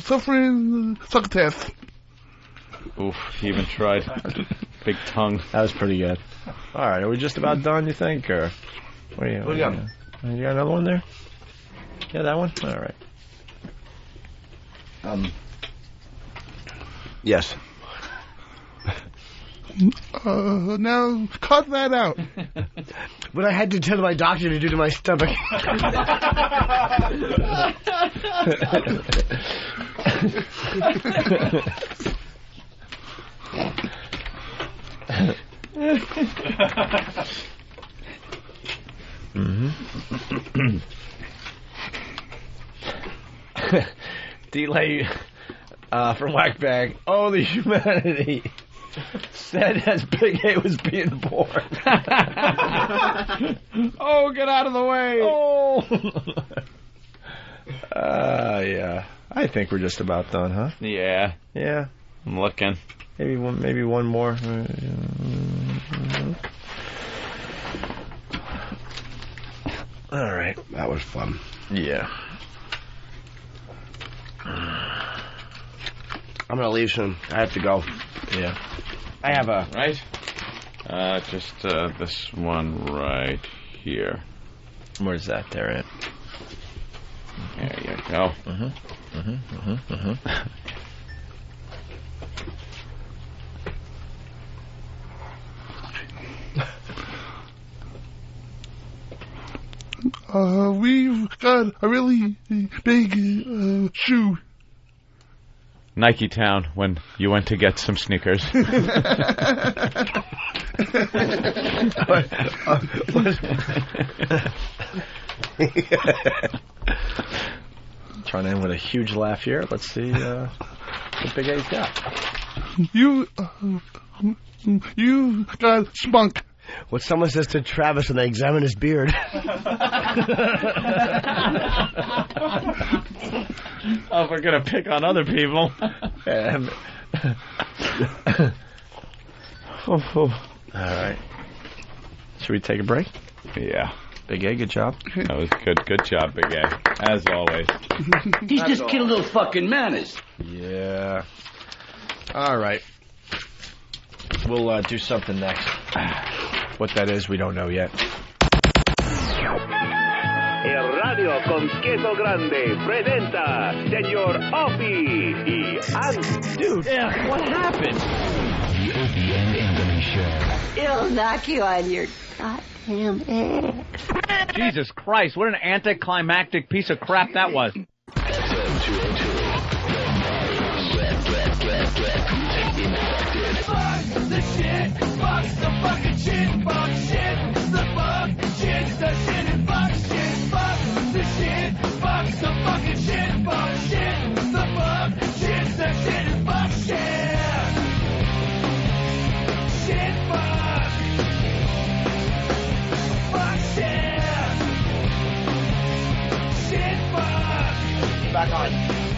Suffering Succotash. Oof, he even tried. Big tongue. That was pretty good. All right, are we just about done, you think? Or what do you got? You got another one there? Yeah, that one? All right. Yes. Now, cut that out. What I had to tell my doctor to do to my stomach. Delay from Whackbag. Oh, the humanity. Said as Big A was being born. Oh, get out of the way. Oh. Yeah. I think we're just about done, huh? Yeah. Yeah. I'm looking. Maybe one more. All right. That was fun. Yeah. I'm going to leave soon. I have to go. Yeah. I have a... Right? Just this one right here. Where's that there at? There you go. We've got a really big shoe. Nike Town, when you went to get some sneakers. Trying to end with a huge laugh here. Let's see what Big A's got. You got spunk. What someone says to Travis when they examine his beard. Oh, if we're going to pick on other people. All right. Should we take a break? Yeah. Big A, good job. That was good. Good job, Big A. As always. He's just kid a little fucking manners. Yeah. All right. We'll do something next. What that is, we don't know yet. Radio con Queso Grande presenta Señor Opie y Anthony. Dude, what happened? The Opie and Anthony Show. It'll knock you on your goddamn ass. Jesus Christ, what an anticlimactic piece of crap that was. FM 202. Infected. Fuck the shit, fuck the fucking shit, fuck shit, the fuck shit, the shit and fuck shit, fuck the shit, fuck the fucking shit, fuck shit, the fuck shit, the shit and fuck shit. Shit, fuck. Fuck shit. Shit, fuck. Back on.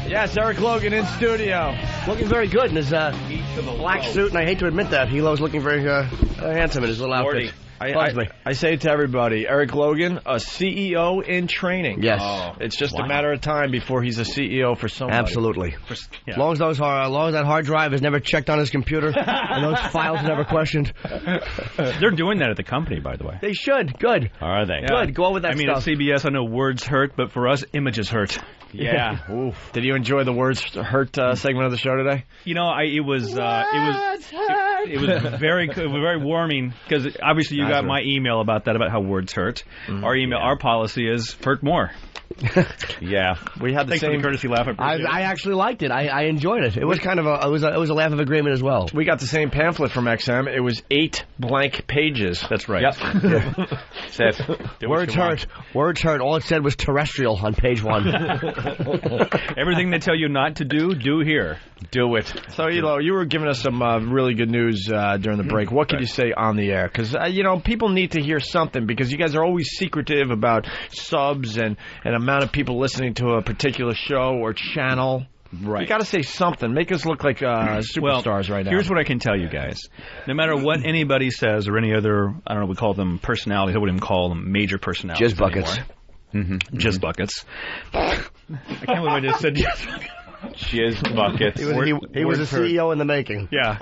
Yes, Eric Logan in studio. Looking very good in his black suit, and I hate to admit that. He was looking very handsome in his little outfit. I say to everybody, Eric Logan, a CEO in training. Yes. It's just a matter of time before he's a CEO for somebody. Absolutely. As long as that hard drive is never checked on his computer and those files are never questioned. They're doing that at the company, by the way. They should. Good. Are they? Good. Go on with that stuff. I mean, at CBS, I know words hurt, but for us, images hurt. Yeah. Oof. Did you enjoy the words hurt segment of the show today? You know, it was very warming because obviously you got my email about how words hurt. Mm-hmm. Our policy is hurt more. Yeah, we had the Thanks same for the courtesy laugh. I actually liked it. I enjoyed it. It was kind of a laugh of agreement as well. We got the same pamphlet from XM. It was 8 blank pages. That's right. Yep. Said words hurt. Words hurt. All it said was terrestrial on page 1. Everything they tell you not to do here. Do it. So, Elo, you were giving us some really good news during the break. What could you say on the air? Because, people need to hear something because you guys are always secretive about subs and amount of people listening to a particular show or channel. Right. You got to say something. Make us look like superstars right now. Here's what I can tell you guys. No matter what anybody says or any other, I don't know, we call them personalities. I wouldn't even call them major personalities. Jizz buckets. Mm-hmm. Jizz buckets. I can't believe I just said jizz buckets. Jizz buckets. He was a CEO in the making. Yeah.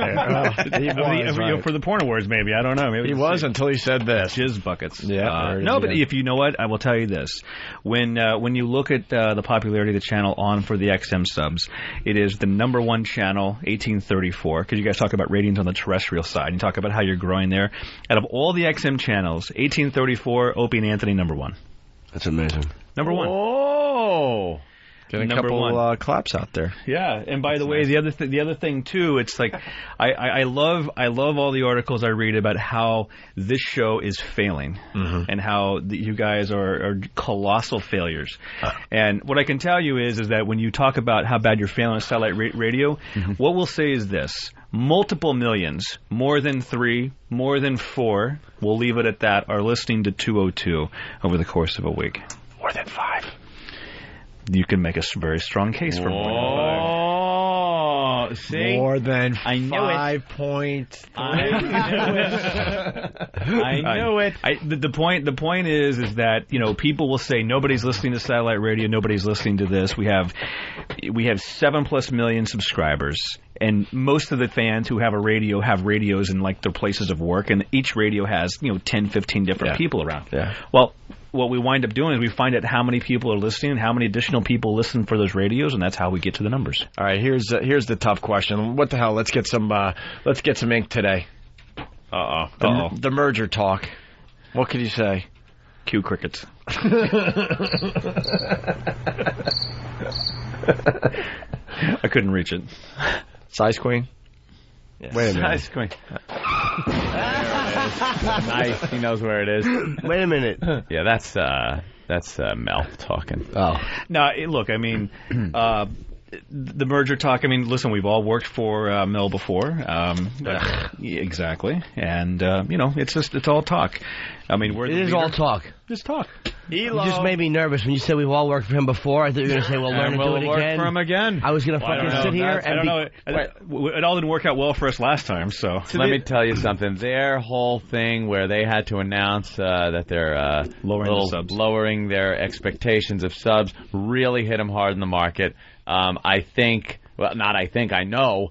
For the porn awards, maybe. I don't know. Maybe he was until he said this. Jizz buckets. Yeah. But if you know what, I will tell you this. When you look at the popularity of the channel on for the XM subs, it is the number one channel, 1834, because you guys talk about ratings on the terrestrial side. You talk about how you're growing there. Out of all the XM channels, 1834, Opie and Anthony, number one. That's amazing. Number one. Oh. Get a couple claps out there. Yeah, and by the way, the other thing too, it's like I love all the articles I read about how this show is failing and how you guys are colossal failures. And what I can tell you is that when you talk about how bad you're failing on satellite radio, what we'll say is this: multiple millions, more than 3, more than 4, we'll leave it at that, are listening to 202 over the course of a week. More than 5. You can make a very strong case for more than 5. See? More than 5.3. I knew it. The point is that people will say nobody's listening to satellite radio, nobody's listening to this. We have 7+ million subscribers, and most of the fans who have a radio have radios in like their places of work, and each radio has 10, 15 different people around. Yeah. Well, what we wind up doing is we find out how many people are listening and how many additional people listen for those radios, and that's how we get to the numbers. All right, here's the tough question. What the hell? Let's get some ink today. The merger talk. What could you say? Cue crickets. I couldn't reach it. Size queen? Yes. Wait a minute. Size queen. Nice. He knows where it is. Wait a minute. Yeah, that's Mel talking. Oh. No, look, I mean, the merger talk, I mean, listen, we've all worked for Mel before. Exactly. And, it's all talk. I mean, it is all talk. Just talk. You just made me nervous when you said we've all worked for him before. I thought you were going to say, well, learn to do it work again. For him again. I was going to fucking sit here and I don't know. It all didn't work out well for us last time, so. Let me tell you something. Their whole thing where they had to announce that they're lowering their expectations of subs really hit them hard in the market. I know.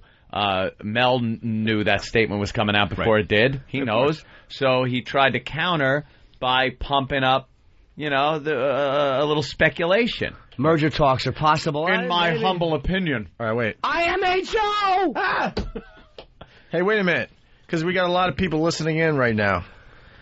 Mel knew that statement was coming out before it did. He knows. So he tried to counter by pumping up, a little speculation. Merger talks are possible. In my humble opinion. All right, wait. IMHO! Hey, wait a minute, because we got a lot of people listening in right now.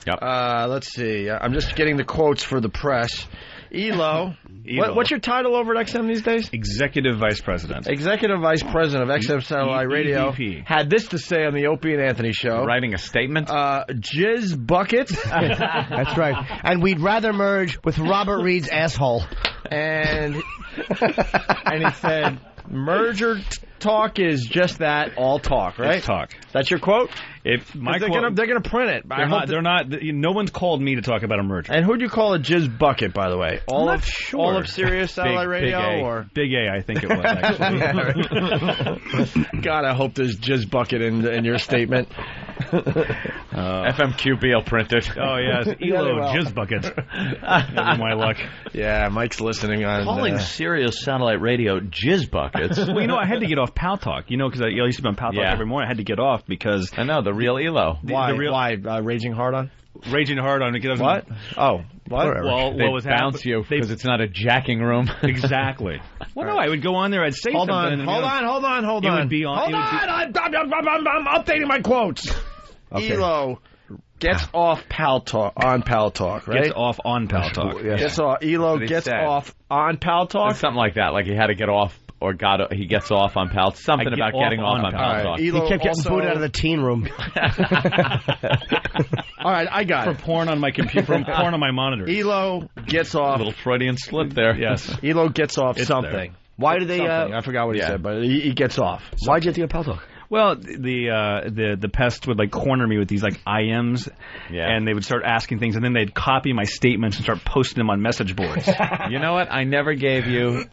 Yep. Let's see. I'm just getting the quotes for the press. Elo. What's your title over at XM these days? Executive Vice President. Executive Vice President of XM Satellite Radio. EVP. Had this to say on the Opie and Anthony show. Writing a statement? Jizz bucket. That's right. And we'd rather merge with Robert Reed's asshole. And he said, merger talk is just that, all talk, right? It's talk. That's your quote? If my they're gonna print it. They're not. No one's called me to talk about a merger. And who'd you call a jizz bucket, by the way? All of Sirius Satellite Radio, or Big A? I think it was actually. God, I hope there's jizz bucket in your statement. FMQB will print it. Oh yes, Elo jizz bucket. My luck. Yeah, Mike's listening on calling Sirius Satellite Radio jizz buckets. Well, I had to get off Pal Talk. Because I used to be on Pal Talk every morning. I had to get off because I know the real Elo. Why? Raging hard on? Raging hard on. What? Oh, what? Well, they what was bounce you because it's not a jacking room. Exactly. Well, no, I would go on there. I'd say hold something. Hold on. It would be on. I'm updating my quotes. Okay. Elo gets off Pal Talk on Pal Talk, right? Gets off on Pal Talk. Yes. Gets off. Elo gets off on Pal Talk. Something like that. Like he had to get off. Or he gets off on Pal. Something about getting off on Pal Talk. He kept getting booted out of the teen room. All right, I got it. For porn on my computer, from porn on my monitor. Elo gets off. A little Freudian slip there. Yes. Elo gets off something. There. Why do they? I forgot what he said, but he gets off. Why'd you have to get Pal Talk? Well, the pests would corner me with these IMs, and they would start asking things, and then they'd copy my statements and start posting them on message boards. You know what? I never gave you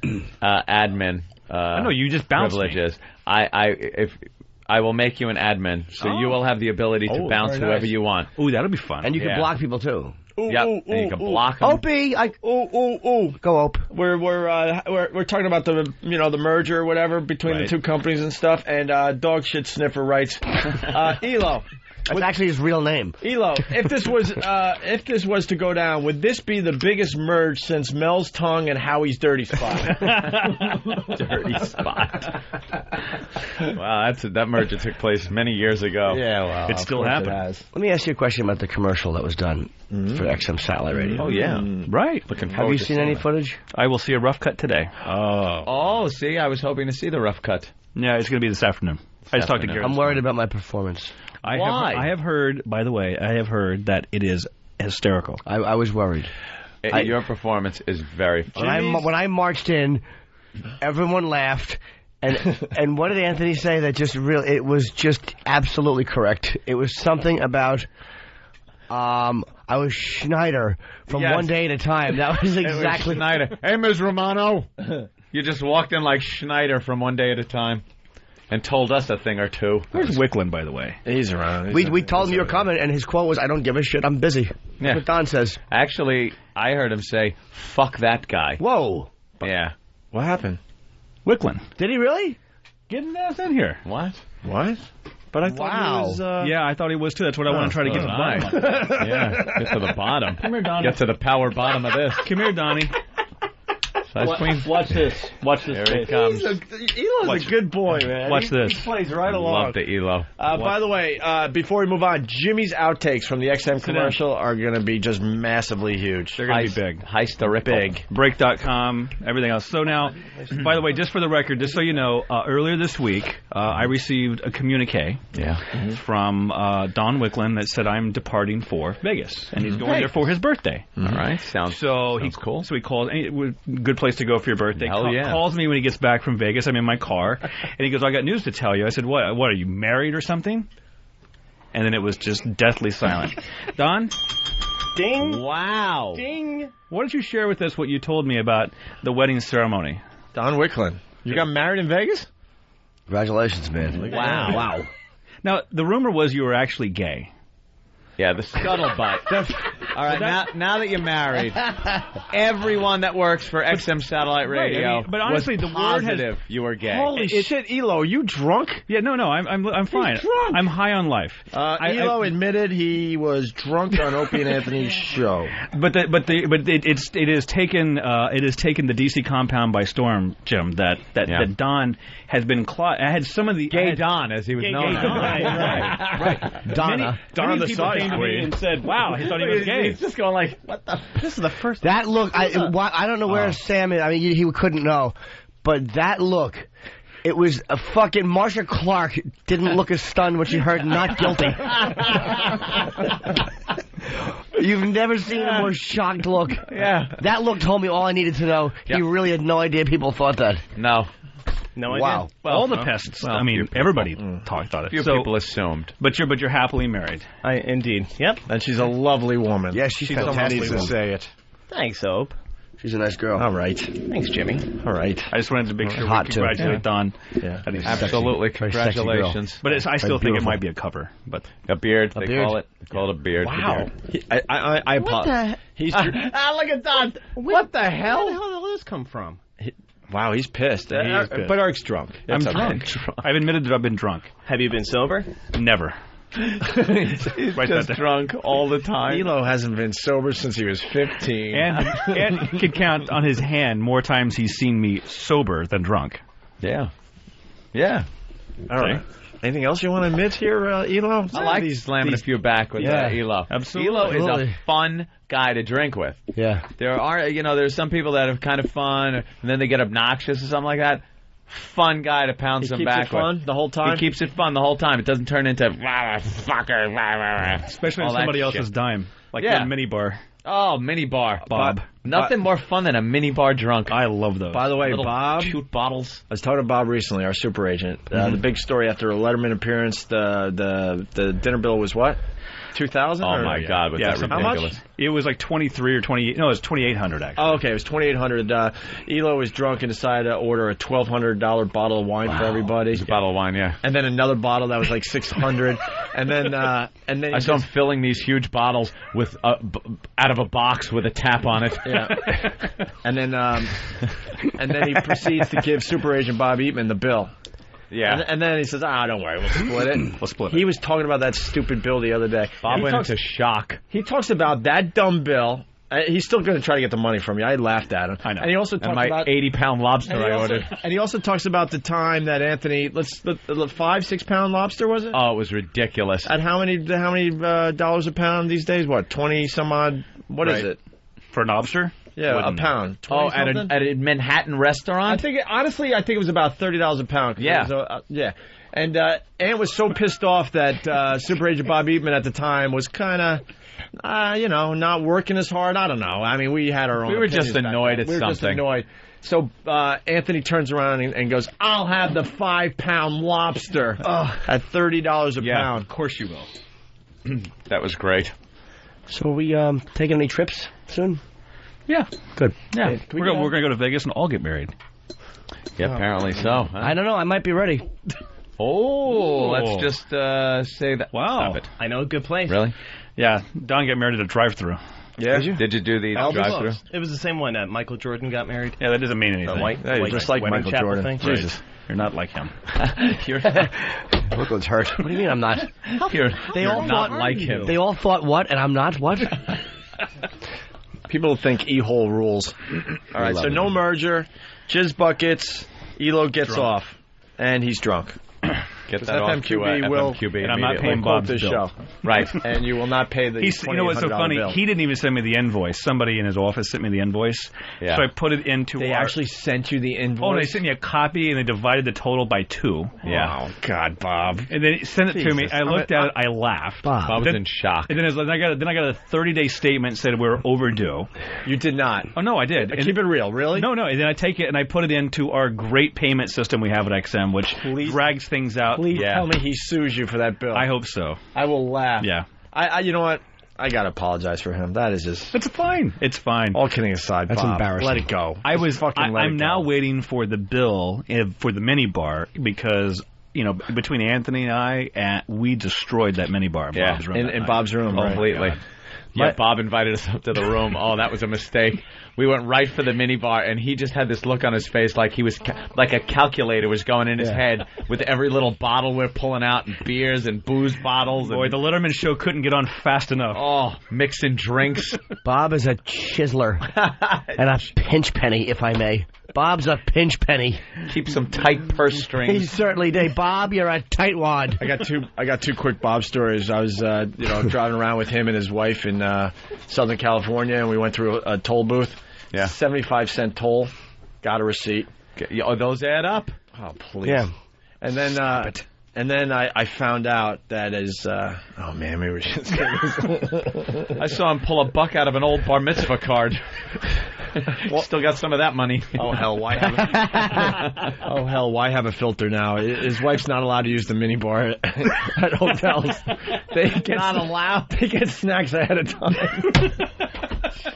admin. No, you just bounced privileges. I will make you an admin, so you will have the ability to bounce whoever you want. Ooh, that'll be fun. And you can block people too. Yep, and you can block them. Opie, go Ope. We're talking about the the merger or whatever between the two companies and stuff. And Dog Shit Sniffer writes, Elo. That's actually his real name. Elo, if this was to go down, would this be the biggest merge since Mel's Tongue and Howie's Dirty Spot? Dirty Spot. Wow, that merger took place many years ago. Yeah, well, it still happened. Let me ask you a question about the commercial that was done for XM Satellite Radio. Oh yeah, right. Have you seen any footage? I will see a rough cut today. Oh, see, I was hoping to see the rough cut. Yeah, it's going to be this afternoon. I just talked to Gary. I'm worried about my performance. Why? I have heard, by the way, that it is hysterical. I was worried. Your performance is very funny. When I marched in, everyone laughed. And what did Anthony say that it was just absolutely correct? It was something about, I was Schneider from One Day at a Time. That was exactly Schneider. Hey, Ms. Romano. You just walked in like Schneider from One Day at a Time. And told us a thing or two. Where's Wicklund, by the way? He's around. We told him your comment, and his quote was, "I don't give a shit. I'm busy." Yeah. That's what Don says. Actually, I heard him say, "Fuck that guy." Whoa. Yeah. What happened? Wicklund. Did he really? Get his ass in here. What? But I thought he was... Yeah, I thought he was, too. That's what I want to try to get to the bottom of. Yeah, get to the bottom. Come here, Donnie. Get to the power bottom of this. Come here, Donnie. Watch this. Watch this. Here he comes. Elo's a good boy, man. Watch this. He plays right along. Love the Elo. By the way, before we move on, Jimmy's outtakes from the XM commercial are going to be just massively huge. They're going to be big. Big. Break.com, everything else. So now, by the way, just for the record, just so you know, earlier this week, I received a communique from Don Wicklund that said I'm departing for Vegas. And he's going there for his birthday. All right. Sounds cool. So he called. Good place to go for your birthday. Calls me when he gets back from Vegas. I'm in my car, and he goes, "I got news to tell you." I said, "What? Are you married or something?" And then it was just deathly silent. Don? Ding. Wow. Ding. Why don't you share with us what you told me about the wedding ceremony? Don Wicklund. You got married in Vegas? Congratulations, man. Wow. Now, the rumor was you were actually gay. Yeah, the scuttlebutt. All right, now that you're married, everyone that works for XM Satellite Radio Right, I mean, but honestly, was the word has- positive you were gay. Holy shit, Elo, are you drunk? Yeah, no, I'm fine. drunk. I'm high on life. Elo admitted he was drunk on Opie and Anthony's show. But it has taken the DC compound by storm, Jim. That Don has been I had some of the Gay Don, as he was known. Gay Don, right. Donna. Many people came to me and said, "Wow, he thought he was gay." He's just going like, "What the? This is the first." That look, I don't know where Sam is. I mean, he couldn't know, but that look. It was a fucking Marsha Clark didn't look as stunned when she heard not guilty. You've never seen a more shocked look. Yeah. That look told me all I needed to know. He really had no idea people thought that. No. No idea. Wow. Well, all the pests. well, I mean, everybody thought it. Few people assumed. But you're happily married. Indeed. Yep. And she's a lovely woman. Yeah, she's Someone fantastic. needs to say it. Thanks, Hope. She's a nice girl. All right. Thanks, Jimmy. All right. I just wanted to make sure Hot, we too. congratulate Don. Yeah. Absolutely, Very sexy girl. congratulations. But I still think it beautiful. might be a cover. But A beard, A they beard. call it. They call it a beard. Wow. I apologize. He's look at Don. What the hell? Where the hell did this come from? wow. He's pissed. He's pissed. But Eric's drunk. I'm It's okay. drunk. I've admitted that I've been drunk. Have you been sober? Never. He's Right just there. drunk all the time. Elo hasn't been sober since he was 15. And he could count on his hand more times he's seen me sober than drunk. Yeah. Yeah. All right. Anything else you want to admit here, Elo? I like slamming a few back with Elo. Absolutely. Elo is a fun guy to drink with. Yeah. There's some people that are kind of fun, and then they get obnoxious or something like that. Fun guy to pound some back Keeps it fun with. the whole time? He keeps it fun the whole time. It doesn't turn into fucker. Especially all on that somebody else's shit. dime. Like Yeah. the mini bar. Oh, mini bar. Bob. Nothing more fun than a mini bar drunk. I love those. By the way, Little Bob, cute bottles. I was talking to Bob recently, our super agent. The big story after a Letterman appearance, the dinner bill was what? 2,000? Oh my God, was that how ridiculous? much? It was like 23 or 28. No, it was 2,800 actually. Oh, okay, it was 2,800. Elo was drunk and decided to order a $1,200 bottle of wine for everybody. It's a bottle of wine, yeah. And then another bottle that was like 600. and then I saw him filling these huge bottles with out of a box with a tap on it. Yeah. and then he proceeds to give Super Agent Bob Eatman the bill. Yeah. And then he says, don't worry, we'll split it. We'll split it. He was talking about that stupid bill the other day. Bob He went talks- into shock. He talks about that dumb bill. He's still going to try to get the money from you. I laughed at him. I know. And he also And talks my about 80-pound lobster I ordered. And he also talks about the time that Anthony, the 5-6 pound lobster, was it? Oh, it was ridiculous. At how many dollars a pound these days? What, 20 some odd? What is Right. it? For an lobster? Yeah, Wouldn't a pound. Oh, 20 something? at a Manhattan restaurant? I think it was about $30 a pound. 'Cause Yeah. it was, yeah. And Ant was so pissed off that Super Agent Bob Eatman at the time was kind of, not working as hard. I don't know. I mean, we had our own. We were just opinions back annoyed then. at We were just something. annoyed. So Anthony turns around and goes, "I'll have the 5-pound lobster at $30 a pound." Of course you will. That was great. So are we taking any trips soon? Yeah. Good. Yeah. Hey, We're going to go to Vegas and all get married. Yeah, apparently so. Huh? I don't know. I might be ready. Oh, let's just say that. Wow. Stop it. I know a good place. Really? Yeah. Don got married at a drive-through. Yeah. Did you do the Elvis. drive-through? It was the same one that Michael Jordan got married. Yeah, that doesn't mean anything. Yeah, you're just like wedding Michael chapel Jordan. thing. Jesus. You're not like him. You're Brooklyn's hurt. What do you mean I'm not? you're all not thought- like him. They all thought what, and I'm not what? People think E-hole rules. All right, so no merger, jizz buckets, Elo gets off, and he's drunk. Get Because that off FMQB to will, FMQB and I'm not immediately. paying quote Bob's this bill. show. Right. And you will not pay the You know what's so $2,800 funny? bill. He didn't even send me the invoice. Somebody in his office sent me the invoice. Yeah. So I put it into They our... actually sent you the invoice? Oh, they sent me a copy, and they divided the total by 2. Yeah. Oh, God, Bob. And then he sent it to me. Jesus. I looked at it. I laughed. Bob was Then- in shock. And then I got a 30-day statement that said we're overdue. You did not. Oh, no, I did. And Keep it real, really? No. And then I take it and I put it into our great payment system we have at XM, which drags things out. Please tell me he sues you for that bill. I hope so. I will laugh. Yeah. I you know what? I got to apologize for him. That is just... It's fine. It's fine. All kidding aside, That's Bob, embarrassing. let it go. I'm now waiting for the bill for the mini bar because, between Anthony and I, we destroyed that mini bar in Bob's room. In Bob's room, right. Completely. Yeah, Bob invited us up to the room. Oh, that was a mistake. We went right for the minibar, and he just had this look on his face like he was like a calculator was going in his head with every little bottle we're pulling out, and beers and booze bottles. Boy, the Letterman show couldn't get on fast enough. Oh, mixing drinks. Bob is a chiseler and a pinch penny, if I may. Bob's a pinch penny. Keep some tight purse strings. He certainly did. Bob, you're a tightwad. I got two quick Bob stories. I was driving around with him and his wife in Southern California, and we went through a toll booth. Yeah, 75-cent toll. Got a receipt. Oh, those add up. Oh, please. Yeah. And then I found out that is oh man, maybe we should say this. I saw him pull a buck out of an old bar mitzvah card. Still got some of that money. Oh hell, why have a filter now? His wife's not allowed to use the minibar at hotels. Not allowed. They get snacks ahead of time.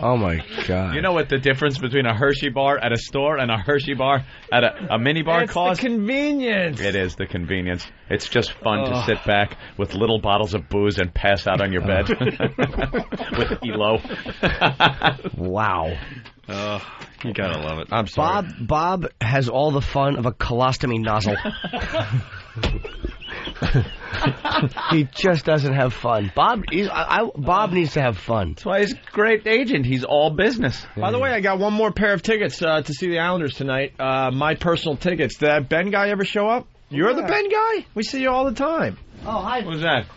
Oh my God! You know what the difference between a Hershey bar at a store and a Hershey bar at a mini bar costs? It's the convenience. It is the convenience. It's just fun to sit back with little bottles of booze and pass out on your bed with Elo. Wow. Oh, you gotta love it. I'm sorry. Bob has all the fun of a colostomy nozzle. He just doesn't have fun. Bob needs to have fun. That's why he's a great agent. He's all business. By the way, I got one more pair of tickets to see the Islanders tonight. My personal tickets. Did that Ben guy ever show up? You're the Ben guy? We see you all the time. Oh, hi. Who's that?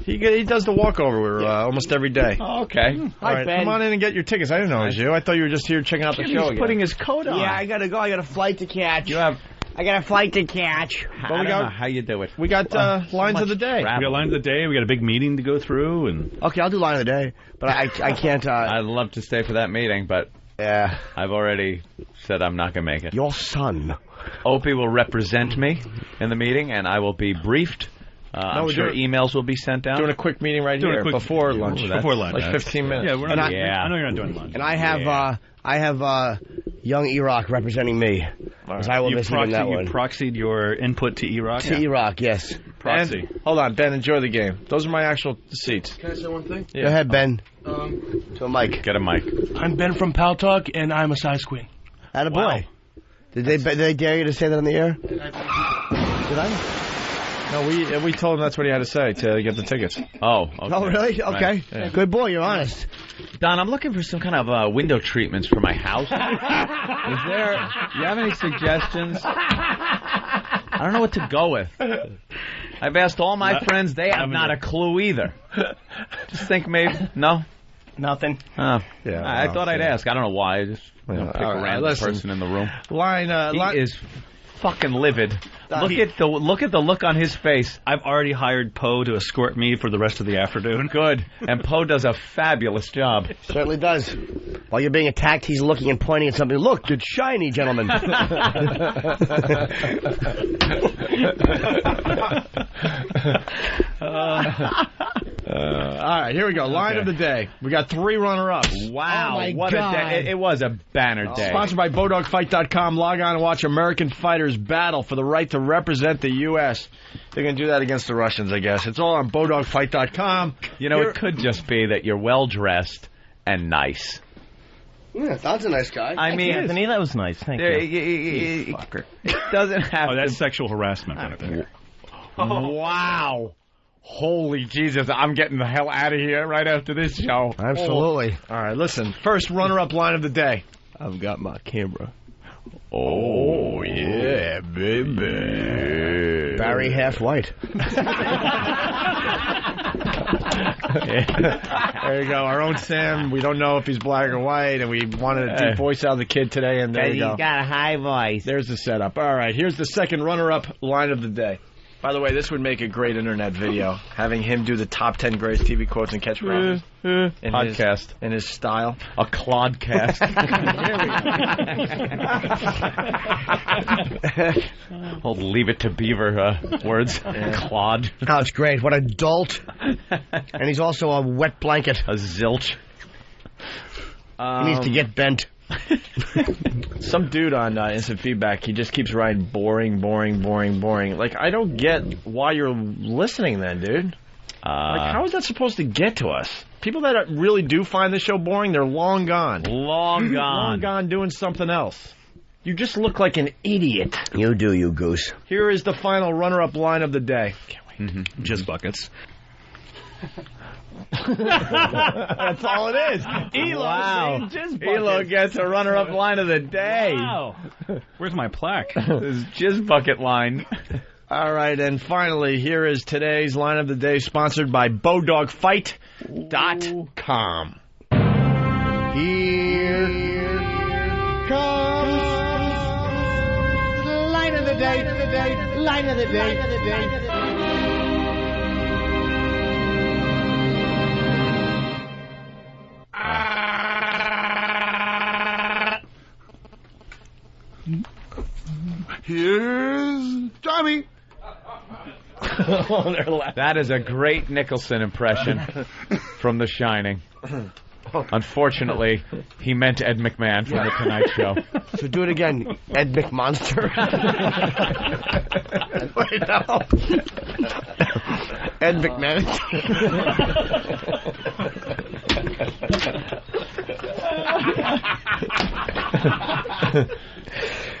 He does the walkover almost every day. Oh, okay. All right, Ben. come on in and get your tickets. I didn't know it was you. I thought you were just here checking out the show. He's putting his coat on. Yeah, I gotta go. I got a flight to catch. I got a flight to catch. I don't know how you do it. We got lines of the day. We got lines of the day. We got a big meeting to go through, and Okay, I'll do line of the day, but I can't. I'd love to stay for that meeting, but Yeah. I've already said I'm not going to make it. Your son. Opie will represent me in the meeting, and I will be briefed. I'm sure emails will be sent out. Doing a quick meeting here before lunch. Before lunch. Like 15 minutes. Yeah, I know you're not doing lunch. And I have young E-Rock representing me. Because I will miss him in that one. You proxied your input to E-Rock? To E-Rock, yes. Proxy. Hold on, Ben, enjoy the game. Those are my actual seats. Can I say one thing? Yeah. Go ahead, Ben. To a mic. Get a mic. I'm Ben from Pal Talk, and I'm a size queen. Attaboy. Wow. Did they dare you to say that on the air? Did I? No, we told him that's what he had to say to get the tickets. Oh, okay. Oh, really? Okay. Right. Yeah. Good boy, you're honest. Don, I'm looking for some kind of window treatments for my house. Do you have any suggestions? I don't know what to go with. I've asked all my friends. They have not a clue either. Just think maybe. No? Nothing. Oh. Yeah. I thought I'd ask. I don't know why. I just pick a random person in the room. He is fucking livid. Look at the look on his face. I've already hired Poe to escort me for the rest of the afternoon. Good. And Poe does a fabulous job. Certainly does. While you're being attacked, he's looking and pointing at something. Look, it's shiny, gentlemen. All right, here we go. Line of the day. We got 3 runner-ups. Wow. Oh my what God. a day. It was a banner day. Sponsored by BowDogFight.com. Log on and watch American fighters battle for the right to represent the U.S. They're going to do that against the Russians, I guess. It's all on BowDogFight.com. You know, it could just be that you're well-dressed and nice. Yeah, Don's a nice guy. I mean, Anthony, that was nice. Thank you. Fucker. It doesn't have Oh, that's sexual harassment right there. Wow. Holy Jesus, I'm getting the hell out of here right after this show. Absolutely. All right, listen. First runner-up line of the day. I've got my camera. Oh, yeah, baby. Barry Half White. There you go. Our own Sam. We don't know if he's black or white, and we wanted a deep voice out of the kid today, and there you go. He's got a high voice. There's the setup. All right, here's the second runner-up line of the day. By the way, this would make a great internet video, having him do the top 10 greatest TV quotes and catchphrases. Podcast. In his style. A Clodcast. I'll leave it to Beaver words. Clod. Oh, it's great. What a dolt. And he's also a wet blanket. A zilch. He needs to get bent. Some dude on Instant Feedback, he just keeps writing boring. Like, I don't get why you're listening then, dude. Like, how is that supposed to get to us? People that really do find the show boring, they're long gone. Long gone doing something else. You just look like an idiot. You do, you goose. Here is the final runner-up line of the day. Can't wait. Jizz buckets. That's all it is. Wow. Elo gets a runner-up line of the day. Wow. Where's my plaque? This is Jizz Bucket line. All right, and finally, here is today's line of the day, sponsored by BowDogFight.com. Here comes the line of the day, line of the day. Here's Johnny. That is a great Nicholson impression from The Shining. Unfortunately, he meant Ed McMahon from The Tonight Show. So do it again, Ed McMonster. Wait, no. Ed McMahon.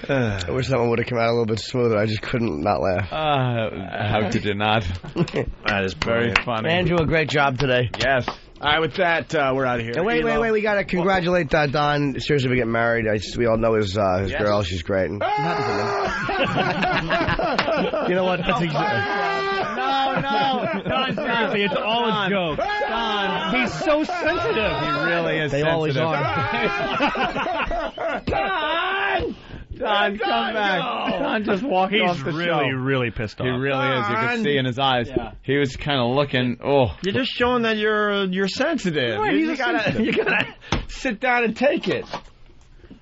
I wish that one would have come out a little bit smoother. I just couldn't not laugh. How did you not? That is very funny. Andrew, a great job today. Yes. All right, with that, we're out of here. And wait. We got to congratulate Don. Seriously, we get married. We all know his girl. She's great. And you know what? That's No. Don, seriously, it's all a joke. Don, he's so sensitive. He really is they sensitive. Always are. Don, come back. Don just walked off the show. He's really pissed off. He really is. You could see in his eyes. Yeah. He was kind of looking. Oh, you're just showing that you're sensitive. Right, you gotta sit down and take it.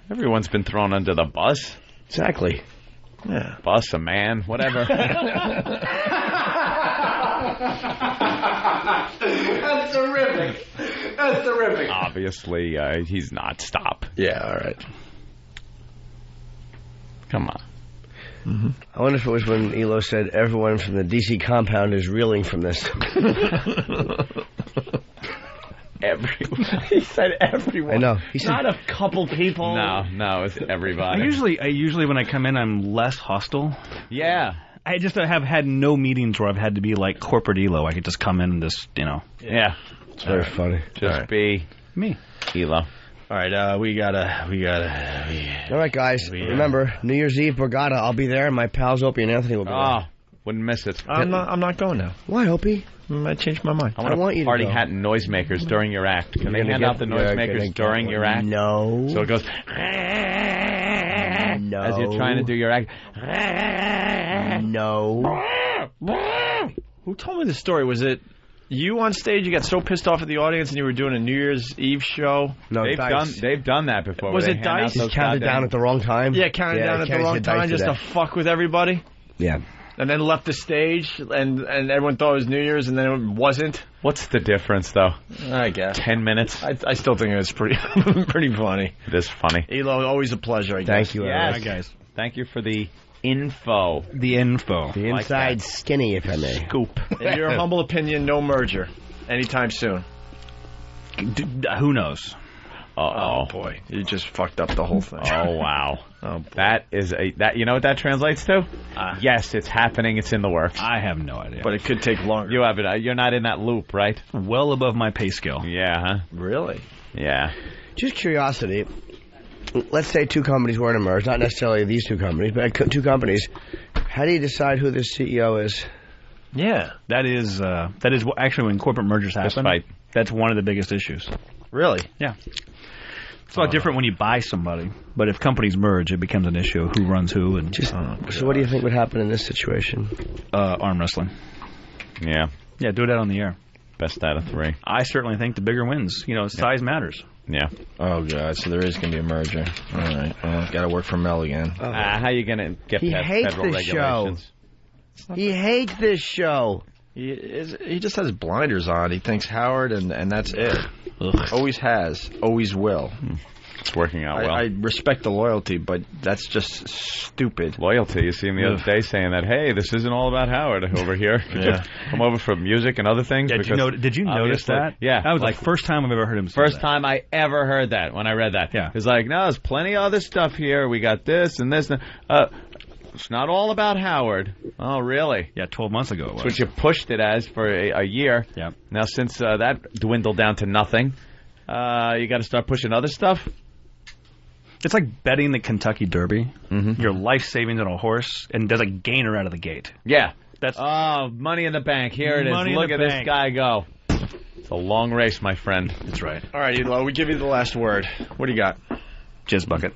Everyone's been thrown under the bus. Exactly. Yeah. Bus, a man, whatever. That's terrific. That's terrific. Obviously, he's not. Stop. Yeah. All right. Come on. Mm-hmm. I wonder if it was when Elo said everyone from the DC compound is reeling from this. Everyone. He said everyone. I know. He said not a couple people. No, it's everybody. I usually when I come in, I'm less hostile. Yeah. I have had no meetings where I've had to be like corporate Elo. I could just come in and just, Yeah. It's very funny. Just be me. Elo. All right, we gotta. All right, guys. Remember, New Year's Eve, Borgata. I'll be there, and my pals Opie and Anthony will be there. Oh, wouldn't miss it. I'm not going now. Why, Opie? I changed my mind. I want you party to hat and noisemakers during your act. Can they hand out the noisemakers during your act? No. So it goes. No. As you're trying to do your act. No. Who told me this story? Was it you on stage? You got so pissed off at the audience and you were doing a New Year's Eve show? No, they've done that before. Was it Dice? He counted down at the wrong time? Yeah, counted down at the wrong time just to fuck with everybody? Yeah. And then left the stage, and everyone thought it was New Year's, and then it wasn't. What's the difference, though? I guess 10 minutes. I still think it's pretty funny. It is funny. Elo, always a pleasure. I guess. Thank you, yes. Hi, guys. Thank you for the info. The inside skinny, if I may. Scoop. In your humble opinion, no merger anytime soon. Who knows? Oh boy, you just fucked up the whole thing. Oh wow. Oh, that is you know what that translates to? Yes, it's happening. It's in the works. I have no idea. But it could take longer. You have it. You're not in that loop, right? Well above my pay scale. Yeah. Huh? Really? Yeah. Just curiosity. Let's say two companies were to merge, not necessarily these two companies, but two companies. How do you decide who the CEO is? Yeah, that is actually when corporate mergers happen. That's one of the biggest issues. Really? Yeah. It's a lot different when you buy somebody, but if companies merge, it becomes an issue of who runs who. And so what do you think would happen in this situation? Arm wrestling. Yeah. Yeah, do it out on the air. Best out of 3. I certainly think the bigger wins. Size matters. Yeah. Oh, God, so there is going to be a merger. All right. Well, got to work for Mel again. How are you going to get past federal regulations? He hates this show. He just has blinders on. He thinks Howard, and that's it. Ugh. Always has. Always will. It's working out well. I respect the loyalty, but that's just stupid. Loyalty. You see him the other day saying that, hey, this isn't all about Howard over here. Could you come over for music and other things? Yeah, did you notice that? Yeah. That was the first time I've ever heard him say First that. time I ever heard that when I read that. Yeah. It's like, no, there's plenty of other stuff here. We got this and this. It's not all about Howard. Oh, really? Yeah, 12 months ago it was. That's what you pushed it as for a year. Yeah. Now, since that dwindled down to nothing, you got to start pushing other stuff. It's like betting the Kentucky Derby. Mm-hmm. Your life savings on a horse, and there's a gainer out of the gate. Yeah. Money in the bank. Here it is. Look at this guy go. It's a long race, my friend. That's right. All right, Elo, we give you the last word. What do you got? Jizz bucket.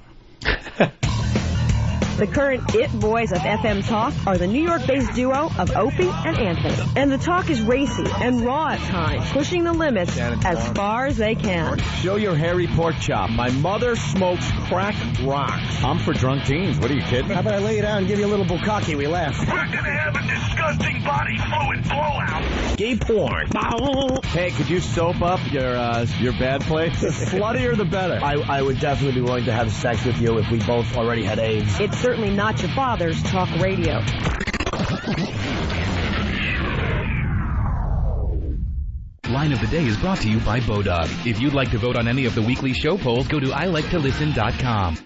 The current It Boys of FM Talk are the New York-based duo of Opie and Anthony. And the talk is racy and raw at times, pushing the limits as far as they can. Show your hairy pork chop. My mother smokes crack rocks. I'm for drunk teens. What are you kidding? How about I lay it out and give you a little bukkake? We laugh. We're gonna have a disgusting body fluid blowout. Gay porn. Hey, could you soap up your bad place? The sluttier the better. I would definitely be willing to have sex with you if we both already had AIDS. It's certainly not your father's talk radio. Line of the Day is brought to you by Bodog. If you'd like to vote on any of the weekly show polls, go to iliketolisten.com.